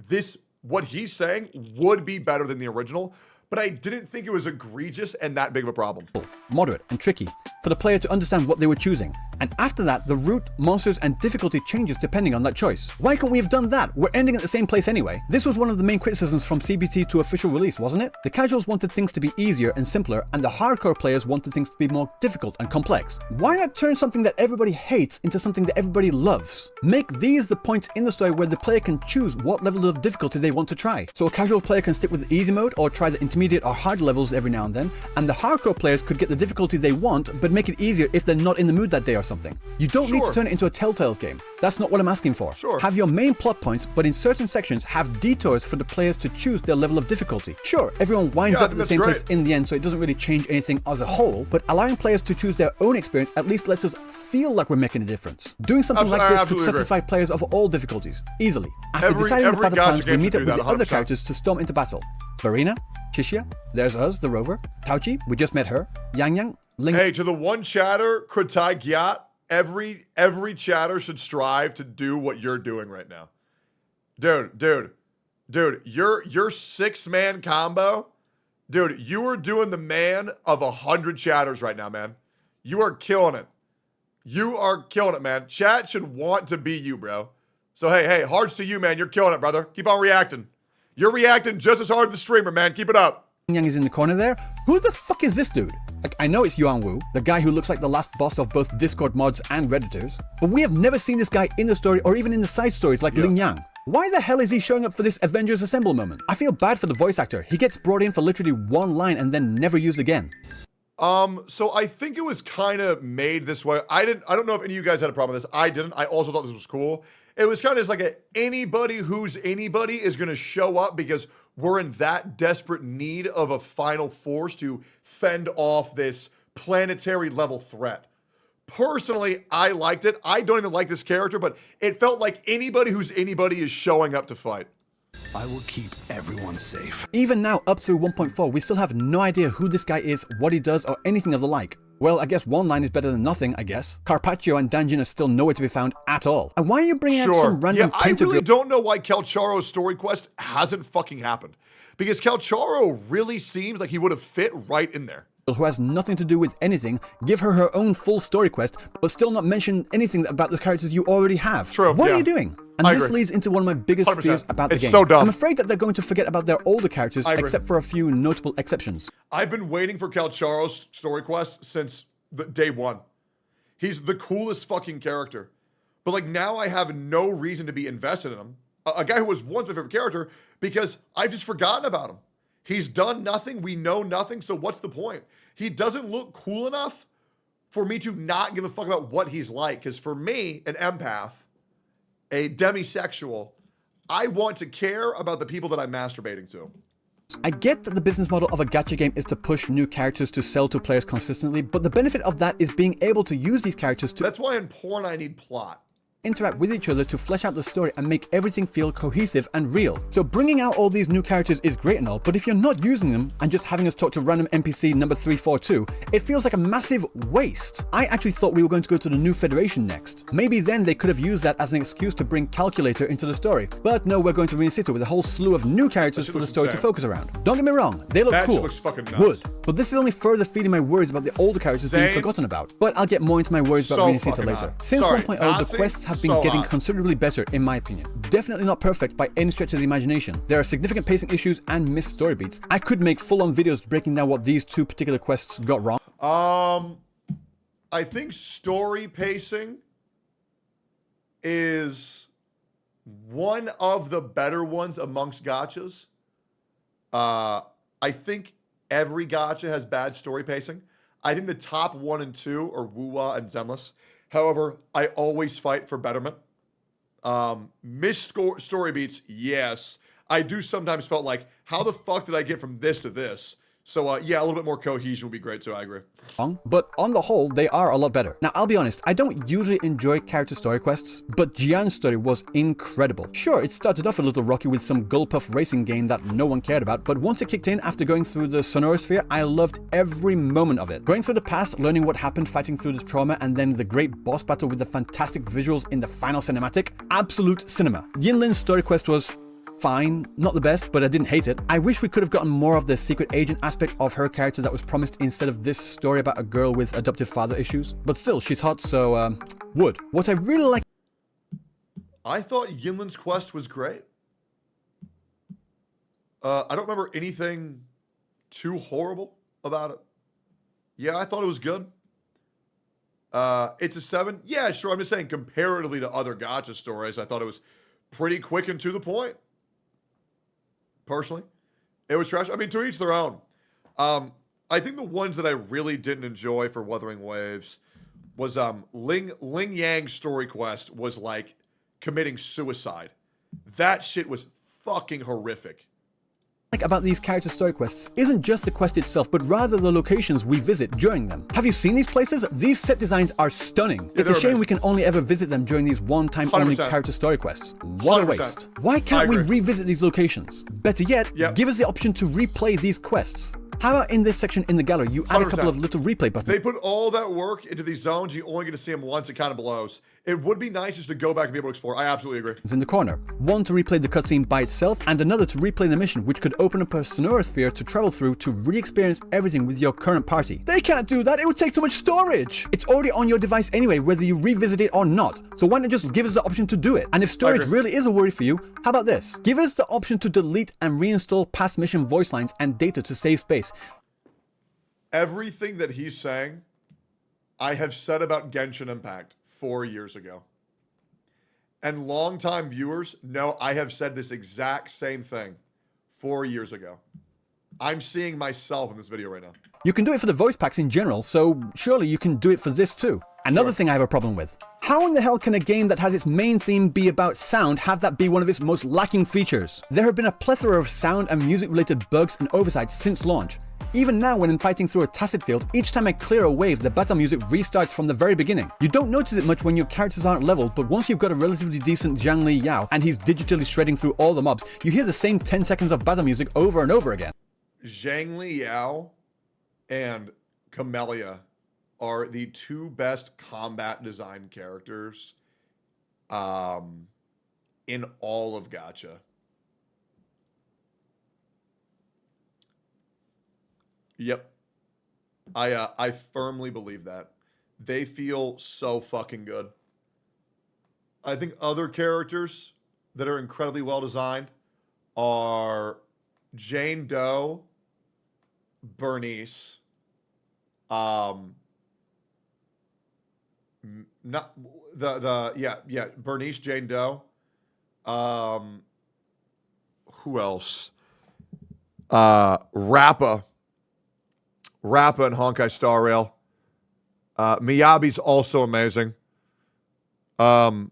this, what he's saying, would be better than the original, but I didn't think it was egregious and that big of a problem. Moderate and tricky for the player to understand what they were choosing. And after that, the route, monsters, and difficulty changes depending on that choice. Why can't we have done that? We're ending at the same place anyway. This was one of the main criticisms from CBT to official release, wasn't it? The casuals wanted things to be easier and simpler, and the hardcore players wanted things to be more difficult and complex. Why not turn something that everybody hates into something that everybody loves? Make these the points in the story where the player can choose what level of difficulty they want to try. So a casual player can stick with the easy mode or try the intermediate or hard levels every now and then, and the hardcore players could get the difficulty they want, but make it easier if they're not in the mood that day or something. You don't need to turn it into a Telltales game. That's not what I'm asking for. Have your main plot points, but in certain sections, have detours for the players to choose their level of difficulty. Sure, everyone winds up at the same place in the end, so it doesn't really change anything as a whole, but allowing players to choose their own experience at least lets us feel like we're making a difference. Doing something like this could satisfy players of all difficulties, easily. After deciding the battle plans, we meet up with the other characters to storm into battle. Verena, Chishia, there's us, the rover. Tauchi, we just met her. Yang Yang, Ling. Hey, to the one chatter, Kritai Gyat, every chatter should strive to do what you're doing right now. Dude, your 6-man combo, dude, you are doing the man of 100 chatters right now, man. You are killing it. You are killing it, man. Chat should want to be you, bro. So hey, hearts to you, man. You're killing it, brother. Keep on reacting. You're reacting just as hard as the streamer, man. Keep it up. Yang is in the corner there. Who the fuck is this dude? Like, I know it's Yuan Wu, the guy who looks like the last boss of both Discord mods and Redditors, but we have never seen this guy in the story or even in the side stories like Ling Yang. Why the hell is he showing up for this Avengers Assemble moment? I feel bad for the voice actor. He gets brought in for literally one line and then never used again. So I think it was kind of made this way. I don't know if any of you guys had a problem with this. I didn't. I also thought this was cool. It was kind of just like anybody who's anybody is going to show up because we're in that desperate need of a final force to fend off this planetary level threat. Personally, I liked it. I don't even like this character, but it felt like anybody who's anybody is showing up to fight. I will keep everyone safe. Even now, up through 1.4, we still have no idea who this guy is, what he does, or anything of the like. Well, I guess one line is better than nothing, I guess. Carpaccio and Danjin are still nowhere to be found at all. And why are you bringing out some random I really don't know why Calcharo's story quest hasn't fucking happened. Because Calcharo really seems like he would have fit right in there. Who has nothing to do with anything, give her own full story quest, but still not mention anything about the characters you already have. True. What are you doing? And this leads into one of my biggest 100%. fears about the game. It's so dumb. I'm afraid that they're going to forget about their older characters, except for a few notable exceptions. I've been waiting for Calcharo's story quest since day one. He's the coolest fucking character. But like now I have no reason to be invested in him. A guy who was once my favorite character because I've just forgotten about him. He's done nothing. We know nothing. So what's the point? He doesn't look cool enough for me to not give a fuck about what he's like. Because for me, an empath, a demisexual, I want to care about the people that I'm masturbating to. I get that the business model of a gacha game is to push new characters to sell to players consistently, but the benefit of that is being able to use these characters to... That's why in porn I need plot. Interact with each other to flesh out the story and make everything feel cohesive and real. So bringing out all these new characters is great and all, but if you're not using them and just having us talk to random NPC number 342, it feels like a massive waste. I actually thought we were going to go to the new Federation next. Maybe then they could have used that as an excuse to bring Calculator into the story. But no, we're going to Rena City with a whole slew of new characters for the story to focus around. Don't get me wrong, they look cool. That looks fucking nuts. Would. But this is only further feeding my worries about the older characters being forgotten about. But I'll get more into my worries about Rena City later. Since 1.0, the quests have been getting considerably better in my opinion. Definitely not perfect by any stretch of the imagination. There are significant pacing issues and missed story beats. I could make full-on videos breaking down what these two particular quests got wrong. I think story pacing is one of the better ones amongst gachas. I think every gacha has bad story pacing. I think the top 1 and 2 are Wuwa and Zenless. However, I always fight for betterment. Missed story beats, yes. I do sometimes felt like, how the fuck did I get from this to this? So yeah, a little bit more cohesion would be great too, I agree. But on the whole, they are a lot better. Now, I'll be honest, I don't usually enjoy character story quests, but Jian's story was incredible. Sure, it started off a little rocky with some Gulpuff racing game that no one cared about, but once it kicked in after going through the Sonorosphere, I loved every moment of it. Going through the past, learning what happened, fighting through the trauma, and then the great boss battle with the fantastic visuals in the final cinematic, absolute cinema. Yinlin's story quest was fine, not the best, but I didn't hate it. I wish we could have gotten more of the secret agent aspect of her character that was promised instead of this story about a girl with adoptive father issues. But still, she's hot, so would. What I really like... I thought Yinlin's quest was great. I don't remember anything too horrible about it. Yeah, I thought it was good. It's a 7. Yeah, sure. I'm just saying comparatively to other gacha stories, I thought it was pretty quick and to the point. Personally, it was trash. I mean, to each their own. I think the ones that I really didn't enjoy for Wuthering Waves was Ling Yang's story quest was like committing suicide. That shit was fucking horrific. About these character story quests isn't just the quest itself, but rather the locations we visit during them. Have you seen these places? These set designs are stunning. It's a shame we can only ever visit them during these one-time only character story quests. What a waste. Why can't we revisit these locations? Better yet, give us the option to replay these quests. How about in this section in the gallery, you add a couple of little replay buttons? They put all that work into these zones. You only get to see them once. It kind of blows. It would be nice just to go back and be able to explore. I absolutely agree. In the corner. One to replay the cutscene by itself, and another to replay the mission, which could open up a Sonorosphere to travel through to re-experience everything with your current party. They can't do that. It would take too much storage. It's already on your device anyway, whether you revisit it or not. So why not just give us the option to do it? And if storage really is a worry for you, how about this? Give us the option to delete and reinstall past mission voice lines and data to save space. Everything that he's saying, I have said about Genshin Impact 4 years ago. And longtime viewers know I have said this exact same thing 4 years ago. I'm seeing myself in this video right now. You can do it for the voice packs in general, so surely you can do it for this too. Another thing I have a problem with. How in the hell can a game that has its main theme be about sound have that be one of its most lacking features? There have been a plethora of sound and music related bugs and oversights since launch. Even now when I'm fighting through a tacit field, each time I clear a wave, the battle music restarts from the very beginning. You don't notice it much when your characters aren't leveled, but once you've got a relatively decent Zhang Li Yao and he's digitally shredding through all the mobs, you hear the same 10 seconds of battle music over and over again. Zhang Li Yao and Camellia are the two best combat design characters in all of gacha. Yep. I firmly believe that. They feel so fucking good. I think other characters that are incredibly well designed are Jane Doe, Bernice, not Bernice, Jane Doe. Who else? Rappa and Honkai Star Rail. Miyabi's also amazing. Kazuha.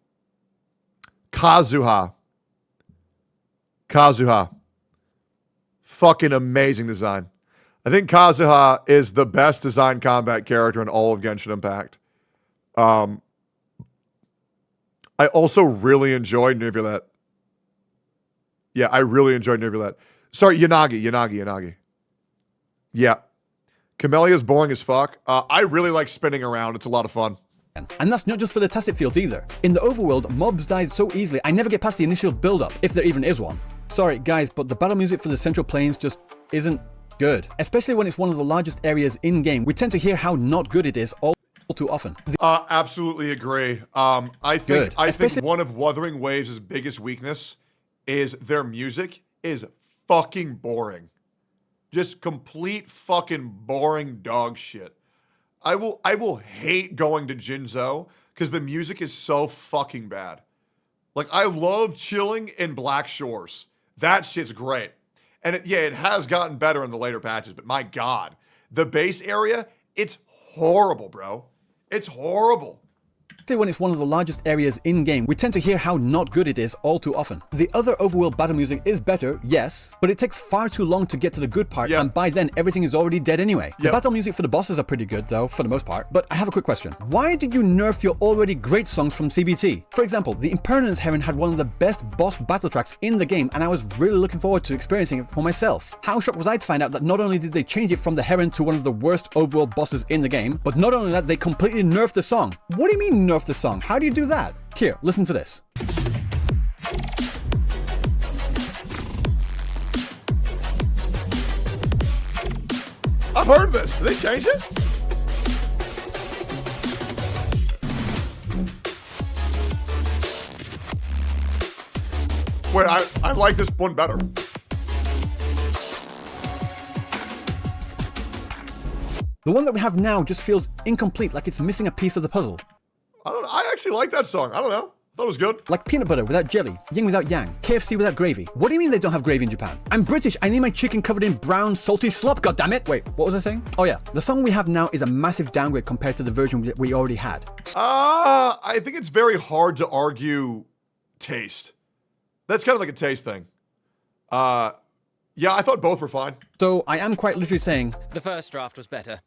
Fucking amazing design. I think Kazuha is the best designed combat character in all of Genshin Impact. I also really enjoyed Neuvillette. Yeah, I really enjoyed Neuvillette. Sorry, Yanagi. Yeah. Camellia's boring as fuck. I really like spinning around. It's a lot of fun. And that's not just for the tacit fields either. In the overworld, mobs die so easily, I never get past the initial build-up, if there even is one. Sorry guys, but the battle music for the Central Plains just isn't good. Especially when it's one of the largest areas in-game. We tend to hear how not good it is all too often. Absolutely agree. I think one of Wuthering Waves' biggest weakness is their music is fucking boring. Just complete fucking boring dog shit. I will hate going to Jinzhou because the music is so fucking bad. Like, I love chilling in Black Shores. That shit's great. And it has gotten better in the later patches, but my God, the base area, it's horrible, bro. It's horrible. When it's one of the largest areas in-game, we tend to hear how not good it is all too often. The other overworld battle music is better, yes, but it takes far too long to get to the good part, and by then everything is already dead anyway. The battle music for the bosses are pretty good though, for the most part. But I have a quick question. Why did you nerf your already great songs from CBT? For example, the Impermanence Heron had one of the best boss battle tracks in the game, and I was really looking forward to experiencing it for myself. How shocked was I to find out that not only did they change it from the Heron to one of the worst overworld bosses in the game, but not only that, they completely nerfed the song. What do you mean nerfed the song? How do you do that? Here, listen to this. I've heard this. Did they change it? Wait, I like this one better. The one that we have now just feels incomplete, like it's missing a piece of the puzzle. I actually like that song. I don't know. I thought it was good. Like peanut butter without jelly, yin without yang, KFC without gravy. What do you mean they don't have gravy in Japan? I'm British. I need my chicken covered in brown, salty slop, goddammit. Wait, what was I saying? Oh yeah, the song we have now is a massive downgrade compared to the version we already had. I think it's very hard to argue taste. That's kind of like a taste thing. Yeah, I thought both were fine. So I am quite literally saying the first draft was better.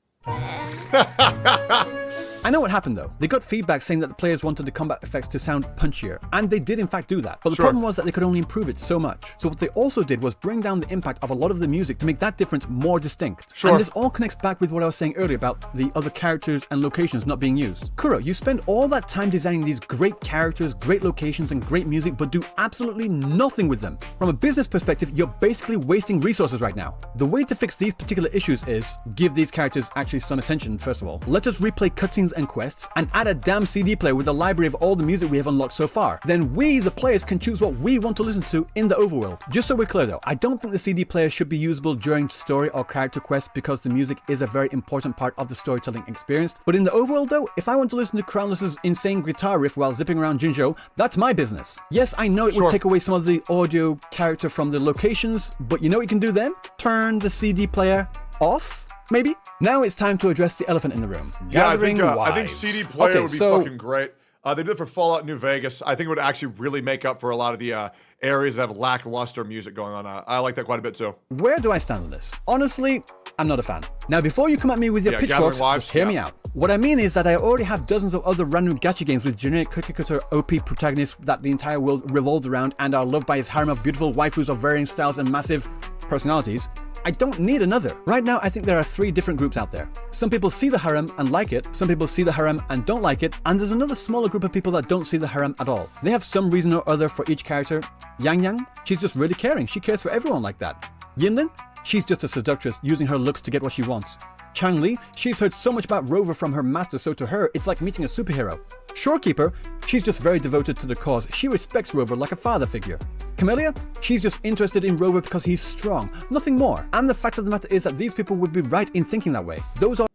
I know what happened though. They got feedback saying that the players wanted the combat effects to sound punchier, and they did in fact do that. But the problem was that they could only improve it so much. So what they also did was bring down the impact of a lot of the music to make that difference more distinct. And this all connects back with what I was saying earlier about the other characters and locations not being used. Kuro, you spend all that time designing these great characters, great locations, and great music, but do absolutely nothing with them. From a business perspective, you're basically wasting resources right now. The way to fix these particular issues is give these characters actually some attention, first of all. Let us replay cutscenes and quests, and add a damn CD player with a library of all the music we have unlocked so far. Then we, the players, can choose what we want to listen to in the overworld. Just so we're clear though, I don't think the CD player should be usable during story or character quests because the music is a very important part of the storytelling experience. But in the overworld though, if I want to listen to Crownless's insane guitar riff while zipping around Jinzhou, that's my business. Yes, I know it would take away some of the audio character from the locations, but you know what you can do then? Turn the CD player off Maybe. Now it's time to address the elephant in the room. Yeah, I Gathering think wives. CD Player Okay, would be so fucking great. They did it for Fallout New Vegas. I think it would actually really make up for a lot of the areas that have lackluster music going on. I like that quite a bit too. where do I stand on this? Honestly, I'm not a fan. Now, before you come at me with your Yeah, pitchforks, Gathering Wives, just hear me out. What I mean is that I already have dozens of other random gacha games with generic cookie cutter OP protagonists that the entire world revolves around and are loved by his harem of beautiful waifus of varying styles and massive personalities. I don't need another. Right now, I think there are 3 different groups out there. Some people see the harem and like it, some people see the harem and don't like it, and there's another smaller group of people that don't see the harem at all. They have some reason or other for each character. Yang Yang, she's just really caring. She cares for everyone like that. Yinlin, she's just a seductress using her looks to get what she wants. Chang Li, she's heard so much about Rover from her master, so to her, it's like meeting a superhero. Shorekeeper, she's just very devoted to the cause. She respects Rover like a father figure. Camellia, she's just interested in Rover because he's strong, nothing more. And the fact of the matter is that these people would be right in thinking that way. Those are...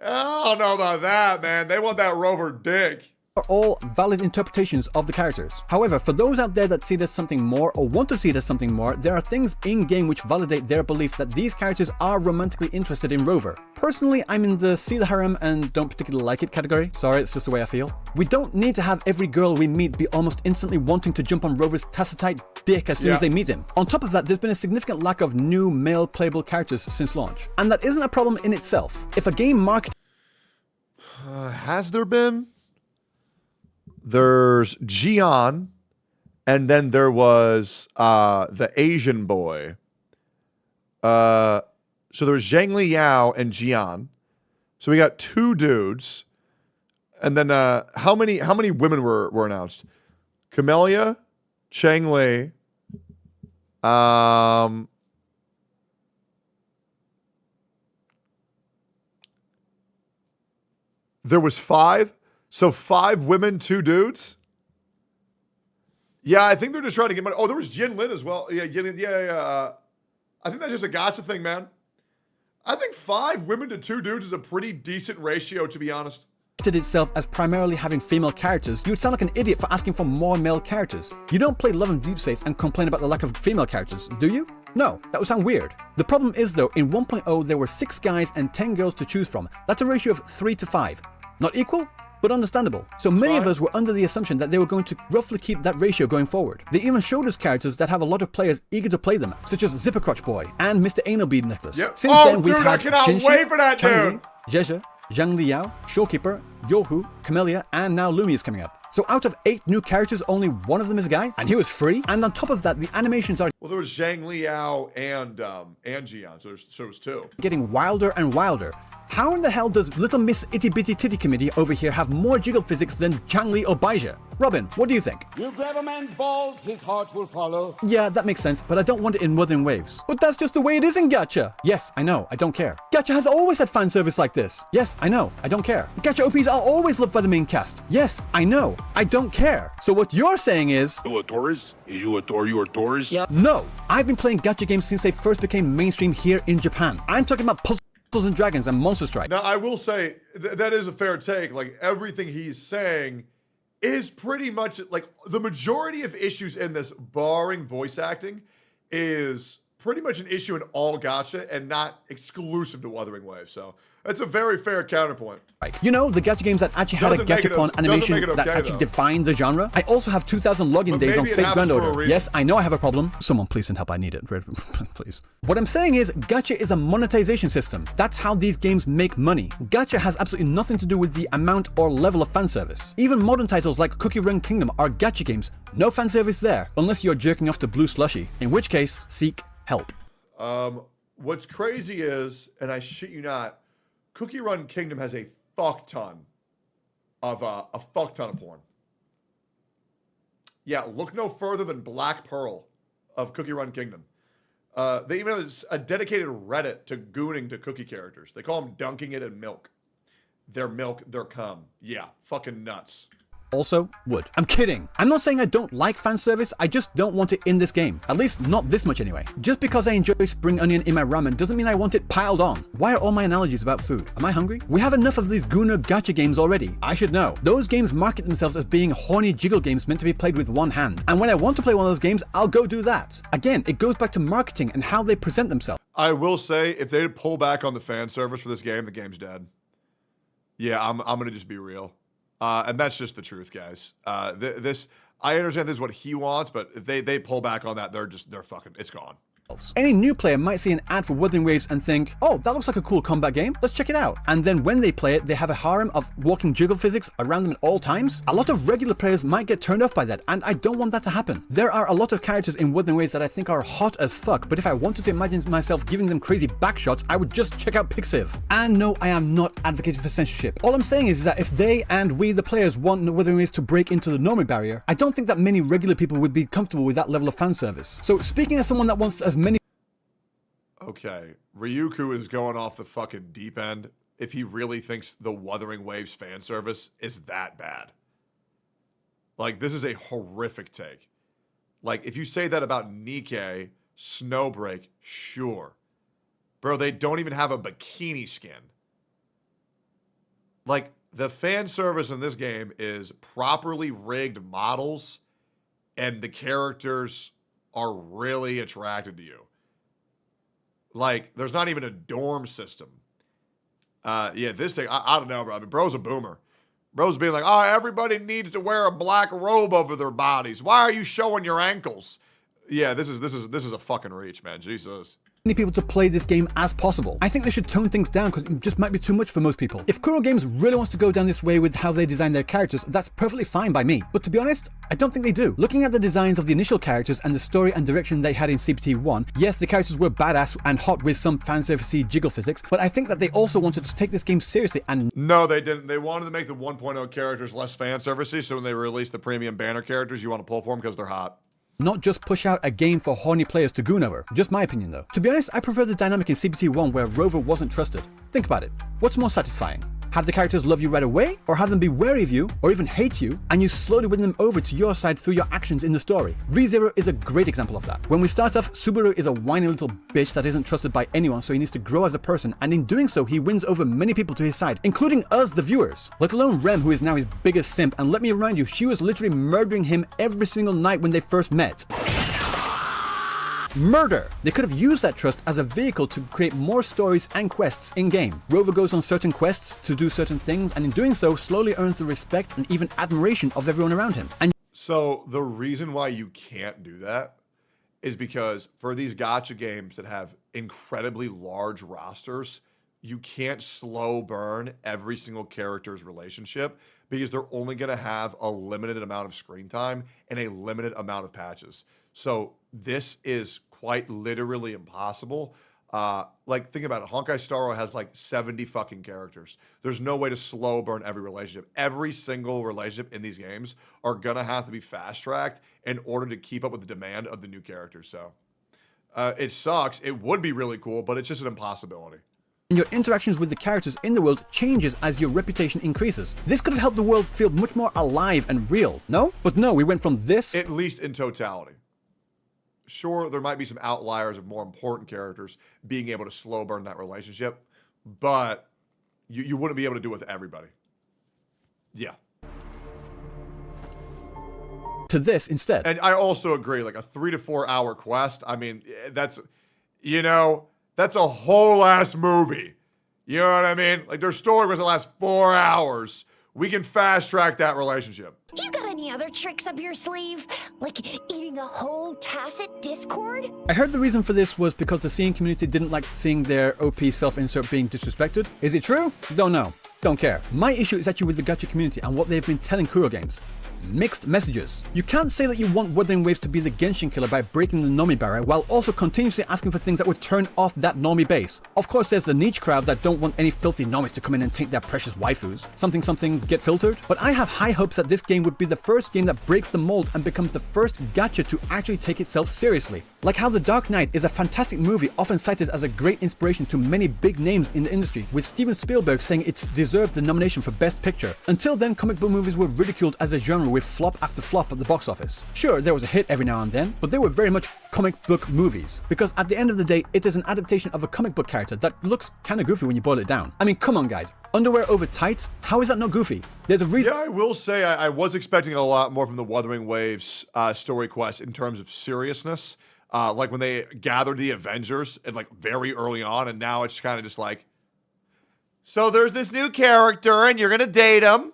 I don't know about that, man. They want that Rover dick. Are all valid interpretations of the characters. However, for those out there that see it as something more or want to see it as something more, there are things in-game which validate their belief that these characters are romantically interested in Rover. Personally, I'm in the see the harem and don't particularly like it category. Sorry, it's just the way I feel. We don't need to have every girl we meet be almost instantly wanting to jump on Rover's tacitite dick as soon as they meet him. On top of that, there's been a significant lack of new male playable characters since launch. And that isn't a problem in itself. If a game market... Has there been? There's Jian, and then there was the Asian boy. So there's Zhang Li Yao and Jian. So we got 2 dudes. And then how many women were announced? Camellia, Chang Li, there was 5. So 5 women, 2 dudes? Yeah, I think they're just trying to get money. Oh, there was Yin Lin as well. Yeah, yeah. I think that's just a gacha thing, man. I think 5 women to 2 dudes is a pretty decent ratio, to be honest. Itself as primarily having female characters, you would sound like an idiot for asking for more male characters. You don't play Love and Deep Space and complain about the lack of female characters, do you? No, that would sound weird. The problem is though, in 1.0 there were 6 guys and 10 girls to choose from. That's a ratio of 3 to 5. Not equal, but understandable. So many of us were under the assumption that they were going to roughly keep that ratio going forward. They even showed us characters that have a lot of players eager to play them, such as Zipper Crotch Boy and Mr. Anal Bead Necklace. Yep. Since then, we've had I cannot Jinshi, wait for that Changli, dude. Jeje, Zhang Liao, Shorekeeper, Yohu, Camellia, and now Lumi is coming up. So out of 8 new characters, only 1 of them is a guy, and he was free. And on top of that, the animations are... Well, there was Zhang Liao and Jian, so it was 2. ...getting wilder and wilder. How in the hell does little Miss Itty Bitty Titty Committee over here have more jiggle physics than Changli or Baija? Robin, what do you think? You grab a man's balls, his heart will follow. Yeah, that makes sense, but I don't want it in Wuthering Waves. But that's just the way it is in Gacha. Yes, I know, I don't care. Gacha has always had fan service like this. Yes, I know, I don't care. Gacha OPs are always loved by the main cast. Yes, I know, I don't care. So what you're saying is... You a Taurus? You a Taurus? Yep. No, I've been playing Gacha games since they first became mainstream here in Japan. I'm talking about Puzzles and Dragons and Monster Strike. Now, I will say, that is a fair take. Like, everything he's saying is pretty much, like, the majority of issues in this, barring voice acting, is pretty much an issue in all gacha and not exclusive to Wuthering Waves. So, that's a very fair counterpoint. Right. You know, the gacha games that actually had a gachapon animation that actually though. defined the genre. I also have 2,000 login days on Fate Grand Order. Yes, I know I have a problem. Someone please send help, I need it. Please. What I'm saying is, gacha is a monetization system. That's how these games make money. Gacha has absolutely nothing to do with the amount or level of fan service. Even modern titles like Cookie Run Kingdom are gacha games. No fan service there, unless you're jerking off to Blue Slushy, in which case, seek help. What's crazy is, and I shit you not, Cookie Run Kingdom has a fuck ton of porn. Yeah, look no further than Black Pearl of Cookie Run Kingdom. They even have a dedicated Reddit to gooning to cookie characters. They call them dunking it in milk. Their milk, their cum. Yeah, fucking nuts. also would. I'm kidding. I'm not saying I don't like fan service, I just don't want it in this game. At least not this much anyway. Just because I enjoy spring onion in my ramen doesn't mean I want it piled on. Why are all my analogies about food? Am I hungry? We have enough of these Gooner gacha games already. I should know. Those games market themselves as being horny jiggle games meant to be played with one hand. And when I want to play one of those games, I'll go do that. Again, it goes back to marketing and how they present themselves. I will say, if they pull back on the fan service for this game, the game's dead. Yeah, I'm gonna just be real. And that's just the truth, guys. I understand this is what he wants, but if they pull back on that, they're fucking, it's gone. Any new player might see an ad for Wuthering Waves and think, oh, that looks like a cool combat game, let's check it out. And then when they play it, they have a harem of walking jiggle physics around them at all times. A lot of regular players might get turned off by that, and I don't want that to happen. There are a lot of characters in Wuthering Waves that I think are hot as fuck, but if I wanted to imagine myself giving them crazy backshots, I would just check out Pixiv. And no, I am not advocating for censorship. All I'm saying is that if they and we, the players, want Wuthering Waves to break into the normie barrier, I don't think that many regular people would be comfortable with that level of fan service. So speaking as someone that wants as many Okay, Ryuku is going off the fucking deep end if he really thinks the Wuthering Waves fan service is that bad. Like, this is a horrific take. Like, if you say that about Nikkei, Snowbreak, sure. Bro, they don't even have a bikini skin. Like, the fan service in this game is properly rigged models, and the characters are really attracted to you. Like, there's not even a dorm system. Yeah, this thing, I don't know, bro. I mean, bro's a boomer. Bro's being like, oh, everybody needs to wear a black robe over their bodies. Why are you showing your ankles? Yeah, this is a fucking reach, man. Jesus. People to play this game as possible. I think they should tone things down because it just might be too much for most people. If Kuro Games really wants to go down this way with how they design their characters, that's perfectly fine by me. But to be honest, I don't think they do. Looking at the designs of the initial characters and the story and direction they had in CPT1, yes, the characters were badass and hot with some fanservice jiggle physics, but I think that they also wanted to take this game seriously and... No, they didn't. They wanted to make the 1.0 characters less fanservice, so when they released the premium banner characters, you want to pull for them because they're hot. Not just push out a game for horny players to goon over. Just my opinion though. To be honest, I prefer the dynamic in CPT1 where Rover wasn't trusted. Think about it. What's more satisfying? Have the characters love you right away, or have them be wary of you, or even hate you, and you slowly win them over to your side through your actions in the story? ReZero is a great example of that. When we start off, Subaru is a whiny little bitch that isn't trusted by anyone, so he needs to grow as a person, and in doing so, he wins over many people to his side, including us, the viewers. Let alone Rem, who is now his biggest simp, and let me remind you, she was literally murdering him every single night when they first met. Murder! They could have used that trust as a vehicle to create more stories and quests in-game. Rover goes on certain quests to do certain things, and in doing so, slowly earns the respect and even admiration of everyone around him. And so the reason why you can't do that is because for these gacha games that have incredibly large rosters, you can't slow burn every single character's relationship because they're only going to have a limited amount of screen time and a limited amount of patches. So this is quite literally impossible. Like, think about it. Honkai Star Rail has like 70 fucking characters. There's no way to slow burn every relationship. Every single relationship in these games are going to have to be fast-tracked in order to keep up with the demand of the new characters. So it sucks. It would be really cool, but it's just an impossibility. And your interactions with the characters in the world changes as your reputation increases. This could have helped the world feel much more alive and real, no? But no, we went from this... At least in totality. Sure, there might be some outliers of more important characters being able to slow burn that relationship, but you wouldn't be able to do it with everybody. Yeah. To this instead. And I also agree, like a 3 to 4 hour quest, I mean, that's, you know, that's a whole ass movie. You know what I mean? Like, their story was the last 4 hours. We can fast track that relationship. You got any other tricks up your sleeve? Like eating a whole tacit Discord? I heard the reason for this was because the scene community didn't like seeing their OP self-insert being disrespected. Is it true? Don't know. Don't care. My issue is actually with the gacha community and what they've been telling Kuro Games. mixed messages. You can't say that you want Wuthering Waves to be the Genshin killer by breaking the normie barrier while also continuously asking for things that would turn off that normie base. Of course, there's the niche crowd that don't want any filthy normies to come in and taint their precious waifus. Something get filtered. But I have high hopes that this game would be the first game that breaks the mold and becomes the first gacha to actually take itself seriously. Like how The Dark Knight is a fantastic movie often cited as a great inspiration to many big names in the industry, with Steven Spielberg saying it's deserved the nomination for Best Picture. Until then, comic book movies were ridiculed as a genre with flop after flop at the box office. Sure, there was a hit every now and then, but they were very much comic book movies, because at the end of the day, it is an adaptation of a comic book character that looks kinda goofy when you boil it down. I mean, come on guys, underwear over tights? How is that not goofy? There's a reason. Yeah, I will say I was expecting a lot more from the Wuthering Waves story quest in terms of seriousness. Like when they gathered the Avengers and like very early on, and now it's kind of just like, so there's this new character and you're gonna date him,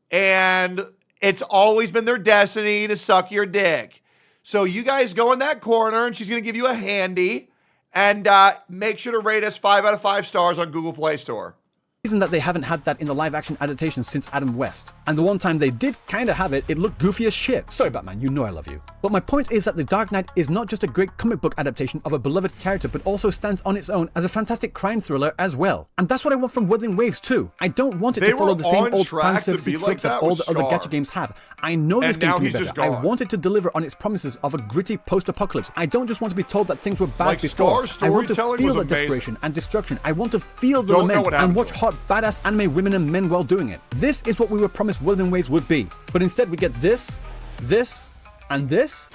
and it's always been their destiny to suck your dick. So you guys go in that corner and she's gonna give you a handy, and make sure to rate us 5 out of 5 stars on Google Play Store. Reason that they haven't had that in the live action adaptation since Adam West. And the one time they did kind of have it, it looked goofy as shit. Sorry Batman, you know I love you. But my point is that The Dark Knight is not just a great comic book adaptation of a beloved character, but also stands on its own as a fantastic crime thriller as well. And that's what I want from Wuthering Waves too. I don't want it to follow the same old fan service tropes that all the other gacha games have. I know this game can be better. I want it to deliver on its promises of a gritty post-apocalypse. I don't just want to be told that things were bad before. I want to feel the desperation and destruction. I want to feel the lament and watch hot badass anime women and men while doing it. This is what we were promised Wuthering Waves would be. But instead we get this, and this.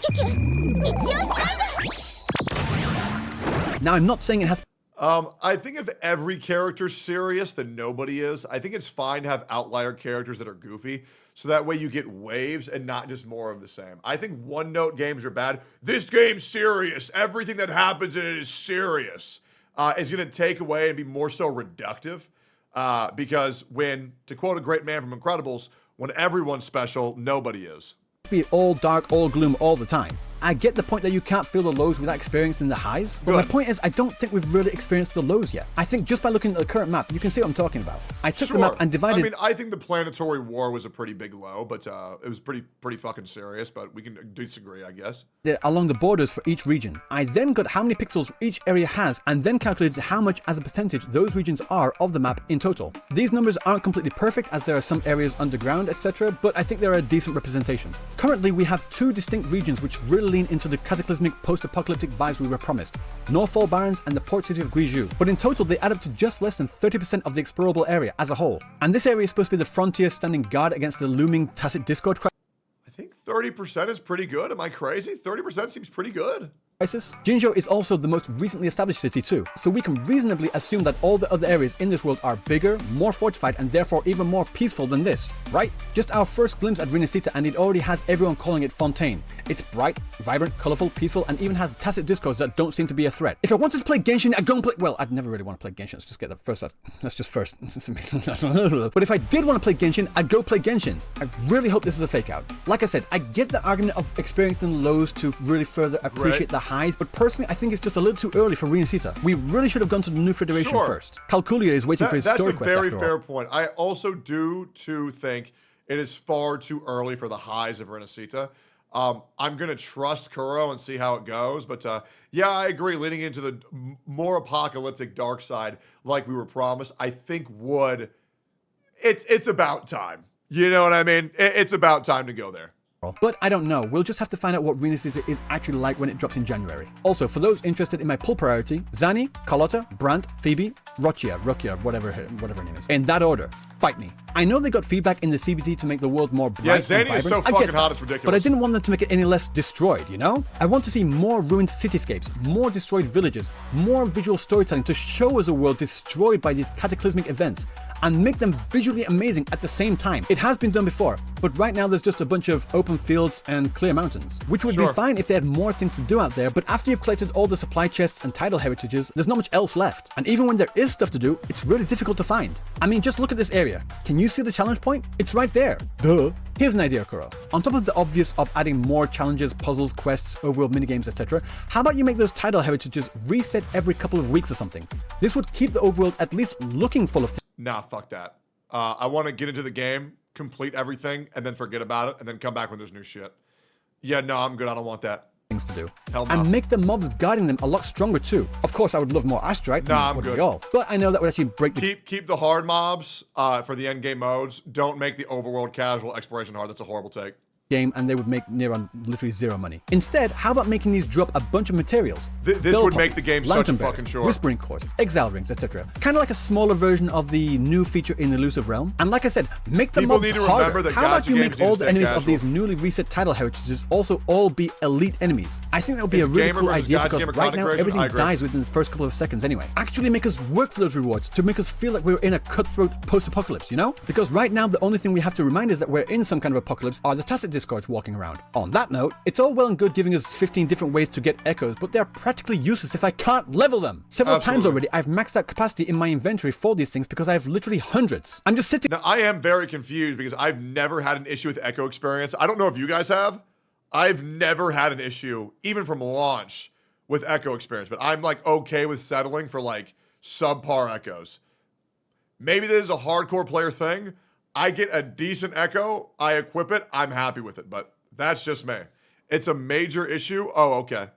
Now I'm not saying it has. I think if every character's serious, then nobody is. I think it's fine to have outlier characters that are goofy, so that way you get waves and not just more of the same. I think one-note games are bad. This game's serious. Everything that happens in it is serious. Is going to take away and be more so reductive. Because when, to quote a great man from Incredibles, when everyone's special, nobody is. Be all dark, all gloom all the time. I get the point that you can't feel the lows without experiencing the highs, but my point is I don't think we've really experienced the lows yet. I think just by looking at the current map, you can see what I'm talking about. I took the map and divided. I mean, I think the planetary war was a pretty big low, but it was pretty fucking serious, but we can disagree, I guess. Along the borders for each region. I then got how many pixels each area has, and then calculated how much as a percentage those regions are of the map in total. These numbers aren't completely perfect, as there are some areas underground, etc., but I think they're a decent representation. Currently, we have 2 distinct regions which really lean into the cataclysmic post-apocalyptic vibes we were promised. Northfall Barrens and the port city of Guizhou. But in total, they add up to just less than 30% of the explorable area as a whole. And this area is supposed to be the frontier standing guard against the looming tacit discord crisis. I think 30% is pretty good. Am I crazy? 30% seems pretty good. Jinzhou is also the most recently established city too, so we can reasonably assume that all the other areas in this world are bigger, more fortified, and therefore even more peaceful than this, right? Just our first glimpse at Renacita, and it already has everyone calling it Fontaine. It's bright, vibrant, colorful, peaceful, and even has tacit discords that don't seem to be a threat. If I wanted to play Genshin, I'd go and play. Well, I'd never really want to play Genshin. Let's just get that first out. That's just first. But if I did want to play Genshin, I'd go play Genshin. I really hope this is a fake out. Like I said, I get the argument of experiencing the lows to really further appreciate the highs, but personally, I think it's just a little too early for Renacita. We really should have gone to the new Federation first. Calculia is waiting for his story quest. That's a very fair point. I also do too think it is far too early for the highs of Renacita. I'm gonna trust Kuro and see how it goes, but yeah, I agree. Leading into the more apocalyptic dark side, like we were promised, I think it's about time. You know what I mean? It's about time to go there. But I don't know, we'll just have to find out what Renacita is actually like when it drops in January. Also, for those interested in my pull priority, Zani, Carlotta, Brandt, Phoebe, Rochia, whatever her name is. In that order, fight me. I know they got feedback in the CBT to make the world more bright and vibrant. Zani is so fucking hot, it's ridiculous. But I didn't want them to make it any less destroyed, you know? I want to see more ruined cityscapes, more destroyed villages, more visual storytelling to show us a world destroyed by these cataclysmic events, and make them visually amazing at the same time. It has been done before, but right now there's just a bunch of open fields and clear mountains, which would be fine if they had more things to do out there, but after you've collected all the supply chests and title heritages, there's not much else left. And even when there is stuff to do, it's really difficult to find. I mean, just look at this area. Can you see the challenge point? It's right there. Duh. Here's an idea, Kuro. On top of the obvious of adding more challenges, puzzles, quests, overworld minigames, etc., how about you make those title heritages reset every couple of weeks or something? This would keep the overworld at least looking full of things. Nah, fuck that. I want to get into the game, complete everything and then forget about it and then come back when there's new shit. Yeah, no, I'm good. I don't want that. Things to do. Hell no. And make the mobs guarding them a lot stronger too. Of course, I would love more asteroid. Nah, I'm good. But I know that would actually break the Keep the hard mobs for the end game modes. Don't make the overworld casual exploration hard. That's a horrible take. game, and they would make near on literally zero money. Instead, how about making these drop a bunch of materials? This would make the game such a fucking short. Whispering cores, exile rings, etc. Kind of like a smaller version of the new feature in Elusive Realm. And like I said, make the mobs harder. How about you make all the enemies of these newly reset title heritages also all be elite enemies? I think that would be a really cool idea because right now everything dies within the first couple of seconds anyway. Actually make us work for those rewards to make us feel like we're in a cutthroat post-apocalypse, you know? Because right now the only thing we have to remind is that we're in some kind of apocalypse are the tacit discords walking around. On that note, it's all well and good giving us 15 different ways to get echoes, but they're practically useless if I can't level them. Several times already, I've maxed out capacity in my inventory for these things because I have literally hundreds. I'm just sitting. Now, I am very confused because I've never had an issue with echo experience. I don't know if you guys have. I've never had an issue, even from launch, with echo experience, but I'm like okay with settling for like subpar echoes. Maybe this is a hardcore player thing. I get a decent echo, I equip it, I'm happy with it, but that's just me. It's a major issue. Oh, okay.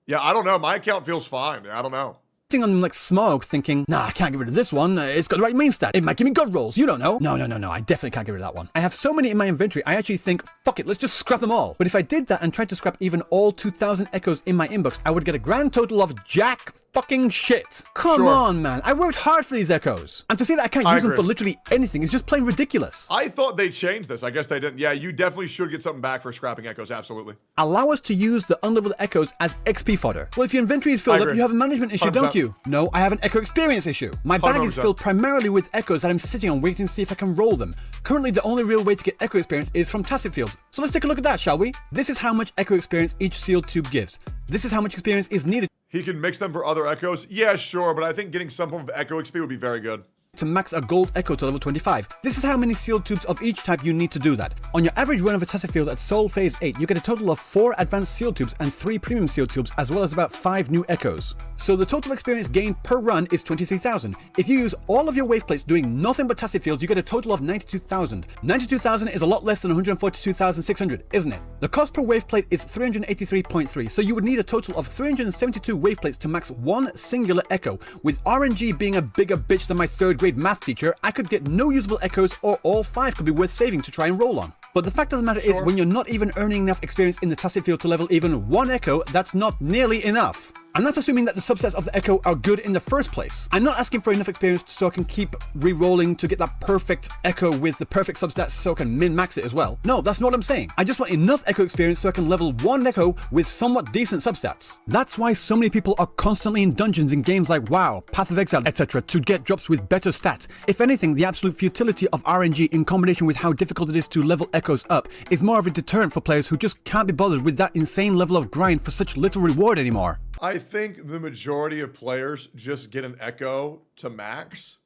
Yeah, I don't know. My account feels fine. I don't know. On them like Smog, thinking, nah, I can't get rid of this one. It's got the right main stat. It might give me god rolls. You don't know. No, I definitely can't get rid of that one. I have so many in my inventory, I actually think, fuck it, let's just scrap them all. But if I did that and tried to scrap even all 2,000 echoes in my inbox, I would get a grand total of jack fucking shit. Come on, man. I worked hard for these echoes. And to say that I can't use them for literally anything is just plain ridiculous. I thought they changed this. I guess they didn't. Yeah, you definitely should get something back for scrapping echoes. Absolutely. Allow us to use the unleveled echoes as XP fodder. Well, if your inventory is filled up, you have a management issue, 100%. Don't you? No, I have an echo experience issue. My bag 100%. Is filled primarily with echoes that I'm sitting on waiting to see if I can roll them. Currently, the only real way to get echo experience is from tacit fields. So let's take a look at that, shall we? This is how much echo experience each sealed tube gives. This is how much experience is needed. He can mix them for other echoes? Yeah, sure, but I think getting some form of echo XP would be very good. To max a gold echo to level 25. This is how many sealed tubes of each type you need to do that. On your average run of a tacit field at Soul Phase 8, you get a total of 4 advanced sealed tubes and 3 premium sealed tubes, as well as about 5 new echoes. So the total experience gained per run is 23,000. If you use all of your wave plates doing nothing but tacit fields, you get a total of 92,000. 92,000 is a lot less than 142,600, isn't it? The cost per wave plate is 383.3, so you would need a total of 372 wave plates to max one singular echo. With RNG being a bigger bitch than my 3rd grade math teacher, I could get no usable echoes, or all 5 could be worth saving to try and roll on. But the fact of the matter is, when you're not even earning enough experience in the tacit field to level even one echo, that's not nearly enough. And that's assuming that the subsets of the echo are good in the first place. I'm not asking for enough experience so I can keep re-rolling to get that perfect echo with the perfect substats so I can min-max it as well. No, that's not what I'm saying. I just want enough echo experience so I can level one echo with somewhat decent substats. That's why so many people are constantly in dungeons in games like WoW, Path of Exile, etc. to get drops with better stats. If anything, the absolute futility of RNG in combination with how difficult it is to level echoes up is more of a deterrent for players who just can't be bothered with that insane level of grind for such little reward anymore. I think the majority of players just get an echo to max,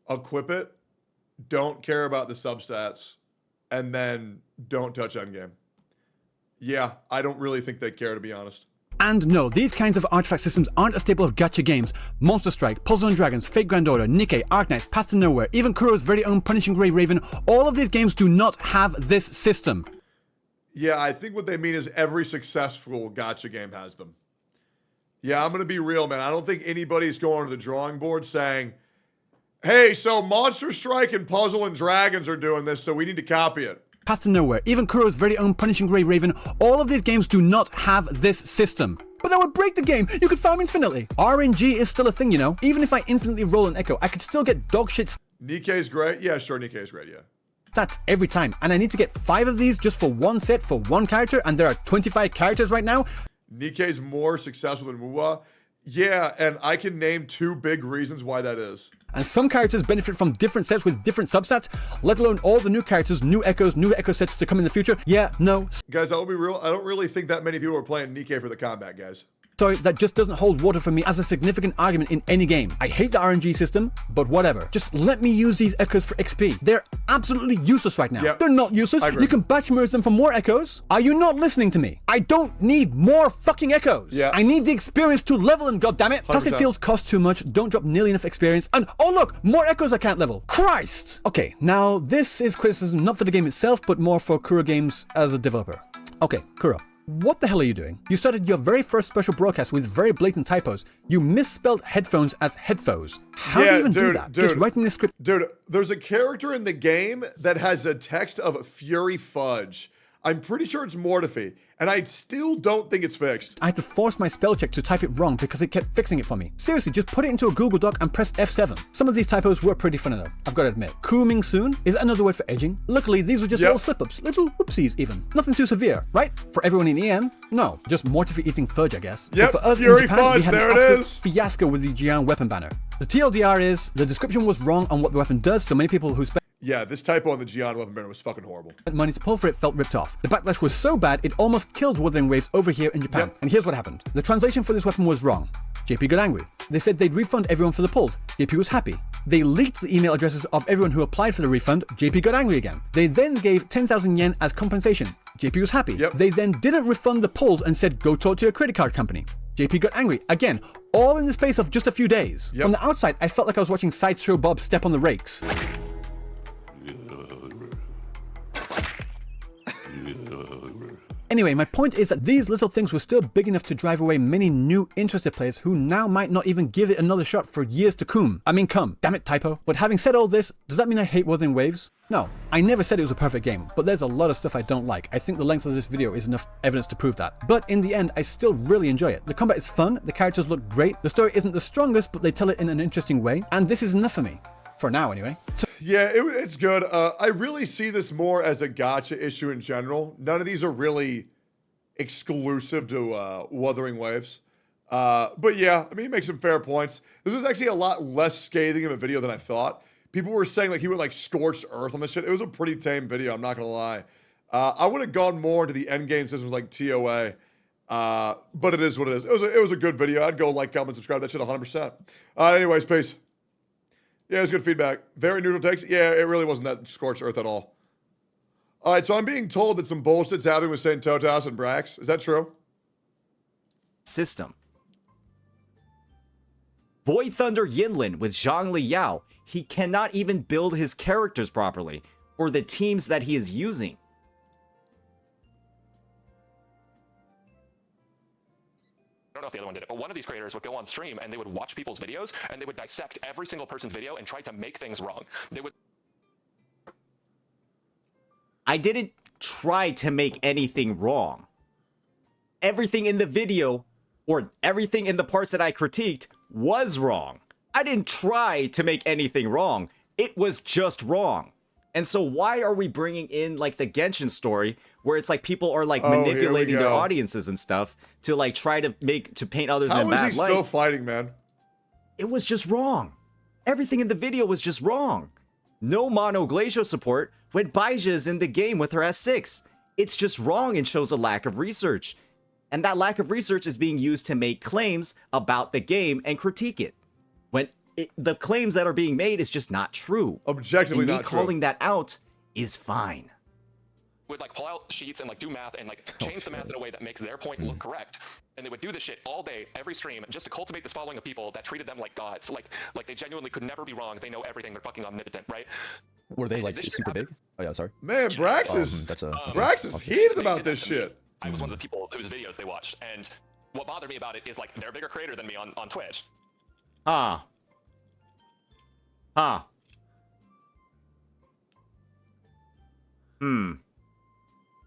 equip it, don't care about the substats, and then don't touch endgame. Yeah, I don't really think they care, to be honest. And no, these kinds of artifact systems aren't a staple of gacha games. Monster Strike, Puzzle and Dragons, Fate Grand Order, Nikkei, Arknights, Path to Nowhere, even Kuro's very own Punishing Grey Raven, all of these games do not have this system. Yeah, I think what they mean is every successful gacha game has them. Yeah, I'm going to be real, man. I don't think anybody's going to the drawing board saying, hey, so Monster Strike and Puzzle and Dragons are doing this, so we need to copy it. Path to Nowhere, even Kuro's very own Punishing Grey Raven, all of these games do not have this system. But that would break the game. You could farm infinitely. RNG is still a thing, you know. Even if I infinitely roll an echo, I could still get dog shit. Nikkei's great. Yeah, sure, Nikkei's great, yeah. That's every time. And I need to get 5 of these just for one set for one character, and there are 25 characters right now. Nikkei's more successful than Muwa. Yeah, and I can name 2 big reasons why that is. And some characters benefit from different sets with different subsets, let alone all the new characters, new echo sets to come in the future. Yeah, no. Guys, I'll be real. I don't really think that many people are playing Nikkei for the combat, guys. Sorry, that just doesn't hold water for me as a significant argument in any game. I hate the RNG system, but whatever. Just let me use these echoes for XP. They're absolutely useless right now. Yep. They're not useless. You can batch merge them for more echoes. Are you not listening to me? I don't need more fucking echoes. Yeah. I need the experience to level them, goddammit. Passive 100%. fields cost too much, don't drop nearly enough experience, and oh look, more echoes I can't level. Christ! Okay, now this is criticism not for the game itself, but more for Kuro Games as a developer. Okay, Kuro. What the hell are you doing? You started your very first special broadcast with very blatant typos. You misspelled headphones as headphones. How do you even do that? Just writing this script. Dude, there's a character in the game that has a text of Fury Fudge. I'm pretty sure it's Mortify, and I still don't think it's fixed. I had to force my spell check to type it wrong because it kept fixing it for me. Seriously, just put it into a Google Doc and press F7. Some of these typos were pretty funny though, I've got to admit. Cooming soon? Is that another word for edging? Luckily, these were just little slip-ups, little whoopsies even. Nothing too severe, right? For everyone in EM? No, just Mortify eating fudge, I guess. Yep, But for us Fury in Japan, Fudge, we had there an it absolute is. fiasco with the Jian weapon banner. The TLDR is, the description was wrong on what the weapon does, so many people who spent Yeah, this typo on the Gian weapon banner was fucking horrible. money to pull for it felt ripped off. The backlash was so bad, it almost killed Wuthering Waves over here in Japan. And here's what happened. The translation for this weapon was wrong. JP got angry. They said they'd refund everyone for the pulls. JP was happy. They leaked the email addresses of everyone who applied for the refund. JP got angry again. They then gave 10,000 yen as compensation. JP was happy. They then didn't refund the pulls and said, go talk to your credit card company. JP got angry. Again, all in the space of just a few days. From the outside, I felt like I was watching Sideshow Bob step on the rakes. Anyway, my point is that these little things were still big enough to drive away many new interested players who now might not even give it another shot for years to come. Damn it, typo. But having said all this, does that mean I hate Wuthering Waves? No, I never said it was a perfect game, but there's a lot of stuff I don't like. I think the length of this video is enough evidence to prove that. But in the end, I still really enjoy it. The combat is fun, the characters look great, the story isn't the strongest, but they tell it in an interesting way, and this is enough for me. For now, anyway. Yeah, it's good. I really see this more as a gacha issue in general. None of these are really exclusive to Wuthering Waves. But yeah, I mean, he makes some fair points. This was actually a lot less scathing of a video than I thought. People were saying like he went like scorched earth on this shit. It was a pretty tame video, I'm not gonna lie. I would have gone more into the end game systems like TOA. But it is what it is. It was a good video. I'd go like, comment, subscribe to that shit 100%. Anyways, peace. Yeah, it was good feedback. Very neutral takes. Yeah, it really wasn't that scorched earth at all. All right, so I'm being told that some bullshit's happening with Saintontas and Brax. Is that true? System. Void Thunder Yinlin with Zhang Liao. He cannot even build his characters properly for the teams that he is using. I don't know if the other one did it, but one of these creators would go on stream and they would watch people's videos and they would dissect every single person's video and try to make things wrong. They would. I didn't try to make anything wrong. Everything in the video, or everything in the parts that I critiqued, was wrong. I didn't try to make anything wrong. It was just wrong. And so why are we bringing in like the Genshin story where it's like people are like manipulating their audiences and stuff to like try to paint others in a bad light? How is he still fighting, man? It was just wrong. Everything in the video was just wrong. No Mono Glacial support when Baija is in the game with her S6. It's just wrong and shows a lack of research. And that lack of research is being used to make claims about the game and critique it. When the claims that are being made is just not true. Objectively not true. Calling that out is fine. Would like pull out sheets and like do math and like change the math in a way that makes their point look correct. And they would do this shit all day, every stream, just to cultivate this following of people that treated them like gods. Like they genuinely could never be wrong. They know everything. They're fucking omnipotent, right? Were they like super big? Oh yeah, sorry. Man, Brax is heated about this shit. I was one of the people whose videos they watched, and what bothered me about it is like they're a bigger creator than me on Twitch.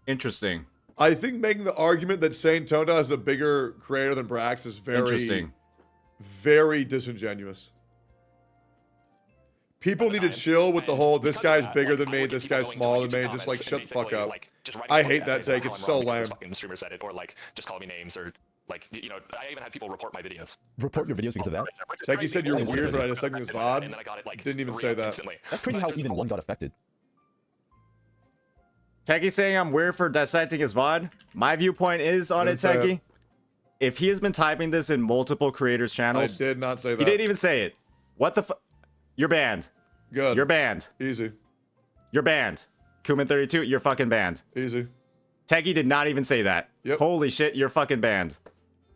Interesting. I think making the argument that Saintontas is a bigger creator than Brax is very disingenuous. People need to chill with the whole, this guy's bigger than me, this guy's smaller than me. Just like, shut the fuck up. I hate that take. It's so lame. Streamer said it, or like, just call me names, or like, you know, I even had people report my videos. Report your videos because of that? Techie said you're weird for dissecting his VOD. And then I got it like didn't even say that. Instantly. That's crazy how even one got affected. Techie saying I'm weird for dissecting his VOD. My viewpoint is on it, Techie. if he has been typing this in multiple creators' channels, I did not say that. You didn't even say it. What the fuck? You're banned. Good. You're banned. Easy. You're banned. Kuman32, you're fucking banned. Easy. Teggy did not even say that. Yep. Holy shit, you're fucking banned.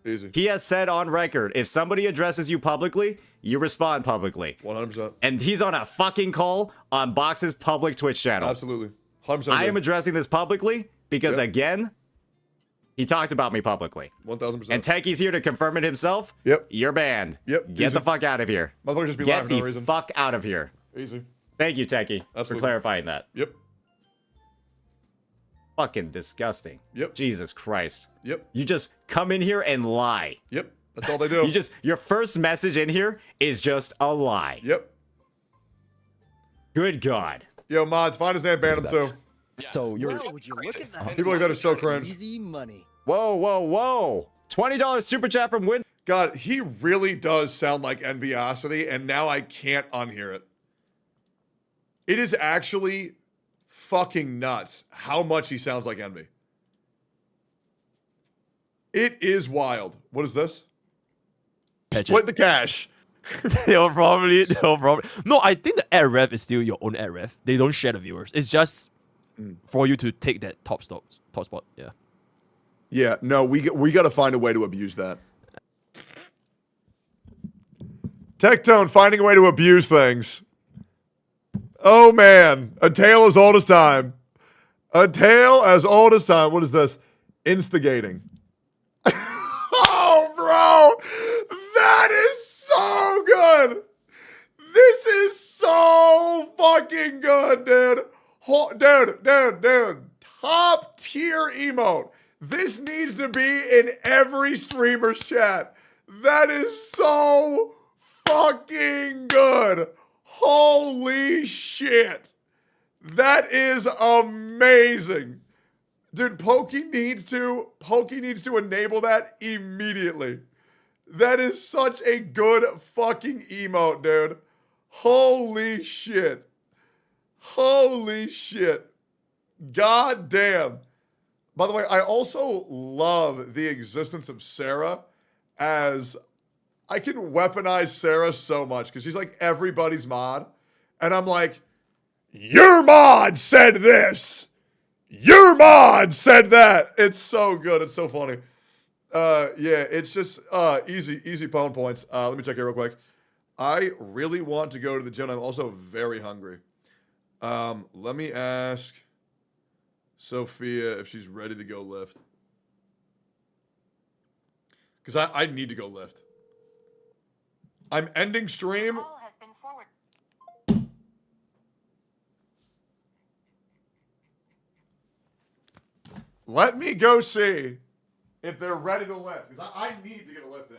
Easy. He has said on record, if somebody addresses you publicly, you respond publicly. 100%. And he's on a fucking call on Box's public Twitch channel. Absolutely. 100%. I am addressing this publicly because, again, he talked about me publicly. 1000%. And Teggy's here to confirm it himself. Yep. You're banned. Yep. Get the fuck out of here. Motherfuckers just be Get lying for no the reason. fuck out of here. Easy. Thank you, Techie, for Absolutely. clarifying that. Yep. Fucking disgusting. Yep. Jesus Christ. Yep. You just come in here and lie. Yep. That's all they do. Your first message in here is just a lie. Yep. Good God. Yo, mods, find his name, ban him too. So you're. Would you look at that? People like that are so cringe. Easy money. Whoa, whoa, whoa. $20 super chat from Win. God, he really does sound like Enviosity, and now I can't unhear it. It is actually fucking nuts how much he sounds like Envy. It is wild. What is this? Split the cash. they'll probably. No, I think the ad ref is still your own ad ref. They don't share the viewers. It's just for you to take that top spot. Yeah. Yeah, no, we got to find a way to abuse that. Tectone finding a way to abuse things. Oh man, a tale as old as time. A tale as old as time. What is this? Instigating. Oh, bro, that is so good. This is so fucking good, dude. Dude. Top tier emote. This needs to be in every streamer's chat. That is so fucking good. Holy shit. That is amazing. Dude, Pokey needs to enable that immediately. That is such a good fucking emote, dude. Holy shit. Holy shit. God damn. By the way, I also love the existence of Sarah, as I can weaponize Sarah so much because she's like everybody's mod. And I'm like, your mod said this. Your mod said that. It's so good. It's so funny. Yeah, it's just easy pwn points. Let me check here real quick. I really want to go to the gym. I'm also very hungry. Let me ask Sophia if she's ready to go lift. Because I need to go lift. I'm ending stream. Let me go see if they're ready to lift. Because I need to get a lift in.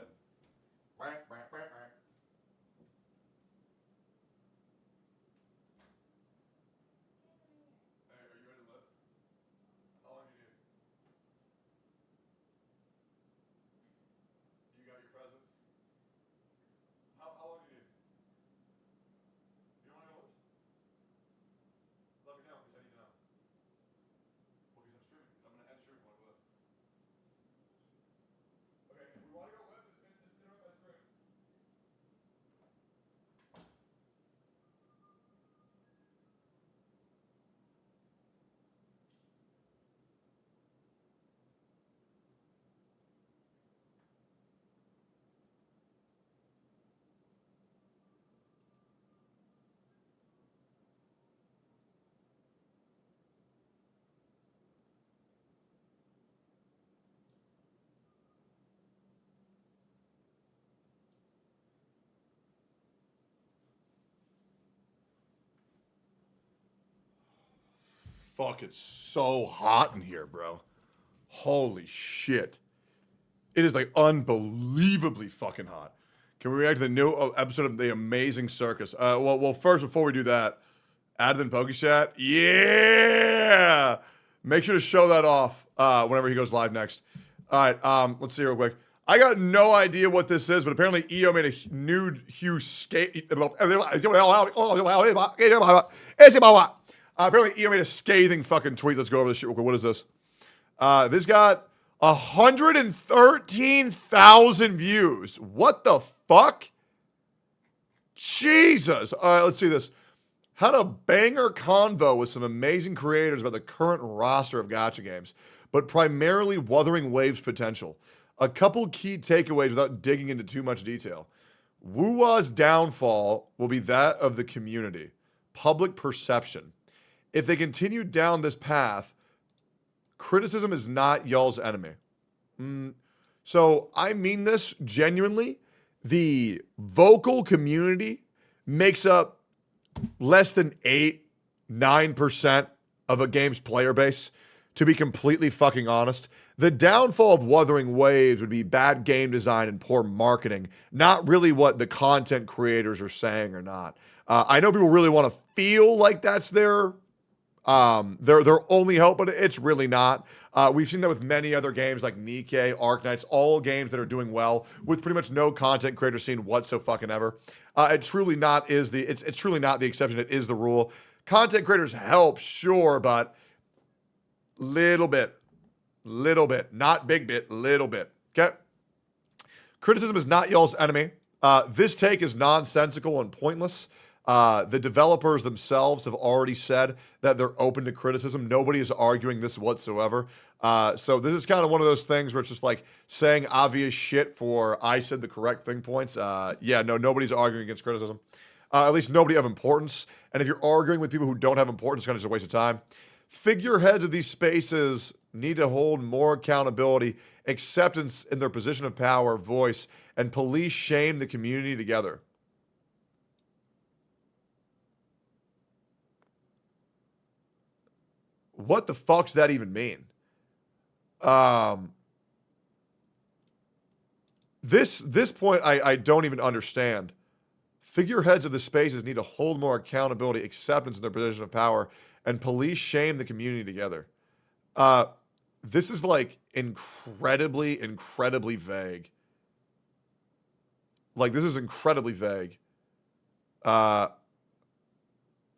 Fuck, it's so hot in here, bro. Holy shit. It is like unbelievably fucking hot. Can we react to the new episode of The Amazing Circus? Well, first, before we do that, Advent PokeChat. Yeah! Make sure to show that off whenever he goes live next. All right, let's see real quick. I got no idea what this is, but apparently EO made a nude hue skate. Apparently EO made a scathing fucking tweet. Let's go over this shit real quick. What is this? This got 113,000 views. What the fuck? Jesus. All right, let's see this. Had a banger convo with some amazing creators about the current roster of gacha games, but primarily Wuthering Waves potential. A couple key takeaways without digging into too much detail. Wuwa's downfall will be that of the community, public perception. If they continue down this path, criticism is not y'all's enemy. So I mean this genuinely. The vocal community makes up less than 8-9% of a game's player base, to be completely fucking honest. The downfall of Wuthering Waves would be bad game design and poor marketing, not really what the content creators are saying or not. I know people really want to feel like that's their only hope, but it's really not. We've seen that with many other games like Nikkei, Arknights, all games that are doing well with pretty much no content creator scene whatsoever. It's truly not the exception. It is the rule. Content creators help, sure, but little bit, not big bit, little bit. Okay. Criticism is not y'all's enemy. This take is nonsensical and pointless. The developers themselves have already said that they're open to criticism. Nobody is arguing this whatsoever. So this is kind of one of those things where it's just like saying obvious shit for I said the correct thing points. Nobody's arguing against criticism. At least nobody of importance. And if you're arguing with people who don't have importance, it's kind of just a waste of time. Figureheads of these spaces need to hold more accountability, acceptance in their position of power, voice, and police shame the community together. What the fuck's that even mean? This point I don't even understand. Figureheads of the spaces need to hold more accountability, acceptance in their position of power, and police shame the community together. This is like incredibly vague. Like, this is incredibly vague. All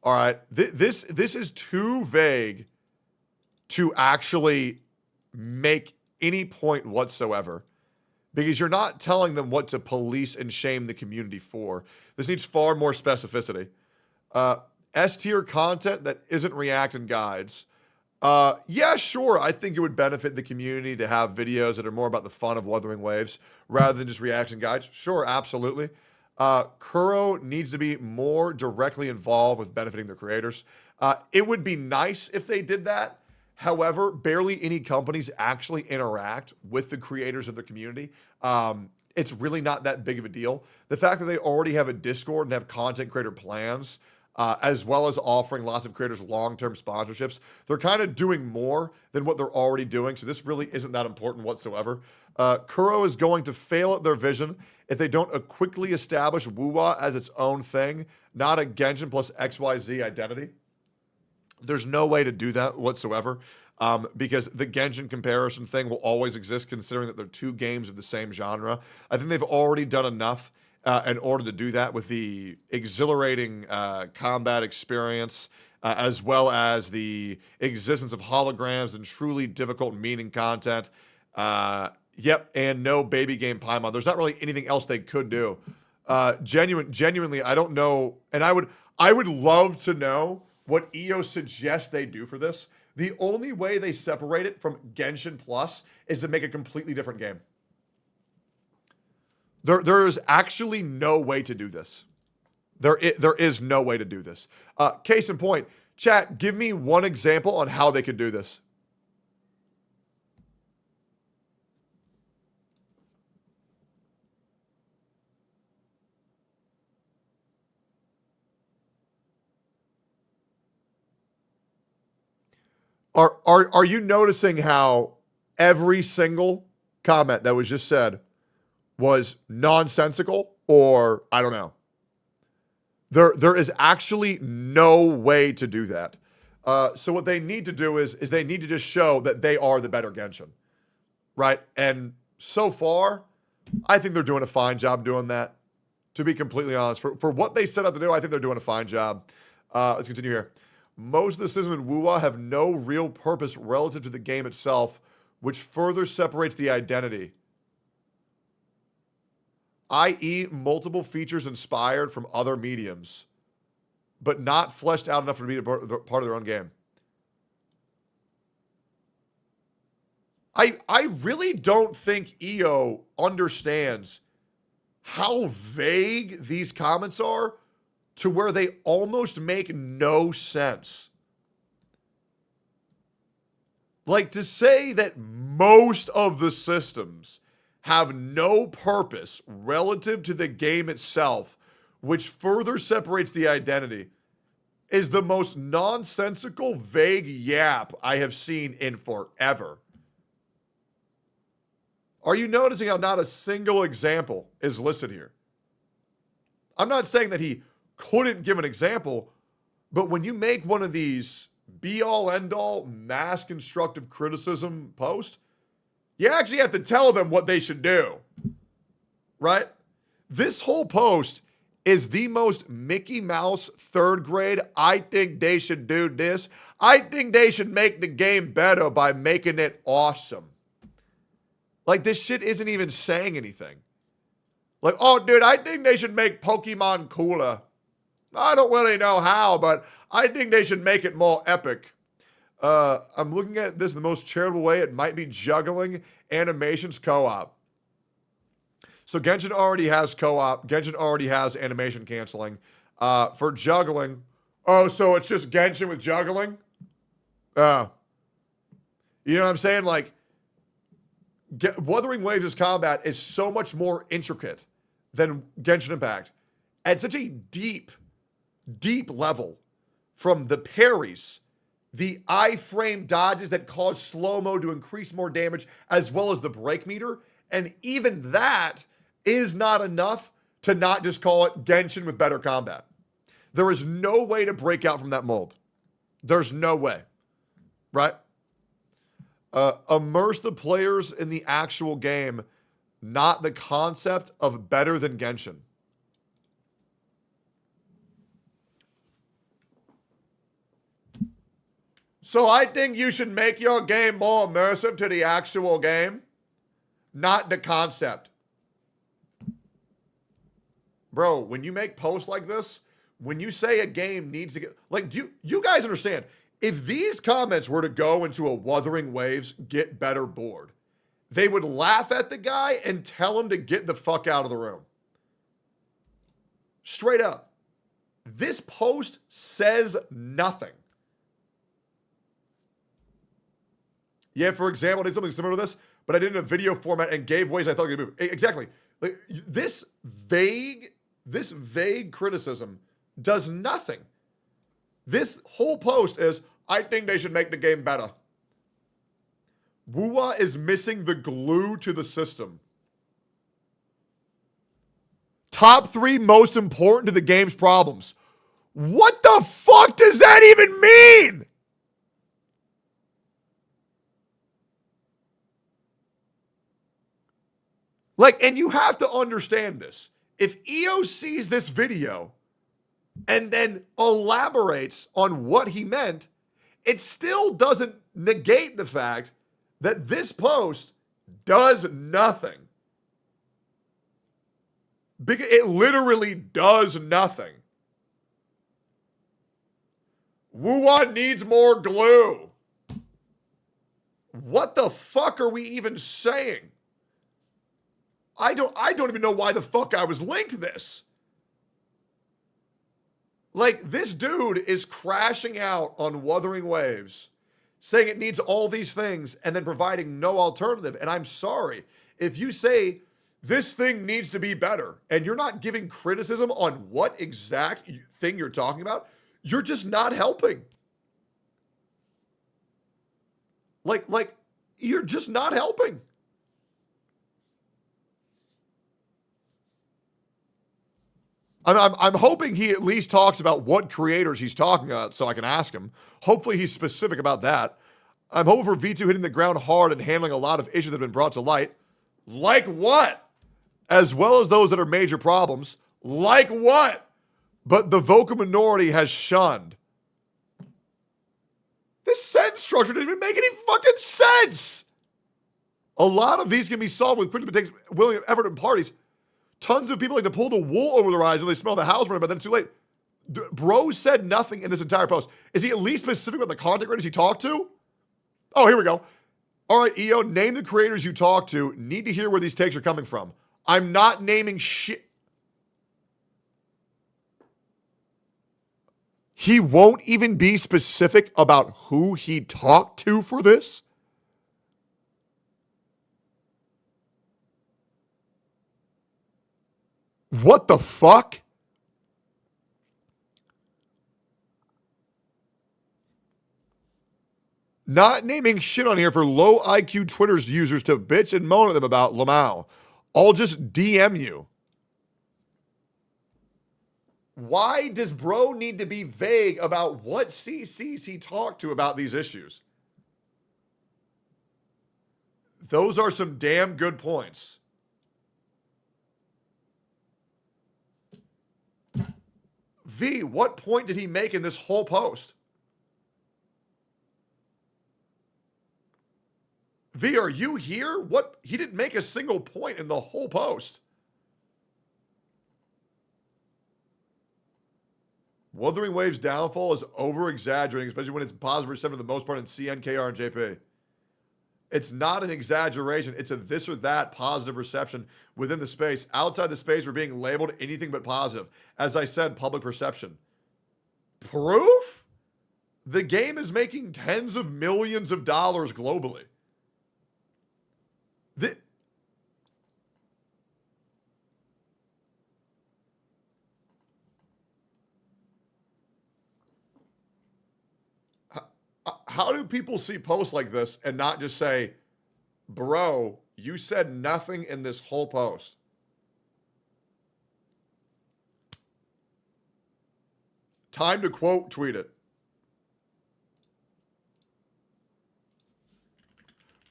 right, this is too vague to actually make any point whatsoever, because you're not telling them what to police and shame the community for. This needs far more specificity. S-tier content that isn't react and guides. Yeah, sure, I think it would benefit the community to have videos that are more about the fun of Wuthering Waves rather than just reaction guides. Sure, absolutely. Kuro needs to be more directly involved with benefiting their creators. It would be nice if they did that. However, barely any companies actually interact with the creators of their community. It's really not that big of a deal. The fact that they already have a Discord and have content creator plans, as well as offering lots of creators long-term sponsorships, they're kind of doing more than what they're already doing. So this really isn't that important whatsoever. Kuro is going to fail at their vision if they don't quickly establish Wuwa as its own thing, not a Genshin plus XYZ identity. There's no way to do that whatsoever, because the Genshin comparison thing will always exist, considering that they're two games of the same genre. I think they've already done enough in order to do that with the exhilarating combat experience, as well as the existence of holograms and truly difficult meaning content. Yep, and no baby game Paimon. There's not really anything else they could do. Genuinely, I don't know, and I would love to know what EOS suggests they do for this. The only way they separate it from Genshin Plus is to make a completely different game. There is actually no way to do this. There is no way to do this. Case in point, chat, give me one example on how they could do this. Are you noticing how every single comment that was just said was nonsensical, or I don't know? There is actually no way to do that. So what they need to do is they need to just show that they are the better Genshin, right? And so far, I think they're doing a fine job doing that. To be completely honest, for what they set out to do, I think they're doing a fine job. Let's continue here. Most of the systems in Wuwa have no real purpose relative to the game itself. which further separates the identity, i.e. multiple features inspired from other mediums, but not fleshed out enough to be part of their own game. I really don't think EO understands how vague these comments are to where they almost make no sense. Like, to say that most of the systems have no purpose relative to the game itself, which further separates the identity, is the most nonsensical, vague yap I have seen in forever. Are you noticing how not a single example is listed here? I'm not saying that he couldn't give an example, but when you make one of these be-all, end-all, mass constructive criticism posts, you actually have to tell them what they should do, right? This whole post is the most Mickey Mouse third grade, I think they should do this. I think they should make the game better by making it awesome. Like, this shit isn't even saying anything. Like, oh, dude, I think they should make Pokemon cooler. I don't really know how, but I think they should make it more epic. I'm looking at this in the most charitable way. It might be juggling animations co-op. So Genshin already has co-op. Genshin already has animation canceling. For juggling, oh, so it's just Genshin with juggling? You know what I'm saying? Like, Wuthering Waves' combat is so much more intricate than Genshin Impact. At such a deep, deep level, from the parries, the iframe dodges that cause slow-mo to increase more damage, as well as the break meter, and even that is not enough to not just call it Genshin with better combat. There is no way to break out from that mold. There's no way, right? Immerse the players in the actual game, not the concept of better than Genshin. So I think you should make your game more immersive to the actual game, not the concept. Bro, when you make posts like this, when you say a game needs to get, like, do you guys understand? If these comments were to go into a Wuthering Waves get better board, they would laugh at the guy and tell him to get the fuck out of the room. Straight up. This post says nothing. Yeah, for example, I did something similar to this, but I did it in a video format and gave ways I thought they could move. Exactly. Like, this vague criticism does nothing. This whole post is, I think they should make the game better. Wuwa is missing the glue to the system. Top 3 most important to the game's problems. What the fuck does that even mean? Like, and you have to understand this. If EO sees this video and then elaborates on what he meant, it still doesn't negate the fact that this post does nothing. It literally does nothing. Wuwa needs more glue. What the fuck are we even saying? I don't even know why the fuck I was linked to this. Like, this dude is crashing out on Wuthering Waves, saying it needs all these things and then providing no alternative. And I'm sorry, if you say this thing needs to be better and you're not giving criticism on what exact thing you're talking about, you're just not helping. Like you're just not helping. I'm hoping he at least talks about what creators he's talking about so I can ask him. Hopefully he's specific about that. I'm hoping for V2 hitting the ground hard and handling a lot of issues that have been brought to light. Like what? As well as those that are major problems. Like what? But the vocal minority has shunned. This sentence structure didn't even make any fucking sense. A lot of these can be solved with quick willing effort and parties. Tons of people like to pull the wool over their eyes when they smell the house burning, but then it's too late. Bro said nothing in this entire post. Is he at least specific about the content creators he talked to? Oh, here we go. All right, EO, name the creators you talked to. Need to hear where these takes are coming from. I'm not naming shit. He won't even be specific about who he talked to for this? What the fuck? Not naming shit on here for low IQ Twitter's users to bitch and moan at them about Lamau. I'll just DM you. Why does bro need to be vague about what CCs he talked to about these issues? Those are some damn good points. V, what point did he make in this whole post? V, are you here? What? He didn't make a single point in the whole post. Wuthering Wave's downfall is over-exaggerating, especially when it's positive reception for the most part in CN, KR, and JP. It's not an exaggeration. It's a this or that positive reception within the space. Outside the space, we're being labeled anything but positive. As I said, public perception. Proof? The game is making tens of millions of dollars globally. How do people see posts like this and not just say, bro, you said nothing in this whole post? Time to quote tweet it.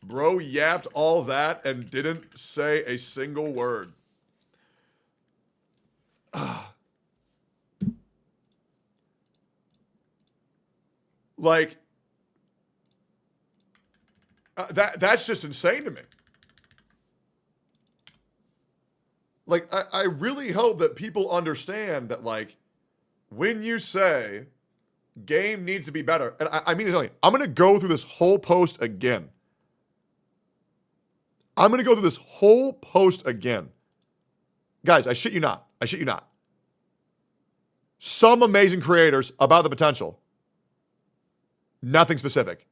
Bro yapped all that and didn't say a single word. Like, that's just insane to me. Like, I really hope that people understand that, like, when you say game needs to be better, and I mean, I'm going to go through this whole post again. I'm going to go through this whole post again. Guys, I shit you not. I shit you not. Some amazing creators about the potential. Nothing specific.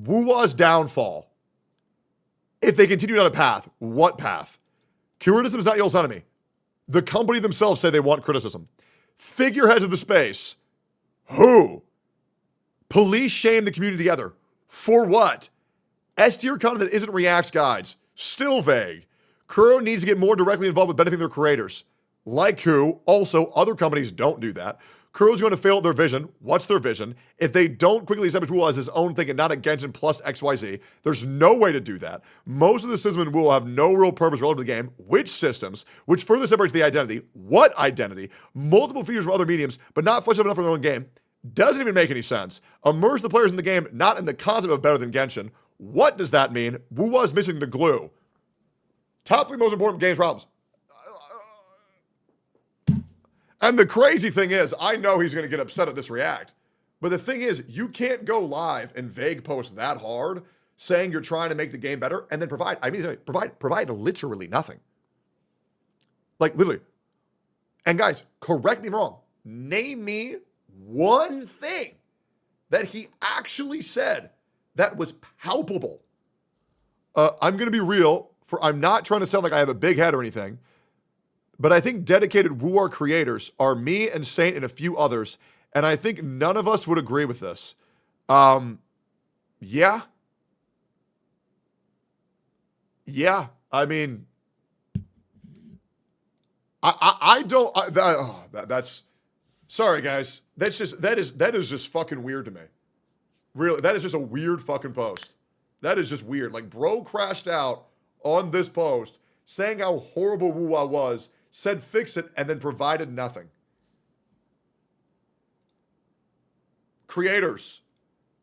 Wuwa's downfall. If they continue down a path, what path? Criticism is not y'all's enemy. The company themselves say they want criticism. Figureheads of the space. Who? Police shame the community together. For what? S-tier content that isn't reacts guides. Still vague. Kuro needs to get more directly involved with benefiting their creators. Like who? Also, other companies don't do that. Kuro's going to fail at their vision. What's their vision? If they don't quickly establish Wuwa as his own thing and not a Genshin plus XYZ, there's no way to do that. Most of the systems in Wuwa have no real purpose relative to the game. Which systems? Which further separates the identity? What identity? Multiple features from other mediums, but not fleshed out enough for their own game. Doesn't even make any sense. Immerse the players in the game, not in the concept of better than Genshin. What does that mean? Wuwa's missing the glue. Top 3 most important games problems. And the crazy thing is, I know he's going to get upset at this react. But the thing is, you can't go live and vague post that hard saying you're trying to make the game better and then provide literally nothing. Like, literally. And guys, correct me if I'm wrong. Name me one thing that he actually said that was palpable. I'm going to be real. I'm not trying to sound like I have a big head or anything. But I think dedicated Wuar creators are me and Saint and a few others. And I think none of us would agree with this. Yeah. Yeah. I mean, I don't, that's, sorry guys. That is just fucking weird to me. Really, that is just a weird fucking post. That is just weird. Like, bro crashed out on this post saying how horrible Wuwa was, said fix it, and then provided nothing. Creators,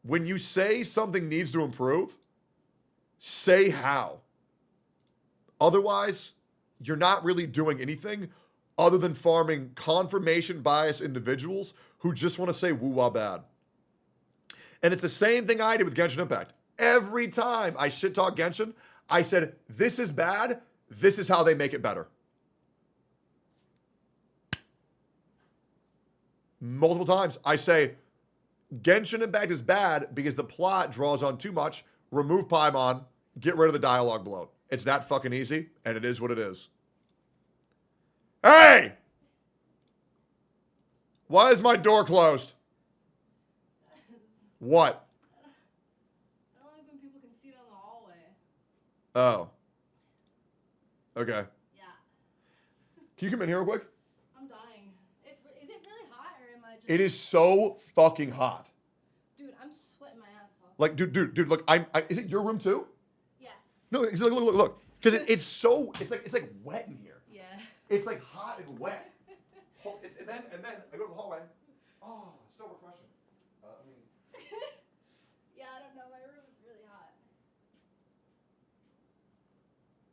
when you say something needs to improve, say how. Otherwise, you're not really doing anything other than farming confirmation bias individuals who just want to say woo-wah bad. And it's the same thing I did with Genshin Impact. Every time I shit talk Genshin, I said, this is bad, this is how they make it better. Multiple times, I say, Genshin Impact is bad because the plot draws on too much, remove Paimon, get rid of the dialogue bloat. It's that fucking easy, and it is what it is. Hey! Why is my door closed? What? I don't like when people can see down the hallway. Oh. Okay. Yeah. Can you come in here real quick? I'm dying. Is it really hot or am I just... It is so fucking hot. Dude, I'm sweating my ass off. Like, dude, look, is it your room too? Yes. No, look. Because it's like wet in here. Yeah. It's like hot and wet. And then I go to the hallway. Oh, so refreshing. Yeah, I don't know. My room is really hot.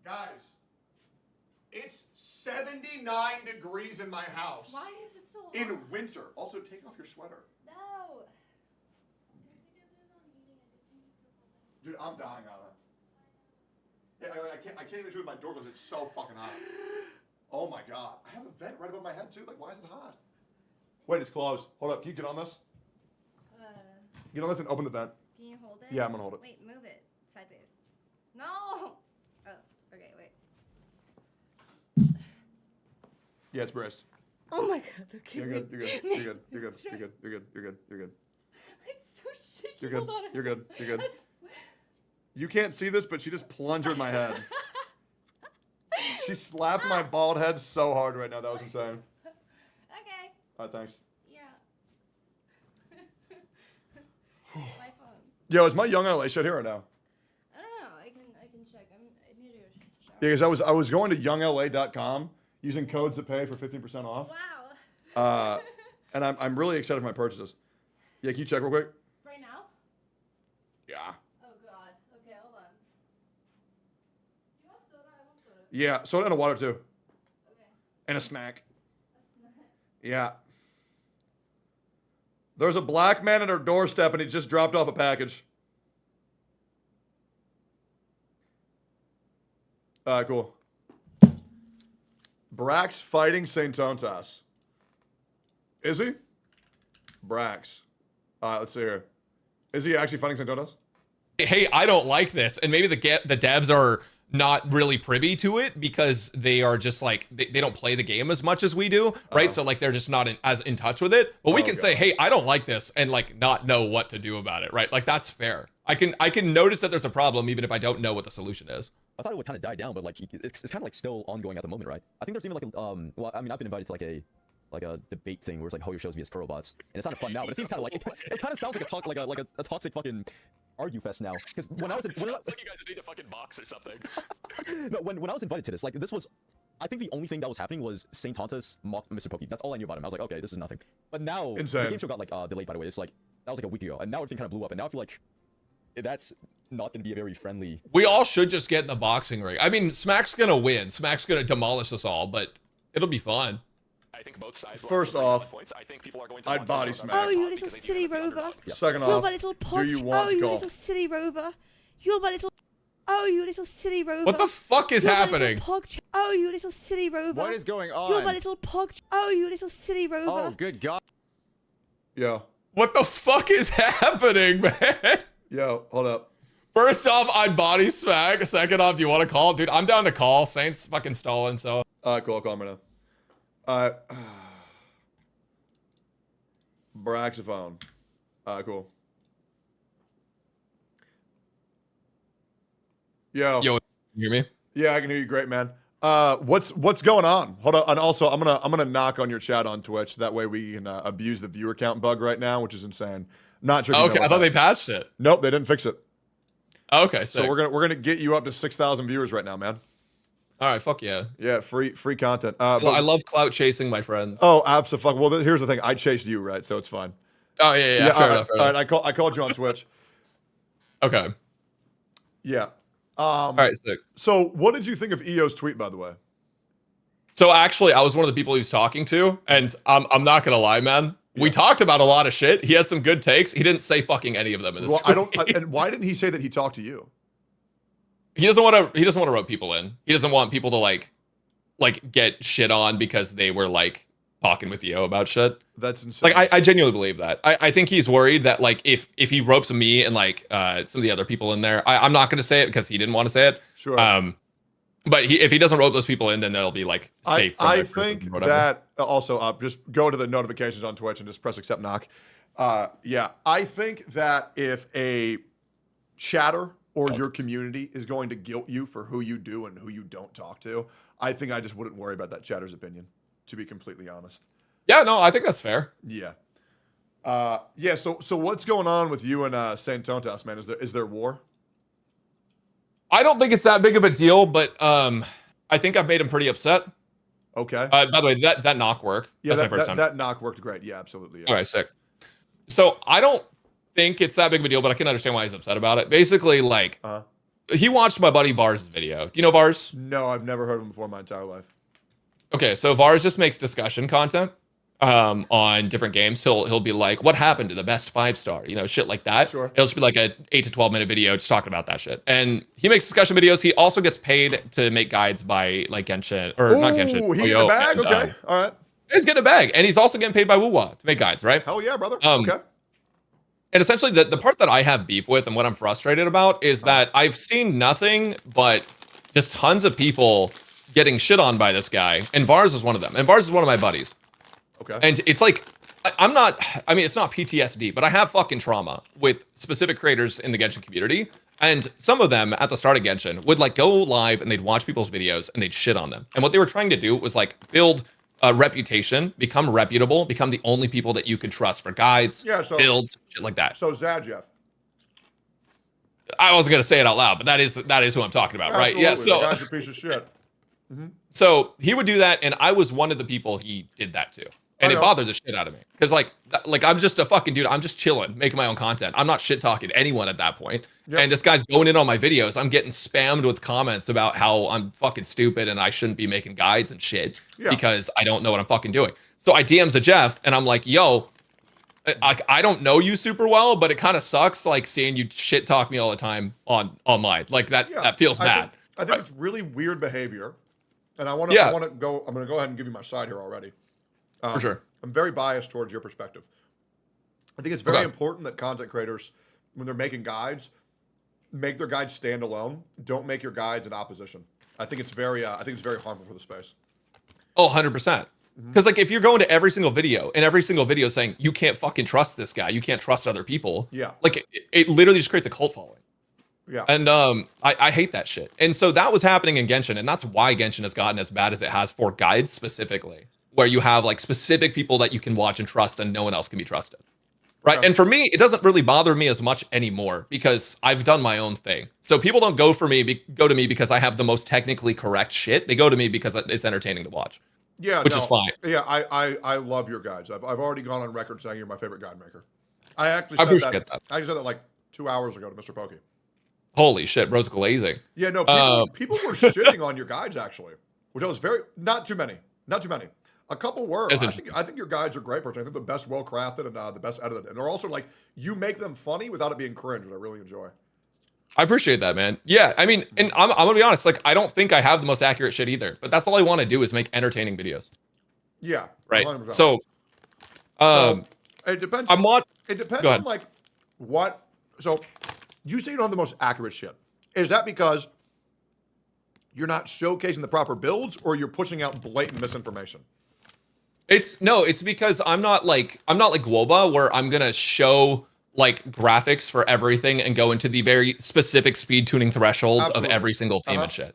Guys, it's 79 degrees in my house. Why is it so hot? In winter. Also, take off your sweater. No. Dude, I'm dying on it. Yeah, I can't even do it with my door closed. It's so fucking hot. Oh my god. I have a vent right above my head too. Like, why is it hot? Wait, it's closed. Hold up. Can you get on this? Get on this and open the vent. Can you hold it? Yeah, I'm gonna hold it. Wait, move it sideways. No. Oh, okay, wait. Yeah, it's braced. Oh my god. Okay. You're good. You're good. You're good. You're good. You're good. You're good. You're good. You're good. It's so shaky. You're good. Hold on. You're good. You're good. You can't see this, but she just plunged in my head. She slapped my bald head so hard right now. That was insane. Okay. All right, thanks. Yeah. My phone. Yo, is my Young LA shit here or no? I don't know. I can check. I need to shower. Yeah, because I was going to youngla.com using codes to pay for 15% off. Wow. And I'm really excited for my purchases. Yeah, can you check real quick? Right now? Yeah. Oh god. Okay, hold on. Do you want soda? I want soda. Yeah, soda and a water too. Okay. And a snack. Yeah. There's a black man at her doorstep and he just dropped off a package. Alright, cool. Brax fighting Saintontas. Is he? Brax. Alright, let's see here. Is he actually fighting Saintontas? Hey, I don't like this. And maybe the devs are not really privy to it because they are just like, they don't play the game as much as we do, right? So like they're just not as in touch with it. But we can say, hey, I don't like this and like not know what to do about it, right? Like that's fair. I can notice that there's a problem even if I don't know what the solution is. I thought it would kind of die down, but like it's kind of like still ongoing at the moment, right? I think there's even like a well, I mean, I've been invited to like a debate thing where it's like Hoyo shows vs Kurrobots, and it's kind of fun now, but it seems kind of like it kind of sounds like a toxic fucking argue fest now. Because when I was like you guys just need to fucking box or something. No, when I was invited to this, like this was, I think the only thing that was happening was Saintontas mocked Mr Pokey. That's all I knew about him. I was like, okay, this is nothing. But now the game show got like delayed, by the way. It's like that was like a week ago, and now everything kind of blew up, and now I feel like that's not going to be a very friendly. We all should just get in the boxing ring. I mean, Smack's gonna win. Smack's gonna demolish us all, but it'll be fun. I think both sides. First off, I think people are going to I'd body smack. Oh, you little silly rover. Second You're off, my little do pod. you want Oh, to you call? little silly rover. You're my little. Oh, you little silly rover. What the fuck is You're my happening? little pog. Oh, you little silly rover. What is going on? You're my little pog. Oh, you little silly rover. Oh, good God. Yo. What the fuck is happening, man? Yo, hold up. First off, I'd body smack. Second off, do you want to call? Dude, I'm down to call. Saint's fucking stolen, so. Alright, cool. I'll call him right now. Braxophone. Alright, cool. Yo, you hear me? Yeah, I can hear you great, man. What's going on? Hold on. And also, I'm gonna knock on your chat on Twitch. That way we can abuse the viewer count bug right now, which is insane. Not sure. Okay, I thought they patched it. Nope, they didn't fix it. Okay, so we're gonna get you up to 6,000 viewers right now, man. All right, fuck yeah. Yeah, free content. Well, I love clout chasing my friends. Oh, absolutely. Well, here's the thing. I chased you, right? So it's fine. Oh yeah. Fair enough. All right, I called you on Twitch. Okay. Yeah. All right, sick. So what did you think of EO's tweet, by the way? So actually, I was one of the people he was talking to, and I'm not gonna lie, man. We talked about a lot of shit. He had some good takes. He didn't say fucking any of them in this. Well, and why didn't he say that he talked to you? He doesn't want to. He doesn't want to rope people in. He doesn't want people to like get shit on because they were like talking with EO about shit. That's insane. Like I genuinely believe that. I think he's worried that like if he ropes me and like some of the other people in there, I'm not gonna say it because he didn't want to say it. Sure. But if he doesn't rope those people in, then they'll be like safe. I think that also just go to the notifications on Twitch and just press accept knock. Yeah, I think that if a chatter or your community is going to guilt you for who you do and who you don't talk to, I think I just wouldn't worry about that chatter's opinion, to be completely honest. Yeah, no, I think that's fair. Yeah. Yeah, so what's going on with you and Saintontas, man? Is there war? I don't think it's that big of a deal, but I think I've made him pretty upset. Okay. By the way, that knock worked. Yeah, That's my first time. that knock worked great. Yeah, absolutely. Yeah. All right, sick. So I don't think it's that big of a deal, but I can understand why he's upset about it. Basically, like, he watched my buddy Vars' video. Do you know Vars? No, I've never heard of him before in my entire life. Okay, so Vars just makes discussion content on different games. He'll be like, what happened to the best 5-star? You know, shit like that. Sure. It'll just be like a 8 to 12 minute video just talking about that shit. And he makes discussion videos. He also gets paid to make guides by like Genshin or not Genshin. Ooh, he in the bag? And, okay. All right. He's getting a bag. And he's also getting paid by Wuwa to make guides, right? Hell yeah, brother. Okay. And essentially the part that I have beef with and what I'm frustrated about is that I've seen nothing but just tons of people getting shit on by this guy. And Vars is one of them. And Vars is one of my buddies. Okay. And it's like, it's not PTSD, but I have fucking trauma with specific creators in the Genshin community. And some of them at the start of Genshin would like go live and they'd watch people's videos and they'd shit on them. And what they were trying to do was like build a reputation, become reputable, become the only people that you can trust for guides, builds, shit like that. So Zajeff. I wasn't gonna say it out loud, but that is who I'm talking about, right? Yeah. So the guy's a piece of shit. Mm-hmm. So he would do that, and I was one of the people he did that to. And it bothered the shit out of me. Because, like I'm just a fucking dude. I'm just chilling, making my own content. I'm not shit-talking anyone at that point. Yep. And this guy's going in on my videos. I'm getting spammed with comments about how I'm fucking stupid and I shouldn't be making guides and shit because I don't know what I'm fucking doing. So I DMs a Jeff, and I'm like, yo, I don't know you super well, but it kind of sucks, like, seeing you shit-talk me all the time online. Like, that feels bad. I think it's really weird behavior. And I'm going to go ahead and give you my side here already. For sure. I'm very biased towards your perspective. I think it's very important that content creators, when they're making guides, make their guides stand alone. Don't make your guides in opposition. I think it's very harmful for the space. Oh, 100%. Because like if you're going to every single video and every single video saying you can't fucking trust this guy, you can't trust other people. Yeah. Like it literally just creates a cult following. Yeah. And I hate that shit. And so that was happening in Genshin, and that's why Genshin has gotten as bad as it has for guides specifically, where you have like specific people that you can watch and trust and no one else can be trusted. Right. And for me, it doesn't really bother me as much anymore because I've done my own thing. So people don't go to me because I have the most technically correct shit. They go to me because it's entertaining to watch. Yeah. Which is fine. Yeah, I love your guides. I've already gone on record saying you're my favorite guide maker. I actually said that. I said that like 2 hours ago to Mr. Pokey. Holy shit, bro's glazing. Yeah, no, people were shitting on your guides actually, which I was not too many. A couple were. I think your guides are great, personally. I think the best well-crafted and the best edited. And they're also like, you make them funny without it being cringe, which I really enjoy. I appreciate that, man. Yeah, I mean, and I'm gonna be honest, like, I don't think I have the most accurate shit either, but that's all I want to do is make entertaining videos. Yeah. Right. 100%. So, it depends. It depends on like what. So, you say you don't have the most accurate shit. Is that because you're not showcasing the proper builds, or you're pushing out blatant misinformation? It's because I'm not like Guoba, where I'm gonna show like graphics for everything and go into the very specific speed tuning thresholds of every single team and shit.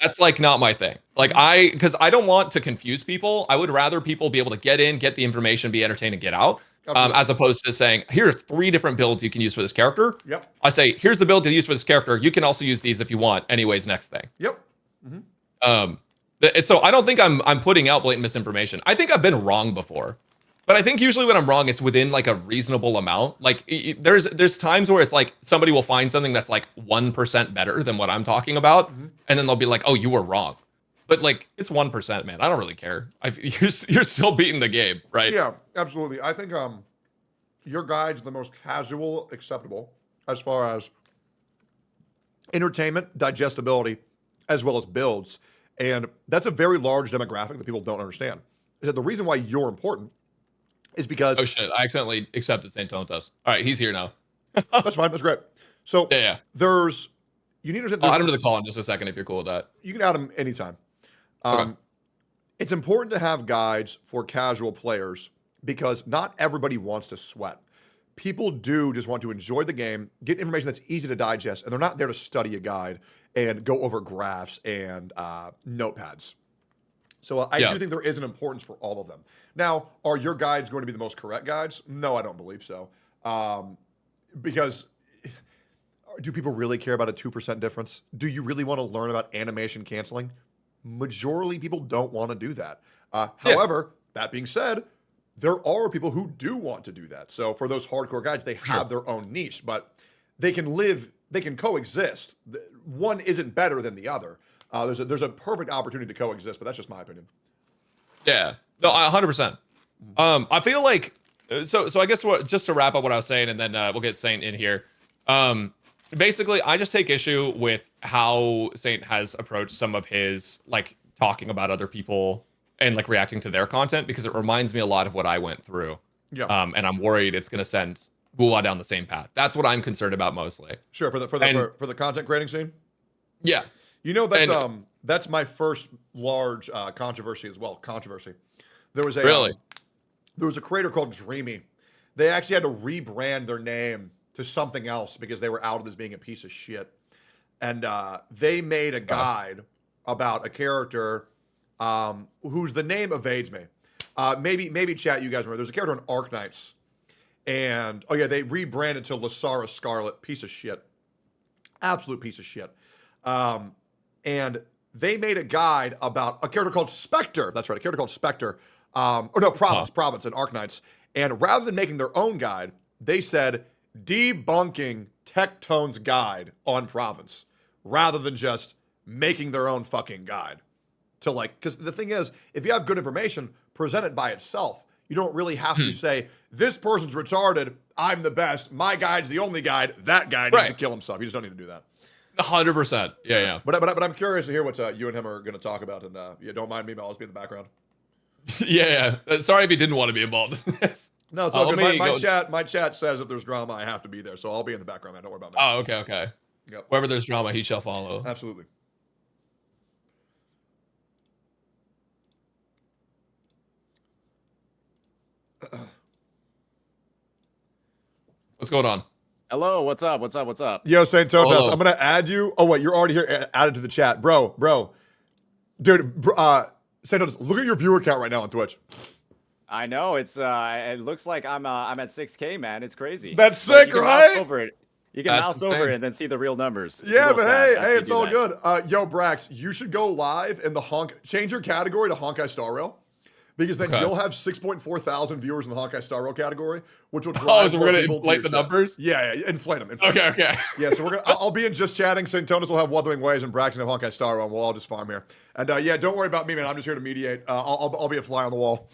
That's like not my thing. Like because I don't want to confuse people. I would rather people be able to get in, get the information, be entertained, and get out. As opposed to saying, here are 3 different builds you can use for this character. Yep. I say, here's the build to use for this character. You can also use these if you want. Anyways, next thing. Yep. So I don't think I'm putting out blatant misinformation. I think I've been wrong before. But I think usually when I'm wrong, it's within like a reasonable amount. Like there's times where it's like somebody will find something that's like 1% better than what I'm talking about, and then they'll be like, "Oh, you were wrong." But like it's 1%, man. I don't really care. You're still beating the game, right? Yeah, absolutely. I think your guide's the most casual acceptable as far as entertainment, digestibility, as well as builds. And that's a very large demographic that people don't understand. Is that the reason why you're important is because... Oh shit, I accidentally accepted Saintontas. All right, he's here now. That's fine, that's great. So yeah. there's... You need to understand... I'll add him to the call in just a second if you're cool with that. You can add him anytime. Okay. It's important to have guides for casual players because not everybody wants to sweat. People do just want to enjoy the game, get information that's easy to digest, and they're not there to study a guide and go over graphs and notepads. So I do think there is an importance for all of them. Now, are your guides going to be the most correct guides? No, I don't believe so. Because do people really care about a 2% difference? Do you really want to learn about animation canceling? Majority people don't want to do that. However, that being said, there are people who do want to do that. So for those hardcore guides, they have their own niche, but they can coexist. One isn't better than the other. There's a perfect opportunity to coexist, but that's just my opinion. Yeah, no, 100%. I feel like so I guess just to wrap up what I was saying, and then we'll get Saint in here. Basically, I just take issue with how Saint has approached some of his like talking about other people and like reacting to their content because it reminds me a lot of what I went through. Yeah. And I'm worried it's gonna send Gula down the same path. That's what I'm concerned about mostly. Sure, for the content creating scene. Yeah. You know that's my first large controversy as well. Controversy. There was a creator called Dreamy. They actually had to rebrand their name to something else because they were outed as being a piece of shit. And they made a guide about a character whose the name evades me. Maybe chat you guys remember. There's a character in Arc Knights. And they rebranded to Lasara Scarlet. Piece of shit. Absolute piece of shit. And they made a guide about a character called Spectre. That's right, a character called Spectre. Province in Arc Knights. And rather than making their own guide, they said debunking Tectone's guide on Province rather than just making their own fucking guide. Because the thing is, if you have good information, present it by itself. You don't really have to say, this person's retarded, I'm the best, my guide's the only guide, that guy needs to kill himself. You just don't need to do that. 100%. Yeah. But I'm curious to hear what you and him are going to talk about. And don't mind me, but I'll always be in the background. Yeah. Sorry if you didn't want to be involved in this. No, it's all good. My chat says if there's drama, I have to be there. So I'll be in the background, man. Don't worry about me. Oh, okay. Yep. Wherever there's drama, he shall follow. Absolutely. What's going on? Hello, what's up? Yo, Saintontas, I'm going to add you. Oh, wait, you're already here, added to the chat. Bro. Dude, Saintontas, look at your viewer count right now on Twitch. I know, it looks like I'm at 6K, man. It's crazy. That's sick, right? You can mouse over it and then see the real numbers. Yeah, but hey, it's all good. Yo, Brax, you should go live in the change your category to Honkai Star Rail. Because then you'll have 6.4 thousand viewers in the Honkai Star Rail category, which will drive so we're gonna inflate the numbers? Yeah, inflate them. Okay. Yeah, so I'll be in Just Chatting. Saintontas will have Wuthering Waves and Braxton have Honkai Star Rail, and we'll all just farm here. And don't worry about me, man. I'm just here to mediate. I'll be a fly on the wall.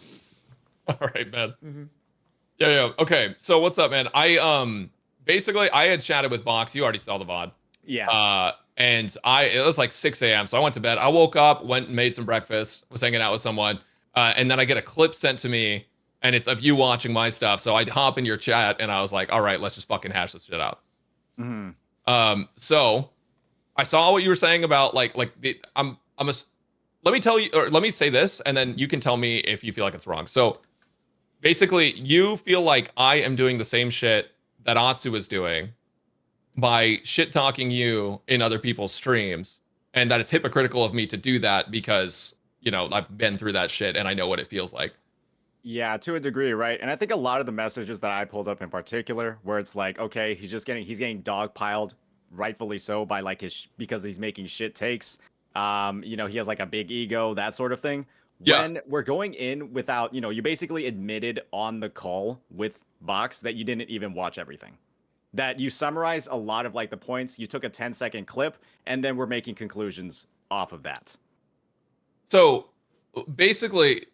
All right, man. Mm-hmm. Yeah. Okay, so what's up, man? I basically I had chatted with Box. You already saw the VOD. Yeah. And it was like 6 a.m. So I went to bed. I woke up, went and made some breakfast, was hanging out with someone. And then I get a clip sent to me, and it's of you watching my stuff. So I'd hop in your chat, and I was like, all right, let's just fucking hash this shit out. Mm-hmm. So I saw what you were saying about let me say this, and then you can tell me if you feel like it's wrong. So basically, you feel like I am doing the same shit that Atsu is doing by shit talking you in other people's streams, and that it's hypocritical of me to do that because I've been through that shit and I know what it feels like. Yeah, to a degree, right? And I think a lot of the messages that I pulled up in particular, where it's like, okay, he's getting dogpiled, rightfully so, by because he's making shit takes. He has like a big ego, that sort of thing. When we're going in without, you basically admitted on the call with Vox that you didn't even watch everything. That you summarized a lot of like the points, you took a 10-second clip, and then we're making conclusions off of that. So basically,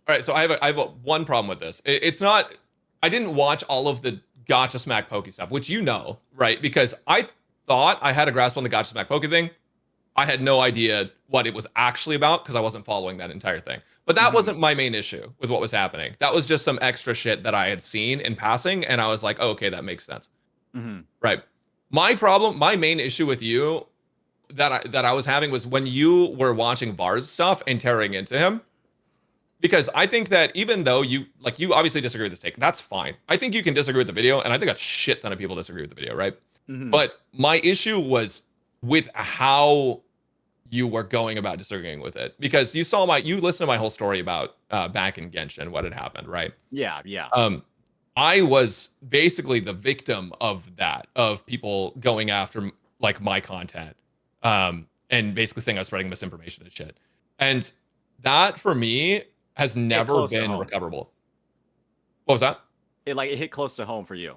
all right, so I have one problem with this. It's not, I didn't watch all of the Gacha Smack Pokey stuff, which right? Because I thought I had a grasp on the Gacha Smack Pokey thing. I had no idea what it was actually about because I wasn't following that entire thing. But that wasn't my main issue with what was happening. That was just some extra shit that I had seen in passing, and I was like, oh, okay, that makes sense. Right. My main issue with you that I was having was when you were watching Var's stuff and tearing into him. Because I think that even though you obviously disagree with this take, that's fine. I think you can disagree with the video, and I think a shit ton of people disagree with the video, right? But my issue was with how you were going about disagreeing with it, because you listened to my whole story about back in Genshin, what had happened, right? Yeah. I was basically the victim of that, of people going after like my content, and basically saying I was spreading misinformation and shit. And that for me has never been recoverable. What was that? It hit close to home for you.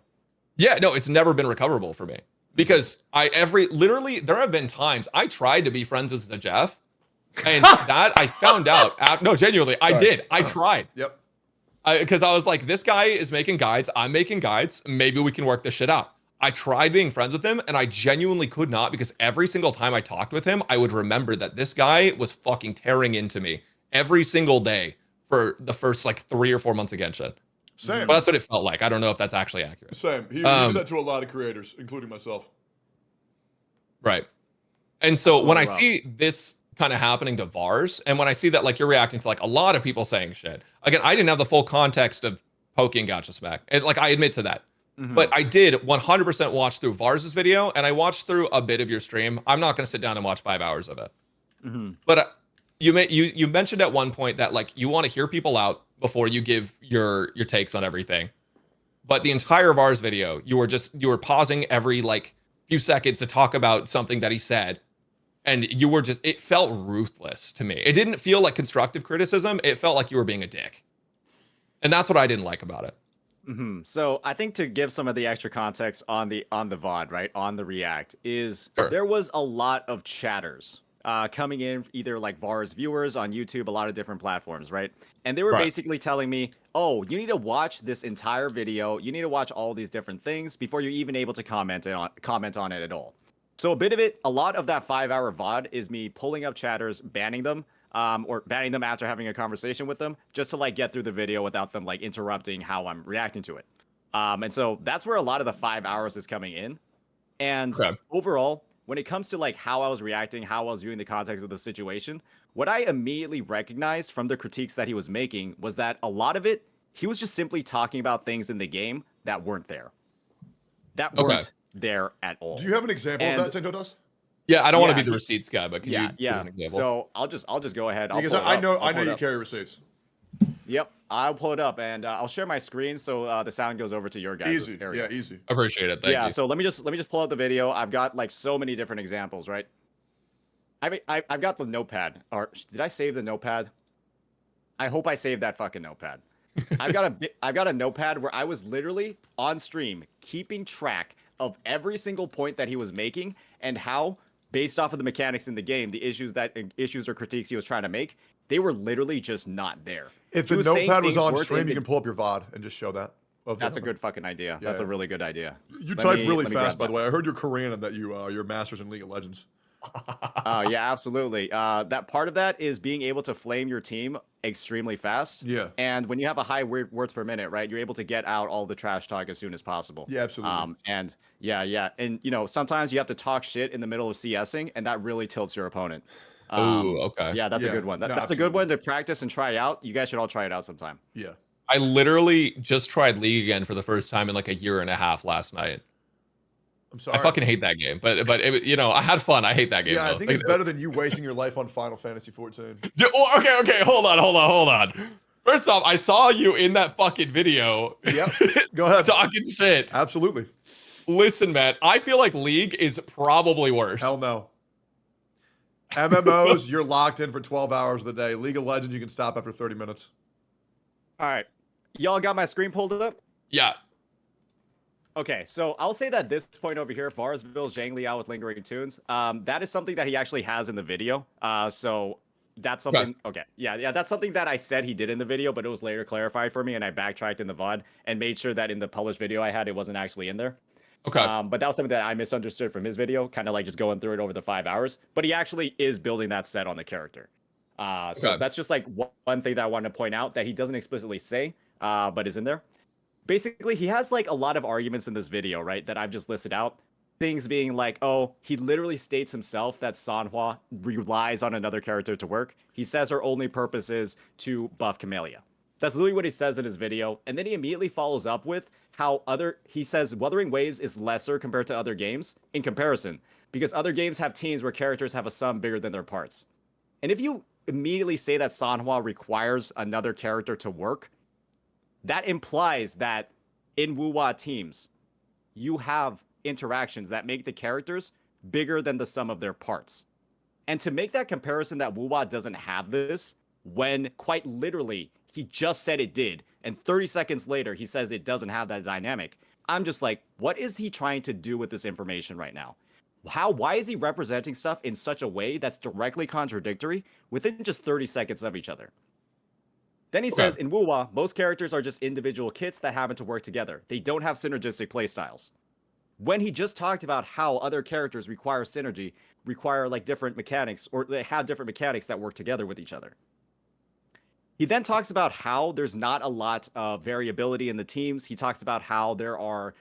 Yeah, no, it's never been recoverable for me. Because literally, there have been times I tried to be friends with Jeff, and that I found out. No, genuinely, I did. I tried. Yep. Because I was like, this guy is making guides. I'm making guides. Maybe we can work this shit out. I tried being friends with him, and I genuinely could not, because every single time I talked with him, I would remember that this guy was fucking tearing into me every single day for the first 3 or 4 months of Genshin. Same. Well, that's what it felt like. I don't know if that's actually accurate. Same. He did that to a lot of creators, including myself. Right. And so when I see this kind of happening to Vars, and when I see that you're reacting to a lot of people saying shit, again, I didn't have the full context of Pokey and Gacha Smack. And I admit to that. But I did 100% watch through Vars's video, and I watched through a bit of your stream. I'm not going to sit down and watch 5 hours of it. But you mentioned at one point that you want to hear people out before you give your takes on everything. But the entire Vars video, you were pausing every few seconds to talk about something that he said. And it felt ruthless to me. It didn't feel like constructive criticism. It felt like you were being a dick. And that's what I didn't like about it. So I think to give some of the extra context on the VOD, right, on the React, is there was a lot of chatters coming in, either Vars viewers on YouTube, a lot of different platforms, right? And they were basically telling me, oh, you need to watch this entire video. You need to watch all these different things before you're even able to comment on it at all. So a lot of that 5-hour VOD is me pulling up chatters, banning them, or banning them after having a conversation with them, just to get through the video without them interrupting how I'm reacting to it. And so that's where a lot of the 5 hours is coming in. And overall, when it comes to how I was reacting, how I was viewing the context of the situation, what I immediately recognized from the critiques that he was making was that a lot of it, he was just simply talking about things in the game that weren't there. That weren't there at all. Do you have an example of that, Saintontas? Yeah, I don't want to be the receipts guy, but can you give an example? So I'll just go ahead. Because I know you carry receipts. Yep, I'll pull it up, and I'll share my screen so the sound goes over to your guys' area. Yeah, easy. Appreciate it. Thank you. So let me just pull up the video. I've got so many different examples, right? I've got the notepad. Or did I save the notepad? I hope I saved that fucking notepad. I've got a notepad where I was literally on stream keeping track of every single point that he was making and how, based off of the mechanics in the game, the issues or critiques he was trying to make, they were literally just not there. If the notepad was on stream, you can pull up your VOD and just show that. That's a good fucking idea. Yeah, that's a really good idea. You type really fast, by the way. I heard you're Korean and that you're masters in League of Legends. Yeah, absolutely. That part of that is being able to flame your team extremely fast. Yeah. And when you have a high words per minute, right, you're able to get out all the trash talk as soon as possible. Yeah, absolutely. And and sometimes you have to talk shit in the middle of CSing, and that really tilts your opponent. Okay. Yeah, that's a good one. That's a good one to practice and try out. You guys should all try it out sometime. Yeah. I literally just tried League again for the first time in a year and a half last night. I'm sorry. I fucking hate that game, but it, I had fun. I hate that game. Yeah, though. I think it's better than you wasting your life on Final Fantasy 14. Okay, hold on. First off, I saw you in that fucking video. Yep. Go ahead. Talking shit. Absolutely. Listen, man, I feel like League is probably worse. Hell no. MMOs, you're locked in for 12 hours of the day. League of Legends, you can stop after 30 minutes. All right. Y'all got my screen pulled up? Yeah. Okay, so I'll say that this point over here, Vars builds Zhang Liao with lingering tunes. That is something that he actually has in the video. So that's something. Okay, yeah, that's something that I said he did in the video, but it was later clarified for me, and I backtracked in the VOD and made sure that in the published video I had, it wasn't actually in there. Okay. But that was something that I misunderstood from his video, kind of like just going through it over the 5 hours. But he actually is building that set on the character. So that's just like one thing that I wanted to point out that he doesn't explicitly say, but is in there. Basically, he has like a lot of arguments in this video, right, that I've just listed out. Things being like, oh, he literally states himself that Sanhua relies on another character to work. He says her only purpose is to buff Camellia. That's literally what he says in his video. And then he immediately follows up with how he says Wuthering Waves is lesser compared to other games in comparison, because other games have teams where characters have a sum bigger than their parts. And if you immediately say that Sanhua requires another character to work, that implies that in Wuwa teams, you have interactions that make the characters bigger than the sum of their parts. And to make that comparison that Wuwa doesn't have this, when quite literally he just said it did, and 30 seconds later he says it doesn't have that dynamic, I'm just like, what is he trying to do with this information right now? Why is he representing stuff in such a way that's directly contradictory within just 30 seconds of each other? Then he says, in Wuwa, most characters are just individual kits that happen to work together. They don't have synergistic playstyles. When he just talked about how other characters require synergy, require like different mechanics, or they have different mechanics that work together with each other. He then talks about how there's not a lot of variability in the teams. He talks about how there are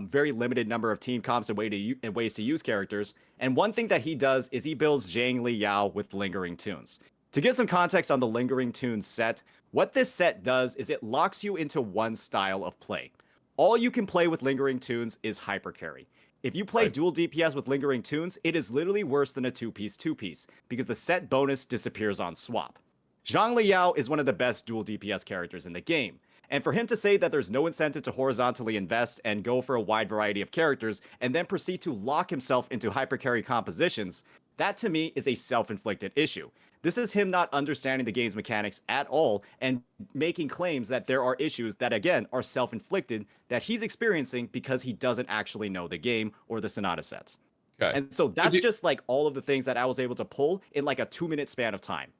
very limited number of team comps and ways to use characters. And one thing that he does is he builds Zhang Liao with lingering tunes. To give some context on the lingering tunes set, what this set does is it locks you into one style of play. All you can play with lingering tunes is hyper carry. If you play dual DPS with lingering tunes, it is literally worse than a two-piece, because the set bonus disappears on swap. Zhang Liao is one of the best dual DPS characters in the game, and for him to say that there's no incentive to horizontally invest and go for a wide variety of characters, and then proceed to lock himself into hyper carry compositions, that to me is a self-inflicted issue. This is him not understanding the game's mechanics at all and making claims that there are issues that, again, are self-inflicted that he's experiencing because he doesn't actually know the game or the Sonata sets. Okay. And so that's just like all of the things that I was able to pull in like a 2-minute span of time.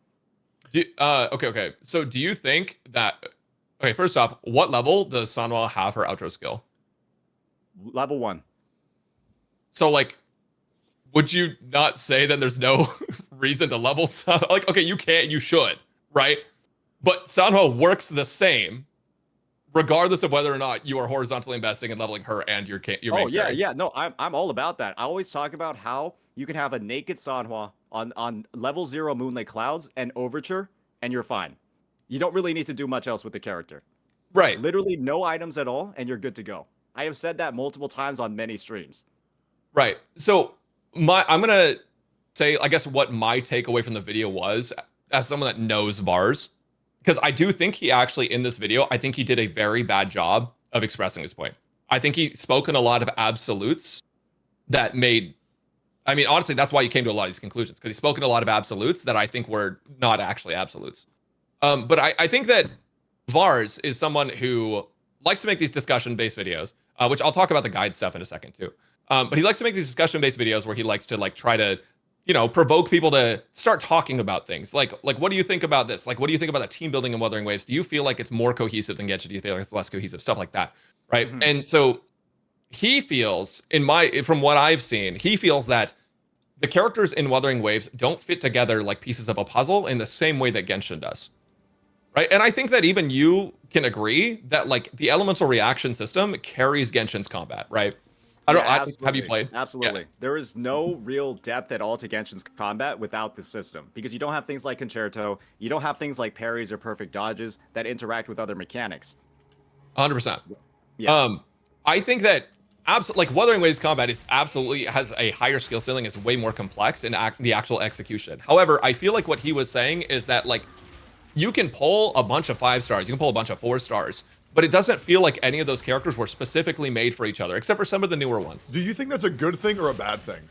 Okay. So do you think that... Okay, first off, what level does Sanhua have her outro skill? Level 1. So like, would you not say that there's no reason to level Sanhua? Like, okay, you can, you should, right? But Sanhua works the same, regardless of whether or not you are horizontally investing and leveling her and your main carry. No, I'm all about that. I always talk about how you can have a naked Sanhua on level 0 Moonlit Clouds and Overture, and you're fine. You don't really need to do much else with the character. Right. Literally no items at all, and you're good to go. I have said that multiple times on many streams. Right. So I'm gonna say, I guess, what my takeaway from the video was, as someone that knows Vars, because I do think he actually, in this video, I think he did a very bad job of expressing his point. I think he spoke in a lot of absolutes that made, I mean, honestly, that's why he came to a lot of these conclusions, because he spoke in a lot of absolutes that I think were not actually absolutes. But I think that Vars is someone who likes to make these discussion-based videos, which I'll talk about the guide stuff in a second too. But he likes to make these discussion-based videos where he likes to like try to, you know, provoke people to start talking about things. Like what do you think about this? Like, what do you think about that team building and Wuthering Waves? Do you feel like it's more cohesive than Genshin? Do you feel like it's less cohesive? Stuff like that, right? Mm-hmm. And so he feels, from what I've seen, he feels that the characters in Wuthering Waves don't fit together like pieces of a puzzle in the same way that Genshin does. Right, and I think that even you can agree that like the elemental reaction system carries Genshin's combat, right? Have you played? Absolutely. Yeah. There is no real depth at all to Genshin's combat without the system, because you don't have things like Concerto, you don't have things like parries or perfect dodges that interact with other mechanics. 100%. Yeah. I think that like Wuthering Waves combat is absolutely has a higher skill ceiling, is way more complex in the actual execution. However, I feel like what he was saying is that like, you can pull a bunch of 5 stars, you can pull a bunch of 4 stars, but it doesn't feel like any of those characters were specifically made for each other, except for some of the newer ones. Do you think that's a good thing or a bad thing?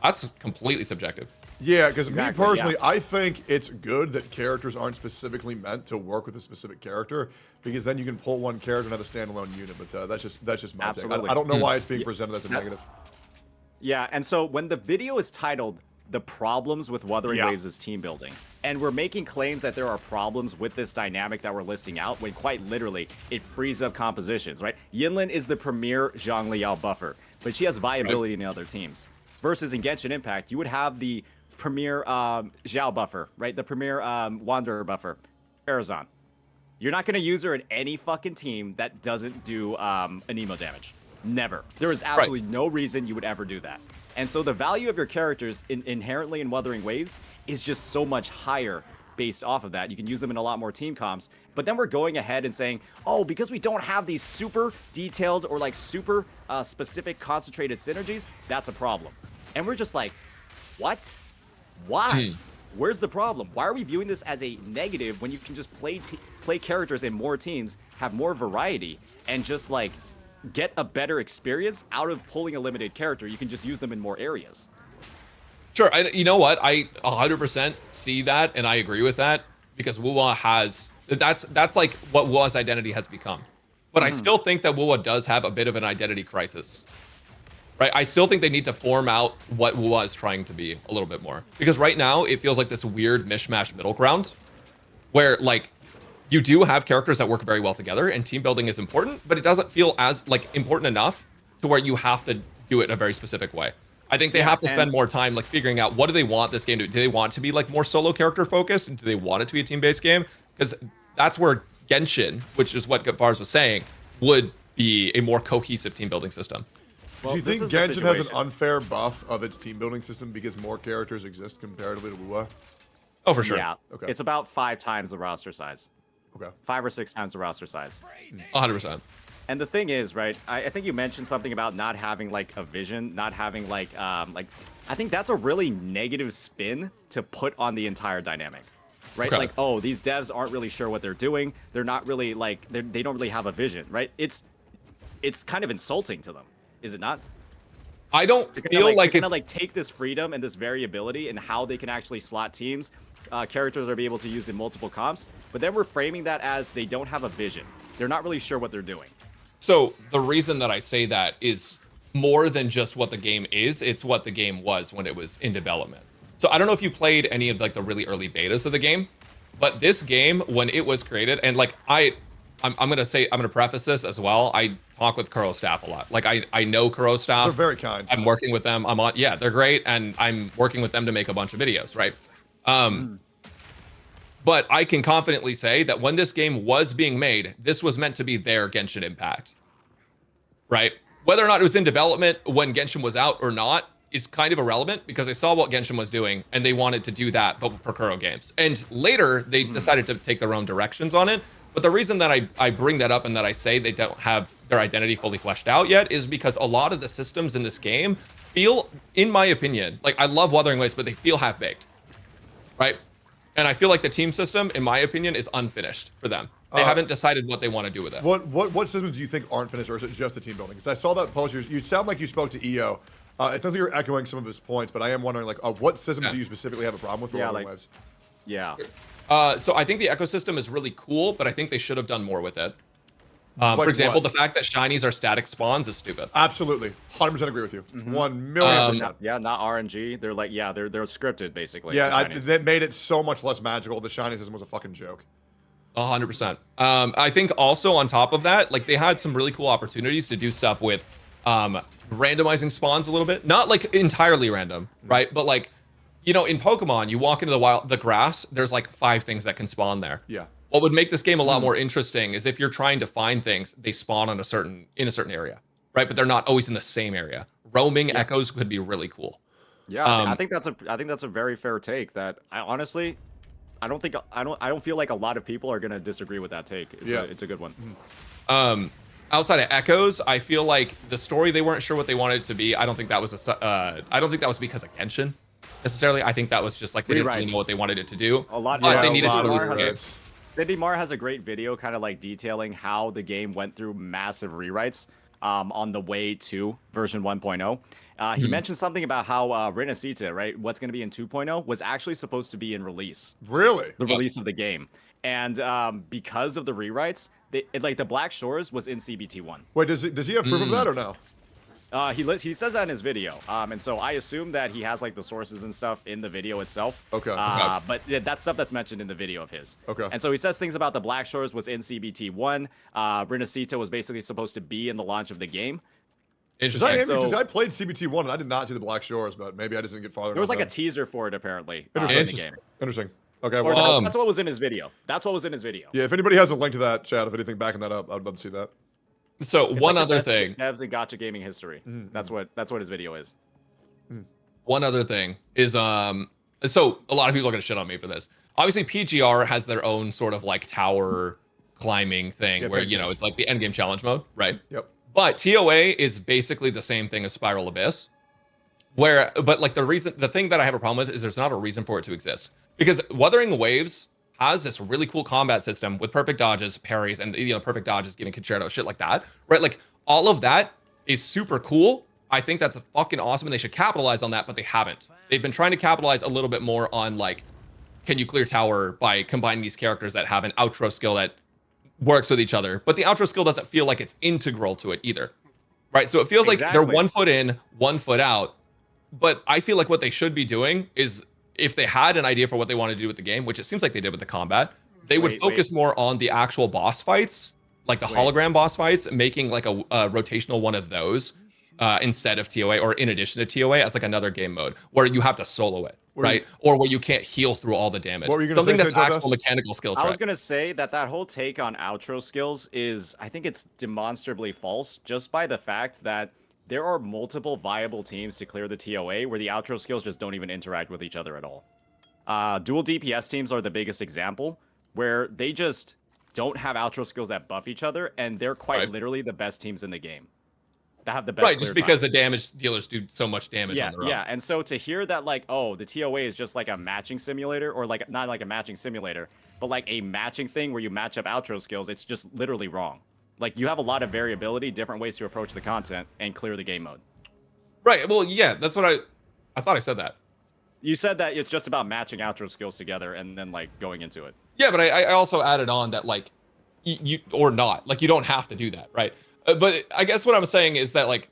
That's completely subjective. Yeah, because Exactly, me personally, I think it's good that characters aren't specifically meant to work with a specific character, because then you can pull one character and have a standalone unit. But that's just my take. Absolutely. I don't know why it's being presented as a negative. Yeah, and so when the video is titled "The Problems with Wuthering Waves is Team Building," and we're making claims that there are problems with this dynamic that we're listing out, when quite literally it frees up compositions, right? Yinlin is the premier Zhang Liao buffer, but she has viability in other teams. Versus in Genshin Impact, you would have the premier Zhao buffer, right? The premier Wanderer buffer, Arizon. You're not going to use her in any fucking team that doesn't do anemo damage. Never. There is absolutely no reason you would ever do that. And so the value of your characters inherently in Wuthering Waves is just so much higher based off of that. You can use them in a lot more team comps. But then we're going ahead and saying, oh, because we don't have these super detailed or like super specific concentrated synergies, that's a problem. And we're just like, what? Why? Where's the problem? Why are we viewing this as a negative when you can just play characters in more teams, have more variety, and just like get a better experience out of pulling a limited character? You can just use them in more areas. Sure, you know what? I 100% see that, and I agree with that, because Wuwa has that's like what Wuwa's identity has become. But I still think that Wuwa does have a bit of an identity crisis. Right, I still think they need to form out what Wuwa is trying to be a little bit more. Because right now, it feels like this weird mishmash middle ground, where like you do have characters that work very well together, and team building is important, but it doesn't feel as like important enough to where you have to do it in a very specific way. I think they have to spend more time like figuring out what do they want this game to do. Do they want it to be like more solo character focused, and do they want it to be a team-based game? Because that's where Genshin, which is what Bars was saying, would be a more cohesive team building system. Do you think Genshin has an unfair buff of its team building system because more characters exist comparatively to Wuwa? Oh, for sure. Yeah. Okay. It's about 5 times the roster size. Okay. 5 or 6 times the roster size. 100%. And the thing is, right, I think you mentioned something about not having like a vision, not having like I think that's a really negative spin to put on the entire dynamic. Right? Okay. Like, oh, these devs aren't really sure what they're doing. They're not really like they don't really have a vision, right? It's kind of insulting to them. Is it not? I don't feel like to it's like take this freedom and this variability and how they can actually slot teams, characters are be able to use in multiple comps, but then we're framing that as they don't have a vision. They're not really sure what they're doing. So the reason that I say that is more than just what the game is, it's what the game was when it was in development. So I don't know if you played any of like the really early betas of the game, but this game, when it was created, and like I'm gonna preface this as well. I talk with Kuro's staff a lot. Like I know Kuro's staff. They're very kind. I'm working with them. They're great, and I'm working with them to make a bunch of videos, right? But I can confidently say that when this game was being made, this was meant to be their Genshin Impact, right? Whether or not it was in development when Genshin was out or not is kind of irrelevant, because they saw what Genshin was doing and they wanted to do that, but for Kuro games. And later they decided to take their own directions on it. But the reason that I bring that up and that I say they don't have their identity fully fleshed out yet is because a lot of the systems in this game feel, in my opinion, like I love Wuthering Waves, but they feel half-baked, right? And I feel like the team system, in my opinion, is unfinished for them. They haven't decided what they want to do with it. What systems do you think aren't finished, or is it just the team building? Because I saw that post. You sound like you spoke to EO. It sounds like you're echoing some of his points, but I am wondering, like, what systems do you specifically have a problem with for Wuthering Waves? Yeah. So I think the ecosystem is really cool, but I think they should have done more with it. For example, the fact that shinies are static spawns is stupid. Absolutely. 100% agree with you. 1,000,000%. Yeah, not RNG. They're like, yeah, they're scripted basically. Yeah, that made it so much less magical. The shiny system was a fucking joke. 100%. I think also on top of that, like they had some really cool opportunities to do stuff with randomizing spawns a little bit. Not like entirely random, right? But like, you know, in Pokemon, you walk into the grass, there's like 5 things that can spawn there. Yeah. What would make this game a lot more interesting is if you're trying to find things, they spawn on in a certain area, right? But they're not always in the same area. Roaming echoes could be really cool. Yeah, I think that's a very fair take. That I honestly, I don't feel like a lot of people are gonna disagree with that take. It's a good one. Outside of echoes, I feel like the story, they weren't sure what they wanted it to be. I don't think that was because of Genshin necessarily. I think that was just like they didn't really know what they wanted it to do. They needed to Cindy Mar has a great video kind of like detailing how the game went through massive rewrites on the way to version 1.0. He mentioned something about how Renacita, right, what's going to be in 2.0, was actually supposed to be in release. Really? The release of the game. And because of the rewrites, like the Black Shores was in CBT1. Wait, does he have proof of that or no? He says that in his video, and so I assume that he has like the sources and stuff in the video itself. Okay. But yeah, that's stuff that's mentioned in the video of his. Okay. And so he says things about the Black Shores was in CBT1. Renacita was basically supposed to be in the launch of the game. Interesting. Because I played CBT1 and I did not see the Black Shores, but maybe I just didn't get farther. There was like a teaser for it apparently in Interesting. the game. Interesting. Okay. Or Well, that's what was in his video. That's what was in his video. yeah. If anybody has a link to that, chat, if anything backing that up, I'd love to see that. So It's one like the other best thing. devs in gacha gaming history. That's what his video is. One other thing is so a lot of people are gonna shit on me for this. Obviously, PGR has their own sort of like tower climbing thing where it's like the endgame challenge mode, right? Yep. But TOA is basically the same thing as Spiral Abyss. But like the thing that I have a problem with is there's not a reason for it to exist. Because Wuthering Waves has this really cool combat system with perfect dodges, parries, and perfect dodges, giving concerto, shit like that, right? Like all of that is super cool. I think that's fucking awesome, and they should capitalize on that, but they haven't. They've been trying to capitalize a little bit more on like, can you clear tower by combining these characters that have an outro skill that works with each other, but the outro skill doesn't feel like it's integral to it either, right? So it feels like they're 1 foot in, 1 foot out. But I feel like what they should be doing is, if they had an idea for what they want to do with the game, which it seems like they did with the combat, they would focus more on the actual boss fights, like the hologram boss fights, making like a rotational one of those instead of TOA, or in addition to TOA, as like another game mode where you have to solo it, right? Or where you can't heal through all the damage. What were you gonna Something say, that's Saintontas? actual mechanical skill I track. was gonna say that whole take on outro skills is, I think it's demonstrably false, just by the fact that there are multiple viable teams to clear the TOA where the outro skills just don't even interact with each other at all. Dual DPS teams are the biggest example, where they just don't have outro skills that buff each other, and they're quite literally the best teams in the game. That have the best Right, just clear because time. the damage dealers do so much damage Yeah, on their own. yeah, and so to hear that, like, oh, the TOA is just like a matching simulator, or like, not like a matching simulator, but like a matching thing where you match up outro skills, it's just literally wrong. Like, you have a lot of variability, different ways to approach the content, and clear the game mode. Right, well, yeah, that's what I thought I said that. You said that it's just about matching outro skills together and then, like, going into it. Yeah, but I also added on that, like, you or not, like, you don't have to do that, right? But I guess what I'm saying is that, like,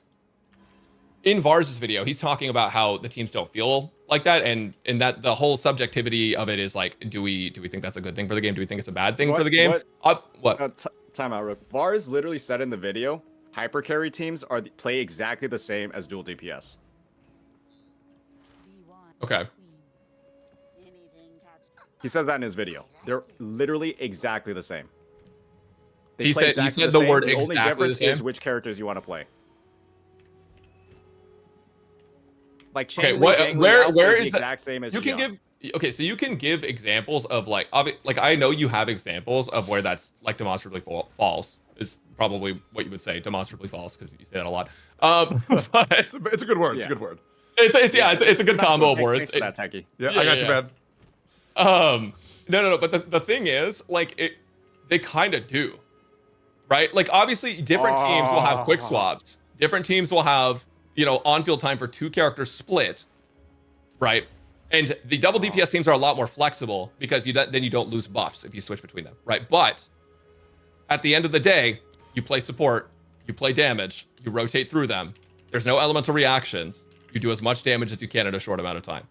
in Vars' video, he's talking about how the teams don't feel like that, and that the whole subjectivity of it is like, do we think that's a good thing for the game? Do we think it's a bad thing for the game? What? Time out, Rook. Vars literally said in the video, hypercarry teams play exactly the same as dual DPS. Okay. He says that in his video. They're literally exactly the same. They He play said exactly the same. word The only exactly the difference is same? which characters you want to play. Like, Okay, where is the exact same as you can Jiang. give? Okay, so you can give examples of like I know you have examples of where that's like demonstrably false is probably what you would say, demonstrably false, because you say that a lot. But it's a good word. It's a good word. It's a good combo of words. Thanks for that, Techie. Yeah, I got you, man. No. But the thing is, like, they kind of do, right? Like, obviously, different teams will have quick swaps. Different teams will have, on-field time for 2 characters split, right? And the double DPS teams are a lot more flexible because then you don't lose buffs if you switch between them, right? But at the end of the day, you play support, you play damage, you rotate through them. There's no elemental reactions. You do as much damage as you can in a short amount of time.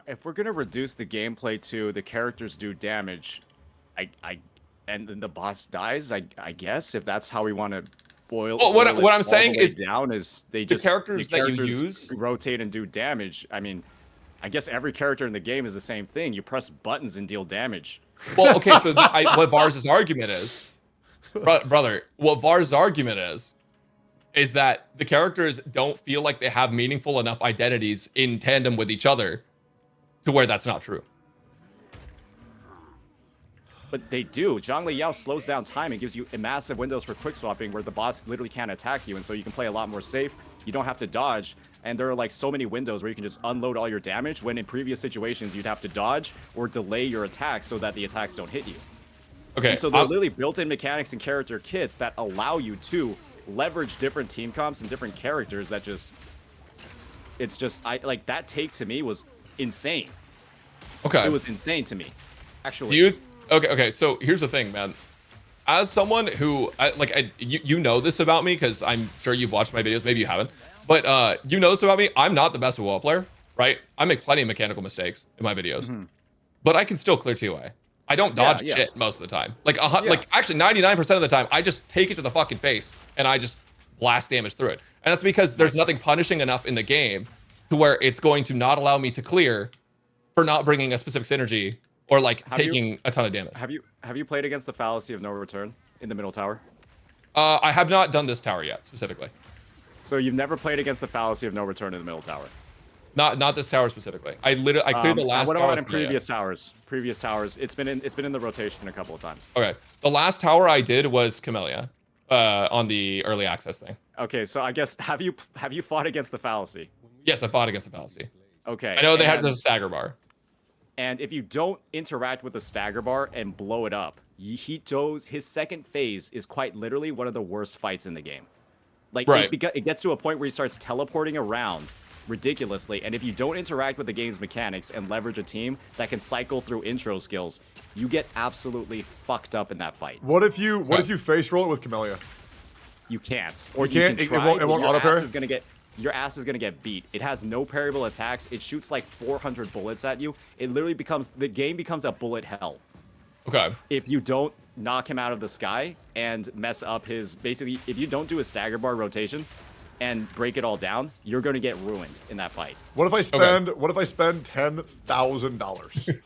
If we're gonna reduce the gameplay to the characters do damage, and then the boss dies, I guess, if that's how we want to boil. Well, what I'm saying is down is the characters that you use rotate and do damage. I mean, I guess every character in the game is the same thing. You press buttons and deal damage. Well, okay, so what Vars' argument is, brother, what Vars' argument is that the characters don't feel like they have meaningful enough identities in tandem with each other to where that's not true. But they do. Zhongli Yao slows down time and gives you massive windows for quick swapping where the boss literally can't attack you, and so you can play a lot more safe. You don't have to dodge, and there are like so many windows where you can just unload all your damage, when in previous situations you'd have to dodge or delay your attacks so that the attacks don't hit you. Okay. And so there are literally built-in mechanics and character kits that allow you to leverage different team comps and different characters that just It's just like that take to me was insane. Okay. It was insane to me, actually. Okay. So here's the thing, man. As someone who you know this about me because I'm sure you've watched my videos. Maybe you haven't, but you know this about me. I'm not the best wall player, right? I make plenty of mechanical mistakes in my videos, but I can still clear 2A. I don't dodge shit most of the time. Like actually 99% of the time, I just take it to the fucking face and I just blast damage through it. And that's because there's nothing punishing enough in the game to where it's going to not allow me to clear for not bringing a specific synergy or like taking a ton of damage. Have you played against the fallacy of no return in the middle tower? I have not done this tower yet specifically. So you've never played against the fallacy of no return in the middle tower? Not this tower specifically. I cleared the last. What tower about in previous towers? Previous towers, it's been in the rotation a couple of times. Okay, the last tower I did was Camellia, on the early access thing. Okay, so I guess have you fought against the fallacy? Yes, I fought against the fallacy. Okay. I know they have the stagger bar. And if you don't interact with the stagger bar and blow it up, his second phase is quite literally one of the worst fights in the game. Like it gets to a point where he starts teleporting around ridiculously, and if you don't interact with the game's mechanics and leverage a team that can cycle through intro skills, you get absolutely fucked up in that fight. What if you face roll it with Camellia? You can't. Or you can't. Can try, it won't auto parry. Your ass is gonna get beat. It has no parryable attacks. It shoots like 400 bullets at you. It literally the game becomes a bullet hell. Okay. If you don't knock him out of the sky and mess up basically, if you don't do a stagger bar rotation and break it all down, you're gonna get ruined in that fight. What if I spend $10,000?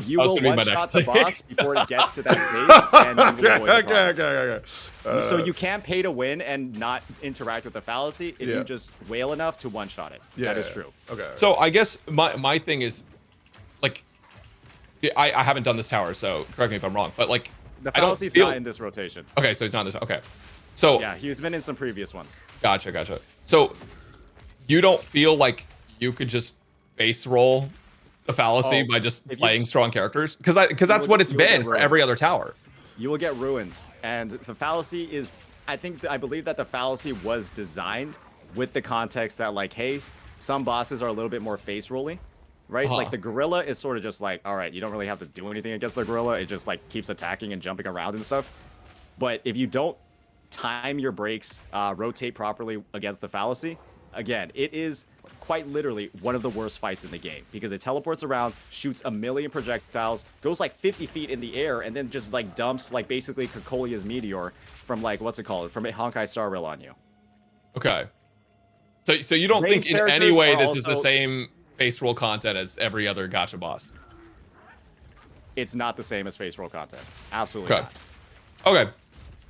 You will one-shot the boss before it gets to that phase, and you will avoid the problem. So you can't pay to win and not interact with the fallacy if you just wail enough to one-shot it. That is true. Okay. So I guess my thing is, like, I haven't done this tower, so correct me if I'm wrong, but like, the fallacy's not in this rotation. Okay, so he's not in this. Okay. So yeah, he's been in some previous ones. Gotcha. So you don't feel like you could just base roll the fallacy by just playing strong characters? Because that's what it's been for every other tower. You will get ruined. And the fallacy is, I believe that the fallacy was designed with the context that, like, hey, some bosses are a little bit more face rolling, right? Like the gorilla is sort of just like, all right, you don't really have to do anything against the gorilla. It just like keeps attacking and jumping around and stuff. But if you don't time your breaks, rotate properly against the fallacy, again, it is quite literally one of the worst fights in the game because it teleports around, shoots a million projectiles, goes like 50 feet in the air, and then just like dumps like basically Kokolia's meteor from like, what's it called? From a Honkai Star Rail on you. Okay. So you don't think in any way this is the same face roll content as every other gacha boss? It's not the same as face roll content. Absolutely not. Okay.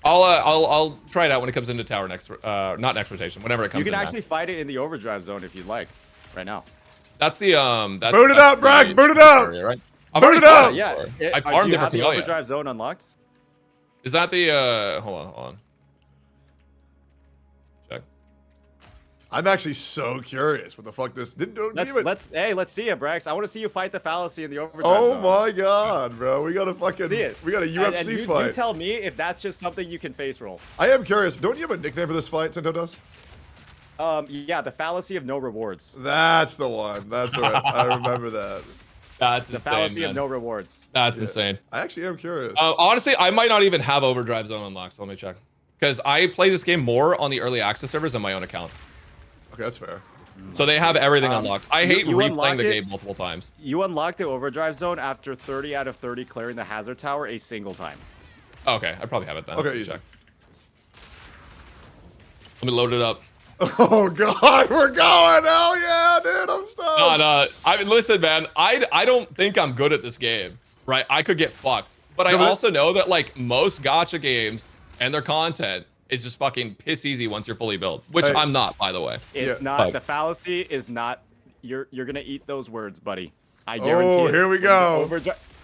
I'll try it out when it comes into tower next, not next rotation, whenever it comes in. You can actually fight it in the overdrive zone if you'd like, right now. That's the boot it up, Brax. Boot it up. Area, right? Boot it up. Yeah. I farmed it for the overdrive zone unlocked? Is that the hold on. Check. I'm actually so curious what the fuck this let's see it, Brax. I want to see you fight the fallacy in the overdrive Oh zone. my god, bro. We got a fucking see it. We got a UFC fight. You tell me if that's just something you can face roll. I am curious. Don't you have a nickname for this fight, Saintontas? Yeah, the fallacy of no rewards. That's the one. That's right. I remember that. That's the insane, fallacy man. of no rewards. That's insane. I actually am curious. Honestly, I might not even have overdrive zone unlocked. So let me check. Because I play this game more on the early access servers on my own account. Okay, that's fair. So they have everything unlocked. I hate replaying the game multiple times. You unlock the overdrive zone after 30 out of 30 clearing the hazard tower a single time. Okay, I probably have it then. Okay, easy. Check. Let me load it up. Oh god, we're going! Hell yeah, dude! I'm stoked. No. I mean, listen, man. I don't think I'm good at this game, right? I could get fucked, but I also know that like most gacha games and their content is just fucking piss easy once you're fully built, which I'm not, by the way. It's not. The fallacy is not. You're gonna eat those words, buddy. I guarantee. Oh, here we go.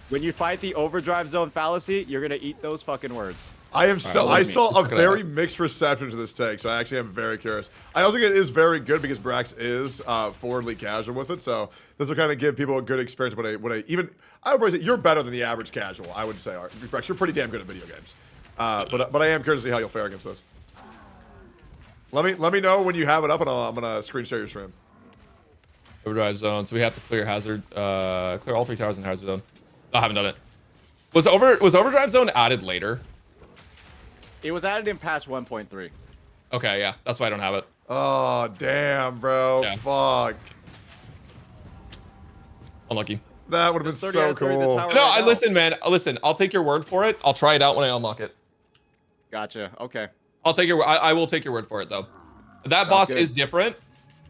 When you fight the overdrive zone fallacy, you're gonna eat those fucking words. I saw a very mixed reception to this take, so I actually am very curious. I also think it is very good because Brax is forwardly casual with it, so this will kind of give people a good experience. I would probably say you're better than the average casual. I would say, Brax, you're pretty damn good at video games. But I am curious to see how you'll fare against this. Let me know when you have it up, and I'm gonna screen share your stream. Overdrive zone. So we have to clear hazard. Clear all 3 towers in hazard zone. I haven't done it. Was overdrive zone added later? It was added in patch 1.3. Okay, yeah, that's why I don't have it. Oh damn, bro. Yeah. Fuck. Unlucky. That would have been so cool. No, listen, man. Listen, I'll take your word for it. I'll try it out when I unlock it. Gotcha. Okay. I'll take your. I will take your word for it though. That boss is different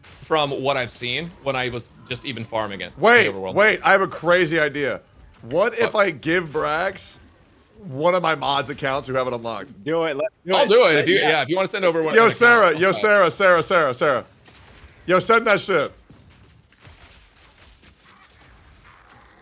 from what I've seen when I was just even farming it. Wait. I have a crazy idea. What if I give Brax one of my mods accounts who have it unlocked? Do it. I'll do it if you. Yeah, if you want to send over one. Yo, Sarah. Sarah. Yo, send that shit.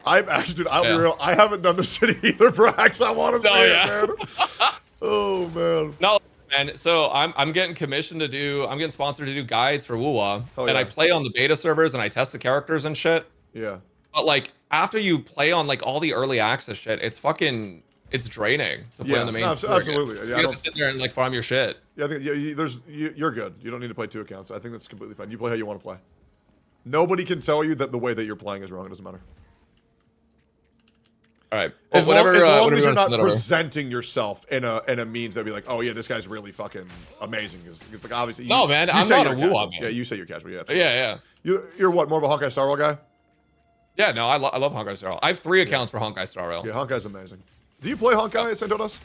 I'm actually, dude, I'll be real. I haven't done this shit either, Brax. I want to see it, man. Oh man. No, man. So I'm getting commissioned to do. I'm getting sponsored to do guides for WoWa, and I play on the beta servers and I test the characters and shit. Yeah. But like after you play on like all the early access shit, it's fucking. It's draining to play on the main. Absolutely. Yeah, you have to sit there and like farm your shit. Yeah, I think you're good. You don't need to play 2 accounts. I think that's completely fine. You play how you want to play. Nobody can tell you that the way that you're playing is wrong. It doesn't matter. All right. As long as you're not presenting yourself in a means that'd be like, oh yeah, this guy's really fucking amazing. It's like obviously. No, man, I'm not a WoWa man. Yeah, you say you're casual. Yeah. Yeah. You're what? More of a Honkai Star Rail guy? Yeah. No, I love Honkai Star Rail. I have 3 accounts for Honkai Star Rail. Yeah, Honkai's amazing. Do you play Honkai at Saintontas?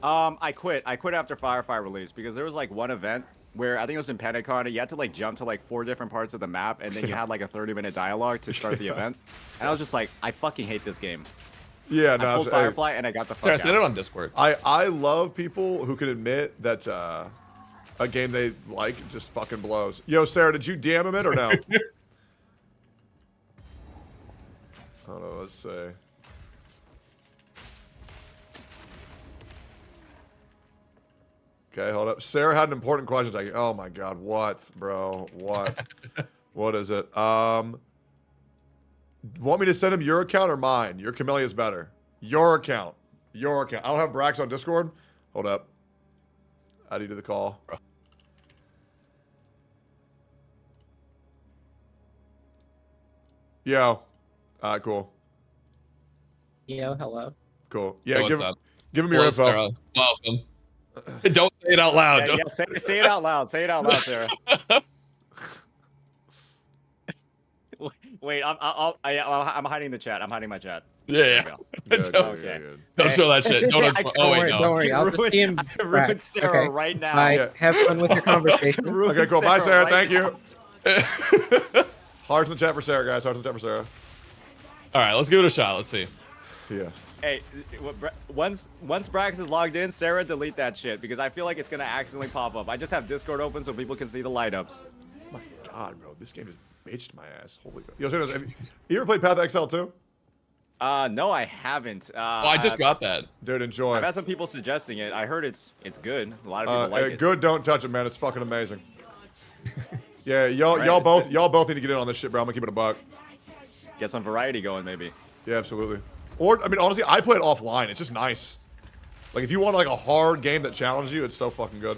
I quit after Firefly release because there was like one event where I think it was in Pentagon. You had to like jump to like 4 different parts of the map, and then you had like a 30-minute dialogue to start the event. And I was just like, I fucking hate this game. Yeah, I pulled Firefly and I got the fuck Sarah, out. send it on Discord. I love people who can admit that a game they like just fucking blows. Yo, Sarah, did you DM him it or no? Hold on, let's see. Okay, hold up. Sarah had an important question. Oh my god, what, bro? What? What is it? Want me to send him your account or mine? Your Camellia's better. Your account. Your account. I don't have Brax on Discord. Hold up. How do you do the call? Yo. Alright, cool. Yo, hello. Cool. Yeah, Hey, give him your Hello, info. Sarah. Welcome. Don't say it out loud. Yeah, say it out loud. Say it out loud, Sarah. Wait, I'm hiding the chat. I'm hiding my chat. Yeah. Good, Don't show that shit. Don't wait, no. Don't worry. I'll just be in. I ruined Sarah right now. Bye. Have fun with your conversation. Okay, cool. Bye, Sarah. Thank you. Hearts in the chat for Sarah, guys. Hearts in the chat for Sarah. All right, let's give it a shot. Let's see. Yeah. Hey, once Brax is logged in, Sarah, delete that shit because I feel like it's gonna accidentally pop up. I just have Discord open so people can see the light ups. Oh my god, bro, this game just bitched my ass. Holy god. Yo, have you ever played Path XL too? No, I haven't. I just got that. Dude, enjoy. I've had some people suggesting it. I heard it's good. A lot of people like it. Good, don't touch it, man. It's fucking amazing. Yeah, y'all both need to get in on this shit, bro. I'm gonna keep it a buck. Get some variety going, maybe. Yeah, absolutely. Or, I mean, honestly, I play it offline. It's just nice. Like, if you want, like, a hard game that challenges you, it's so fucking good.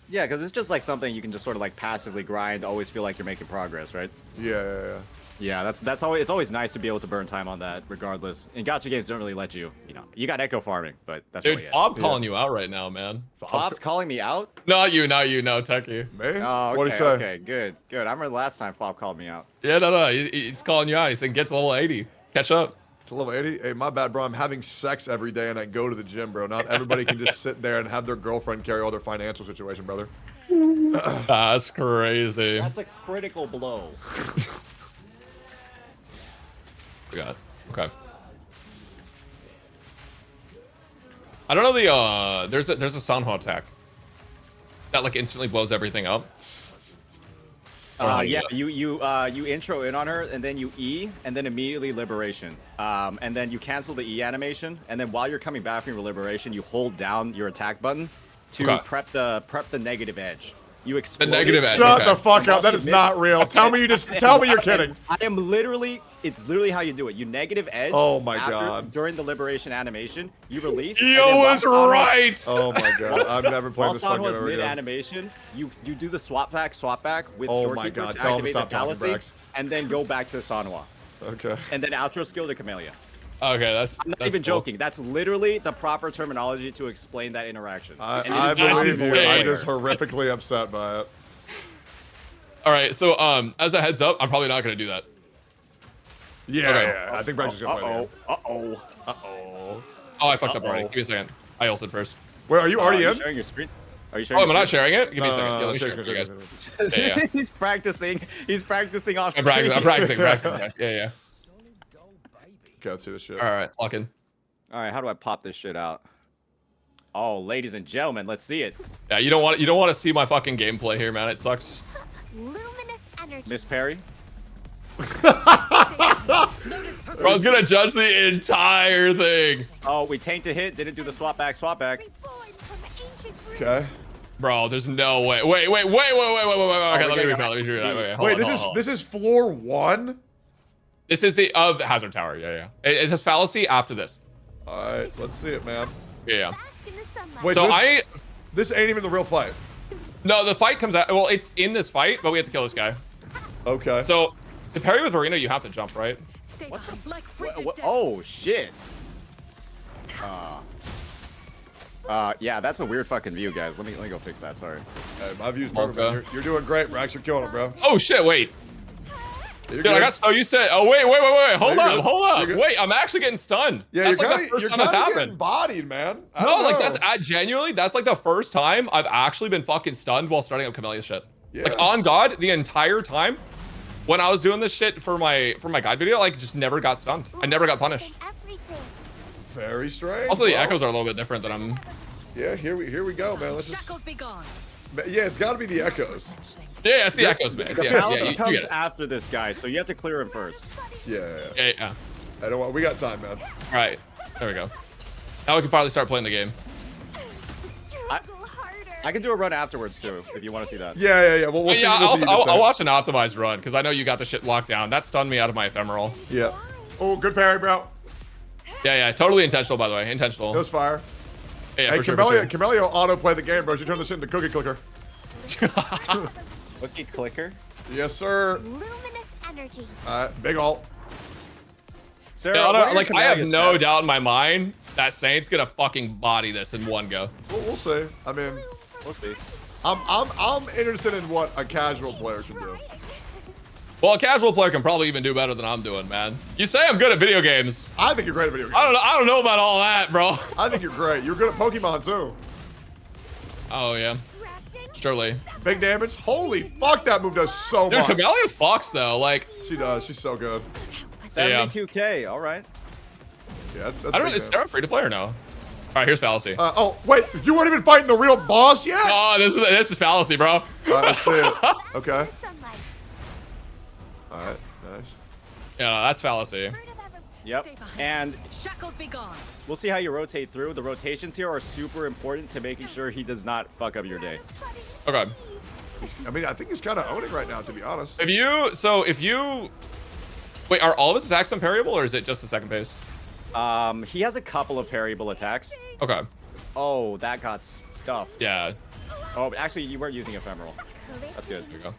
Yeah, because it's just, like, something you can just sort of, like, passively grind, always feel like you're making progress, right? Yeah. Yeah, that's always, it's always nice to be able to burn time on that, regardless. And gacha games don't really let you, you got echo farming, but that's Dude, really Fob calling you out right now, man. Fob's calling me out? Not you, no, Techie. Me? Oh, okay, What'd he say? okay, good. I remember the last time Fob called me out. Yeah, no, he's calling you out. He said, get to level 80. Catch up. To level 80? Hey, my bad, bro. I'm having sex every day and I go to the gym, bro. Not everybody can just sit there and have their girlfriend carry all their financial situation, brother. That's crazy. That's a critical blow. Okay. I don't know the there's a Sanhua attack that like instantly blows everything up. Yeah, you intro in on her, and then you E, and then immediately liberation. And then you cancel the E animation, and then while you're coming back from your liberation, you hold down your attack button to prep the negative edge. You exploded. negative edge. Shut Okay. the fuck up. That is not real. Tell me tell me you're kidding. I am literally, it's literally how you do it. You negative edge. Oh my God. During the liberation animation, you release. Yo was right. Oh my God. I've never played this fucking was over mid again. animation. You do the swap back with Oh Storekeeper my God. to Tell him to activate stop the talking, fallacy, Brax. and then go back to Sanwa. Okay. And then outro skill to Camellia. Okay, that's. I'm not that's even cool. joking. That's literally the proper terminology to explain that interaction. I believe you. I'm just horrifically upset by it. All right, so as a heads up, I'm probably not gonna do that. Yeah, Okay. yeah. I think Brax is gonna play Uh-oh. Uh-oh. Oh, I fucked up already. Give me a second. I ulted first. Wait, are you already Are in? you sharing your screen? Are you Oh, sharing am I your not screen? sharing it? Give me a second. Yeah, let me share it share, for you share, guys. Yeah, yeah. He's practicing. He's practicing off I'm screen. practicing. Yeah, yeah. Okay, let's see this shit. All right, lock in. All right, how do I pop this shit out? Oh, ladies and gentlemen, let's see it. Yeah, you don't want to see my fucking gameplay here, man. It sucks. Luminous energy. Miss Perry. Bro, I was gonna judge the entire thing. Oh, we tanked a hit. Didn't do the swap back. Okay. Bro, there's no way. Wait. Okay, let me refill that. Wait, hold Wait, on, this is floor 1? This is the of Hazard Tower. Yeah. It has fallacy after this. All right, let's see it, man. Yeah. Wait, So this ain't even the real fight. No, the fight comes out. Well, it's in this fight, but we have to kill this guy. Okay. So the parry with Marina, you have to jump, right? Oh shit. Yeah, that's a weird fucking view, guys. Let me go fix that. Sorry. Hey, my view's perfect. Man. You're doing great, Brax. You're killing it, bro. Oh shit! Wait. Dude, I got so used to it. Oh wait. Hold up. Wait, I'm actually getting stunned. Yeah, that's you're like kinda, the first you're time that's kinda happened. getting bodied, man. I No, don't like know. genuinely, that's like the first time I've actually been fucking stunned while starting up Camellia shit. Yeah. Like on God, the entire time when I was doing this shit for my guide video, like just never got stunned. I never got punished. Very strange. Also, the bro. echoes are a little bit different than I'm. Yeah, here we go, man. Let's just. Yeah, it's got to be the echoes. Yeah, it's the echoes, man. It's The the echoes. fallacy Yeah, you comes get it. after this guy, so you have to clear him first. Yeah. I don't want. We got time, man. All right, there we go. Now we can finally start playing the game. I can do a run afterwards too, if you want to see that. Yeah. Well, we'll see. Yeah, We'll see I'll watch an optimized run because I know you got the shit locked down. That stunned me out of my ephemeral. Yeah. Oh, good parry, bro. Yeah, totally intentional, by the way. Intentional. It was fire. Yeah, hey, for sure, Camellia auto play the game, bro. You turn this into cookie clicker. Cookie clicker? Yes, sir. Luminous energy. Big ult. Sarah, Yeah, like I have no doubt in my mind that Saint's gonna fucking body this in one go. We'll see. I mean, we'll see. I'm interested in what a casual player can do. Well, a casual player can probably even do better than I'm doing, man. You say I'm good at video games. I think you're great at video games. I don't know about all that, bro. I think you're great. You're good at Pokemon too. Oh yeah. Surely. Big damage. Holy fuck, that move does so Dude, much. Camellia fucks though, like. She does. She's so good. 72K. All right. Yeah, that's I don't know. Is Sarah free to play or no? All right, here's fallacy. Oh wait, you weren't even fighting the real boss yet? Oh, this is fallacy, bro. All right, let's see it. Okay. All right, nice. Yeah, no, that's fallacy. Yep. And we'll see how you rotate through. The rotations here are super important to making sure he does not fuck up your day. Okay. I mean, I think he's kind of owning right now, to be honest. If you wait, are all of his attacks unparryable or is it just the second phase? He has a couple of parryable attacks. Okay. Oh, that got stuffed. Yeah. Oh, but actually, you weren't using ephemeral. That's good. There you go.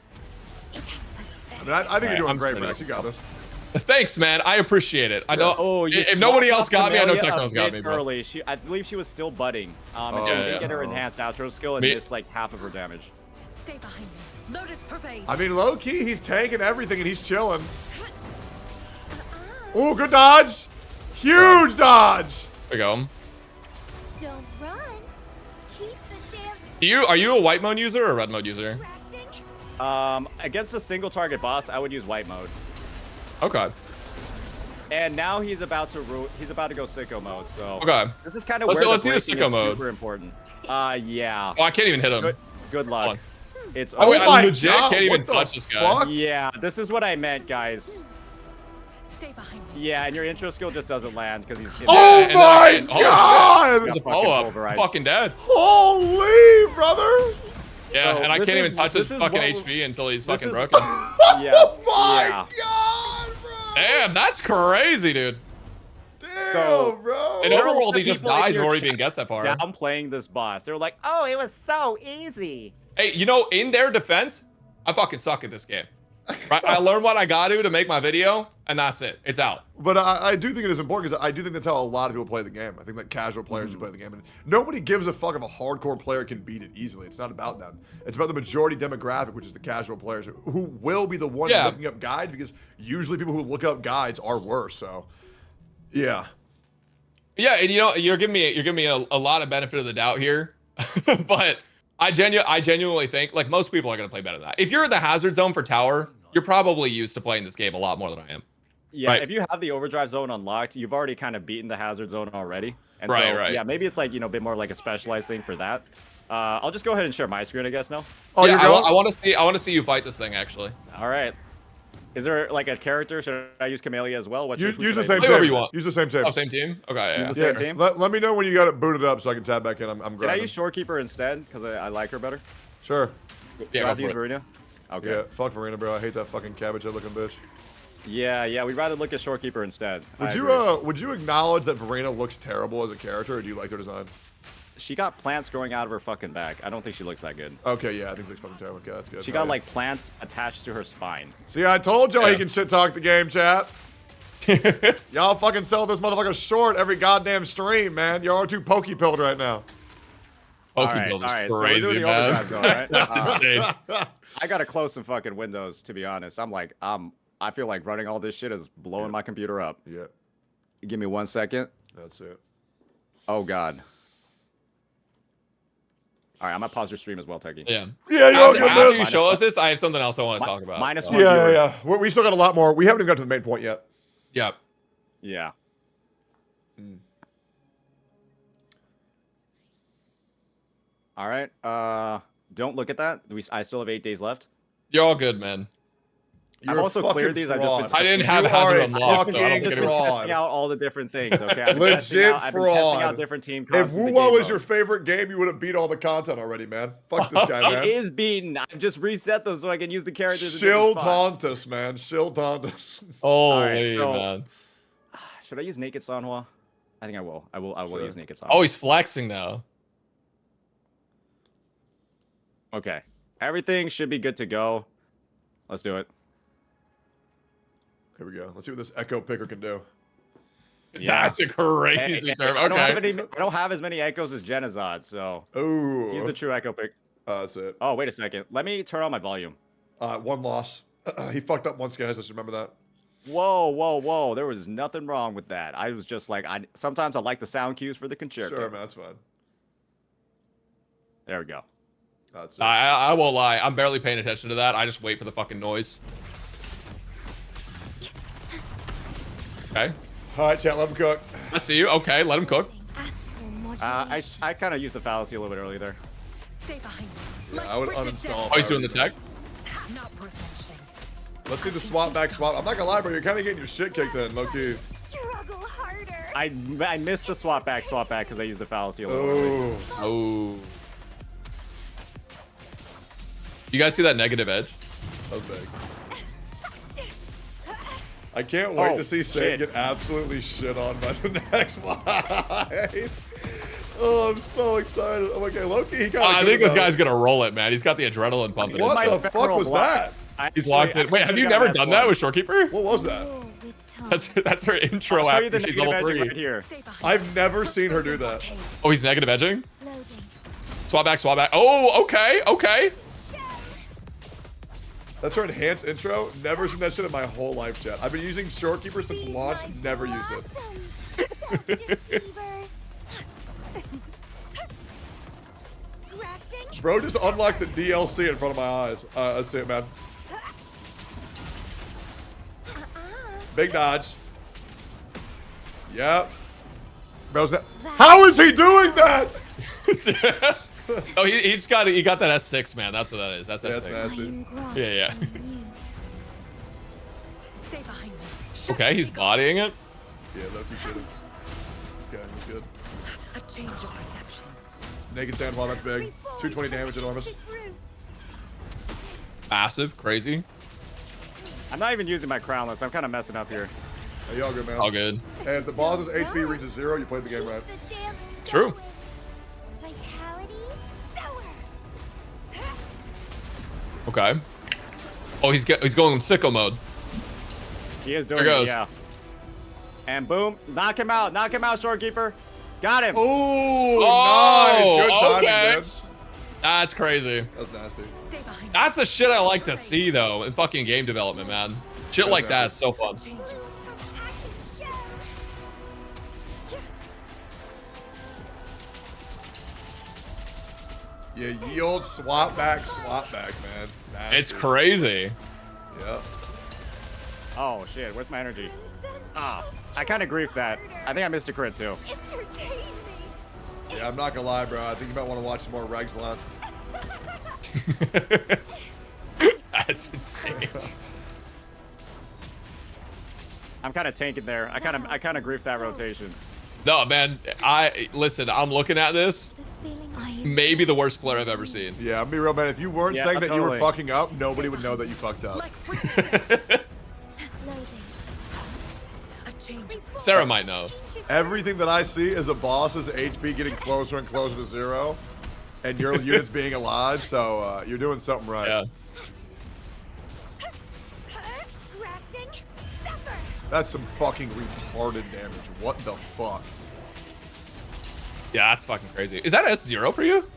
I mean, I think you're doing great, Brax. You got this. Thanks, man. I appreciate it. I know. Oh, you if nobody else swapped got me, I know Camellia Tectone's got me, bro. early. I believe she was still budding. And so we didn't get her enhanced outro skill and missed like half of her damage. Stay behind me. Lotus pervade. I mean, low key, he's tanking everything and he's chilling. Oh, good dodge. Huge dodge. There we go. Don't run. Keep the dance. Are you a white mode user or a red mode user? Against a single target boss, I would use white mode. Okay. And now he's about to go sicko mode. So okay. This is kind of let's where see the sicko mode. Super important. Yeah. Oh, I can't even hit him. Good luck. It's oh wait, my I legit God, can't even what the touch this guy. fuck? Yeah, this is what I meant, guys. Stay behind me. Yeah, and your intro skill just doesn't land because he's. Oh my God! There's a follow-up. Fucking dead. Holy brother! Yeah, So and I this can't is- even touch his this is fucking what- HP until he's this fucking is- broken. Yeah. Oh my god, bro! Damn, that's crazy, dude. Damn, So, bro. In there are a lot Overworld, of he just people in dies your before he chat even gets that far. downplaying this boss. They were like, "Oh, it was so easy." Hey, you know, in their defense, I fucking suck at this game. Right? I learned what I got to make my video, and that's it. It's out. But I do think it is important because I do think that's how a lot of people play the game. I think that casual players should play the game. And nobody gives a fuck if a hardcore player can beat it easily. It's not about them. It's about the majority demographic, which is the casual players who will be the ones looking up guides because usually people who look up guides are worse. So, yeah. Yeah, and you know, you're giving me a lot of benefit of the doubt here, but I genuinely think like most people are gonna play better than that. If you're in the hazard zone for tower, you're probably used to playing this game a lot more than I am. Yeah, Right. if you have the overdrive zone unlocked, you've already kind of beaten the hazard zone already. And so, Right. yeah, maybe it's like, you know, a bit more like a specialized thing for that. I'll just go ahead and share my screen, I guess, now. Oh, yeah, you're going? I want to see you fight this thing actually. All right. Is there like a character? Should I use Camellia as well? Use the should I same do? team. Whatever you want. Use the same team. Oh, same team? Okay, yeah. Use the same team? Let me know when you got it booted up so I can tab back in. I'm Can I grinding. use Shorekeeper instead? Because I like her better. Sure. Do Yeah, I go have to use for it. Marina? Okay. Yeah, fuck Verena, bro. I hate that fucking cabbage head looking bitch. Yeah, we'd rather look at Shorekeeper instead. Would you acknowledge that Verena looks terrible as a character, or do you like their design? She got plants growing out of her fucking back. I don't think she looks that good. Okay, yeah, I think she looks fucking terrible. Okay, that's good. She Oh, got yeah. like plants attached to her spine. See, I told y'all he Yeah. can shit talk the game, chat. Y'all fucking sell this motherfucker short every goddamn stream, man. Y'all are too pokey pilled right now. Pokey build is so we're crazy, doing the man. overdrive zone, right? That's insane. I gotta close some fucking windows, to be honest. I feel like running all this shit is blowing my computer up. Yeah. Give me 1 second. That's it. Oh god. All right, I'm gonna pause your stream as well, Techie. Yeah. Yeah, you're good, After man. you show us this, I have something else I want to talk about. Minus So. one. Yeah. We still got a lot more. We haven't even got to the main point yet. Yep. Yeah. All right. Don't look at that. I still have 8 days left. You're all good, man. I've also cleared these. I've just been I didn't testing- have hazard unlocked. fucking though. I don't just think been it was- testing out all the different things. Okay. I've been testing Legit out- I've been testing out fraud. different team If comps in the Wuwa game was mode. your favorite game, you would have beat all the content already, man. Fuck this guy, man. It is beaten. I've just reset them so I can use the characters. in Shill different spots. Tontus, man. Shill Tontus. Holy so- man. Should I use Naked Sanhua? I think I will. I will Sure. use Naked Sanhua. Oh, he's flexing now. Okay. Everything should be good to go. Let's do it. Here we go. Let's see what this Echo Picker can do. Yeah. That's a crazy term. I Okay. don't have as many echoes as Genazad, so Ooh. he's the true echo pick. That's it. Oh, wait a second. Let me turn on my volume. One loss. He fucked up once, guys. Let's remember that. Whoa. There was nothing wrong with that. I was just like, sometimes I like the sound cues for the concerto. Sure, man. That's fine. There we go. That's it. I won't lie. I'm barely paying attention to that. I just wait for the fucking noise. Okay. All right, chat. Let him cook. I see you. Okay, let him cook. I kind of used the fallacy a little bit early there. Stay behind me. Yeah, I would uninstall. Oh, he's doing the tech? Not worth mentioning. Let's see the swap back swap. I'm not gonna lie, bro. You're kind of getting your shit kicked in, low key. Struggle harder. I missed the swap back because I used the fallacy a little early. Oh. You guys see that negative edge? That was big. I can't wait Oh, to see Saint shit. get absolutely shit on by the next fight. Oh, I'm so excited. I'm okay, Loki. He got. I think this guy's gonna roll it, man. He's got the adrenaline pumping. What in. the fuck was that? He's locked in. Wait, have you never done that with Shorekeeper? What was that? That's her intro I'll show you after the she's negative level edge 3. right here. I've never seen her do that. Oh, he's negative edging? Swap back, swap back. Oh, okay. That's her enhanced intro. Never seen that shit in my whole life, chat. I've been using Shorekeeper since launch. Never used it. Bro just unlocked the DLC in front of my eyes. Let's see it, man. Big dodge. Yep. Bro's not. How is he doing that? Oh, he got that S6, man. That's what that is. That's Yeah, S6. that's nasty. Yeah. Stay behind me. Okay, he's bodying it. Yeah, Loki should have. Okay, that's good. A change of perception. Naked Sandwall, that's big. 2 220 damage, enormous. Massive, crazy. I'm not even using my crownless. I'm kind of messing up here. Hey, y'all good, man. All good. And if the boss's HP reaches 0, you played the game right. True. Okay. Oh, he's going sicko mode. He is doing There it, goes. yeah. And boom, knock him out, Shorekeeper. Got him. Oh, Oh, nice. Good timing, okay. man. That's crazy. That's nasty. That's the shit I like to see, though, in fucking game development, man. Shit like that is so fun. Yeah, yield, swap back, man. Nasty. It's crazy. Yep. Oh shit, where's my energy? Ah, I kind of griefed that. I think I missed a crit too. Yeah, I'm not gonna lie, bro. I think you might want to watch some more Regs Land. That's insane. I'm kind of tanking there. I kind of griefed that rotation. No, man. Listen. I'm looking at this. Maybe the worst player I've ever seen. Yeah, I'll be real, man. If you weren't saying that you were fucking up, nobody would know that you fucked up. Sarah might know. Everything that I see is a boss's HP getting closer and closer to 0, and your units being alive. So you're doing something right. Yeah. That's some fucking retarded damage. What the fuck? Yeah, that's fucking crazy. Is that S0 for you?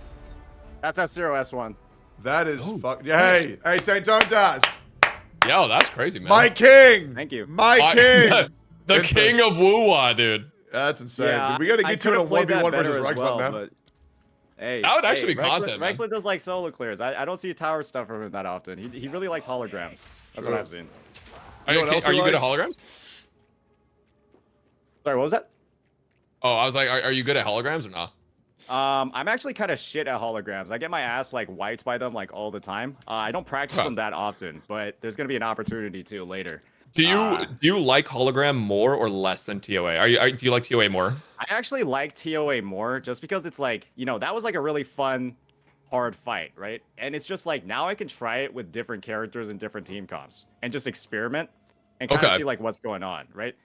That's S0, S1. That is fuck. Yeah, hey, Saintontas. Yo, that's crazy, man. My king. Thank you. My king. The king of Wuwa, dude. That's insane. Yeah, Dude, we got to get you in a 1v1 versus Rexlet, man. But, hey, That would actually be content, man. Rexlet does like solo clears. I don't see tower stuff from him that often. He really likes holograms. That's what I've seen. Are you good at holograms? Sorry, what was that? Oh, I was like, are you good at holograms or not? I'm actually kind of shit at holograms. I get my ass like wiped by them like all the time. I don't practice them that often, but there's gonna be an opportunity to later. Do you like hologram more or less than TOA? Do you like TOA more? I actually like TOA more just because it's like, you know, that was like a really fun, hard fight, right? And it's just like now I can try it with different characters and different team comps and just experiment and kind of see like what's going on, right?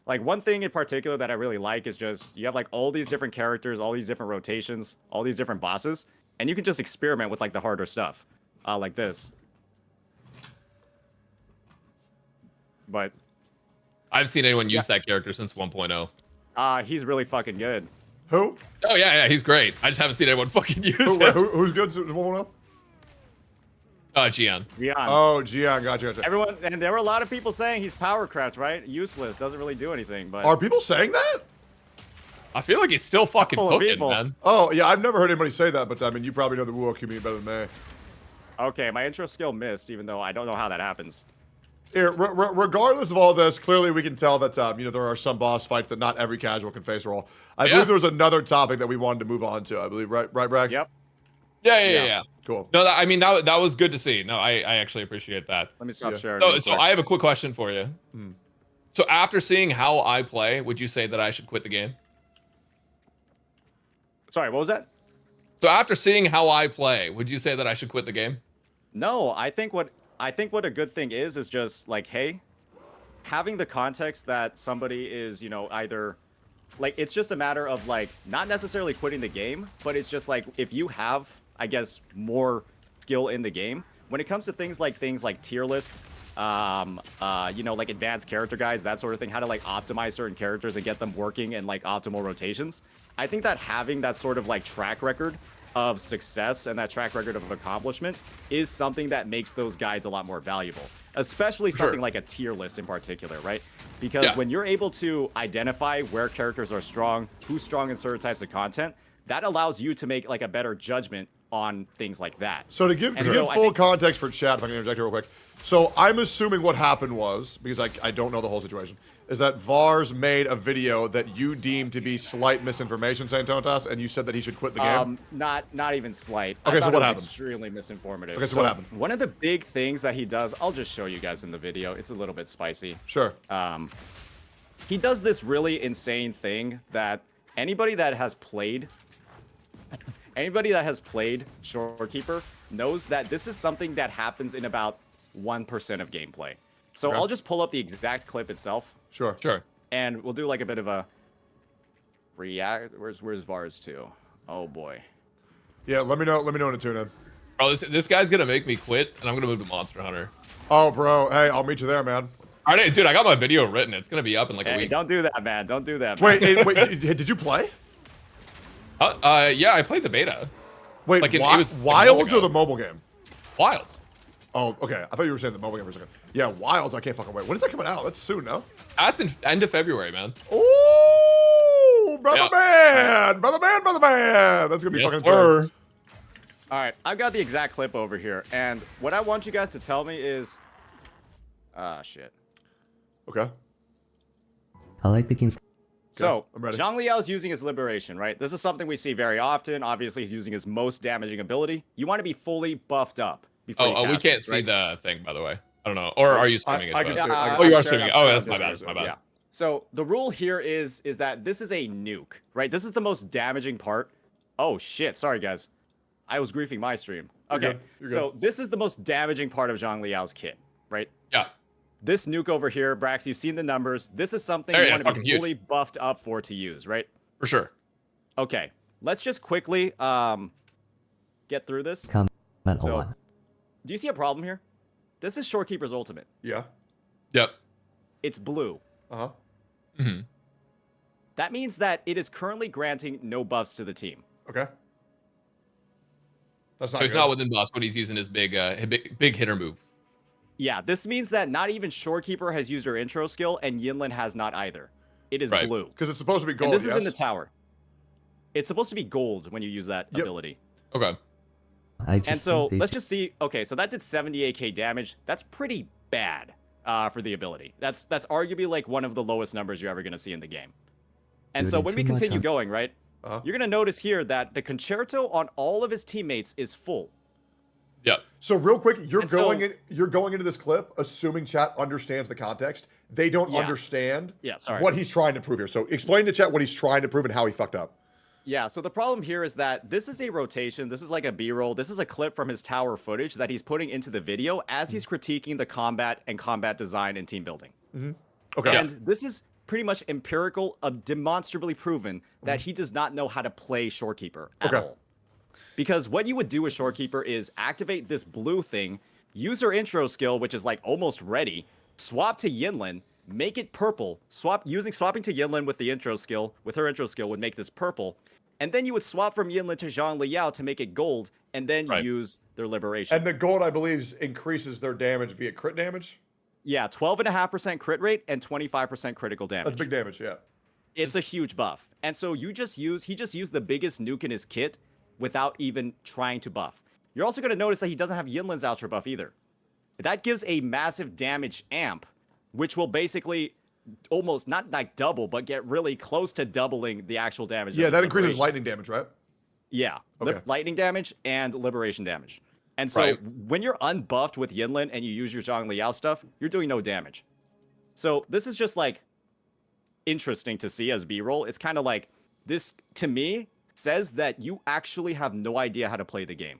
Like one thing in particular that I really like is just you have like all these different characters, all these different rotations, all these different bosses, and you can just experiment with like the harder stuff, like this. But I haven't seen anyone use that character since 1.0. He's really fucking good. Who? Oh yeah, he's great. I just haven't seen anyone fucking use him. Who's good? Gian. Oh, Gian, gotcha. Everyone, and there were a lot of people saying he's power craft, right? Useless, doesn't really do anything. But are people saying that? I feel like he's still fucking cooking, man. Oh yeah, I've never heard anybody say that, but I mean, you probably know the Wuo community better than me. Okay, my intro skill missed, even though I don't know how that happens. Here, regardless of all this, clearly we can tell that you know, there are some boss fights that not every casual can face roll. I believe there was another topic that we wanted to move on to. I believe, right, Brax? Yep. Yeah. Cool. No, I mean that was good to see. No, I actually appreciate that. Let me stop sharing. So I have a quick question for you. So after seeing how I play, would you say that I should quit the game? Sorry, what was that? So after seeing how I play, would you say that I should quit the game? No, I think what a good thing is just like, hey, having the context that somebody is, you know, either like it's just a matter of like not necessarily quitting the game, but it's just like if you have, I guess, more skill in the game when it comes to things like tier lists, you know, like advanced character guides, that sort of thing, how to like optimize certain characters and get them working in like optimal rotations. I think that having that sort of like track record of success and that track record of accomplishment is something that makes those guides a lot more valuable, especially something like a tier list in particular, right? Because when you're able to identify where characters are strong, who's strong in certain types of content, that allows you to make like a better judgment on things like that. So to give full context for chat, if I can interject here real quick. So I'm assuming what happened was, because I don't know the whole situation, is that Vars made a video that you deemed to be slight misinformation, Saintontas, and you said that he should quit the game? Not even slight. Okay, so what happened? Extremely misinformative. Okay, so what happened? One of the big things that he does, I'll just show you guys in the video. It's a little bit spicy. Sure. He does this really insane thing that anybody that has played Anybody that has played Shorekeeper knows that this is something that happens in about 1% of gameplay. So Okay. I'll just pull up the exact clip itself. Sure. Sure. And we'll do like a bit of a react. Where's Vars 2? Oh boy. Yeah, let me know when to tune in. Bro, this guy's gonna make me quit, and I'm gonna move to Monster Hunter. Oh, bro. Hey, I'll meet you there, man. All right, dude, I got my video written. It's gonna be up in like a Hey, week. don't do that, man. Don't do that. Wait, man. wait, did you play? Yeah, I played the beta. Wait, Like, it was Wilds or the mobile game? Wilds. Oh, okay. I thought you were saying the mobile game for a second. Yeah, Wilds. I can't fucking wait. When is that coming out? That's soon, no? That's in end of February, man. Ooh, brother Yeah. man, brother man, brother man. That's gonna be Yes, fucking sir. insane. All right, I've got the exact clip over here, and what I want you guys to tell me is, shit. Okay. I like the game's. So, I'm ready. Zhang Liao's using his Liberation, right? This is something we see very often. Obviously, he's using his most damaging ability. You want to be fully buffed up before you Oh, we cast can't this, see right? the thing, by the way. I don't know. Or are you streaming it? I to can us? see it. I can Oh, see you it. are streaming it. Oh, that's my bad. That's my bad. Yeah. So the rule here is that this is a nuke, right? This is the most damaging part. Oh shit! Sorry guys, I was griefing my stream. Okay, good. You're so this is the most damaging part of Zhang Liao's kit, right? Yeah. This nuke over here, Brax, you've seen the numbers. This is something Oh, you yeah, want to fucking be huge. fully buffed up for to use, right? For sure. Okay, let's just quickly get through this. Comment a So, lot. do you see a problem here? This is Shorekeeper's ultimate. Yeah. Yep. It's blue. Uh-huh. Mm-hmm. That means that it is currently granting no buffs to the team. Okay. That's not So he's good. not within boss, but he's using his big hitter move. Yeah, this means that not even Shorekeeper has used her intro skill, and Yinlin has not either. It is Right. blue. Because it's supposed to be gold, And this is in yes? the tower. It's supposed to be gold when you use that ability. Okay. I just And so think they let's just see. Okay, so that did 78k damage. That's pretty bad for the ability. That's arguably like one of the lowest numbers you're ever going to see in the game. And Dude, so it's when we too much continue on- going, right, you're going to notice here that the concerto on all of his teammates is full. Yeah. So real quick, you're And so- going into this clip assuming chat understands the context. They don't Yeah. understand Yeah, sorry. what he's trying to prove here. So explain to chat what he's trying to prove and how he fucked up. Yeah, so the problem here is that this is a rotation. This is like a B-roll. This is a clip from his tower footage that he's putting into the video as he's critiquing the combat and combat design and team building. Mm-hmm. Okay. And this is pretty much empirical, demonstrably proven that he does not know how to play Shorekeeper at Okay. all. Because what you would do with Shorekeeper is activate this blue thing, use her intro skill, which is like almost ready, swap to Yinlin, make it purple, swapping to Yinlin with the intro skill, with her intro skill would make this purple, and then you would swap from Yinlin to Zhang Liao to make it gold, and then use their liberation. And the gold, I believe, increases their damage via crit damage. Yeah, 12.5% crit rate and 25% critical damage. That's big damage, yeah. It's a huge buff. And so he just used the biggest nuke in his kit without even trying to buff. You're also going to notice that he doesn't have Yinlin's Ultra buff either. That gives a massive damage amp, which will basically almost, not like double, but get really close to doubling the actual damage. Yeah, of that increases Liberation. lightning damage, right? Yeah, Okay. lightning damage and liberation damage. And so Right. when you're unbuffed with Yinlin and you use your Zhang Liao stuff, you're doing no damage. So this is just like interesting to see as B-roll. It's kind of like this, to me, says that you actually have no idea how to play the game.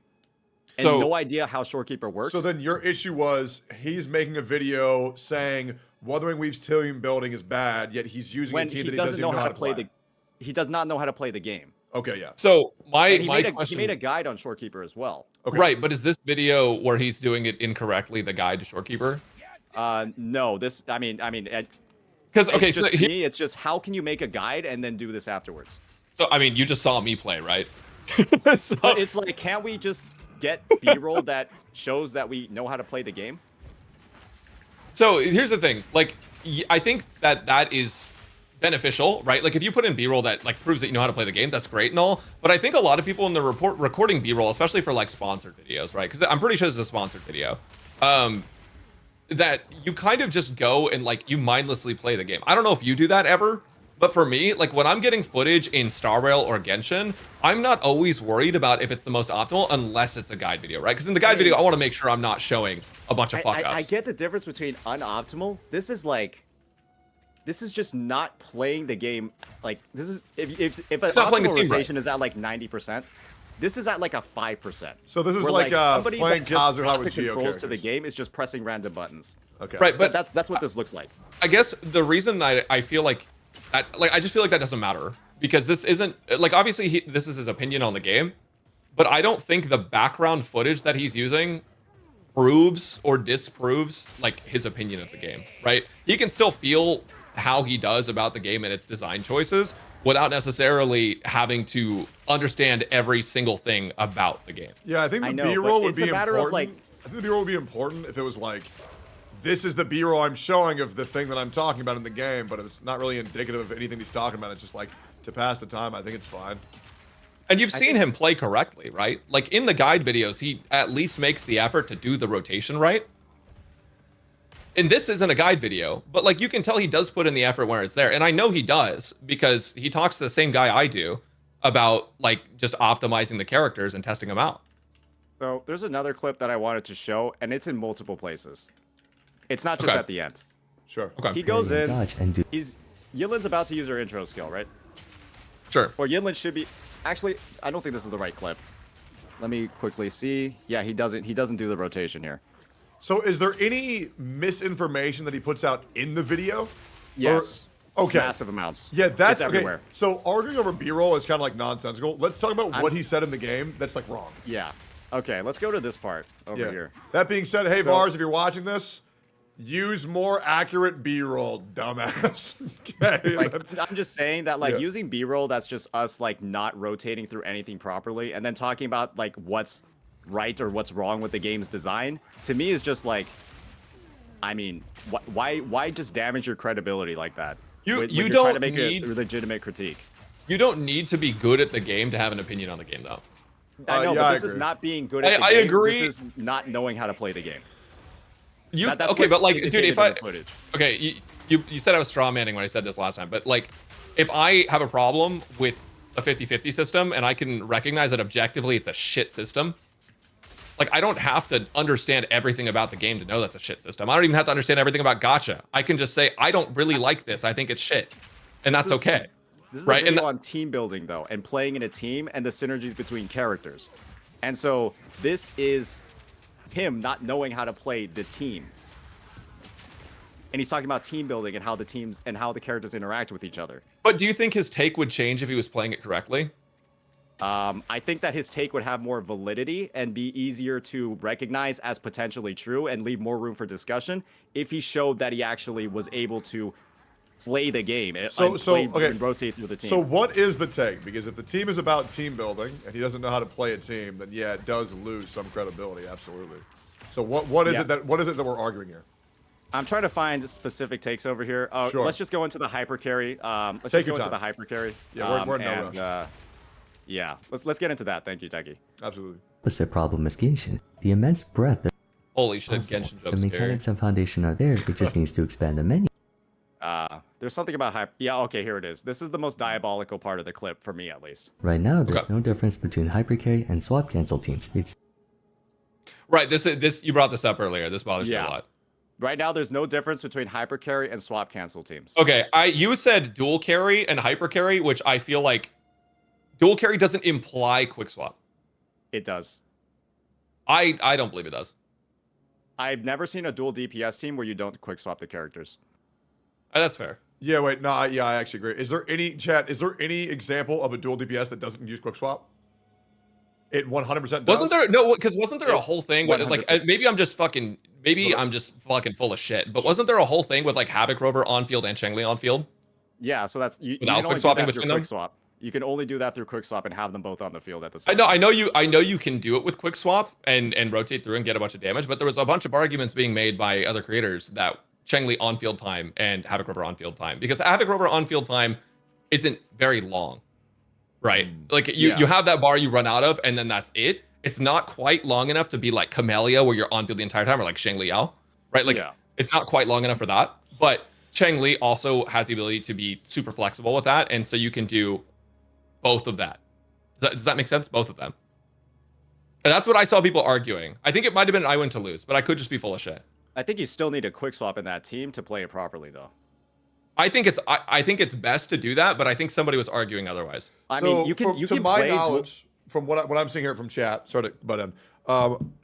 And So- no idea how Shorekeeper works. So then your issue was he's making a video saying Wuthering Weave's team building is bad, yet he's using when a team he that he doesn't know how to play the. he does not know how to play the game. Okay, yeah. So my And he my made question. he made a guide on Shorekeeper as well. Right, but is this video where he's doing it incorrectly, the guide to Shorekeeper? No, this, I mean, Because okay, it's so just here, me, it's just how can you make a guide and then do this afterwards? so I mean, you just saw me play, right? So, But it's like, can't we just get B-roll that shows that we know how to play the game? So here's the thing, like I think that is beneficial, right? Like if you put in B-roll that like proves that you know how to play the game, that's great and all. But I think a lot of people in the recording B-roll, especially for like sponsored videos, right? Because I'm pretty sure this is a sponsored video. That you kind of just go and like you mindlessly play the game. I don't know if you do that ever, but for me, like when I'm getting footage in Star Rail or Genshin, I'm not always worried about if it's the most optimal unless it's a guide video, right? Because in the guide video, I want to make sure I'm not showing a bunch of fuck ups. I get the difference between unoptimal. This is like, this is just not playing the game. Like this is if an It's not playing the optimal team right. rotation is at like 90%. This is at like a 5%. So this is where, like somebody playing that just Kazuha got with the Geo controls to the characters. game is just pressing random buttons. Okay. Right, but that's what this looks like. I guess the reason I feel like I just feel like that doesn't matter because this isn't like obviously this is his opinion on the game, but I don't think the background footage that he's using proves or disproves like his opinion of the game, right? He can still feel how he does about the game and its design choices without necessarily having to understand every single thing about the game. Yeah, I think the B-roll would be important. Like, I think the B-roll would be important if it was like, this is the B-roll I'm showing of the thing that I'm talking about in the game, but it's not really indicative of anything he's talking about. It's just like to pass the time. I think it's fine. And you've seen him play correctly, right? Like in the guide videos, he at least makes the effort to do the rotation right. And this isn't a guide video, but like you can tell he does put in the effort where it's there. And I know he does because he talks to the same guy I do about like just optimizing the characters and testing them out. So there's another clip that I wanted to show, and it's in multiple places. It's not just Okay. at the end. Sure. Okay. He goes in. Dodge and do. Yinlin's about to use her intro skill, right? Sure. Or Yinlin should be. Actually, I don't think this is the right clip. Let me quickly see. Yeah, he doesn't. He doesn't do the rotation here. So is there any misinformation that he puts out in the video? Yes. Or, okay. Massive amounts. Yeah, that's It's everywhere. okay. So arguing over B-roll is kind of like nonsensical. Let's talk about what he said in the game. That's like wrong. Yeah. Okay, let's go to this part over here. That being said, hey So- Vars, if you're watching this, use more accurate B-roll, dumbass. Okay. Like, I'm just saying that like Yeah. using B-roll, that's just us like not rotating through anything properly, and then talking about like what's right or what's wrong with the game's design. To me, is just like, I mean, why just damage your credibility like that? You you're don't trying to make need a legitimate critique. You don't need to be good at the game to have an opinion on the game, though. I know, yeah, but I this is agree. not being good at the I game. agree. This is not knowing how to play the game. That's Okay, what's but like, dude, indicated if in I the footage. okay, you said I was straw manning when I said this last time, but like, if I have a problem with a 50-50 system and I can recognize that objectively it's a shit system, like I don't have to understand everything about the game to know that's a shit system. I don't even have to understand everything about gacha. I can just say I don't really like this. I think it's shit, and that's okay. This is right? a video on team building though, and playing in a team and the synergies between characters. And so this is him not knowing how to play the team. And he's talking about team building and how the teams and how the characters interact with each other. But do you think his take would change if he was playing it correctly? I think that his take would have more validity and be easier to recognize as potentially true and leave more room for discussion if he showed that he actually was able to play the game and rotate through the team. So what is the take? Because if the team is about team building and he doesn't know how to play a team, then yeah, it does lose some credibility. Absolutely. So what is it that we're arguing here? I'm trying to find specific takes over here. Sure. Let's just go into the hyper carry. Let's Take just go your into the time. hyper carry. Yeah, we're in no rush. Yeah, let's get into that. Thank you, Techie. Absolutely. Opposite problem is Genshin. The immense breadth of Holy shit, possible. Genshin The jokes scary. mechanics and foundation are there. It just needs to expand the menu. There's something about hyper. Yeah, okay, here it is. This is the most diabolical part of the clip for me, at least. Right now, there's no difference between hypercarry and swap cancel teams. It's Right. This you brought this up earlier. This bothers me a lot. Right now, there's no difference between hyper carry and swap cancel teams. Okay, you said dual carry and hyper carry, which I feel like dual carry doesn't imply quick swap. It does. I don't believe it does. I've never seen a dual DPS team where you don't quick swap the characters. That's fair. Yeah, wait, no, I actually agree. Is there any example of a dual DPS that doesn't use quick swap? It 100% does. Wasn't there a whole thing with like 100%. maybe I'm just fucking full of shit, but wasn't there a whole thing with like Havoc Rover on field and Cheng-Li on field? Yeah, so that's you Without can only quick swapping do that through between them? quick swap. You can only do that through quick swap and have them both on the field at the same I know you can do it with quick swap and rotate through and get a bunch of damage, but there was a bunch of arguments being made by other creators that Cheng-Li on field time and Havoc Rover on field time, because Havoc Rover on field time isn't very long, right? Like you have that bar you run out of and then that's it. It's not quite long enough to be like Camellia where you're on field the entire time, or like Shang-Li Yao, right? Like it's not quite long enough for that, but Cheng-Li also has the ability to be super flexible with that, and so you can do both of that. Does that make sense? Both of them. And that's what I saw people arguing. I think it might have been I win to lose, but I could just be full of shit. I think you still need a quick swap in that team to play it properly, though. I think it's best to do that, but I think somebody was arguing otherwise. I mean, you can to my play knowledge, from what I'm seeing here from chat, sorry to butt in.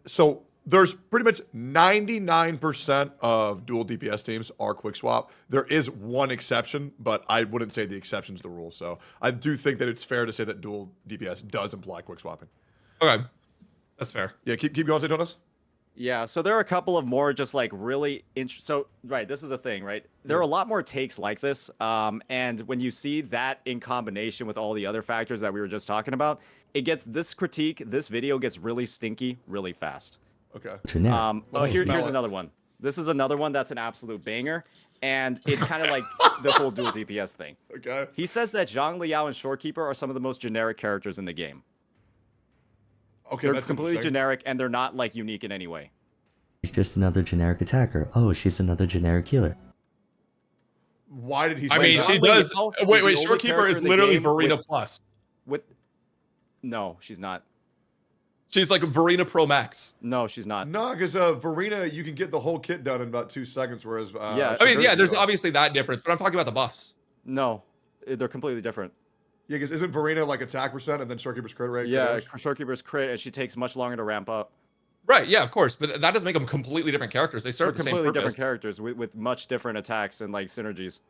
So there's pretty much 99% of dual DPS teams are quick swap. There is one exception, but I wouldn't say the exception's the rule. So I do think that it's fair to say that dual DPS does imply quick swapping. Okay, that's fair. Yeah, keep going, Saintontas. Yeah, so there are a couple of more just like really so right, this is a thing, right? There are a lot more takes like this, and when you see that in combination with all the other factors that we were just talking about, it gets this video gets really stinky really fast. Okay. Here's another one. This is another one that's an absolute banger, and it's kind of like the whole dual DPS thing. Okay. He says that Zhang Liao and Shorekeeper are some of the most generic characters in the game. Okay, they're that's completely generic, and they're not like unique in any way. He's just another generic attacker. Oh, she's another generic healer. Why did he say I mean, that? she does. Wait, Shorekeeper is literally Verena Plus. No, she's not. She's like Verena Pro Max. No, she's not. No, because Verena, you can get the whole kit done in about 2 seconds, whereas yeah, I mean, yeah, there's obviously that difference, but I'm talking about the buffs. No, they're completely different. Yeah, because isn't Verena like attack percent and then Shorekeeper's crit rate? Yeah, Shorekeeper's crit, and she takes much longer to ramp up. Right, yeah, of course, but that doesn't make them completely different characters. They serve the same completely purpose. different characters with much different attacks and like synergies.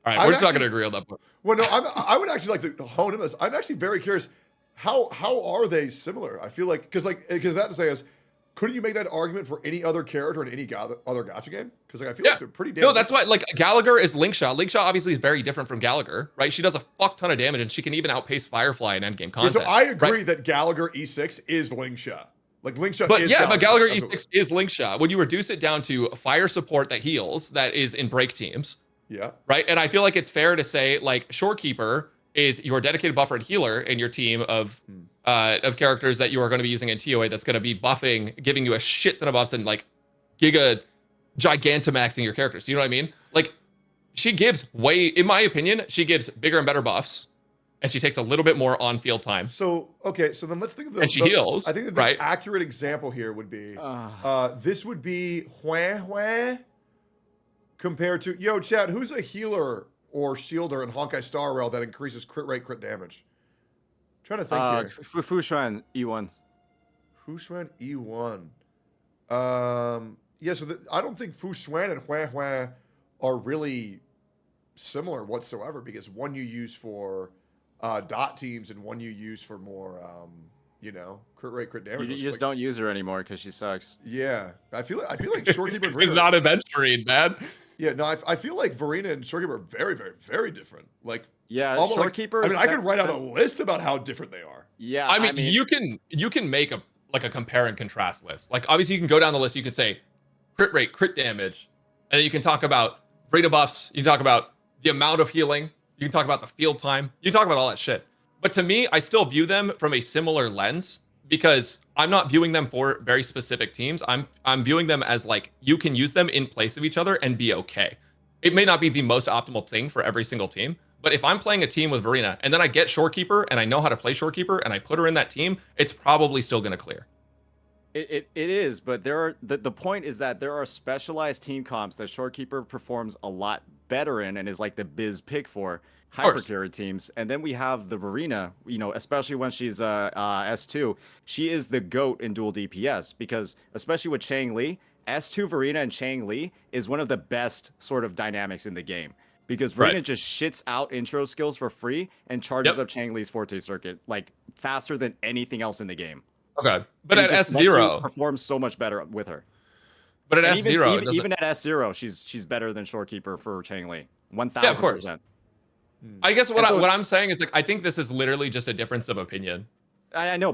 All right, we're just not going to agree on that point. Well, no, I would actually like to hone in this. I'm actually very curious. How are they similar? I feel like because that to say is, couldn't you make that argument for any other character in any other gacha game? Because like I feel like they're pretty damn. No, that's why like Gallagher is Linkshot. Linkshot obviously is very different from Gallagher, right? She does a fuck ton of damage and she can even outpace Firefly in endgame content. Yeah, so I agree that Gallagher E6 is Linkshot. Like Linkshot but is but Gallagher E6 is Linkshot. When you reduce it down to fire support that heals, that is in break teams. Yeah. Right? And I feel like it's fair to say like Shorekeeper is your dedicated buffer and healer in your team of characters that you are going to be using in TOA that's going to be buffing, giving you a shit ton of buffs and like gigantamaxing your characters. You know what I mean? Like she gives in my opinion, she gives bigger and better buffs. And she takes a little bit more on-field time. So, okay, so then let's think of and she heals. I think that the accurate example here would be, this would be Hua compared to, yo, chat, who's a healer or shielder in Honkai Star Rail that increases crit rate, crit damage? I'm trying to think here. Fushuan E1. Fushuan E1. Yeah, so I don't think Fushuan and Hua are really similar whatsoever because one you use for dot teams and one you use for more, crit rate, crit damage. You just don't use her anymore because she sucks. Yeah, I feel like Shorekeeper and Verena. It's not event read, man. Yeah, no, I feel like Verena and Shorekeeper are very, very, very different. Like, yeah, Shorekeeper. I could write out a list about how different they are. Yeah, I mean you can make a compare and contrast list. Like, obviously, you can go down the list. You could say crit rate, crit damage, and then you can talk about rate of buffs. You can talk about the amount of healing. You can talk about the field time. You can talk about all that shit. But to me, I still view them from a similar lens because I'm not viewing them for very specific teams. I'm viewing them as like you can use them in place of each other and be okay. It may not be the most optimal thing for every single team, but if I'm playing a team with Verena and then I get Shorekeeper and I know how to play Shorekeeper and I put her in that team, it's probably still going to clear. It is, but the point is that there are specialized team comps that Shorekeeper performs a lot better in and is like the biz pick for hypercarry teams. And then we have the Verena, especially when she's S2, she is the GOAT in dual DPS because especially with Chang Li, S2 Verena and Chang Li is one of the best sort of dynamics in the game because Verena just shits out intro skills for free and charges up Chang Li's Forte circuit like faster than anything else in the game. Okay, but at S0 performs so much better with her. But at S0, even at S0, she's better than Shorekeeper for Chang Li. 1,000%. Yeah, of course. I guess what I'm saying is like I think this is literally just a difference of opinion. I know.